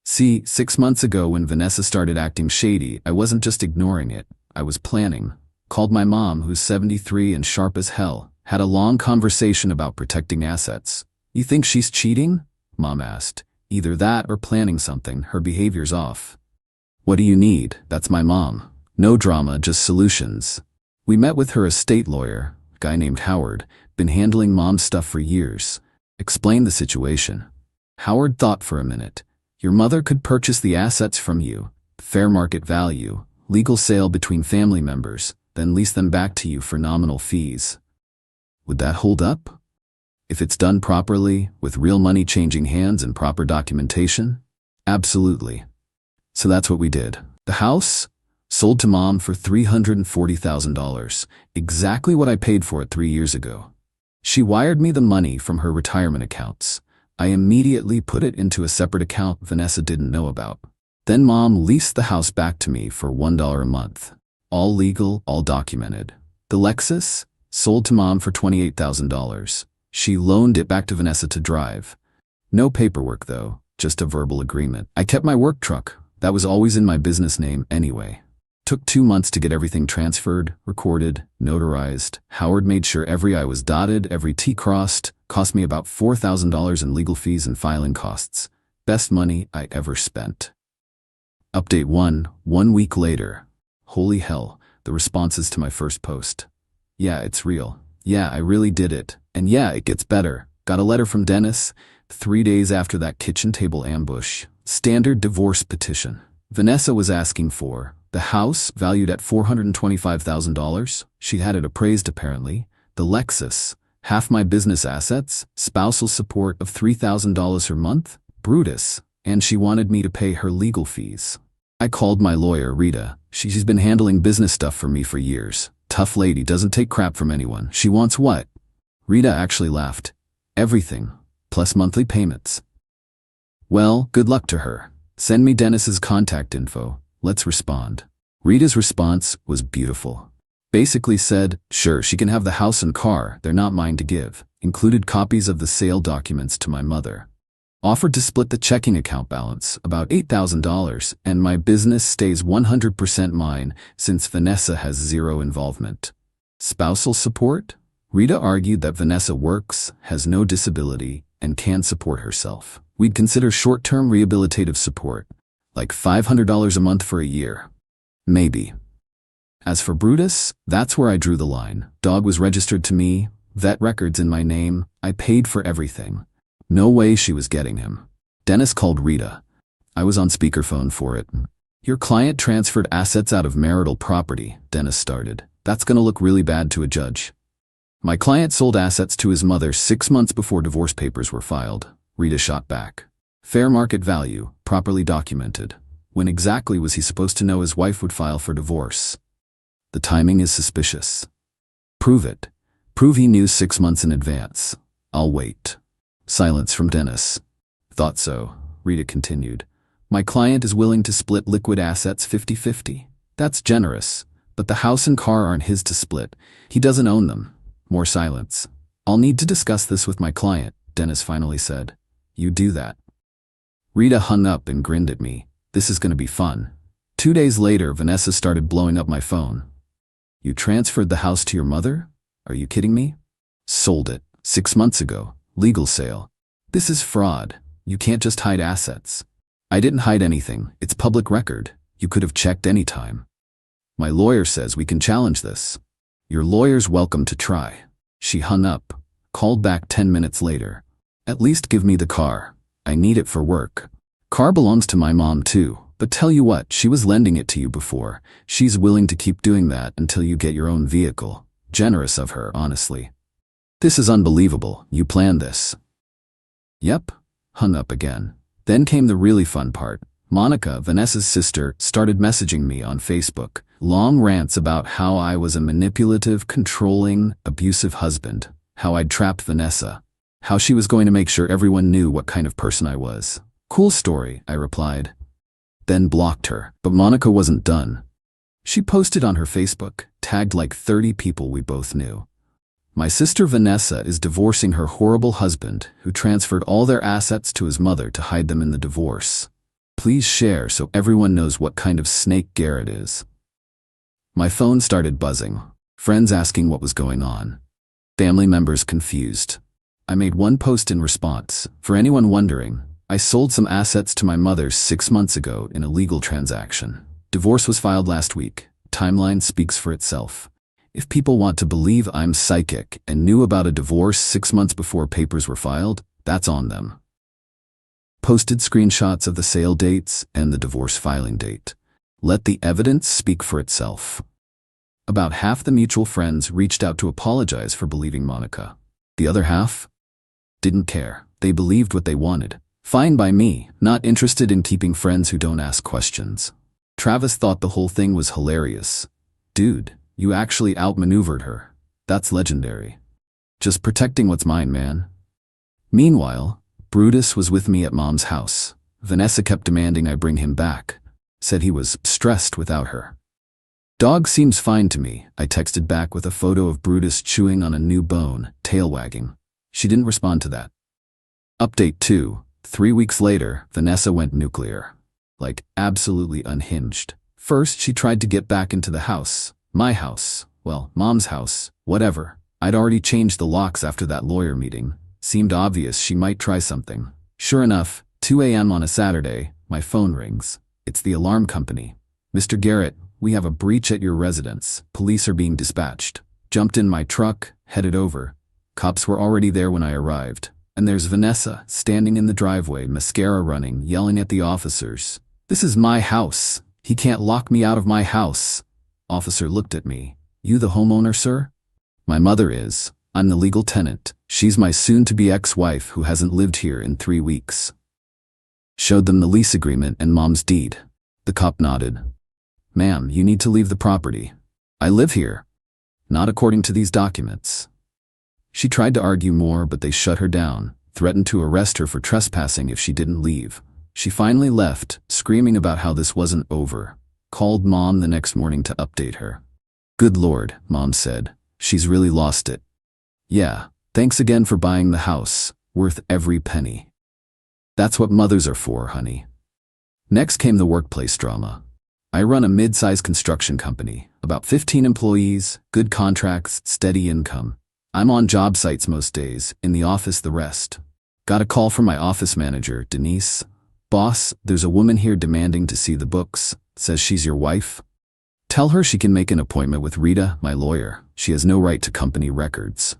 See, 6 months ago when Vanessa started acting shady, I wasn't just ignoring it. I was planning. Called my mom, who's 73 and sharp as hell. Had a long conversation about protecting assets. You think she's cheating? Mom asked. Either that or planning something. Her behavior's off. What do you need? That's my mom. No drama, just solutions. We met with her estate lawyer, a guy named Howard, been handling mom's stuff for years. Explained the situation. Howard thought for a minute. Your mother could purchase the assets from you, fair market value, legal sale between family members, then lease them back to you for nominal fees. Would that hold up? If it's done properly, with real money changing hands and proper documentation? Absolutely. So that's what we did. The house? Sold to Mom for $340,000, exactly what I paid for it 3 years ago. She wired me the money from her retirement accounts. I immediately put it into a separate account Vanessa didn't know about. Then Mom leased the house back to me for $1 a month. All legal, all documented. The Lexus? Sold to Mom for $28,000. She loaned it back to Vanessa to drive. No paperwork though, just a verbal agreement. I kept my work truck. That was always in my business name anyway. Took 2 months to get everything transferred, recorded, notarized. Howard made sure every I was dotted, every T crossed. Cost me about $4,000 in legal fees and filing costs. Best money I ever spent. Update 1, 1 week later. Holy hell, the responses to my first post. Yeah, it's real. Yeah, I really did it. And yeah, it gets better. Got a letter from Dennis 3 days after that kitchen table ambush. Standard divorce petition. Vanessa was asking for the house, valued at $425,000. She had it appraised apparently. The Lexus, half my business assets, spousal support of $3,000 per month. Brutus. And she wanted me to pay her legal fees. I called my lawyer, Rita. She's been handling business stuff for me for years. Tough lady, doesn't take crap from anyone. She wants what? Rita actually laughed. Everything, plus monthly payments. Well, good luck to her. Send me Dennis's contact info. Let's respond. Rita's response was beautiful. Basically said, sure, she can have the house and car, they're not mine to give. Included copies of the sale documents to my mother. Offered to split the checking account balance, about $8,000, and my business stays 100% mine since Vanessa has zero involvement. Spousal support? Rita argued that Vanessa works, has no disability, and can support herself. We'd consider short-term rehabilitative support, like $500 a month for a year. Maybe. As for Brutus, that's where I drew the line. Dog was registered to me, vet records in my name, I paid for everything. No way she was getting him. Dennis called Rita. I was on speakerphone for it. Your client transferred assets out of marital property, Dennis started. That's gonna look really bad to a judge. My client sold assets to his mother 6 months before divorce papers were filed. Rita shot back. Fair market value, properly documented. When exactly was he supposed to know his wife would file for divorce? The timing is suspicious. Prove it. Prove he knew 6 months in advance. I'll wait. Silence from Dennis. Thought so, Rita continued. My client is willing to split liquid assets 50-50. That's generous, but the house and car aren't his to split. He doesn't own them. More silence. I'll need to discuss this with my client, Dennis finally said. You do that. Rita hung up and grinned at me. This is going to be fun. 2 days later, Vanessa started blowing up my phone. You transferred the house to your mother? Are you kidding me? Sold it 6 months ago. Legal sale. This is fraud. You can't just hide assets. I didn't hide anything. It's public record. You could have checked any time. My lawyer says we can challenge this. Your lawyer's welcome to try. She hung up, called back 10 minutes later. At least give me the car. I need it for work. Car belongs to my mom too, but tell you what, she was lending it to you before. She's willing to keep doing that until you get your own vehicle. Generous of her, honestly. This is unbelievable. You planned this. Yep. Hung up again. Then came the really fun part. Monica, Vanessa's sister, started messaging me on Facebook. Long rants about how I was a manipulative, controlling, abusive husband. How I'd trapped Vanessa. How she was going to make sure everyone knew what kind of person I was. Cool story, I replied. Then blocked her. But Monica wasn't done. She posted on her Facebook, tagged like 30 people we both knew. My sister Vanessa is divorcing her horrible husband, who transferred all their assets to his mother to hide them in the divorce. Please share so everyone knows what kind of snake Garrett is. My phone started buzzing. Friends asking what was going on. Family members confused. I made one post in response. For anyone wondering, I sold some assets to my mother 6 months ago in a legal transaction. Divorce was filed last week. Timeline speaks for itself. If people want to believe I'm psychic and knew about a divorce 6 months before papers were filed, that's on them. Posted screenshots of the sale dates and the divorce filing date. Let the evidence speak for itself. About half the mutual friends reached out to apologize for believing Monica. The other half didn't care. They believed what they wanted. Fine by me, not interested in keeping friends who don't ask questions. Travis thought the whole thing was hilarious. Dude, you actually outmaneuvered her. That's legendary. Just protecting what's mine, man. Meanwhile, Brutus was with me at Mom's house. Vanessa kept demanding I bring him back. Said he was stressed without her. Dog seems fine to me, I texted back with a photo of Brutus chewing on a new bone, tail wagging. She didn't respond to that. Update 2. 3 weeks later, Vanessa went nuclear. Like, absolutely unhinged. First, she tried to get back into the house. My house. Well, Mom's house. Whatever. I'd already changed the locks after that lawyer meeting. Seemed obvious she might try something. Sure enough, 2 a.m. on a Saturday, my phone rings. It's the alarm company. Mr. Garrett, we have a breach at your residence. Police are being dispatched. Jumped in my truck, headed over. Cops were already there when I arrived. And there's Vanessa, standing in the driveway, mascara running, yelling at the officers. This is my house. He can't lock me out of my house. Officer looked at me. You the homeowner, sir? My mother is. I'm the legal tenant. She's my soon-to-be ex-wife who hasn't lived here in 3 weeks. Showed them the lease agreement and Mom's deed. The cop nodded. Ma'am, you need to leave the property. I live here. Not according to these documents. She tried to argue more, but they shut her down, threatened to arrest her for trespassing if she didn't leave. She finally left, screaming about how this wasn't over. Called Mom the next morning to update her. Good Lord, Mom said. She's really lost it. Yeah, thanks again for buying the house. Worth every penny. That's what mothers are for, honey. Next came the workplace drama. I run a mid-sized construction company, about 15 employees, good contracts, steady income. I'm on job sites most days, in the office the rest. Got a call from my office manager, Denise. Boss, there's a woman here demanding to see the books. Says she's your wife. Tell her she can make an appointment with Rita, my lawyer. She has no right to company records.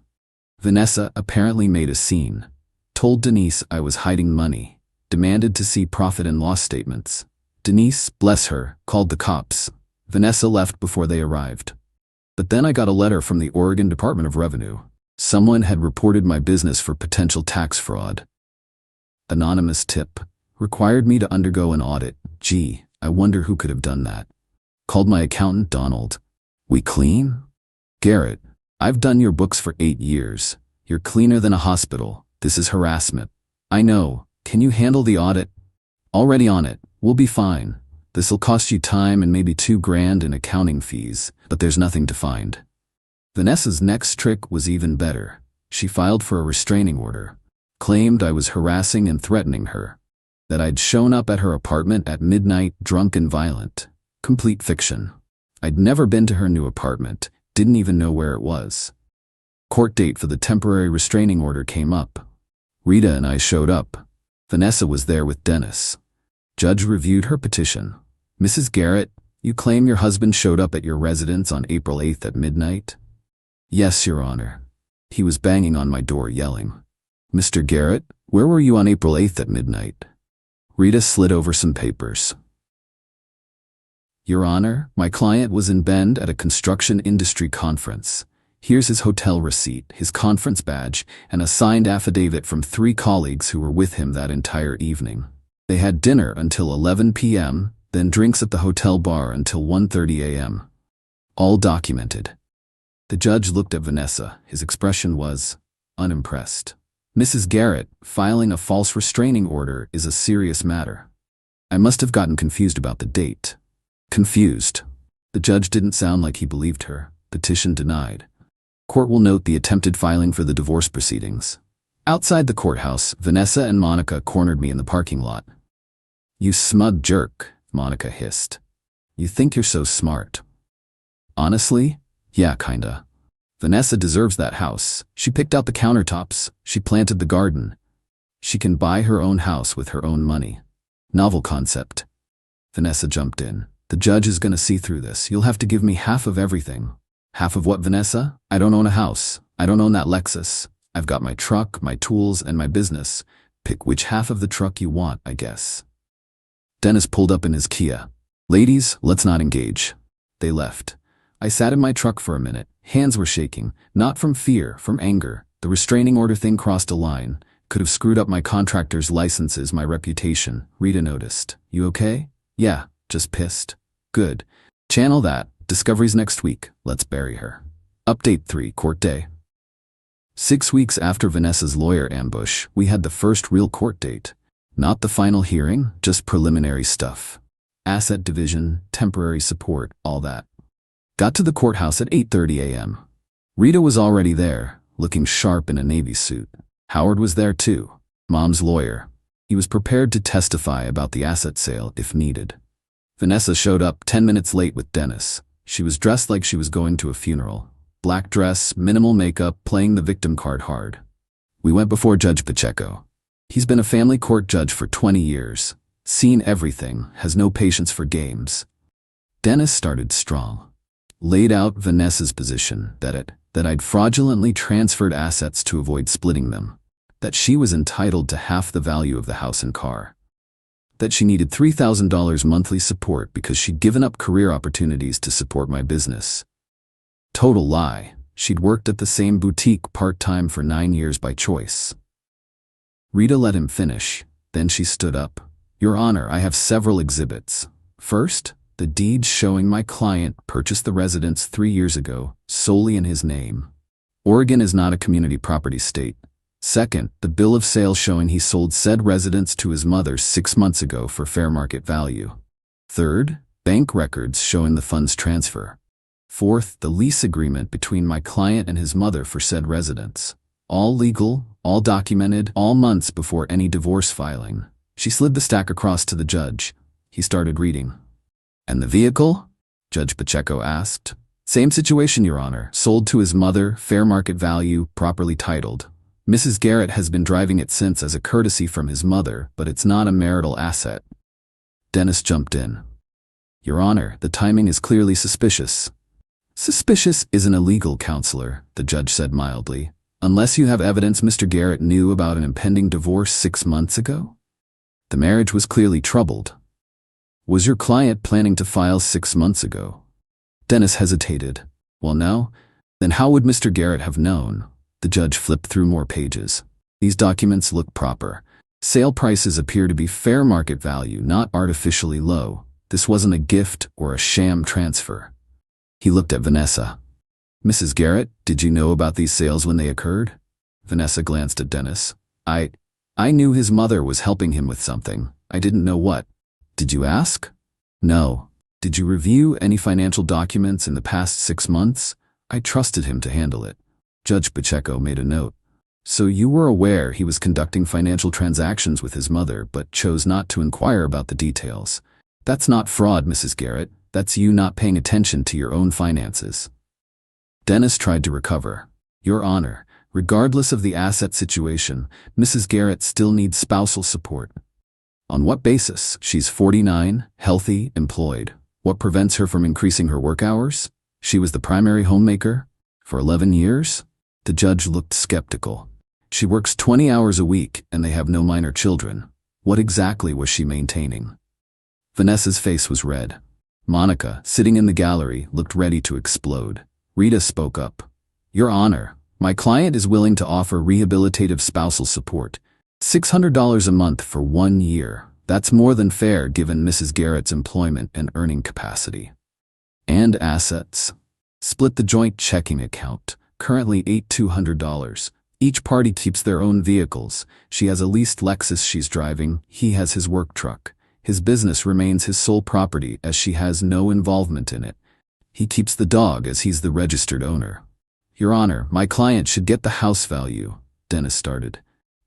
Vanessa apparently made a scene. Told Denise I was hiding money. Demanded to see profit and loss statements. Denise, bless her, called the cops. Vanessa left before they arrived. But then I got a letter from the Oregon Department of Revenue. Someone had reported my business for potential tax fraud. Anonymous tip. Required me to undergo an audit. Gee, I wonder who could have done that. Called my accountant, Donald. We clean? Garrett, I've done your books for 8 years. You're cleaner than a hospital. This is harassment. I know. Can you handle the audit? Already on it. We'll be fine. This'll cost you time and maybe $2,000 in accounting fees, but there's nothing to find. Vanessa's next trick was even better. She filed for a restraining order. Claimed I was harassing and threatening her. That I'd shown up at her apartment at midnight, drunk and violent. Complete fiction. I'd never been to her new apartment, didn't even know where it was. Court date for the temporary restraining order came up. Rita and I showed up. Vanessa was there with Dennis. Judge reviewed her petition. Mrs. Garrett, you claim your husband showed up at your residence on April 8th at midnight? Yes, Your Honor. He was banging on my door yelling. Mr. Garrett, where were you on April 8th at midnight? Rita slid over some papers. Your Honor, my client was in Bend at a construction industry conference. Here's his hotel receipt, his conference badge, and a signed affidavit from 3 colleagues who were with him that entire evening. They had dinner until 11 p.m., then drinks at the hotel bar until 1:30 a.m. All documented. The judge looked at Vanessa. His expression was unimpressed. Mrs. Garrett, filing a false restraining order is a serious matter. I must have gotten confused about the date. Confused. The judge didn't sound like he believed her. Petition denied. Court will note the attempted filing for the divorce proceedings. Outside the courthouse, Vanessa and Monica cornered me in the parking lot. You smug jerk, Monica hissed. You think you're so smart. Honestly? Yeah, kinda. Vanessa deserves that house. She picked out the countertops. She planted the garden. She can buy her own house with her own money. Novel concept. Vanessa jumped in. The judge is gonna see through this. You'll have to give me half of everything. Half of what, Vanessa? I don't own a house. I don't own that Lexus. I've got my truck, my tools, and my business. Pick which half of the truck you want, I guess. Dennis pulled up in his Kia. Ladies, let's not engage. They left. I sat in my truck for a minute. Hands were shaking. Not from fear, from anger. The restraining order thing crossed a line. Could have screwed up my contractor's licenses, my reputation. Rita noticed. You okay? Yeah, just pissed. Good. Channel that. Discoveries next week. Let's bury her. Update 3, court day. 6 weeks after Vanessa's lawyer ambush, we had the first real court date. Not the final hearing, just preliminary stuff. Asset division, temporary support, all that. Got to the courthouse at 8:30 a.m. Rita was already there, looking sharp in a navy suit. Howard was there too, Mom's lawyer. He was prepared to testify about the asset sale if needed. Vanessa showed up 10 minutes late with Dennis. She was dressed like she was going to a funeral. Black dress, minimal makeup, playing the victim card hard. We went before Judge Pacheco. He's been a family court judge for 20 years. Seen everything, has no patience for games. Dennis started strong. Laid out Vanessa's position that I'd fraudulently transferred assets to avoid splitting them. That she was entitled to half the value of the house and car. That she needed $3,000 monthly support because she'd given up career opportunities to support my business. Total lie. She'd worked at the same boutique part-time for 9 years by choice. Rita let him finish. Then she stood up. Your Honor, I have several exhibits. First, the deed showing my client purchased the residence 3 years ago, solely in his name. Oregon is not a community property state. Second, the bill of sale showing he sold said residence to his mother 6 months ago for fair market value. Third, bank records showing the funds transfer. Fourth, the lease agreement between my client and his mother for said residence. All legal, all documented, all months before any divorce filing. She slid the stack across to the judge. He started reading. And the vehicle? Judge Pacheco asked. Same situation, Your Honor. Sold to his mother, fair market value, properly titled. Mrs. Garrett has been driving it since as a courtesy from his mother, but it's not a marital asset. Dennis jumped in. Your Honor, the timing is clearly suspicious. Suspicious isn't illegal, Counselor, the judge said mildly. Unless you have evidence Mr. Garrett knew about an impending divorce 6 months ago? The marriage was clearly troubled. Was your client planning to file 6 months ago? Dennis hesitated. Well, no. Then how would Mr. Garrett have known? The judge flipped through more pages. These documents look proper. Sale prices appear to be fair market value, not artificially low. This wasn't a gift or a sham transfer. He looked at Vanessa. Mrs. Garrett, did you know about these sales when they occurred? Vanessa glanced at Dennis. I knew his mother was helping him with something. I didn't know what. Did you ask? No. Did you review any financial documents in the past 6 months? I trusted him to handle it. Judge Pacheco made a note. So you were aware he was conducting financial transactions with his mother, but chose not to inquire about the details. That's not fraud, Mrs. Garrett. That's you not paying attention to your own finances. Dennis tried to recover. Your Honor, regardless of the asset situation, Mrs. Garrett still needs spousal support. On what basis? She's 49, healthy, employed. What prevents her from increasing her work hours? She was the primary homemaker? For 11 years? The judge looked skeptical. She works 20 hours a week and they have no minor children. What exactly was she maintaining? Vanessa's face was red. Monica, sitting in the gallery, looked ready to explode. Rita spoke up. Your Honor, my client is willing to offer rehabilitative spousal support. $600 a month for 1 year. That's more than fair given Mrs. Garrett's employment and earning capacity. And assets. Split the joint checking account. Currently $8,200. Each party keeps their own vehicles. She has a leased Lexus she's driving. He has his work truck. His business remains his sole property as she has no involvement in it. He keeps the dog as he's the registered owner. Your Honor, my client should get the house value, Dennis started.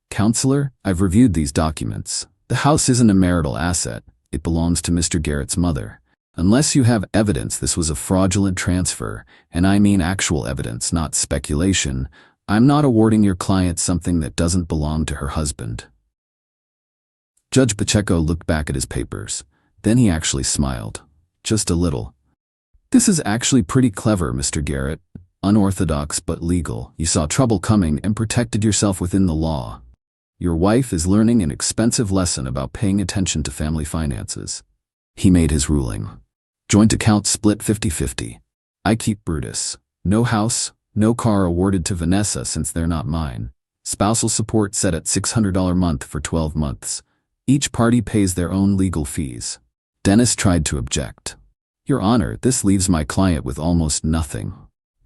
Counselor, I've reviewed these documents. The house isn't a marital asset. It belongs to Mr. Garrett's mother. Unless you have evidence this was a fraudulent transfer, and I mean actual evidence, not speculation, I'm not awarding your client something that doesn't belong to her husband. Judge Pacheco looked back at his papers. Then he actually smiled. Just a little. This is actually pretty clever, Mr. Garrett. Unorthodox but legal. You saw trouble coming and protected yourself within the law. Your wife is learning an expensive lesson about paying attention to family finances. He made his ruling. Joint account split 50-50. I keep Brutus. No house, no car awarded to Vanessa since they're not mine. Spousal support set at $600 a month for 12 months. Each party pays their own legal fees. Dennis tried to object. Your Honor, this leaves my client with almost nothing.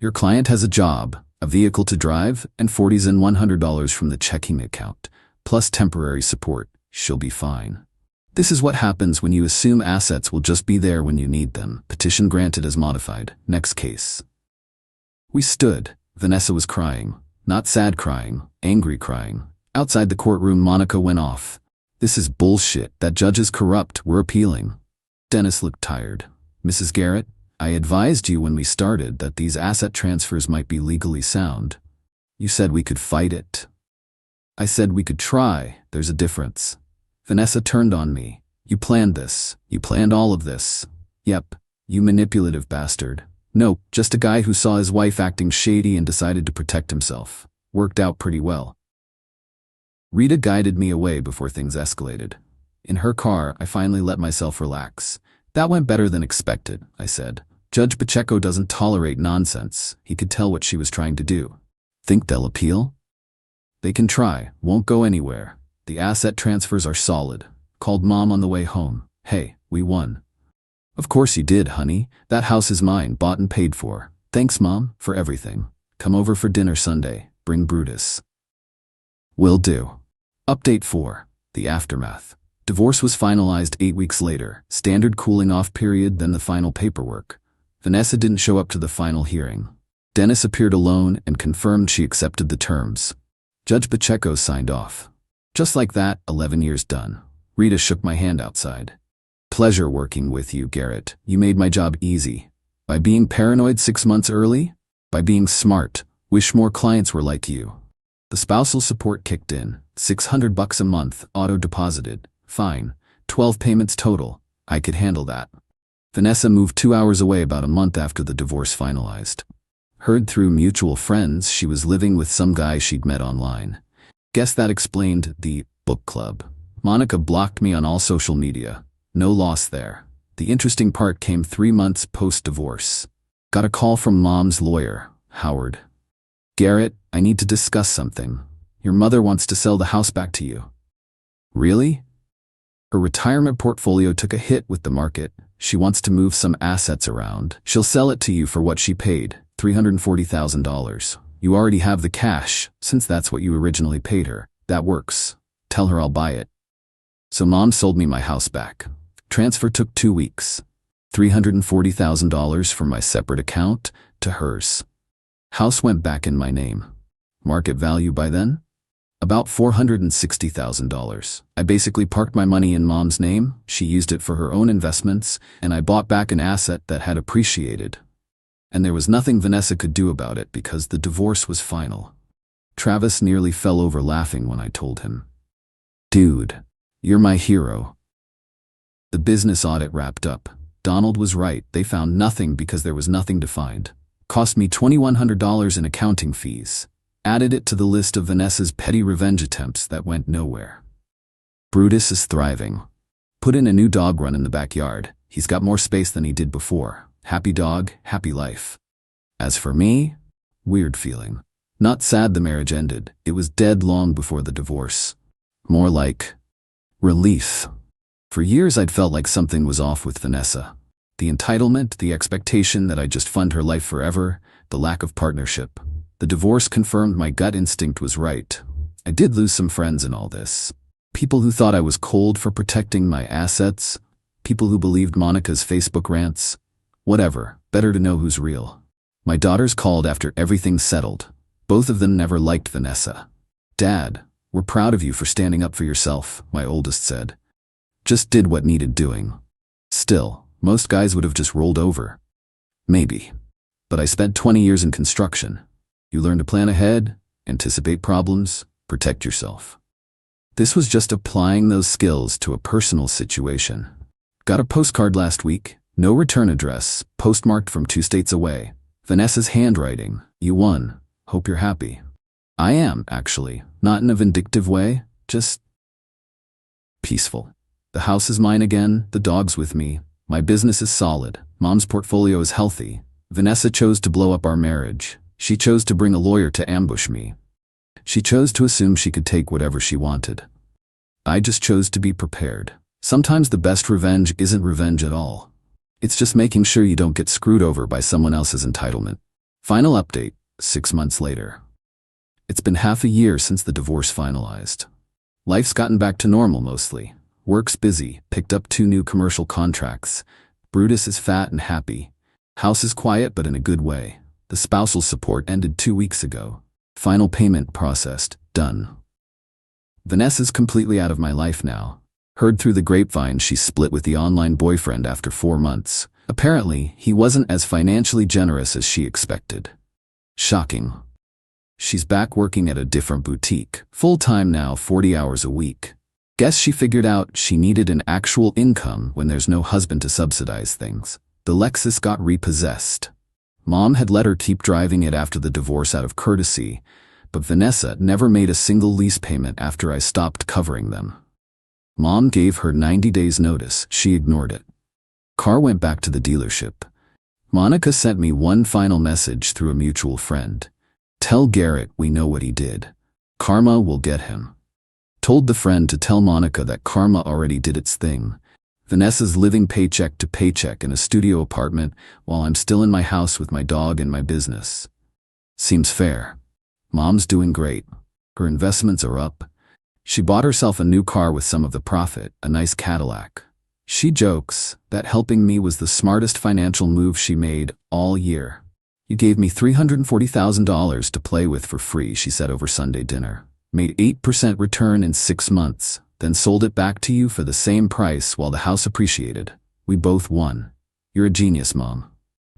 Your client has a job, a vehicle to drive, and $40 and $100 from the checking account, plus temporary support. She'll be fine. This is what happens when you assume assets will just be there when you need them. Petition granted as modified. Next case. We stood. Vanessa was crying. Not sad crying, angry crying. Outside the courtroom, Monica went off. This is bullshit. That judge is corrupt. We're appealing. Dennis looked tired. Mrs. Garrett, I advised you when we started that these asset transfers might be legally sound. You said we could fight it. I said we could try. There's a difference. Vanessa turned on me. You planned this. You planned all of this. Yep, you manipulative bastard. Nope, just a guy who saw his wife acting shady and decided to protect himself. Worked out pretty well. Rita guided me away before things escalated. In her car, I finally let myself relax. That went better than expected, I said. Judge Pacheco doesn't tolerate nonsense. He could tell what she was trying to do. Think they'll appeal? They can try, won't go anywhere. The asset transfers are solid. Called Mom on the way home. Hey, we won. Of course you did, honey. That house is mine, bought and paid for. Thanks, Mom, for everything. Come over for dinner Sunday. Bring Brutus. Will do. Update 4. The aftermath. Divorce was finalized 8 weeks later. Standard cooling off period, then the final paperwork. Vanessa didn't show up to the final hearing. Dennis appeared alone and confirmed she accepted the terms. Judge Pacheco signed off. Just like that, 11 years done. Rita shook my hand outside. Pleasure working with you, Garrett. You made my job easy. By being paranoid 6 months early? By being smart. Wish more clients were like you. The spousal support kicked in. $600 a month, auto-deposited. Fine. 12 payments total. I could handle that. Vanessa moved 2 hours away about a month after the divorce finalized. Heard through mutual friends she was living with some guy she'd met online. Guess that explained the book club. Monica blocked me on all social media. No loss there. The interesting part came 3 months post-divorce. Got a call from Mom's lawyer, Howard. Garrett, I need to discuss something. Your mother wants to sell the house back to you. Really? Her retirement portfolio took a hit with the market. She wants to move some assets around. She'll sell it to you for what she paid, $340,000. You already have the cash, since that's what you originally paid her. That works. Tell her I'll buy it. So Mom sold me my house back. Transfer took 2 weeks. $340,000 from my separate account to hers. House went back in my name. Market value by then? About $460,000. I basically parked my money in Mom's name, she used it for her own investments, and I bought back an asset that had appreciated. And there was nothing Vanessa could do about it because the divorce was final. Travis nearly fell over laughing when I told him. Dude, you're my hero. The business audit wrapped up. Donald was right, they found nothing because there was nothing to find. Cost me $2,100 in accounting fees. Added it to the list of Vanessa's petty revenge attempts that went nowhere. Brutus is thriving. Put in a new dog run in the backyard. He's got more space than he did before. Happy dog, happy life. As for me, weird feeling. Not sad the marriage ended. It was dead long before the divorce. More like relief. For years I'd felt like something was off with Vanessa. The entitlement, the expectation that I'd just fund her life forever, the lack of partnership. The divorce confirmed my gut instinct was right. I did lose some friends in all this. People who thought I was cold for protecting my assets. People who believed Monica's Facebook rants. Whatever, better to know who's real. My daughters called after everything settled. Both of them never liked Vanessa. Dad, we're proud of you for standing up for yourself, my oldest said. Just did what needed doing. Still, most guys would have just rolled over. Maybe. But I spent 20 years in construction. You learn to plan ahead, anticipate problems, protect yourself. This was just applying those skills to a personal situation. Got a postcard last week, no return address, postmarked from 2 states away. Vanessa's handwriting, you won, hope you're happy. I am, actually, not in a vindictive way, just peaceful. The house is mine again, the dog's with me, my business is solid, Mom's portfolio is healthy. Vanessa chose to blow up our marriage. She chose to bring a lawyer to ambush me. She chose to assume she could take whatever she wanted. I just chose to be prepared. Sometimes the best revenge isn't revenge at all. It's just making sure you don't get screwed over by someone else's entitlement. Final update, 6 months later. It's been half a year since the divorce finalized. Life's gotten back to normal mostly. Work's busy, picked up 2 new commercial contracts. Brutus is fat and happy. House is quiet but in a good way. The spousal support ended 2 weeks ago. Final payment processed, done. Vanessa's completely out of my life now. Heard through the grapevine she split with the online boyfriend after 4 months. Apparently, he wasn't as financially generous as she expected. Shocking. She's back working at a different boutique, full-time now, 40 hours a week. Guess she figured out she needed an actual income when there's no husband to subsidize things. The Lexus got repossessed. Mom had let her keep driving it after the divorce out of courtesy, but Vanessa never made a single lease payment after I stopped covering them. Mom gave her 90 days notice. She ignored it. Car went back to the dealership. Monica sent me one final message through a mutual friend. Tell Garrett we know what he did. Karma will get him. Told the friend to tell Monica that karma already did its thing. Vanessa's living paycheck to paycheck in a studio apartment while I'm still in my house with my dog and my business. Seems fair. Mom's doing great. Her investments are up. She bought herself a new car with some of the profit, a nice Cadillac. She jokes that helping me was the smartest financial move she made all year. You gave me $340,000 to play with for free, she said over Sunday dinner. Made 8% return in 6 months, then sold it back to you for the same price while the house appreciated. We both won. You're a genius, Mom.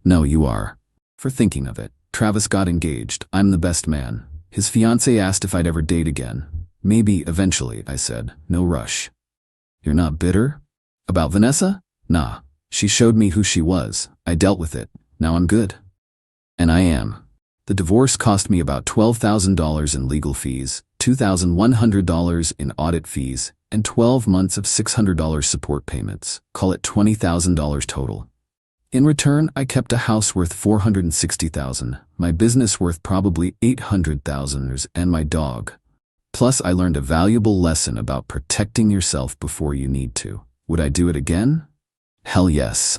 No, you are. For thinking of it. Travis got engaged. I'm the best man. His fiancée asked if I'd ever date again. Maybe, eventually, I said. No rush. You're not bitter? About Vanessa? Nah. She showed me who she was. I dealt with it. Now I'm good. And I am. The divorce cost me about $12,000 in legal fees, $2,100 in audit fees, and 12 months of $600 support payments. Call it $20,000 total. In return, I kept a house worth $460,000, my business worth probably $800,000, and my dog. Plus, I learned a valuable lesson about protecting yourself before you need to. Would I do it again? Hell yes.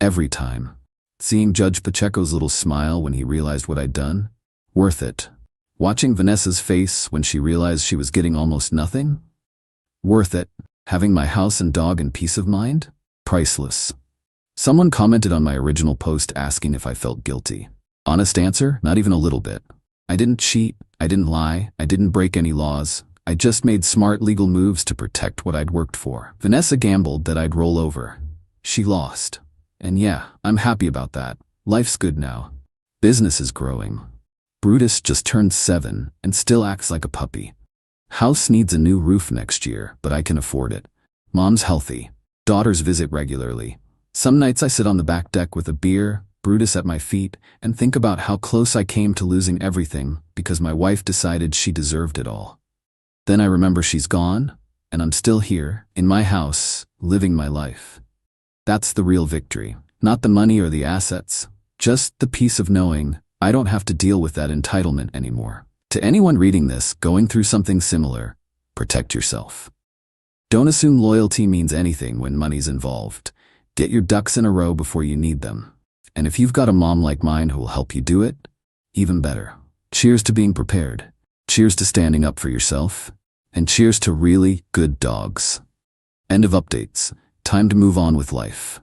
Every time. Seeing Judge Pacheco's little smile when he realized what I'd done? Worth it. Watching Vanessa's face when she realized she was getting almost nothing? Worth it. Having my house and dog and peace of mind? Priceless. Someone commented on my original post asking if I felt guilty. Honest answer, not even a little bit. I didn't cheat, I didn't lie, I didn't break any laws. I just made smart legal moves to protect what I'd worked for. Vanessa gambled that I'd roll over. She lost. And yeah, I'm happy about that. Life's good now. Business is growing. Brutus just turned 7 and still acts like a puppy. House needs a new roof next year, but I can afford it. Mom's healthy. Daughters visit regularly. Some nights I sit on the back deck with a beer, Brutus at my feet, and think about how close I came to losing everything because my wife decided she deserved it all. Then I remember she's gone, and I'm still here, in my house, living my life. That's the real victory. Not the money or the assets, just the peace of knowing I don't have to deal with that entitlement anymore. To anyone reading this, going through something similar, protect yourself. Don't assume loyalty means anything when money's involved. Get your ducks in a row before you need them. And if you've got a mom like mine who will help you do it, even better. Cheers to being prepared. Cheers to standing up for yourself. And cheers to really good dogs. End of updates. Time to move on with life.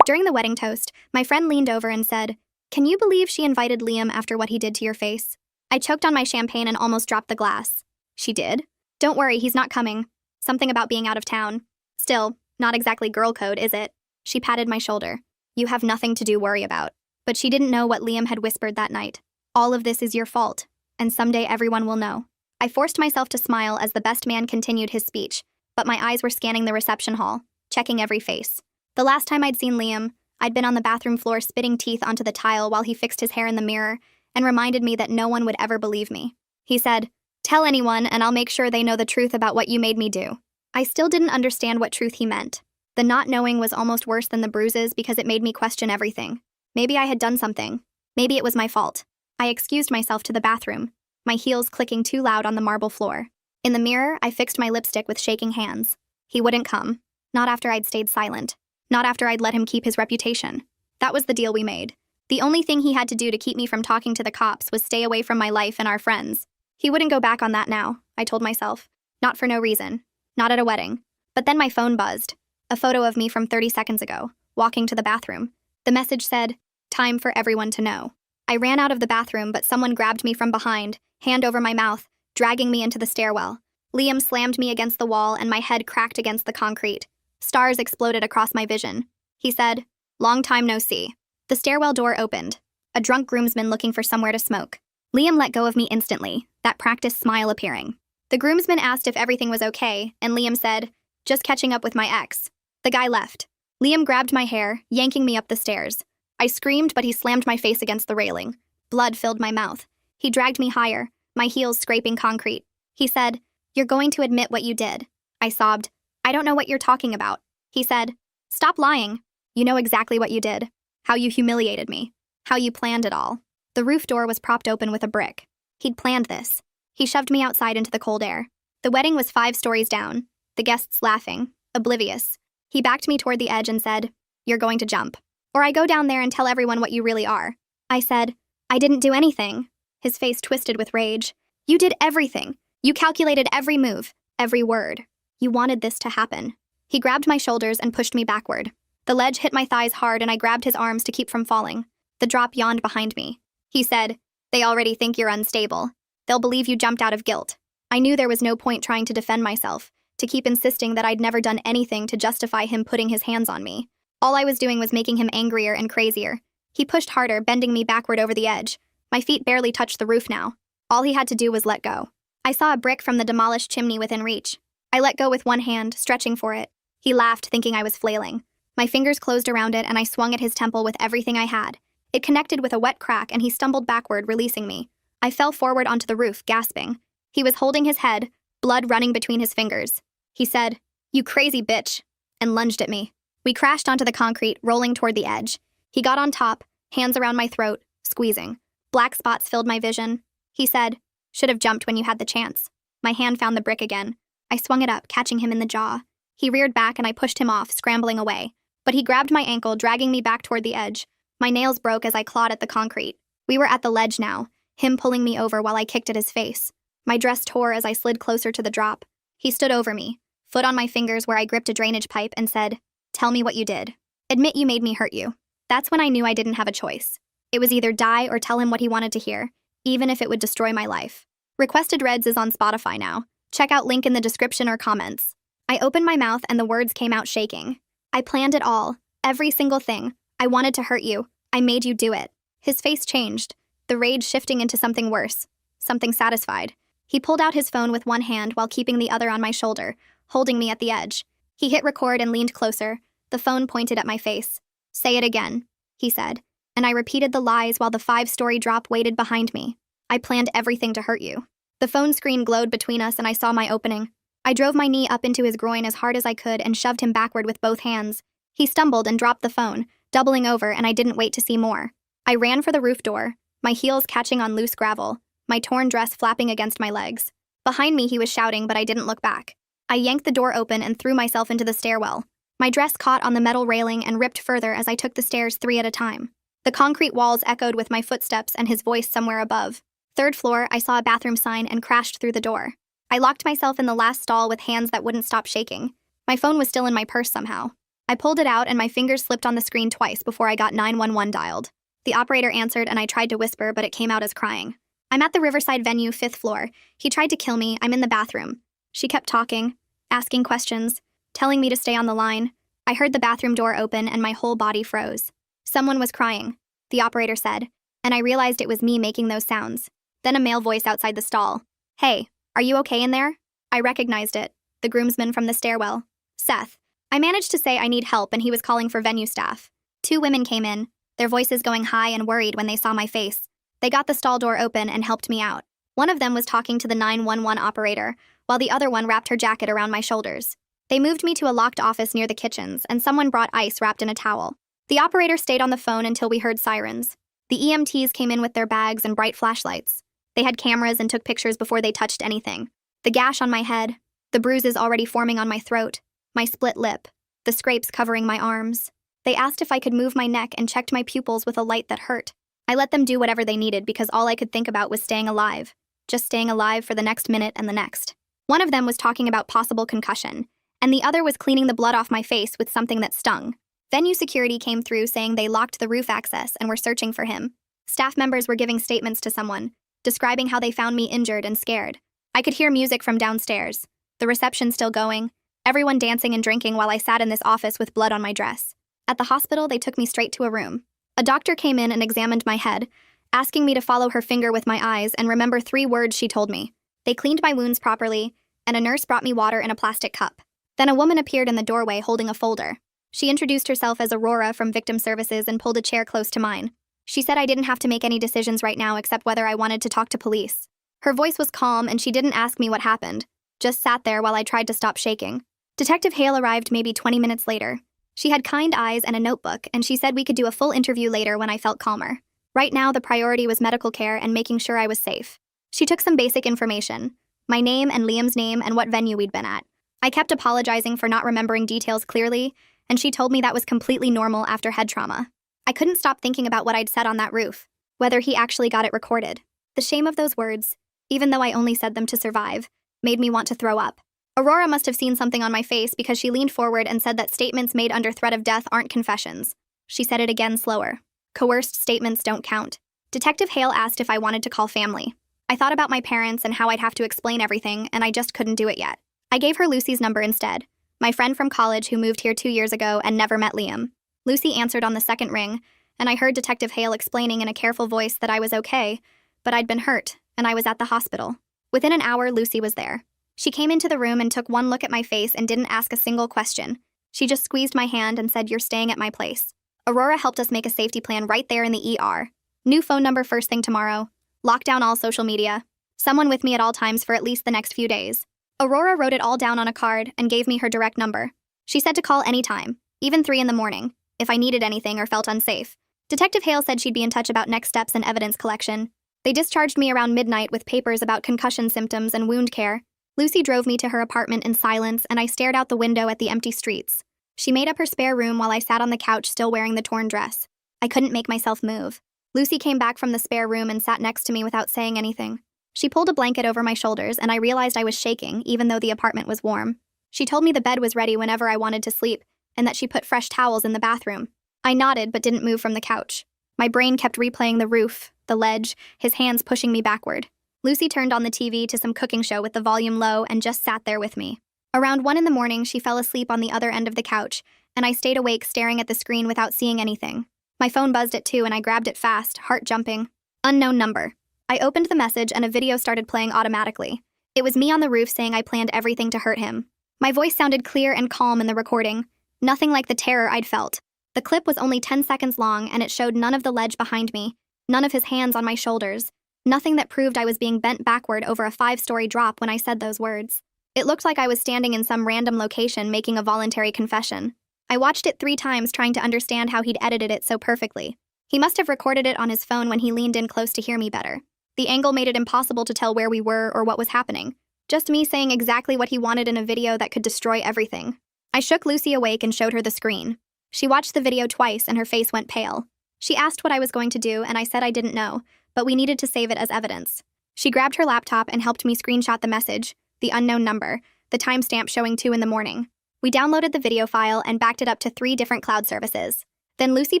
During the wedding toast, my friend leaned over and said, "Can you believe she invited Liam after what he did to your face?" I choked on my champagne and almost dropped the glass. She did? Don't worry, he's not coming. Something about being out of town. Still, not exactly girl code, is it? She patted my shoulder. You have nothing to worry about. But she didn't know what Liam had whispered that night. All of this is your fault, and someday everyone will know. I forced myself to smile as the best man continued his speech, but my eyes were scanning the reception hall, checking every face. The last time I'd seen Liam, I'd been on the bathroom floor spitting teeth onto the tile while he fixed his hair in the mirror and reminded me that no one would ever believe me. He said, "Tell anyone and I'll make sure they know the truth about what you made me do." I still didn't understand what truth he meant. The not knowing was almost worse than the bruises because it made me question everything. Maybe I had done something. Maybe it was my fault. I excused myself to the bathroom, my heels clicking too loud on the marble floor. In the mirror, I fixed my lipstick with shaking hands. He wouldn't come. Not after I'd stayed silent. Not after I'd let him keep his reputation. That was the deal we made. The only thing he had to do to keep me from talking to the cops was stay away from my life and our friends. He wouldn't go back on that now, I told myself. Not for no reason. Not at a wedding. But then my phone buzzed. A photo of me from 30 seconds ago, walking to the bathroom. The message said, "Time for everyone to know." I ran out of the bathroom, but someone grabbed me from behind, hand over my mouth, dragging me into the stairwell. Liam slammed me against the wall and my head cracked against the concrete. Stars exploded across my vision. He said, "Long time no see." The stairwell door opened. A drunk groomsman looking for somewhere to smoke. Liam let go of me instantly, that practiced smile appearing. The groomsman asked if everything was okay, and Liam said, "Just catching up with my ex." The guy left. Liam grabbed my hair, yanking me up the stairs. I screamed, but he slammed my face against the railing. Blood filled my mouth. He dragged me higher, my heels scraping concrete. He said, "You're going to admit what you did." I sobbed. "I don't know what you're talking about." He said, "Stop lying. You know exactly what you did. How you humiliated me. How you planned it all." The roof door was propped open with a brick. He'd planned this. He shoved me outside into the cold air. The wedding was 5 stories down, the guests laughing, oblivious. He backed me toward the edge and said, "You're going to jump. Or I go down there and tell everyone what you really are." I said, "I didn't do anything." His face twisted with rage. "You did everything. You calculated every move, every word. You wanted this to happen." He grabbed my shoulders and pushed me backward. The ledge hit my thighs hard and I grabbed his arms to keep from falling. The drop yawned behind me. He said, "They already think you're unstable. They'll believe you jumped out of guilt." I knew there was no point trying to defend myself, to keep insisting that I'd never done anything to justify him putting his hands on me. All I was doing was making him angrier and crazier. He pushed harder, bending me backward over the edge. My feet barely touched the roof now. All he had to do was let go. I saw a brick from the demolished chimney within reach. I let go with one hand, stretching for it. He laughed, thinking I was flailing. My fingers closed around it and I swung at his temple with everything I had. It connected with a wet crack and he stumbled backward, releasing me. I fell forward onto the roof, gasping. He was holding his head, blood running between his fingers. He said, "You crazy bitch," and lunged at me. We crashed onto the concrete, rolling toward the edge. He got on top, hands around my throat, squeezing. Black spots filled my vision. He said, "Should have jumped when you had the chance." My hand found the brick again. I swung it up, catching him in the jaw. He reared back and I pushed him off, scrambling away. But he grabbed my ankle, dragging me back toward the edge. My nails broke as I clawed at the concrete. We were at the ledge now, him pulling me over while I kicked at his face. My dress tore as I slid closer to the drop. He stood over me, foot on my fingers where I gripped a drainage pipe, and said, "Tell me what you did. Admit you made me hurt you." That's when I knew I didn't have a choice. It was either die or tell him what he wanted to hear, even if it would destroy my life. Requested Reds is on Spotify now. Check out link in the description or comments. I opened my mouth and the words came out shaking. "I planned it all. Every single thing. I wanted to hurt you. I made you do it." His face changed, the rage shifting into something worse, something satisfied. He pulled out his phone with one hand while keeping the other on my shoulder, holding me at the edge. He hit record and leaned closer, the phone pointed at my face. "Say it again," he said, and I repeated the lies while the 5-story drop waited behind me. "I planned everything to hurt you." The phone screen glowed between us and I saw my opening. I drove my knee up into his groin as hard as I could and shoved him backward with both hands. He stumbled and dropped the phone, doubling over, and I didn't wait to see more. I ran for the roof door, my heels catching on loose gravel, my torn dress flapping against my legs. Behind me he was shouting, but I didn't look back. I yanked the door open and threw myself into the stairwell. My dress caught on the metal railing and ripped further as I took the stairs 3 at a time. The concrete walls echoed with my footsteps and his voice somewhere above. 3rd floor, I saw a bathroom sign and crashed through the door. I locked myself in the last stall with hands that wouldn't stop shaking. My phone was still in my purse somehow. I pulled it out and my fingers slipped on the screen twice before I got 911 dialed. The operator answered and I tried to whisper, but it came out as crying. "I'm at the Riverside venue, 5th floor. He tried to kill me. I'm in the bathroom." She kept talking, asking questions, telling me to stay on the line. I heard the bathroom door open and my whole body froze. Someone was crying, the operator said, and I realized it was me making those sounds. Then a male voice outside the stall. "Hey, are you okay in there?" I recognized it, the groomsman from the stairwell. "Seth." I managed to say I need help and he was calling for venue staff. 2 women came in, their voices going high and worried when they saw my face. They got the stall door open and helped me out. One of them was talking to the 911 operator, while the other one wrapped her jacket around my shoulders. They moved me to a locked office near the kitchens, and someone brought ice wrapped in a towel. The operator stayed on the phone until we heard sirens. The EMTs came in with their bags and bright flashlights. They had cameras and took pictures before they touched anything. The gash on my head, the bruises already forming on my throat, my split lip, the scrapes covering my arms. They asked if I could move my neck and checked my pupils with a light that hurt. I let them do whatever they needed because all I could think about was staying alive. Just staying alive for the next minute and the next. One of them was talking about possible concussion, and the other was cleaning the blood off my face with something that stung. Venue security came through saying they locked the roof access and were searching for him. Staff members were giving statements to someone, describing how they found me injured and scared. I could hear music from downstairs, the reception still going, everyone dancing and drinking while I sat in this office with blood on my dress. At the hospital, they took me straight to a room. A doctor came in and examined my head, asking me to follow her finger with my eyes and remember 3 words she told me. They cleaned my wounds properly, and a nurse brought me water in a plastic cup. Then a woman appeared in the doorway holding a folder. She introduced herself as Aurora from Victim Services and pulled a chair close to mine. She said I didn't have to make any decisions right now except whether I wanted to talk to police. Her voice was calm and she didn't ask me what happened, just sat there while I tried to stop shaking. Detective Hale arrived maybe 20 minutes later. She had kind eyes and a notebook, and she said we could do a full interview later when I felt calmer. Right now, the priority was medical care and making sure I was safe. She took some basic information, my name and Liam's name and what venue we'd been at. I kept apologizing for not remembering details clearly, and she told me that was completely normal after head trauma. I couldn't stop thinking about what I'd said on that roof, whether he actually got it recorded. The shame of those words, even though I only said them to survive, made me want to throw up. Aurora must have seen something on my face because she leaned forward and said that statements made under threat of death aren't confessions. She said it again slower. Coerced statements don't count. Detective Hale asked if I wanted to call family. I thought about my parents and how I'd have to explain everything, and I just couldn't do it yet. I gave her Lucy's number instead, my friend from college who moved here 2 years ago and never met Liam. Lucy answered on the second ring, and I heard Detective Hale explaining in a careful voice that I was okay, but I'd been hurt, and I was at the hospital. Within an hour, Lucy was there. She came into the room and took one look at my face and didn't ask a single question. She just squeezed my hand and said, "You're staying at my place." Aurora helped us make a safety plan right there in the ER. New phone number first thing tomorrow. Lock down all social media. Someone with me at all times for at least the next few days. Aurora wrote it all down on a card and gave me her direct number. She said to call anytime, even 3 in the morning, if I needed anything or felt unsafe. Detective Hale said she'd be in touch about next steps and evidence collection. They discharged me around midnight with papers about concussion symptoms and wound care. Lucy drove me to her apartment in silence, and I stared out the window at the empty streets. She made up her spare room while I sat on the couch still wearing the torn dress. I couldn't make myself move. Lucy came back from the spare room and sat next to me without saying anything. She pulled a blanket over my shoulders, and I realized I was shaking, even though the apartment was warm. She told me the bed was ready whenever I wanted to sleep, and that she put fresh towels in the bathroom. I nodded but didn't move from the couch. My brain kept replaying the roof, the ledge, his hands pushing me backward. Lucy turned on the TV to some cooking show with the volume low and just sat there with me. Around 1 in the morning, she fell asleep on the other end of the couch, and I stayed awake staring at the screen without seeing anything. My phone buzzed at 2 and I grabbed it fast, heart jumping. Unknown number. I opened the message and a video started playing automatically. It was me on the roof saying I planned everything to hurt him. My voice sounded clear and calm in the recording, nothing like the terror I'd felt. The clip was only 10 seconds long and it showed none of the ledge behind me, none of his hands on my shoulders, nothing that proved I was being bent backward over a 5-story drop when I said those words. It looked like I was standing in some random location making a voluntary confession. I watched it 3 times trying to understand how he'd edited it so perfectly. He must have recorded it on his phone when he leaned in close to hear me better. The angle made it impossible to tell where we were or what was happening. Just me saying exactly what he wanted in a video that could destroy everything. I shook Lucy awake and showed her the screen. She watched the video twice and her face went pale. She asked what I was going to do and I said I didn't know, but we needed to save it as evidence. She grabbed her laptop and helped me screenshot the message, the unknown number, the timestamp showing 2 in the morning. We downloaded the video file and backed it up to 3 different cloud services. Then Lucy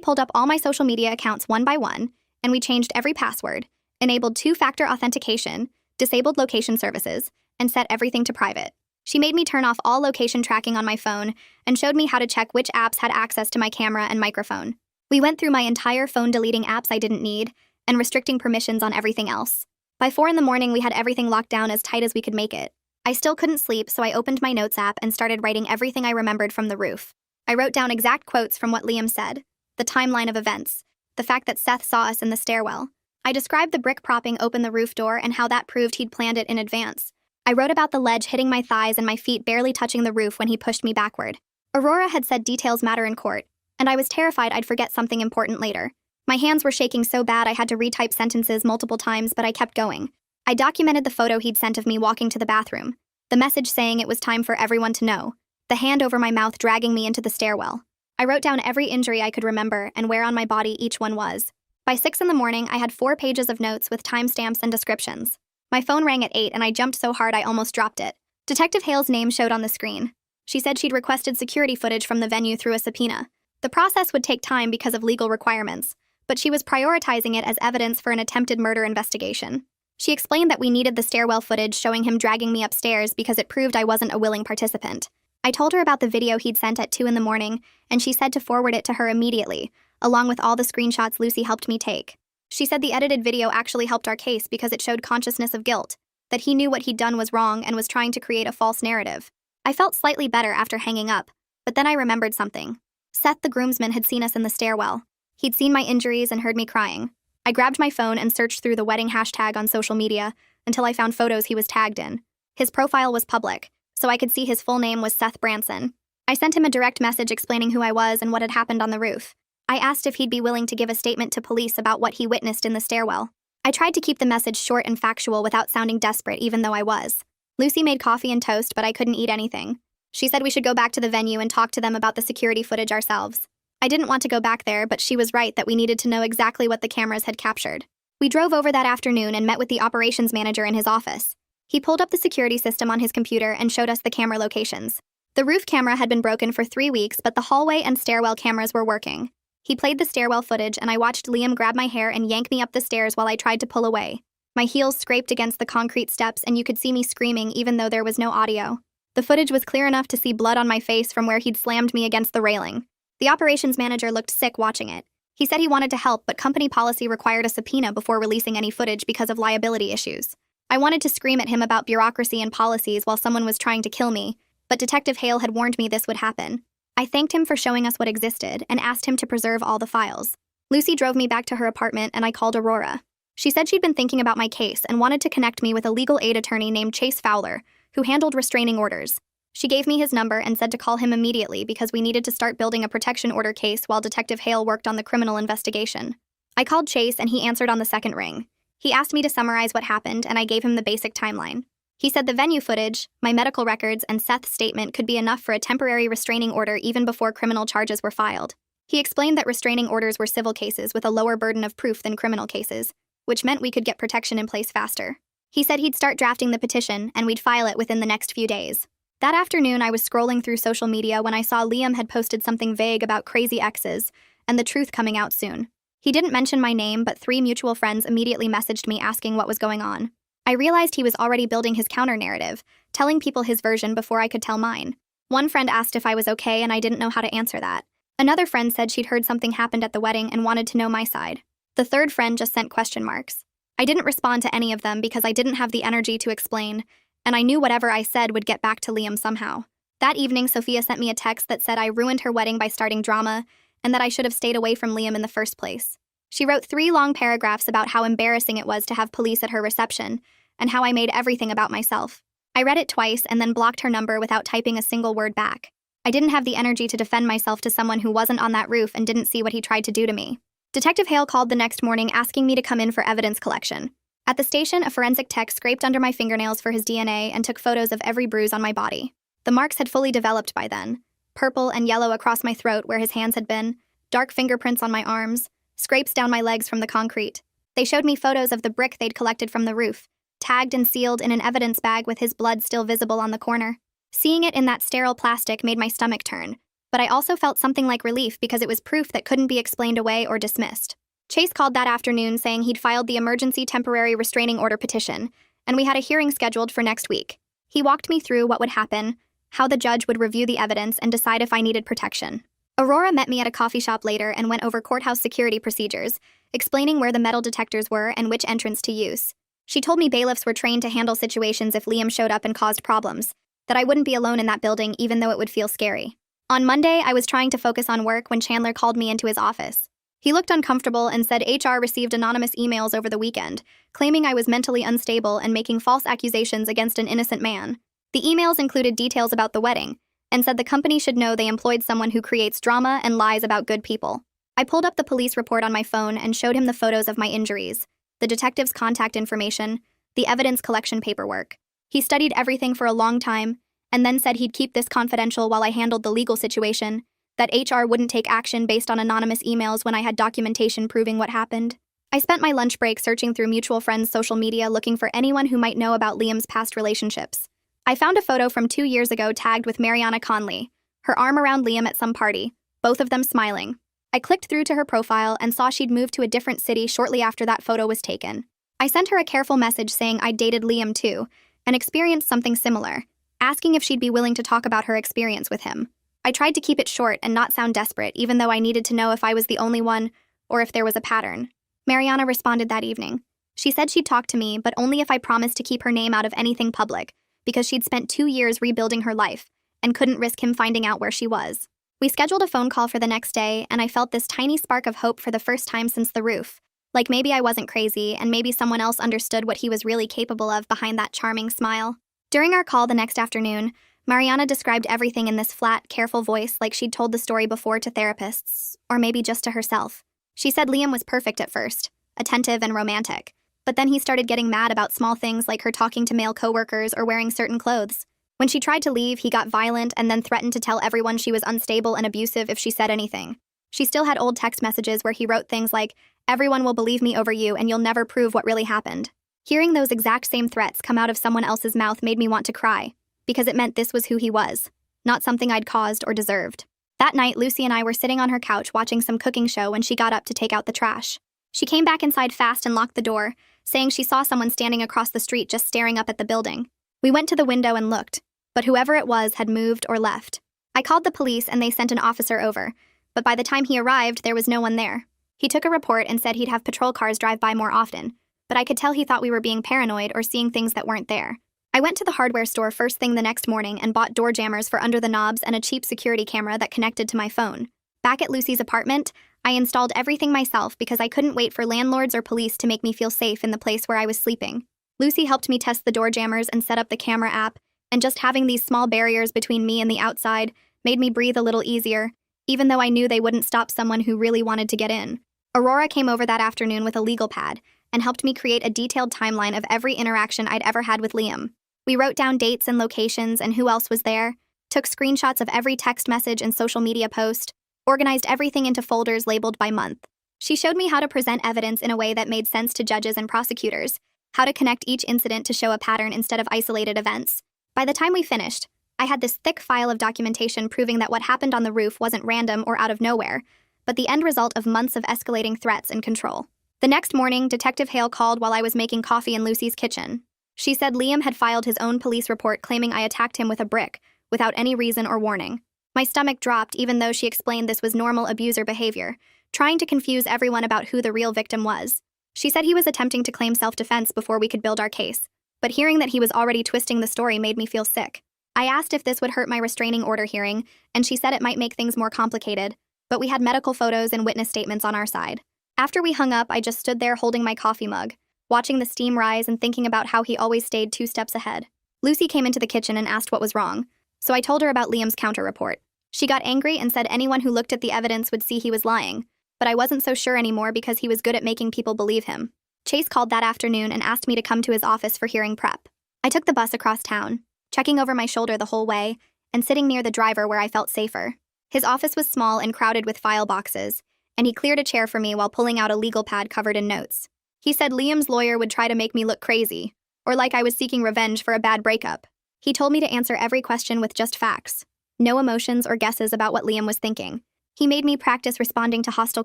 pulled up all my social media accounts one by one, and we changed every password, enabled 2-factor authentication, disabled location services, and set everything to private. She made me turn off all location tracking on my phone and showed me how to check which apps had access to my camera and microphone. We went through my entire phone deleting apps I didn't need and restricting permissions on everything else. By 4 in the morning, we had everything locked down as tight as we could make it. I still couldn't sleep, so I opened my notes app and started writing everything I remembered from the roof. I wrote down exact quotes from what Liam said, the timeline of events, the fact that Seth saw us in the stairwell. I described the brick propping open the roof door and how that proved he'd planned it in advance. I wrote about the ledge hitting my thighs and my feet barely touching the roof when he pushed me backward. Aurora had said details matter in court, and I was terrified I'd forget something important later. My hands were shaking so bad I had to retype sentences multiple times, but I kept going. I documented the photo he'd sent of me walking to the bathroom, the message saying it was time for everyone to know, the hand over my mouth dragging me into the stairwell. I wrote down every injury I could remember and where on my body each one was. By 6 in the morning, I had 4 pages of notes with timestamps and descriptions. My phone rang at 8 and I jumped so hard I almost dropped it. Detective Hale's name showed on the screen. She said she'd requested security footage from the venue through a subpoena. The process would take time because of legal requirements, but she was prioritizing it as evidence for an attempted murder investigation. She explained that we needed the stairwell footage showing him dragging me upstairs because it proved I wasn't a willing participant. I told her about the video he'd sent at 2 in the morning, and she said to forward it to her immediately, along with all the screenshots Lucy helped me take. She said the edited video actually helped our case because it showed consciousness of guilt, that he knew what he'd done was wrong and was trying to create a false narrative. I felt slightly better after hanging up, but then I remembered something. Seth, the groomsman, had seen us in the stairwell. He'd seen my injuries and heard me crying. I grabbed my phone and searched through the wedding hashtag on social media until I found photos he was tagged in. His profile was public, so I could see his full name was Seth Branson. I sent him a direct message explaining who I was and what had happened on the roof. I asked if he'd be willing to give a statement to police about what he witnessed in the stairwell. I tried to keep the message short and factual without sounding desperate, even though I was. Lucy made coffee and toast, but I couldn't eat anything. She said we should go back to the venue and talk to them about the security footage ourselves. I didn't want to go back there, but she was right that we needed to know exactly what the cameras had captured. We drove over that afternoon and met with the operations manager in his office. He pulled up the security system on his computer and showed us the camera locations. The roof camera had been broken for 3 weeks, but the hallway and stairwell cameras were working. He played the stairwell footage, and I watched Liam grab my hair and yank me up the stairs while I tried to pull away. My heels scraped against the concrete steps, and you could see me screaming even though there was no audio. The footage was clear enough to see blood on my face from where he'd slammed me against the railing. The operations manager looked sick watching it. He said he wanted to help, but company policy required a subpoena before releasing any footage because of liability issues. I wanted to scream at him about bureaucracy and policies while someone was trying to kill me, but Detective Hale had warned me this would happen. I thanked him for showing us what existed and asked him to preserve all the files. Lucy drove me back to her apartment and I called Aurora. She said she'd been thinking about my case and wanted to connect me with a legal aid attorney named Chase Fowler, who handled restraining orders. She gave me his number and said to call him immediately because we needed to start building a protection order case while Detective Hale worked on the criminal investigation. I called Chase and he answered on the second ring. He asked me to summarize what happened and I gave him the basic timeline. He said the venue footage, my medical records, and Seth's statement could be enough for a temporary restraining order even before criminal charges were filed. He explained that restraining orders were civil cases with a lower burden of proof than criminal cases, which meant we could get protection in place faster. He said he'd start drafting the petition and we'd file it within the next few days. That afternoon, I was scrolling through social media when I saw Liam had posted something vague about crazy exes and the truth coming out soon. He didn't mention my name, but 3 mutual friends immediately messaged me asking what was going on. I realized he was already building his counter-narrative, telling people his version before I could tell mine. One friend asked if I was okay and I didn't know how to answer that. Another friend said she'd heard something happened at the wedding and wanted to know my side. The third friend just sent question marks. I didn't respond to any of them because I didn't have the energy to explain, and I knew whatever I said would get back to Liam somehow. That evening, Sophia sent me a text that said I ruined her wedding by starting drama and that I should have stayed away from Liam in the first place. She wrote 3 long paragraphs about how embarrassing it was to have police at her reception and how I made everything about myself. I read it twice and then blocked her number without typing a single word back. I didn't have the energy to defend myself to someone who wasn't on that roof and didn't see what he tried to do to me. Detective Hale called the next morning asking me to come in for evidence collection. At the station, a forensic tech scraped under my fingernails for his DNA and took photos of every bruise on my body. The marks had fully developed by then. Purple and yellow across my throat where his hands had been, dark fingerprints on my arms, scrapes down my legs from the concrete. They showed me photos of the brick they'd collected from the roof, tagged and sealed in an evidence bag with his blood still visible on the corner. Seeing it in that sterile plastic made my stomach turn, but I also felt something like relief because it was proof that couldn't be explained away or dismissed. Chase called that afternoon saying he'd filed the emergency temporary restraining order petition, and we had a hearing scheduled for next week. He walked me through what would happen, how the judge would review the evidence and decide if I needed protection. Aurora met me at a coffee shop later and went over courthouse security procedures, explaining where the metal detectors were and which entrance to use. She told me bailiffs were trained to handle situations if Liam showed up and caused problems, that I wouldn't be alone in that building even though it would feel scary. On Monday, I was trying to focus on work when Chandler called me into his office. He looked uncomfortable and said HR received anonymous emails over the weekend, claiming I was mentally unstable and making false accusations against an innocent man. The emails included details about the wedding, and said the company should know they employed someone who creates drama and lies about good people. I pulled up the police report on my phone and showed him the photos of my injuries, the detective's contact information, the evidence collection paperwork. He studied everything for a long time, and then said he'd keep this confidential while I handled the legal situation, that HR wouldn't take action based on anonymous emails when I had documentation proving what happened. I spent my lunch break searching through mutual friends' social media looking for anyone who might know about Liam's past relationships. I found a photo from 2 years ago tagged with Mariana Conley, her arm around Liam at some party, both of them smiling. I clicked through to her profile and saw she'd moved to a different city shortly after that photo was taken. I sent her a careful message saying I'd dated Liam too, and experienced something similar, asking if she'd be willing to talk about her experience with him. I tried to keep it short and not sound desperate, even though I needed to know if I was the only one or if there was a pattern. Mariana responded that evening. She said she'd talk to me, but only if I promised to keep her name out of anything public, because she'd spent 2 years rebuilding her life and couldn't risk him finding out where she was. We scheduled a phone call for the next day, and I felt this tiny spark of hope for the first time since the roof. Like maybe I wasn't crazy, and maybe someone else understood what he was really capable of behind that charming smile. During our call the next afternoon, Mariana described everything in this flat, careful voice like she'd told the story before to therapists, or maybe just to herself. She said Liam was perfect at first, attentive and romantic, but then he started getting mad about small things like her talking to male coworkers or wearing certain clothes. When she tried to leave, he got violent and then threatened to tell everyone she was unstable and abusive if she said anything. She still had old text messages where he wrote things like, "Everyone will believe me over you and you'll never prove what really happened." Hearing those exact same threats come out of someone else's mouth made me want to cry, because it meant this was who he was, not something I'd caused or deserved. That night, Lucy and I were sitting on her couch watching some cooking show when she got up to take out the trash. She came back inside fast and locked the door, saying she saw someone standing across the street just staring up at the building. We went to the window and looked, but whoever it was had moved or left. I called the police and they sent an officer over, but by the time he arrived, there was no one there. He took a report and said he'd have patrol cars drive by more often, but I could tell he thought we were being paranoid or seeing things that weren't there. I went to the hardware store first thing the next morning and bought door jammers for under the knobs and a cheap security camera that connected to my phone. Back at Lucy's apartment, I installed everything myself because I couldn't wait for landlords or police to make me feel safe in the place where I was sleeping. Lucy helped me test the door jammers and set up the camera app, and just having these small barriers between me and the outside made me breathe a little easier, even though I knew they wouldn't stop someone who really wanted to get in. Aurora came over that afternoon with a legal pad and helped me create a detailed timeline of every interaction I'd ever had with Liam. We wrote down dates and locations and who else was there, took screenshots of every text message and social media post, organized everything into folders labeled by month. She showed me how to present evidence in a way that made sense to judges and prosecutors, how to connect each incident to show a pattern instead of isolated events. By the time we finished, I had this thick file of documentation proving that what happened on the roof wasn't random or out of nowhere, but the end result of months of escalating threats and control. The next morning, Detective Hale called while I was making coffee in Lucy's kitchen. She said Liam had filed his own police report claiming I attacked him with a brick, without any reason or warning. My stomach dropped even though she explained this was normal abuser behavior, trying to confuse everyone about who the real victim was. She said he was attempting to claim self-defense before we could build our case, but hearing that he was already twisting the story made me feel sick. I asked if this would hurt my restraining order hearing, and she said it might make things more complicated, but we had medical photos and witness statements on our side. After we hung up, I just stood there holding my coffee mug, watching the steam rise and thinking about how he always stayed 2 steps ahead. Lucy came into the kitchen and asked what was wrong, so I told her about Liam's counter report. She got angry and said anyone who looked at the evidence would see he was lying, but I wasn't so sure anymore because he was good at making people believe him. Chase called that afternoon and asked me to come to his office for hearing prep. I took the bus across town, checking over my shoulder the whole way, and sitting near the driver where I felt safer. His office was small and crowded with file boxes, and he cleared a chair for me while pulling out a legal pad covered in notes. He said Liam's lawyer would try to make me look crazy, or like I was seeking revenge for a bad breakup. He told me to answer every question with just facts, no emotions or guesses about what Liam was thinking. He made me practice responding to hostile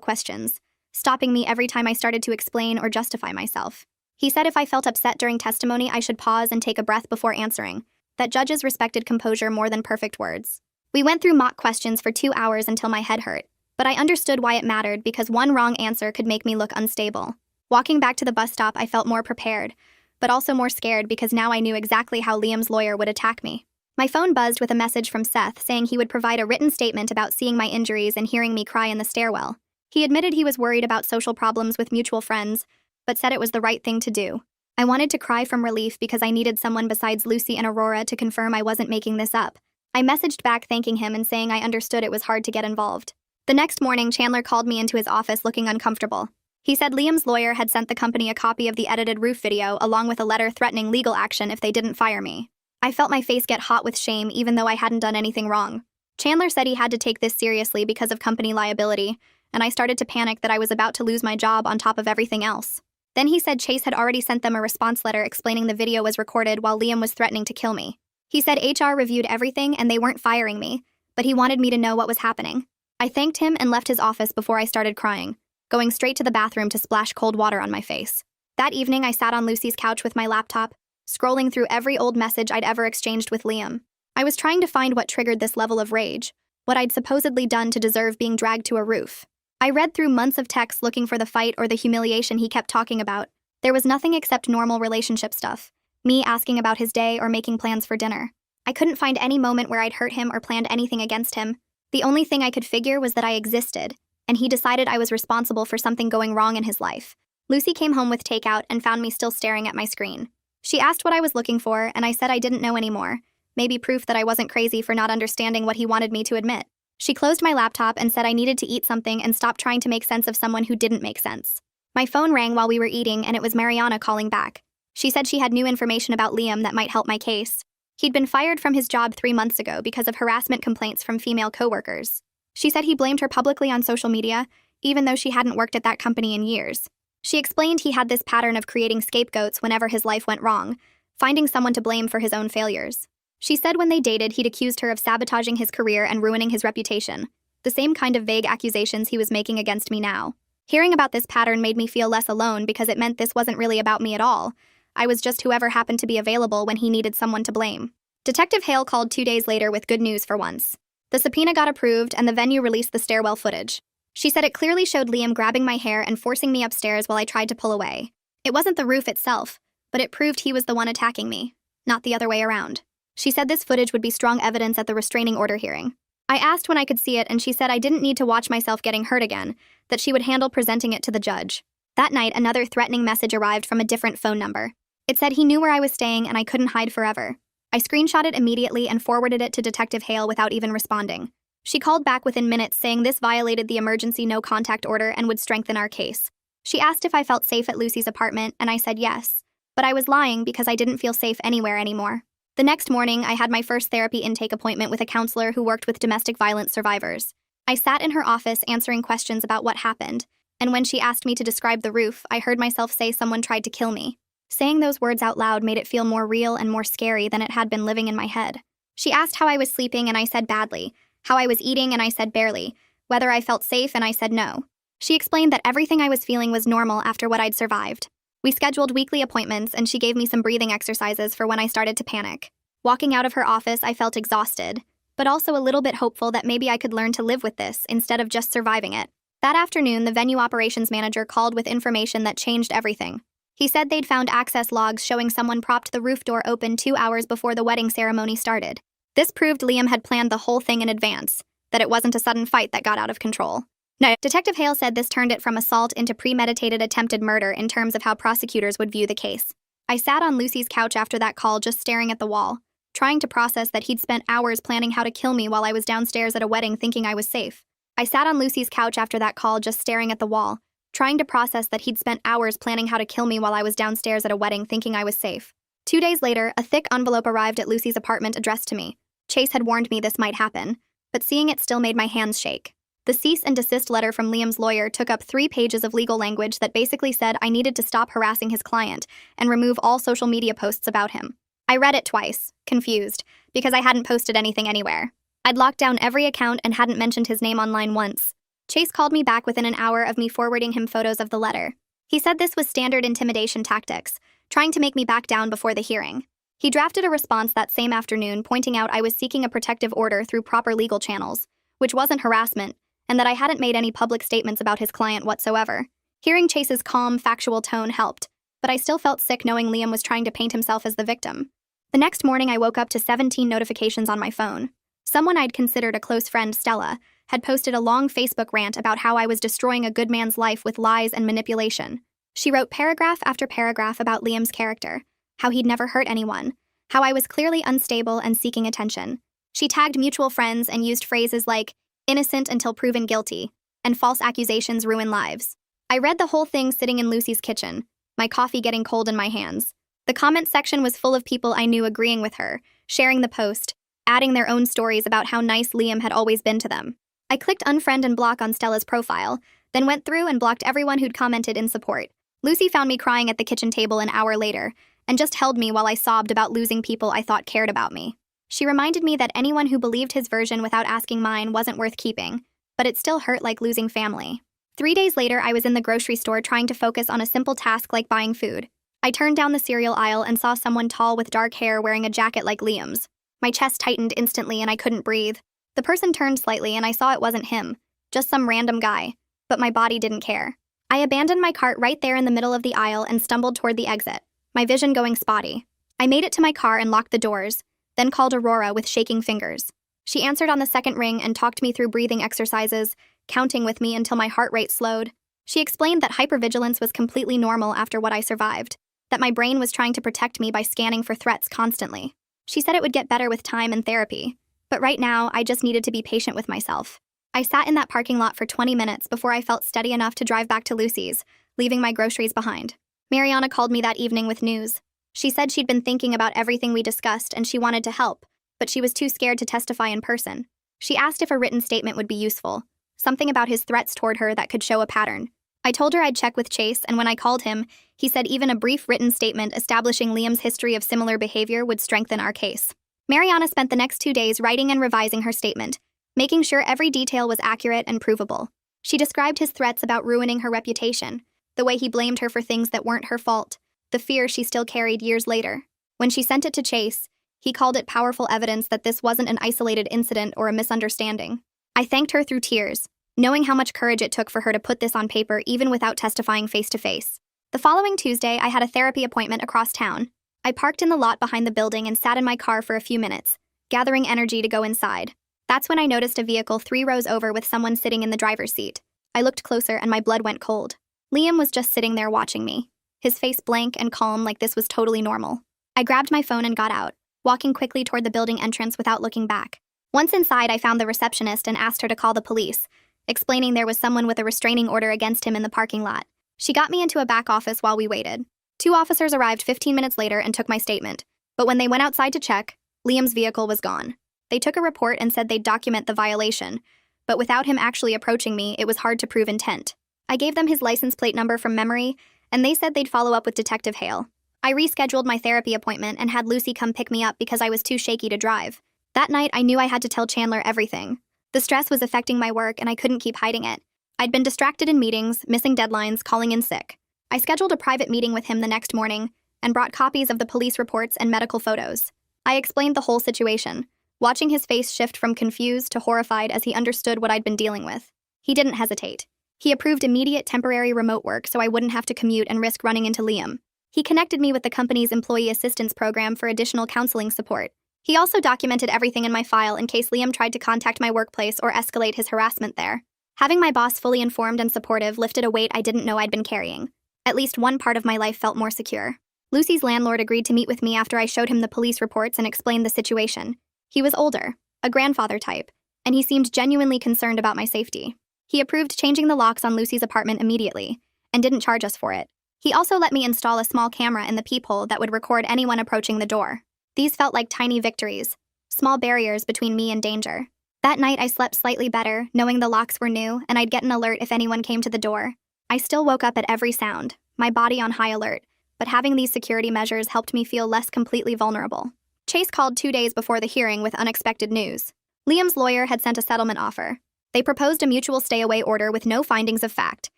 questions, stopping me every time I started to explain or justify myself. He said if I felt upset during testimony, I should pause and take a breath before answering, that judges respected composure more than perfect words. We went through mock questions for 2 hours until my head hurt, but I understood why it mattered because one wrong answer could make me look unstable. Walking back to the bus stop, I felt more prepared, but also more scared because now I knew exactly how Liam's lawyer would attack me. My phone buzzed with a message from Seth saying he would provide a written statement about seeing my injuries and hearing me cry in the stairwell. He admitted he was worried about social problems with mutual friends, but said it was the right thing to do. I wanted to cry from relief because I needed someone besides Lucy and Aurora to confirm I wasn't making this up. I messaged back thanking him and saying I understood it was hard to get involved. The next morning, Chandler called me into his office looking uncomfortable. He said Liam's lawyer had sent the company a copy of the edited roof video along with a letter threatening legal action if they didn't fire me. I felt my face get hot with shame even though I hadn't done anything wrong. Chandler said he had to take this seriously because of company liability, and I started to panic that I was about to lose my job on top of everything else. Then he said Chase had already sent them a response letter explaining the video was recorded while Liam was threatening to kill me. He said HR reviewed everything and they weren't firing me, but he wanted me to know what was happening. I thanked him and left his office before I started crying, going straight to the bathroom to splash cold water on my face. That evening, I sat on Lucy's couch with my laptop, scrolling through every old message I'd ever exchanged with Liam. I was trying to find what triggered this level of rage, what I'd supposedly done to deserve being dragged to a roof. I read through months of texts looking for the fight or the humiliation he kept talking about. There was nothing except normal relationship stuff, me asking about his day or making plans for dinner. I couldn't find any moment where I'd hurt him or planned anything against him. The only thing I could figure was that I existed, and he decided I was responsible for something going wrong in his life. Lucy came home with takeout and found me still staring at my screen. She asked what I was looking for, and I said I didn't know anymore, maybe proof that I wasn't crazy for not understanding what he wanted me to admit. She closed my laptop and said I needed to eat something and stop trying to make sense of someone who didn't make sense. My phone rang while we were eating, and it was Mariana calling back. She said she had new information about Liam that might help my case. He'd been fired from his job 3 months ago because of harassment complaints from female coworkers. She said he blamed her publicly on social media, even though she hadn't worked at that company in years. She explained he had this pattern of creating scapegoats whenever his life went wrong, finding someone to blame for his own failures. She said when they dated, he'd accused her of sabotaging his career and ruining his reputation, the same kind of vague accusations he was making against me now. Hearing about this pattern made me feel less alone because it meant this wasn't really about me at all. I was just whoever happened to be available when he needed someone to blame. Detective Hale called 2 days later with good news for once. The subpoena got approved and the venue released the stairwell footage. She said it clearly showed Liam grabbing my hair and forcing me upstairs while I tried to pull away. It wasn't the roof itself, but it proved he was the one attacking me, not the other way around. She said this footage would be strong evidence at the restraining order hearing. I asked when I could see it, and she said I didn't need to watch myself getting hurt again, that she would handle presenting it to the judge. That night, another threatening message arrived from a different phone number. It said he knew where I was staying and I couldn't hide forever. I screenshot it immediately and forwarded it to Detective Hale without even responding. She called back within minutes saying this violated the emergency no-contact order and would strengthen our case. She asked if I felt safe at Lucy's apartment, and I said yes. But I was lying because I didn't feel safe anywhere anymore. The next morning, I had my first therapy intake appointment with a counselor who worked with domestic violence survivors. I sat in her office answering questions about what happened, and when she asked me to describe the roof, I heard myself say someone tried to kill me. Saying those words out loud made it feel more real and more scary than it had been living in my head. She asked how I was sleeping, and I said badly. How I was eating, and I said barely. Whether I felt safe, and I said no. She explained that everything I was feeling was normal after what I'd survived. We scheduled weekly appointments, and she gave me some breathing exercises for when I started to panic. Walking out of her office, I felt exhausted, but also a little bit hopeful that maybe I could learn to live with this instead of just surviving it. That afternoon, the venue operations manager called with information that changed everything. He said they'd found access logs showing someone propped the roof door open 2 hours before the wedding ceremony started. This proved Liam had planned the whole thing in advance, that it wasn't a sudden fight that got out of control. No, Detective Hale said this turned it from assault into premeditated attempted murder in terms of how prosecutors would view the case. I sat on Lucy's couch after that call just staring at the wall, trying to process that he'd spent hours planning how to kill me while I was downstairs at a wedding thinking I was safe. I sat on Lucy's couch after that call just staring at the wall, trying to process that he'd spent hours planning how to kill me while I was downstairs at a wedding thinking I was safe. 2 days later, a thick envelope arrived at Lucy's apartment addressed to me. Chase had warned me this might happen, but seeing it still made my hands shake. The cease and desist letter from Liam's lawyer took up 3 pages of legal language that basically said I needed to stop harassing his client and remove all social media posts about him. I read it twice, confused, because I hadn't posted anything anywhere. I'd locked down every account and hadn't mentioned his name online once. Chase called me back within an hour of me forwarding him photos of the letter. He said this was standard intimidation tactics, trying to make me back down before the hearing. He drafted a response that same afternoon pointing out I was seeking a protective order through proper legal channels, which wasn't harassment, and that I hadn't made any public statements about his client whatsoever. Hearing Chase's calm, factual tone helped, but I still felt sick knowing Liam was trying to paint himself as the victim. The next morning, I woke up to 17 notifications on my phone. Someone I'd considered a close friend, Stella, had posted a long Facebook rant about how I was destroying a good man's life with lies and manipulation. She wrote paragraph after paragraph about Liam's character, how he'd never hurt anyone, how I was clearly unstable and seeking attention. She tagged mutual friends and used phrases like, innocent until proven guilty, and false accusations ruin lives. I read the whole thing sitting in Lucy's kitchen, my coffee getting cold in my hands. The comment section was full of people I knew agreeing with her, sharing the post, adding their own stories about how nice Liam had always been to them. I clicked unfriend and block on Stella's profile, then went through and blocked everyone who'd commented in support. Lucy found me crying at the kitchen table an hour later, and just held me while I sobbed about losing people I thought cared about me. She reminded me that anyone who believed his version without asking mine wasn't worth keeping, but it still hurt like losing family. 3 days later, I was in the grocery store trying to focus on a simple task like buying food. I turned down the cereal aisle and saw someone tall with dark hair wearing a jacket like Liam's. My chest tightened instantly and I couldn't breathe. The person turned slightly and I saw it wasn't him, just some random guy, but my body didn't care. I abandoned my cart right there in the middle of the aisle and stumbled toward the exit, my vision going spotty. I made it to my car and locked the doors, then called Aurora with shaking fingers. She answered on the second ring and talked me through breathing exercises, counting with me until my heart rate slowed. She explained that hypervigilance was completely normal after what I survived, that my brain was trying to protect me by scanning for threats constantly. She said it would get better with time and therapy, but right now I just needed to be patient with myself. I sat in that parking lot for 20 minutes before I felt steady enough to drive back to Lucy's, leaving my groceries behind. Mariana called me that evening with news. She said she'd been thinking about everything we discussed and she wanted to help, but she was too scared to testify in person. She asked if a written statement would be useful, something about his threats toward her that could show a pattern. I told her I'd check with Chase, and when I called him, he said even a brief written statement establishing Liam's history of similar behavior would strengthen our case. Mariana spent the next 2 days writing and revising her statement, making sure every detail was accurate and provable. She described his threats about ruining her reputation, the way he blamed her for things that weren't her fault, the fear she still carried years later. When she sent it to Chase, he called it powerful evidence that this wasn't an isolated incident or a misunderstanding. I thanked her through tears, knowing how much courage it took for her to put this on paper even without testifying face-to-face. The following Tuesday, I had a therapy appointment across town. I parked in the lot behind the building and sat in my car for a few minutes, gathering energy to go inside. That's when I noticed a vehicle 3 rows over with someone sitting in the driver's seat. I looked closer and my blood went cold. Liam was just sitting there watching me, his face blank and calm like this was totally normal. I grabbed my phone and got out, walking quickly toward the building entrance without looking back. Once inside, I found the receptionist and asked her to call the police, explaining there was someone with a restraining order against him in the parking lot. She got me into a back office while we waited. 2 officers arrived 15 minutes later and took my statement, but when they went outside to check, Liam's vehicle was gone. They took a report and said they'd document the violation, but without him actually approaching me, it was hard to prove intent. I gave them his license plate number from memory, and they said they'd follow up with Detective Hale. I rescheduled my therapy appointment and had Lucy come pick me up because I was too shaky to drive. That night, I knew I had to tell Chandler everything. The stress was affecting my work, and I couldn't keep hiding it. I'd been distracted in meetings, missing deadlines, calling in sick. I scheduled a private meeting with him the next morning and brought copies of the police reports and medical photos. I explained the whole situation, watching his face shift from confused to horrified as he understood what I'd been dealing with. He didn't hesitate. He approved immediate temporary remote work so I wouldn't have to commute and risk running into Liam. He connected me with the company's employee assistance program for additional counseling support. He also documented everything in my file in case Liam tried to contact my workplace or escalate his harassment there. Having my boss fully informed and supportive lifted a weight I didn't know I'd been carrying. At least one part of my life felt more secure. Lucy's landlord agreed to meet with me after I showed him the police reports and explained the situation. He was older, a grandfather type, and he seemed genuinely concerned about my safety. He approved changing the locks on Lucy's apartment immediately, and didn't charge us for it. He also let me install a small camera in the peephole that would record anyone approaching the door. These felt like tiny victories, small barriers between me and danger. That night I slept slightly better, knowing the locks were new and I'd get an alert if anyone came to the door. I still woke up at every sound, my body on high alert, but having these security measures helped me feel less completely vulnerable. Chase called 2 days before the hearing with unexpected news. Liam's lawyer had sent a settlement offer. They proposed a mutual stay-away order with no findings of fact,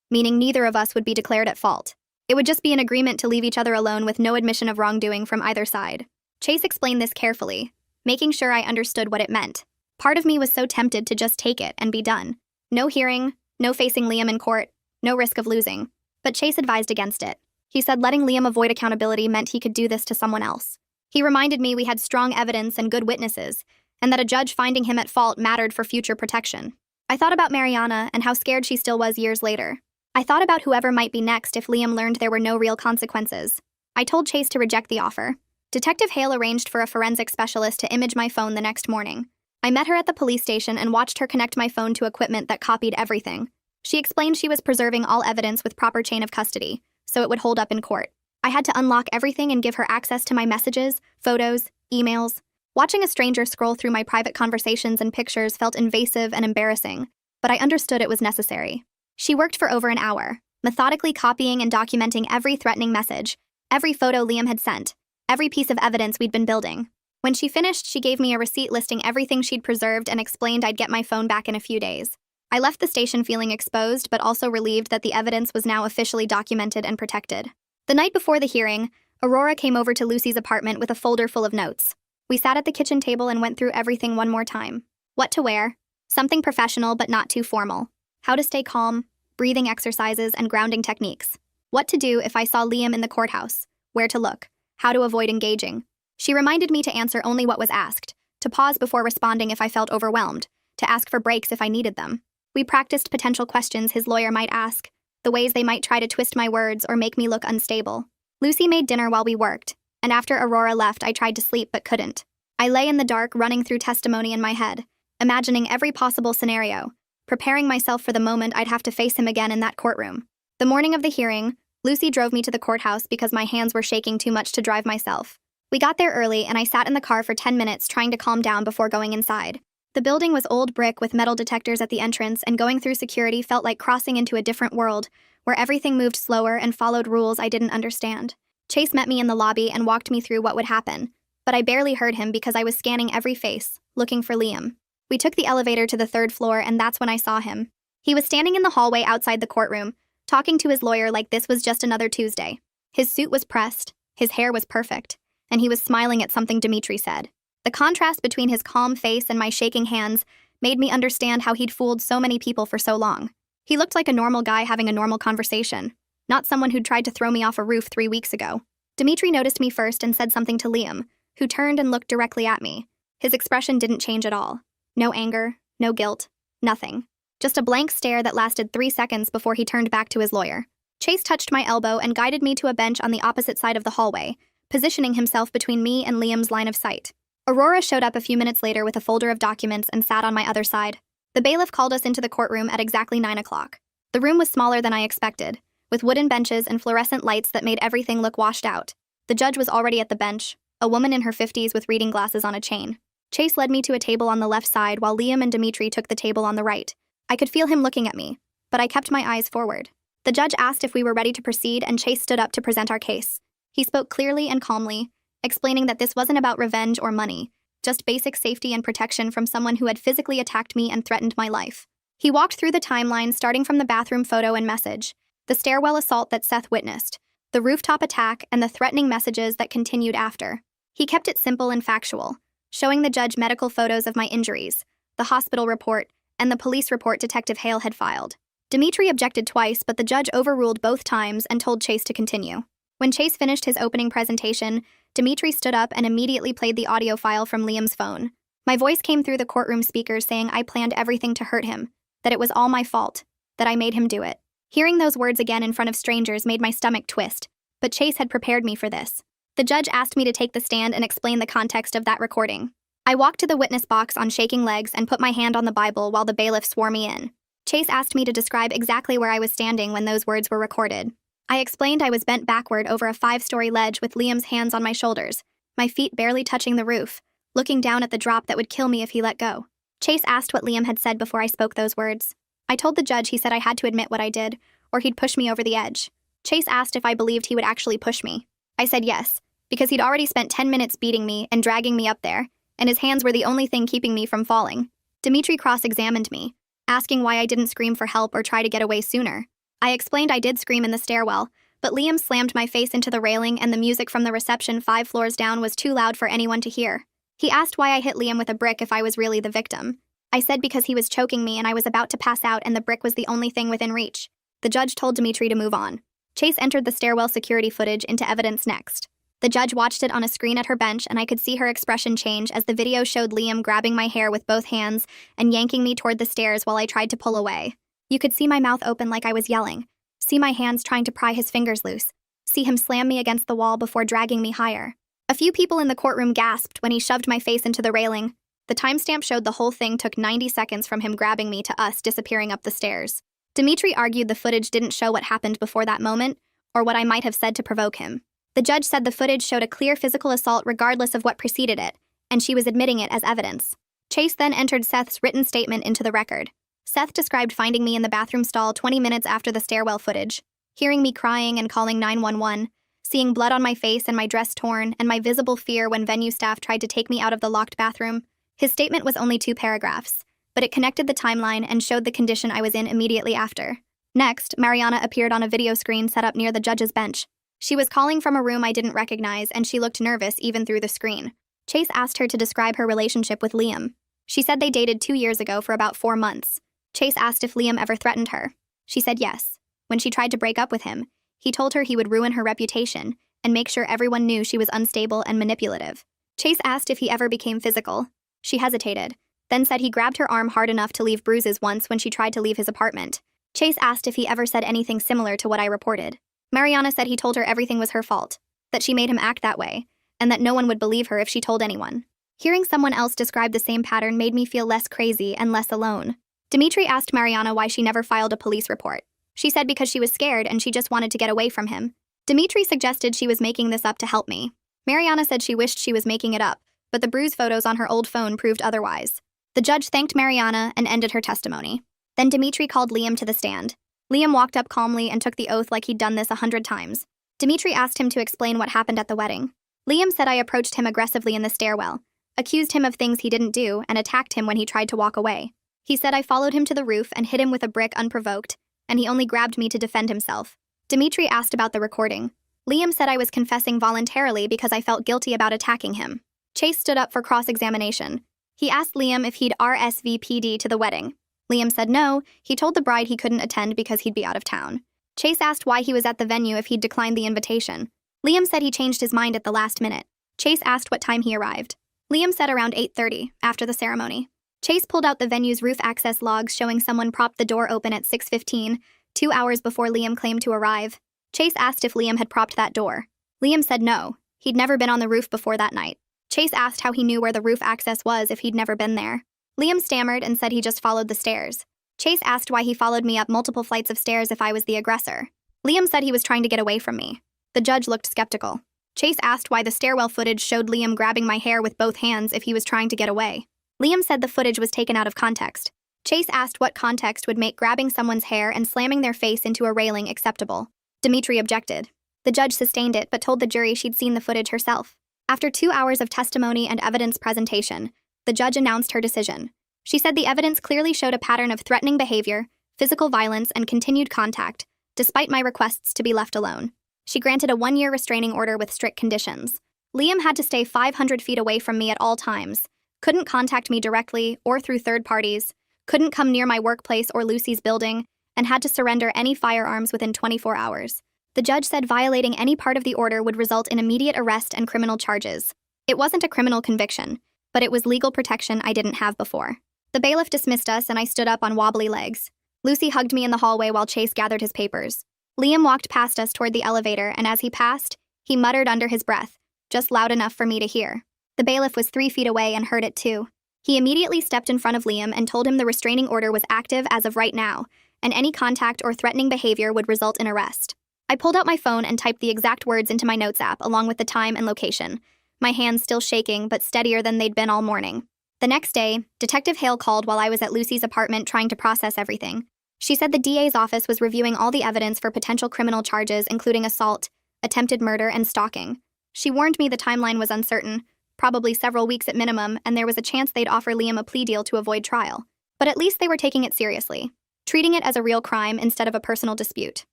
meaning neither of us would be declared at fault. It would just be an agreement to leave each other alone with no admission of wrongdoing from either side. Chase explained this carefully, making sure I understood what it meant. Part of me was so tempted to just take it and be done. No hearing, no facing Liam in court, no risk of losing. But Chase advised against it. He said letting Liam avoid accountability meant he could do this to someone else. He reminded me we had strong evidence and good witnesses, and that a judge finding him at fault mattered for future protection. I thought about Mariana and how scared she still was years later. I thought about whoever might be next if Liam learned there were no real consequences. I told Chase to reject the offer. Detective Hale arranged for a forensic specialist to image my phone the next morning. I met her at the police station and watched her connect my phone to equipment that copied everything. She explained she was preserving all evidence with proper chain of custody, so it would hold up in court. I had to unlock everything and give her access to my messages, photos, emails. Watching a stranger scroll through my private conversations and pictures felt invasive and embarrassing, but I understood it was necessary. She worked for over an hour, methodically copying and documenting every threatening message, every photo Liam had sent, every piece of evidence we'd been building. When she finished, she gave me a receipt listing everything she'd preserved and explained I'd get my phone back in a few days. I left the station feeling exposed, but also relieved that the evidence was now officially documented and protected. The night before the hearing, Aurora came over to Lucy's apartment with a folder full of notes. We sat at the kitchen table and went through everything one more time. What to wear, something professional but not too formal. How to stay calm, breathing exercises and grounding techniques. What to do if I saw Liam in the courthouse, where to look, how to avoid engaging. She reminded me to answer only what was asked, to pause before responding if I felt overwhelmed, to ask for breaks if I needed them. We practiced potential questions his lawyer might ask, the ways they might try to twist my words or make me look unstable. Lucy made dinner while we worked, and after Aurora left, I tried to sleep but couldn't. I lay in the dark, running through testimony in my head, imagining every possible scenario, preparing myself for the moment I'd have to face him again in that courtroom. The morning of the hearing, Lucy drove me to the courthouse because my hands were shaking too much to drive myself. We got there early, and I sat in the car for 10 minutes trying to calm down before going inside. The building was old brick with metal detectors at the entrance, and going through security felt like crossing into a different world, where everything moved slower and followed rules I didn't understand. Chase met me in the lobby and walked me through what would happen, but I barely heard him because I was scanning every face, looking for Liam. We took the elevator to the 3rd floor, and that's when I saw him. He was standing in the hallway outside the courtroom, talking to his lawyer like this was just another Tuesday. His suit was pressed, his hair was perfect, and he was smiling at something Dimitri said. The contrast between his calm face and my shaking hands made me understand how he'd fooled so many people for so long. He looked like a normal guy having a normal conversation, not someone who'd tried to throw me off a roof 3 weeks ago. Dimitri noticed me first and said something to Liam, who turned and looked directly at me. His expression didn't change at all. No anger, no guilt, nothing. Just a blank stare that lasted 3 seconds before he turned back to his lawyer. Chase touched my elbow and guided me to a bench on the opposite side of the hallway, positioning himself between me and Liam's line of sight. Aurora showed up a few minutes later with a folder of documents and sat on my other side. The bailiff called us into the courtroom at exactly 9 o'clock. The room was smaller than I expected, with wooden benches and fluorescent lights that made everything look washed out. The judge was already at the bench, a woman in her 50s with reading glasses on a chain. Chase led me to a table on the left side while Liam and Dimitri took the table on the right. I could feel him looking at me, but I kept my eyes forward. The judge asked if we were ready to proceed, and Chase stood up to present our case. He spoke clearly and calmly, explaining that this wasn't about revenge or money, just basic safety and protection from someone who had physically attacked me and threatened my life. He walked through the timeline starting from the bathroom photo and message, the stairwell assault that Seth witnessed, the rooftop attack, and the threatening messages that continued after. He kept it simple and factual, showing the judge medical photos of my injuries, the hospital report, and the police report Detective Hale had filed. Dimitri objected twice, but the judge overruled both times and told Chase to continue. When Chase finished his opening presentation, Dimitri stood up and immediately played the audio file from Liam's phone. My voice came through the courtroom speakers saying I planned everything to hurt him, that it was all my fault, that I made him do it. Hearing those words again in front of strangers made my stomach twist, but Chase had prepared me for this. The judge asked me to take the stand and explain the context of that recording. I walked to the witness box on shaking legs and put my hand on the Bible while the bailiff swore me in. Chase asked me to describe exactly where I was standing when those words were recorded. I explained I was bent backward over a 5-story ledge with Liam's hands on my shoulders, my feet barely touching the roof, looking down at the drop that would kill me if he let go. Chase asked what Liam had said before I spoke those words. I told the judge he said I had to admit what I did, or he'd push me over the edge. Chase asked if I believed he would actually push me. I said yes, because he'd already spent 10 minutes beating me and dragging me up there, and his hands were the only thing keeping me from falling. Dimitri cross-examined me, asking why I didn't scream for help or try to get away sooner. I explained I did scream in the stairwell, but Liam slammed my face into the railing and the music from the reception 5 floors down was too loud for anyone to hear. He asked why I hit Liam with a brick if I was really the victim. I said because he was choking me and I was about to pass out and the brick was the only thing within reach. The judge told Dimitri to move on. Chase entered the stairwell security footage into evidence next. The judge watched it on a screen at her bench, and I could see her expression change as the video showed Liam grabbing my hair with both hands and yanking me toward the stairs while I tried to pull away. You could see my mouth open like I was yelling, see my hands trying to pry his fingers loose, see him slam me against the wall before dragging me higher. A few people in the courtroom gasped when he shoved my face into the railing. The timestamp showed the whole thing took 90 seconds from him grabbing me to us disappearing up the stairs. Dimitri argued the footage didn't show what happened before that moment, or what I might have said to provoke him. The judge said the footage showed a clear physical assault regardless of what preceded it, and she was admitting it as evidence. Chase then entered Seth's written statement into the record. Seth described finding me in the bathroom stall 20 minutes after the stairwell footage, hearing me crying and calling 911, Seeing blood on my face and my dress torn, and my visible fear when venue staff tried to take me out of the locked bathroom. His statement was only 2 paragraphs, but it connected the timeline and showed the condition I was in immediately after. Next, Mariana appeared on a video screen set up near the judge's bench. She was calling from a room I didn't recognize, and she looked nervous even through the screen. Chase asked her to describe her relationship with Liam. She said they dated 2 years ago for about 4 months. Chase asked if Liam ever threatened her. She said yes. When she tried to break up with him, he told her he would ruin her reputation and make sure everyone knew she was unstable and manipulative. Chase asked if he ever became physical. She hesitated, then said he grabbed her arm hard enough to leave bruises once when she tried to leave his apartment. Chase asked if he ever said anything similar to what I reported. Mariana said he told her everything was her fault, that she made him act that way, and that no one would believe her if she told anyone. Hearing someone else describe the same pattern made me feel less crazy and less alone. Dimitri asked Mariana why she never filed a police report. She said because she was scared and she just wanted to get away from him. Dimitri suggested she was making this up to help me. Mariana said she wished she was making it up, but the bruise photos on her old phone proved otherwise. The judge thanked Mariana and ended her testimony. Then Dimitri called Liam to the stand. Liam walked up calmly and took the oath like he'd done this 100 times. Dimitri asked him to explain what happened at the wedding. Liam said I approached him aggressively in the stairwell, accused him of things he didn't do, and attacked him when he tried to walk away. He said I followed him to the roof and hit him with a brick unprovoked, and he only grabbed me to defend himself. Dimitri asked about the recording. Liam said I was confessing voluntarily because I felt guilty about attacking him. Chase stood up for cross-examination. He asked Liam if he'd RSVP'd to the wedding. Liam said no, he told the bride he couldn't attend because he'd be out of town. Chase asked why he was at the venue if he'd declined the invitation. Liam said he changed his mind at the last minute. Chase asked what time he arrived. Liam said around 8:30, after the ceremony. Chase pulled out the venue's roof access logs showing someone propped the door open at 6:15, 2 hours before Liam claimed to arrive. Chase asked if Liam had propped that door. Liam said no, he'd never been on the roof before that night. Chase asked how he knew where the roof access was if he'd never been there. Liam stammered and said he just followed the stairs. Chase asked why he followed me up multiple flights of stairs if I was the aggressor. Liam said he was trying to get away from me. The judge looked skeptical. Chase asked why the stairwell footage showed Liam grabbing my hair with both hands if he was trying to get away. Liam said the footage was taken out of context. Chase asked what context would make grabbing someone's hair and slamming their face into a railing acceptable. Dimitri objected. The judge sustained it but told the jury she'd seen the footage herself. After 2 hours of testimony and evidence presentation, the judge announced her decision. She said the evidence clearly showed a pattern of threatening behavior, physical violence, and continued contact, despite my requests to be left alone. She granted a 1-year restraining order with strict conditions. Liam had to stay 500 feet away from me at all times, couldn't contact me directly or through third parties, couldn't come near my workplace or Lucy's building, and had to surrender any firearms within 24 hours. The judge said violating any part of the order would result in immediate arrest and criminal charges. It wasn't a criminal conviction, but it was legal protection I didn't have before. The bailiff dismissed us and I stood up on wobbly legs. Lucy hugged me in the hallway while Chase gathered his papers. Liam walked past us toward the elevator, and as he passed, he muttered under his breath, just loud enough for me to hear. The bailiff was 3 feet away and heard it too. He immediately stepped in front of Liam and told him the restraining order was active as of right now, and any contact or threatening behavior would result in arrest. I pulled out my phone and typed the exact words into my notes app along with the time and location, my hands still shaking but steadier than they'd been all morning. The next day, Detective Hale called while I was at Lucy's apartment trying to process everything. She said the DA's office was reviewing all the evidence for potential criminal charges, including assault, attempted murder, and stalking. She warned me the timeline was uncertain, probably several weeks at minimum, and there was a chance they'd offer Liam a plea deal to avoid trial. But at least they were taking it seriously, treating it as a real crime instead of a personal dispute.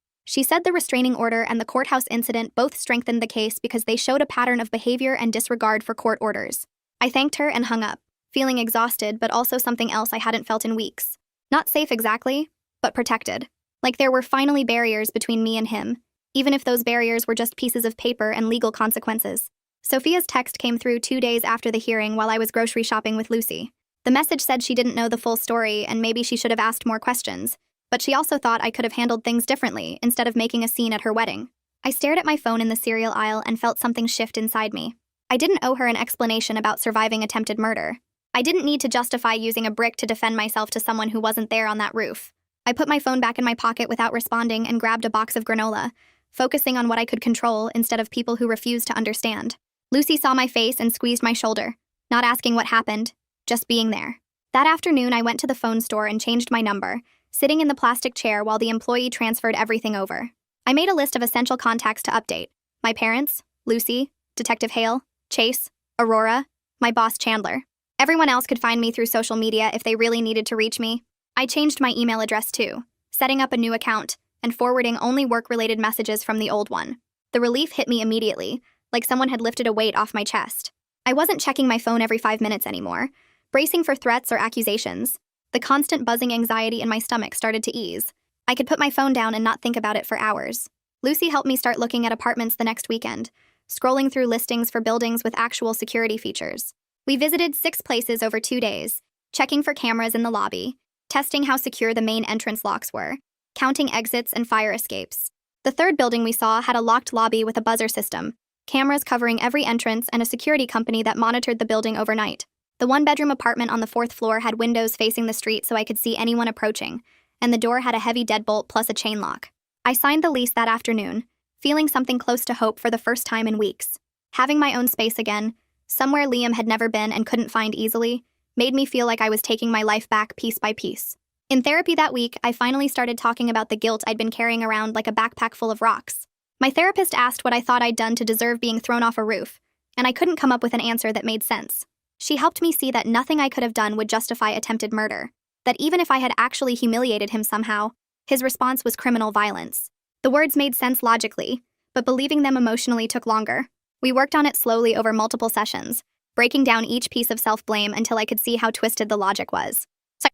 She said the restraining order and the courthouse incident both strengthened the case because they showed a pattern of behavior and disregard for court orders. I thanked her and hung up, feeling exhausted but also something else I hadn't felt in weeks. Not safe exactly, but protected. Like there were finally barriers between me and him, even if those barriers were just pieces of paper and legal consequences. Sophia's text came through 2 days after the hearing while I was grocery shopping with Lucy. The message said she didn't know the full story and maybe she should have asked more questions, but she also thought I could have handled things differently instead of making a scene at her wedding. I stared at my phone in the cereal aisle and felt something shift inside me. I didn't owe her an explanation about surviving attempted murder. I didn't need to justify using a brick to defend myself to someone who wasn't there on that roof. I put my phone back in my pocket without responding and grabbed a box of granola, focusing on what I could control instead of people who refused to understand. Lucy saw my face and squeezed my shoulder, not asking what happened, just being there. That afternoon, I went to the phone store and changed my number, sitting in the plastic chair while the employee transferred everything over. I made a list of essential contacts to update: My parents, Lucy, Detective Hale, Chase, Aurora, my boss Chandler. Everyone else could find me through social media if they really needed to reach me. I changed my email address too, setting up a new account and forwarding only work-related messages from the old one. The relief hit me immediately, like someone had lifted a weight off my chest. I wasn't checking my phone every 5 minutes anymore, bracing for threats or accusations. The constant buzzing anxiety in my stomach started to ease. I could put my phone down and not think about it for hours. Lucy helped me start looking at apartments the next weekend, scrolling through listings for buildings with actual security features. We visited 6 places over 2 days, checking for cameras in the lobby, testing how secure the main entrance locks were, counting exits and fire escapes. The 3rd building we saw had a locked lobby with a buzzer system, cameras covering every entrance, and a security company that monitored the building overnight. The 1-bedroom apartment on the 4th floor had windows facing the street so I could see anyone approaching, and the door had a heavy deadbolt plus a chain lock. I signed the lease that afternoon, feeling something close to hope for the first time in weeks. Having my own space again, somewhere Liam had never been and couldn't find easily, made me feel like I was taking my life back piece by piece. In therapy that week, I finally started talking about the guilt I'd been carrying around like a backpack full of rocks. My therapist asked what I thought I'd done to deserve being thrown off a roof, and I couldn't come up with an answer that made sense. She helped me see that nothing I could have done would justify attempted murder, that even if I had actually humiliated him somehow, his response was criminal violence. The words made sense logically, but believing them emotionally took longer. We worked on it slowly over multiple sessions, breaking down each piece of self-blame until I could see how twisted the logic was.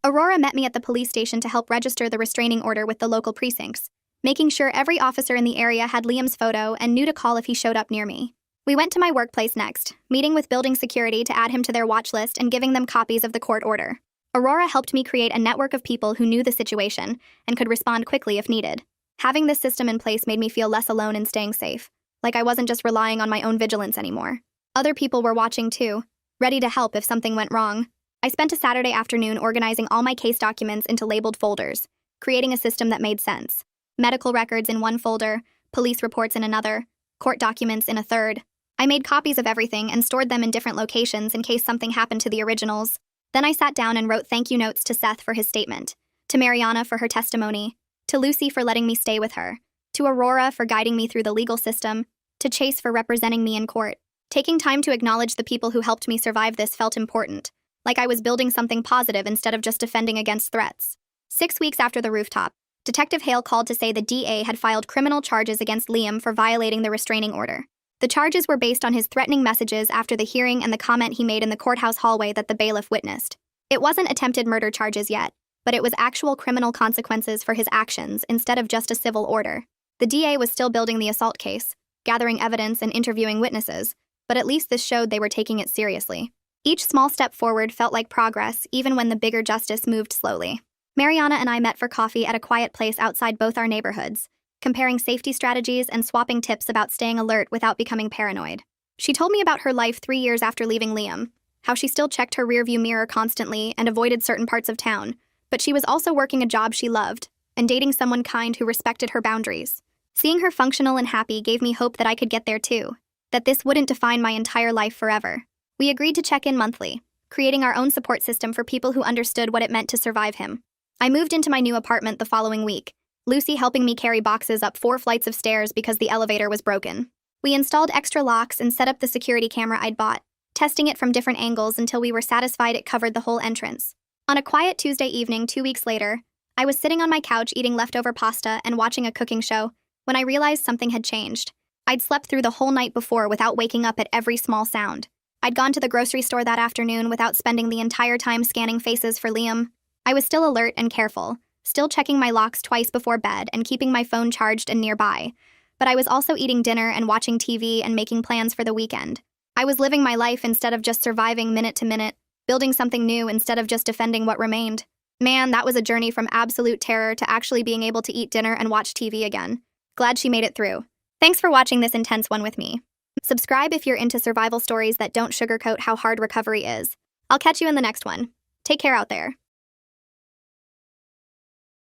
Aurora met me at the police station to help register the restraining order with the local precincts, making sure every officer in the area had Liam's photo and knew to call if he showed up near me. We went to my workplace next, meeting with building security to add him to their watch list and giving them copies of the court order. Aurora helped me create a network of people who knew the situation and could respond quickly if needed. Having this system in place made me feel less alone in staying safe, like I wasn't just relying on my own vigilance anymore. Other people were watching too, ready to help if something went wrong. I spent a Saturday afternoon organizing all my case documents into labeled folders, creating a system that made sense. Medical records in one folder, police reports in another, court documents in a third. I made copies of everything and stored them in different locations in case something happened to the originals. Then I sat down and wrote thank you notes to Seth for his statement, to Mariana for her testimony, to Lucy for letting me stay with her, to Aurora for guiding me through the legal system, to Chase for representing me in court. Taking time to acknowledge the people who helped me survive this felt important, like I was building something positive instead of just defending against threats. 6 weeks after the rooftop, Detective Hale called to say the DA had filed criminal charges against Liam for violating the restraining order. The charges were based on his threatening messages after the hearing and the comment he made in the courthouse hallway that the bailiff witnessed. It wasn't attempted murder charges yet, but it was actual criminal consequences for his actions instead of just a civil order. The DA was still building the assault case, gathering evidence and interviewing witnesses, but at least this showed they were taking it seriously. Each small step forward felt like progress, even when the bigger justice moved slowly. Mariana and I met for coffee at a quiet place outside both our neighborhoods, comparing safety strategies and swapping tips about staying alert without becoming paranoid. She told me about her life 3 years after leaving Liam, how she still checked her rearview mirror constantly and avoided certain parts of town, but she was also working a job she loved and dating someone kind who respected her boundaries. Seeing her functional and happy gave me hope that I could get there too, that this wouldn't define my entire life forever. We agreed to check in monthly, creating our own support system for people who understood what it meant to survive him. I moved into my new apartment the following week, Lucy helping me carry boxes up 4 flights of stairs because the elevator was broken. We installed extra locks and set up the security camera I'd bought, testing it from different angles until we were satisfied it covered the whole entrance. On a quiet Tuesday evening 2 weeks later, I was sitting on my couch eating leftover pasta and watching a cooking show when I realized something had changed. I'd slept through the whole night before without waking up at every small sound. I'd gone to the grocery store that afternoon without spending the entire time scanning faces for Liam. I was still alert and careful, still checking my locks twice before bed and keeping my phone charged and nearby. But I was also eating dinner and watching TV and making plans for the weekend. I was living my life instead of just surviving minute to minute, building something new instead of just defending what remained. Man, that was a journey from absolute terror to actually being able to eat dinner and watch TV again. Glad she made it through. Thanks for watching this intense one with me. Subscribe if you're into survival stories that don't sugarcoat how hard recovery is. I'll catch you in the next one. Take care out there.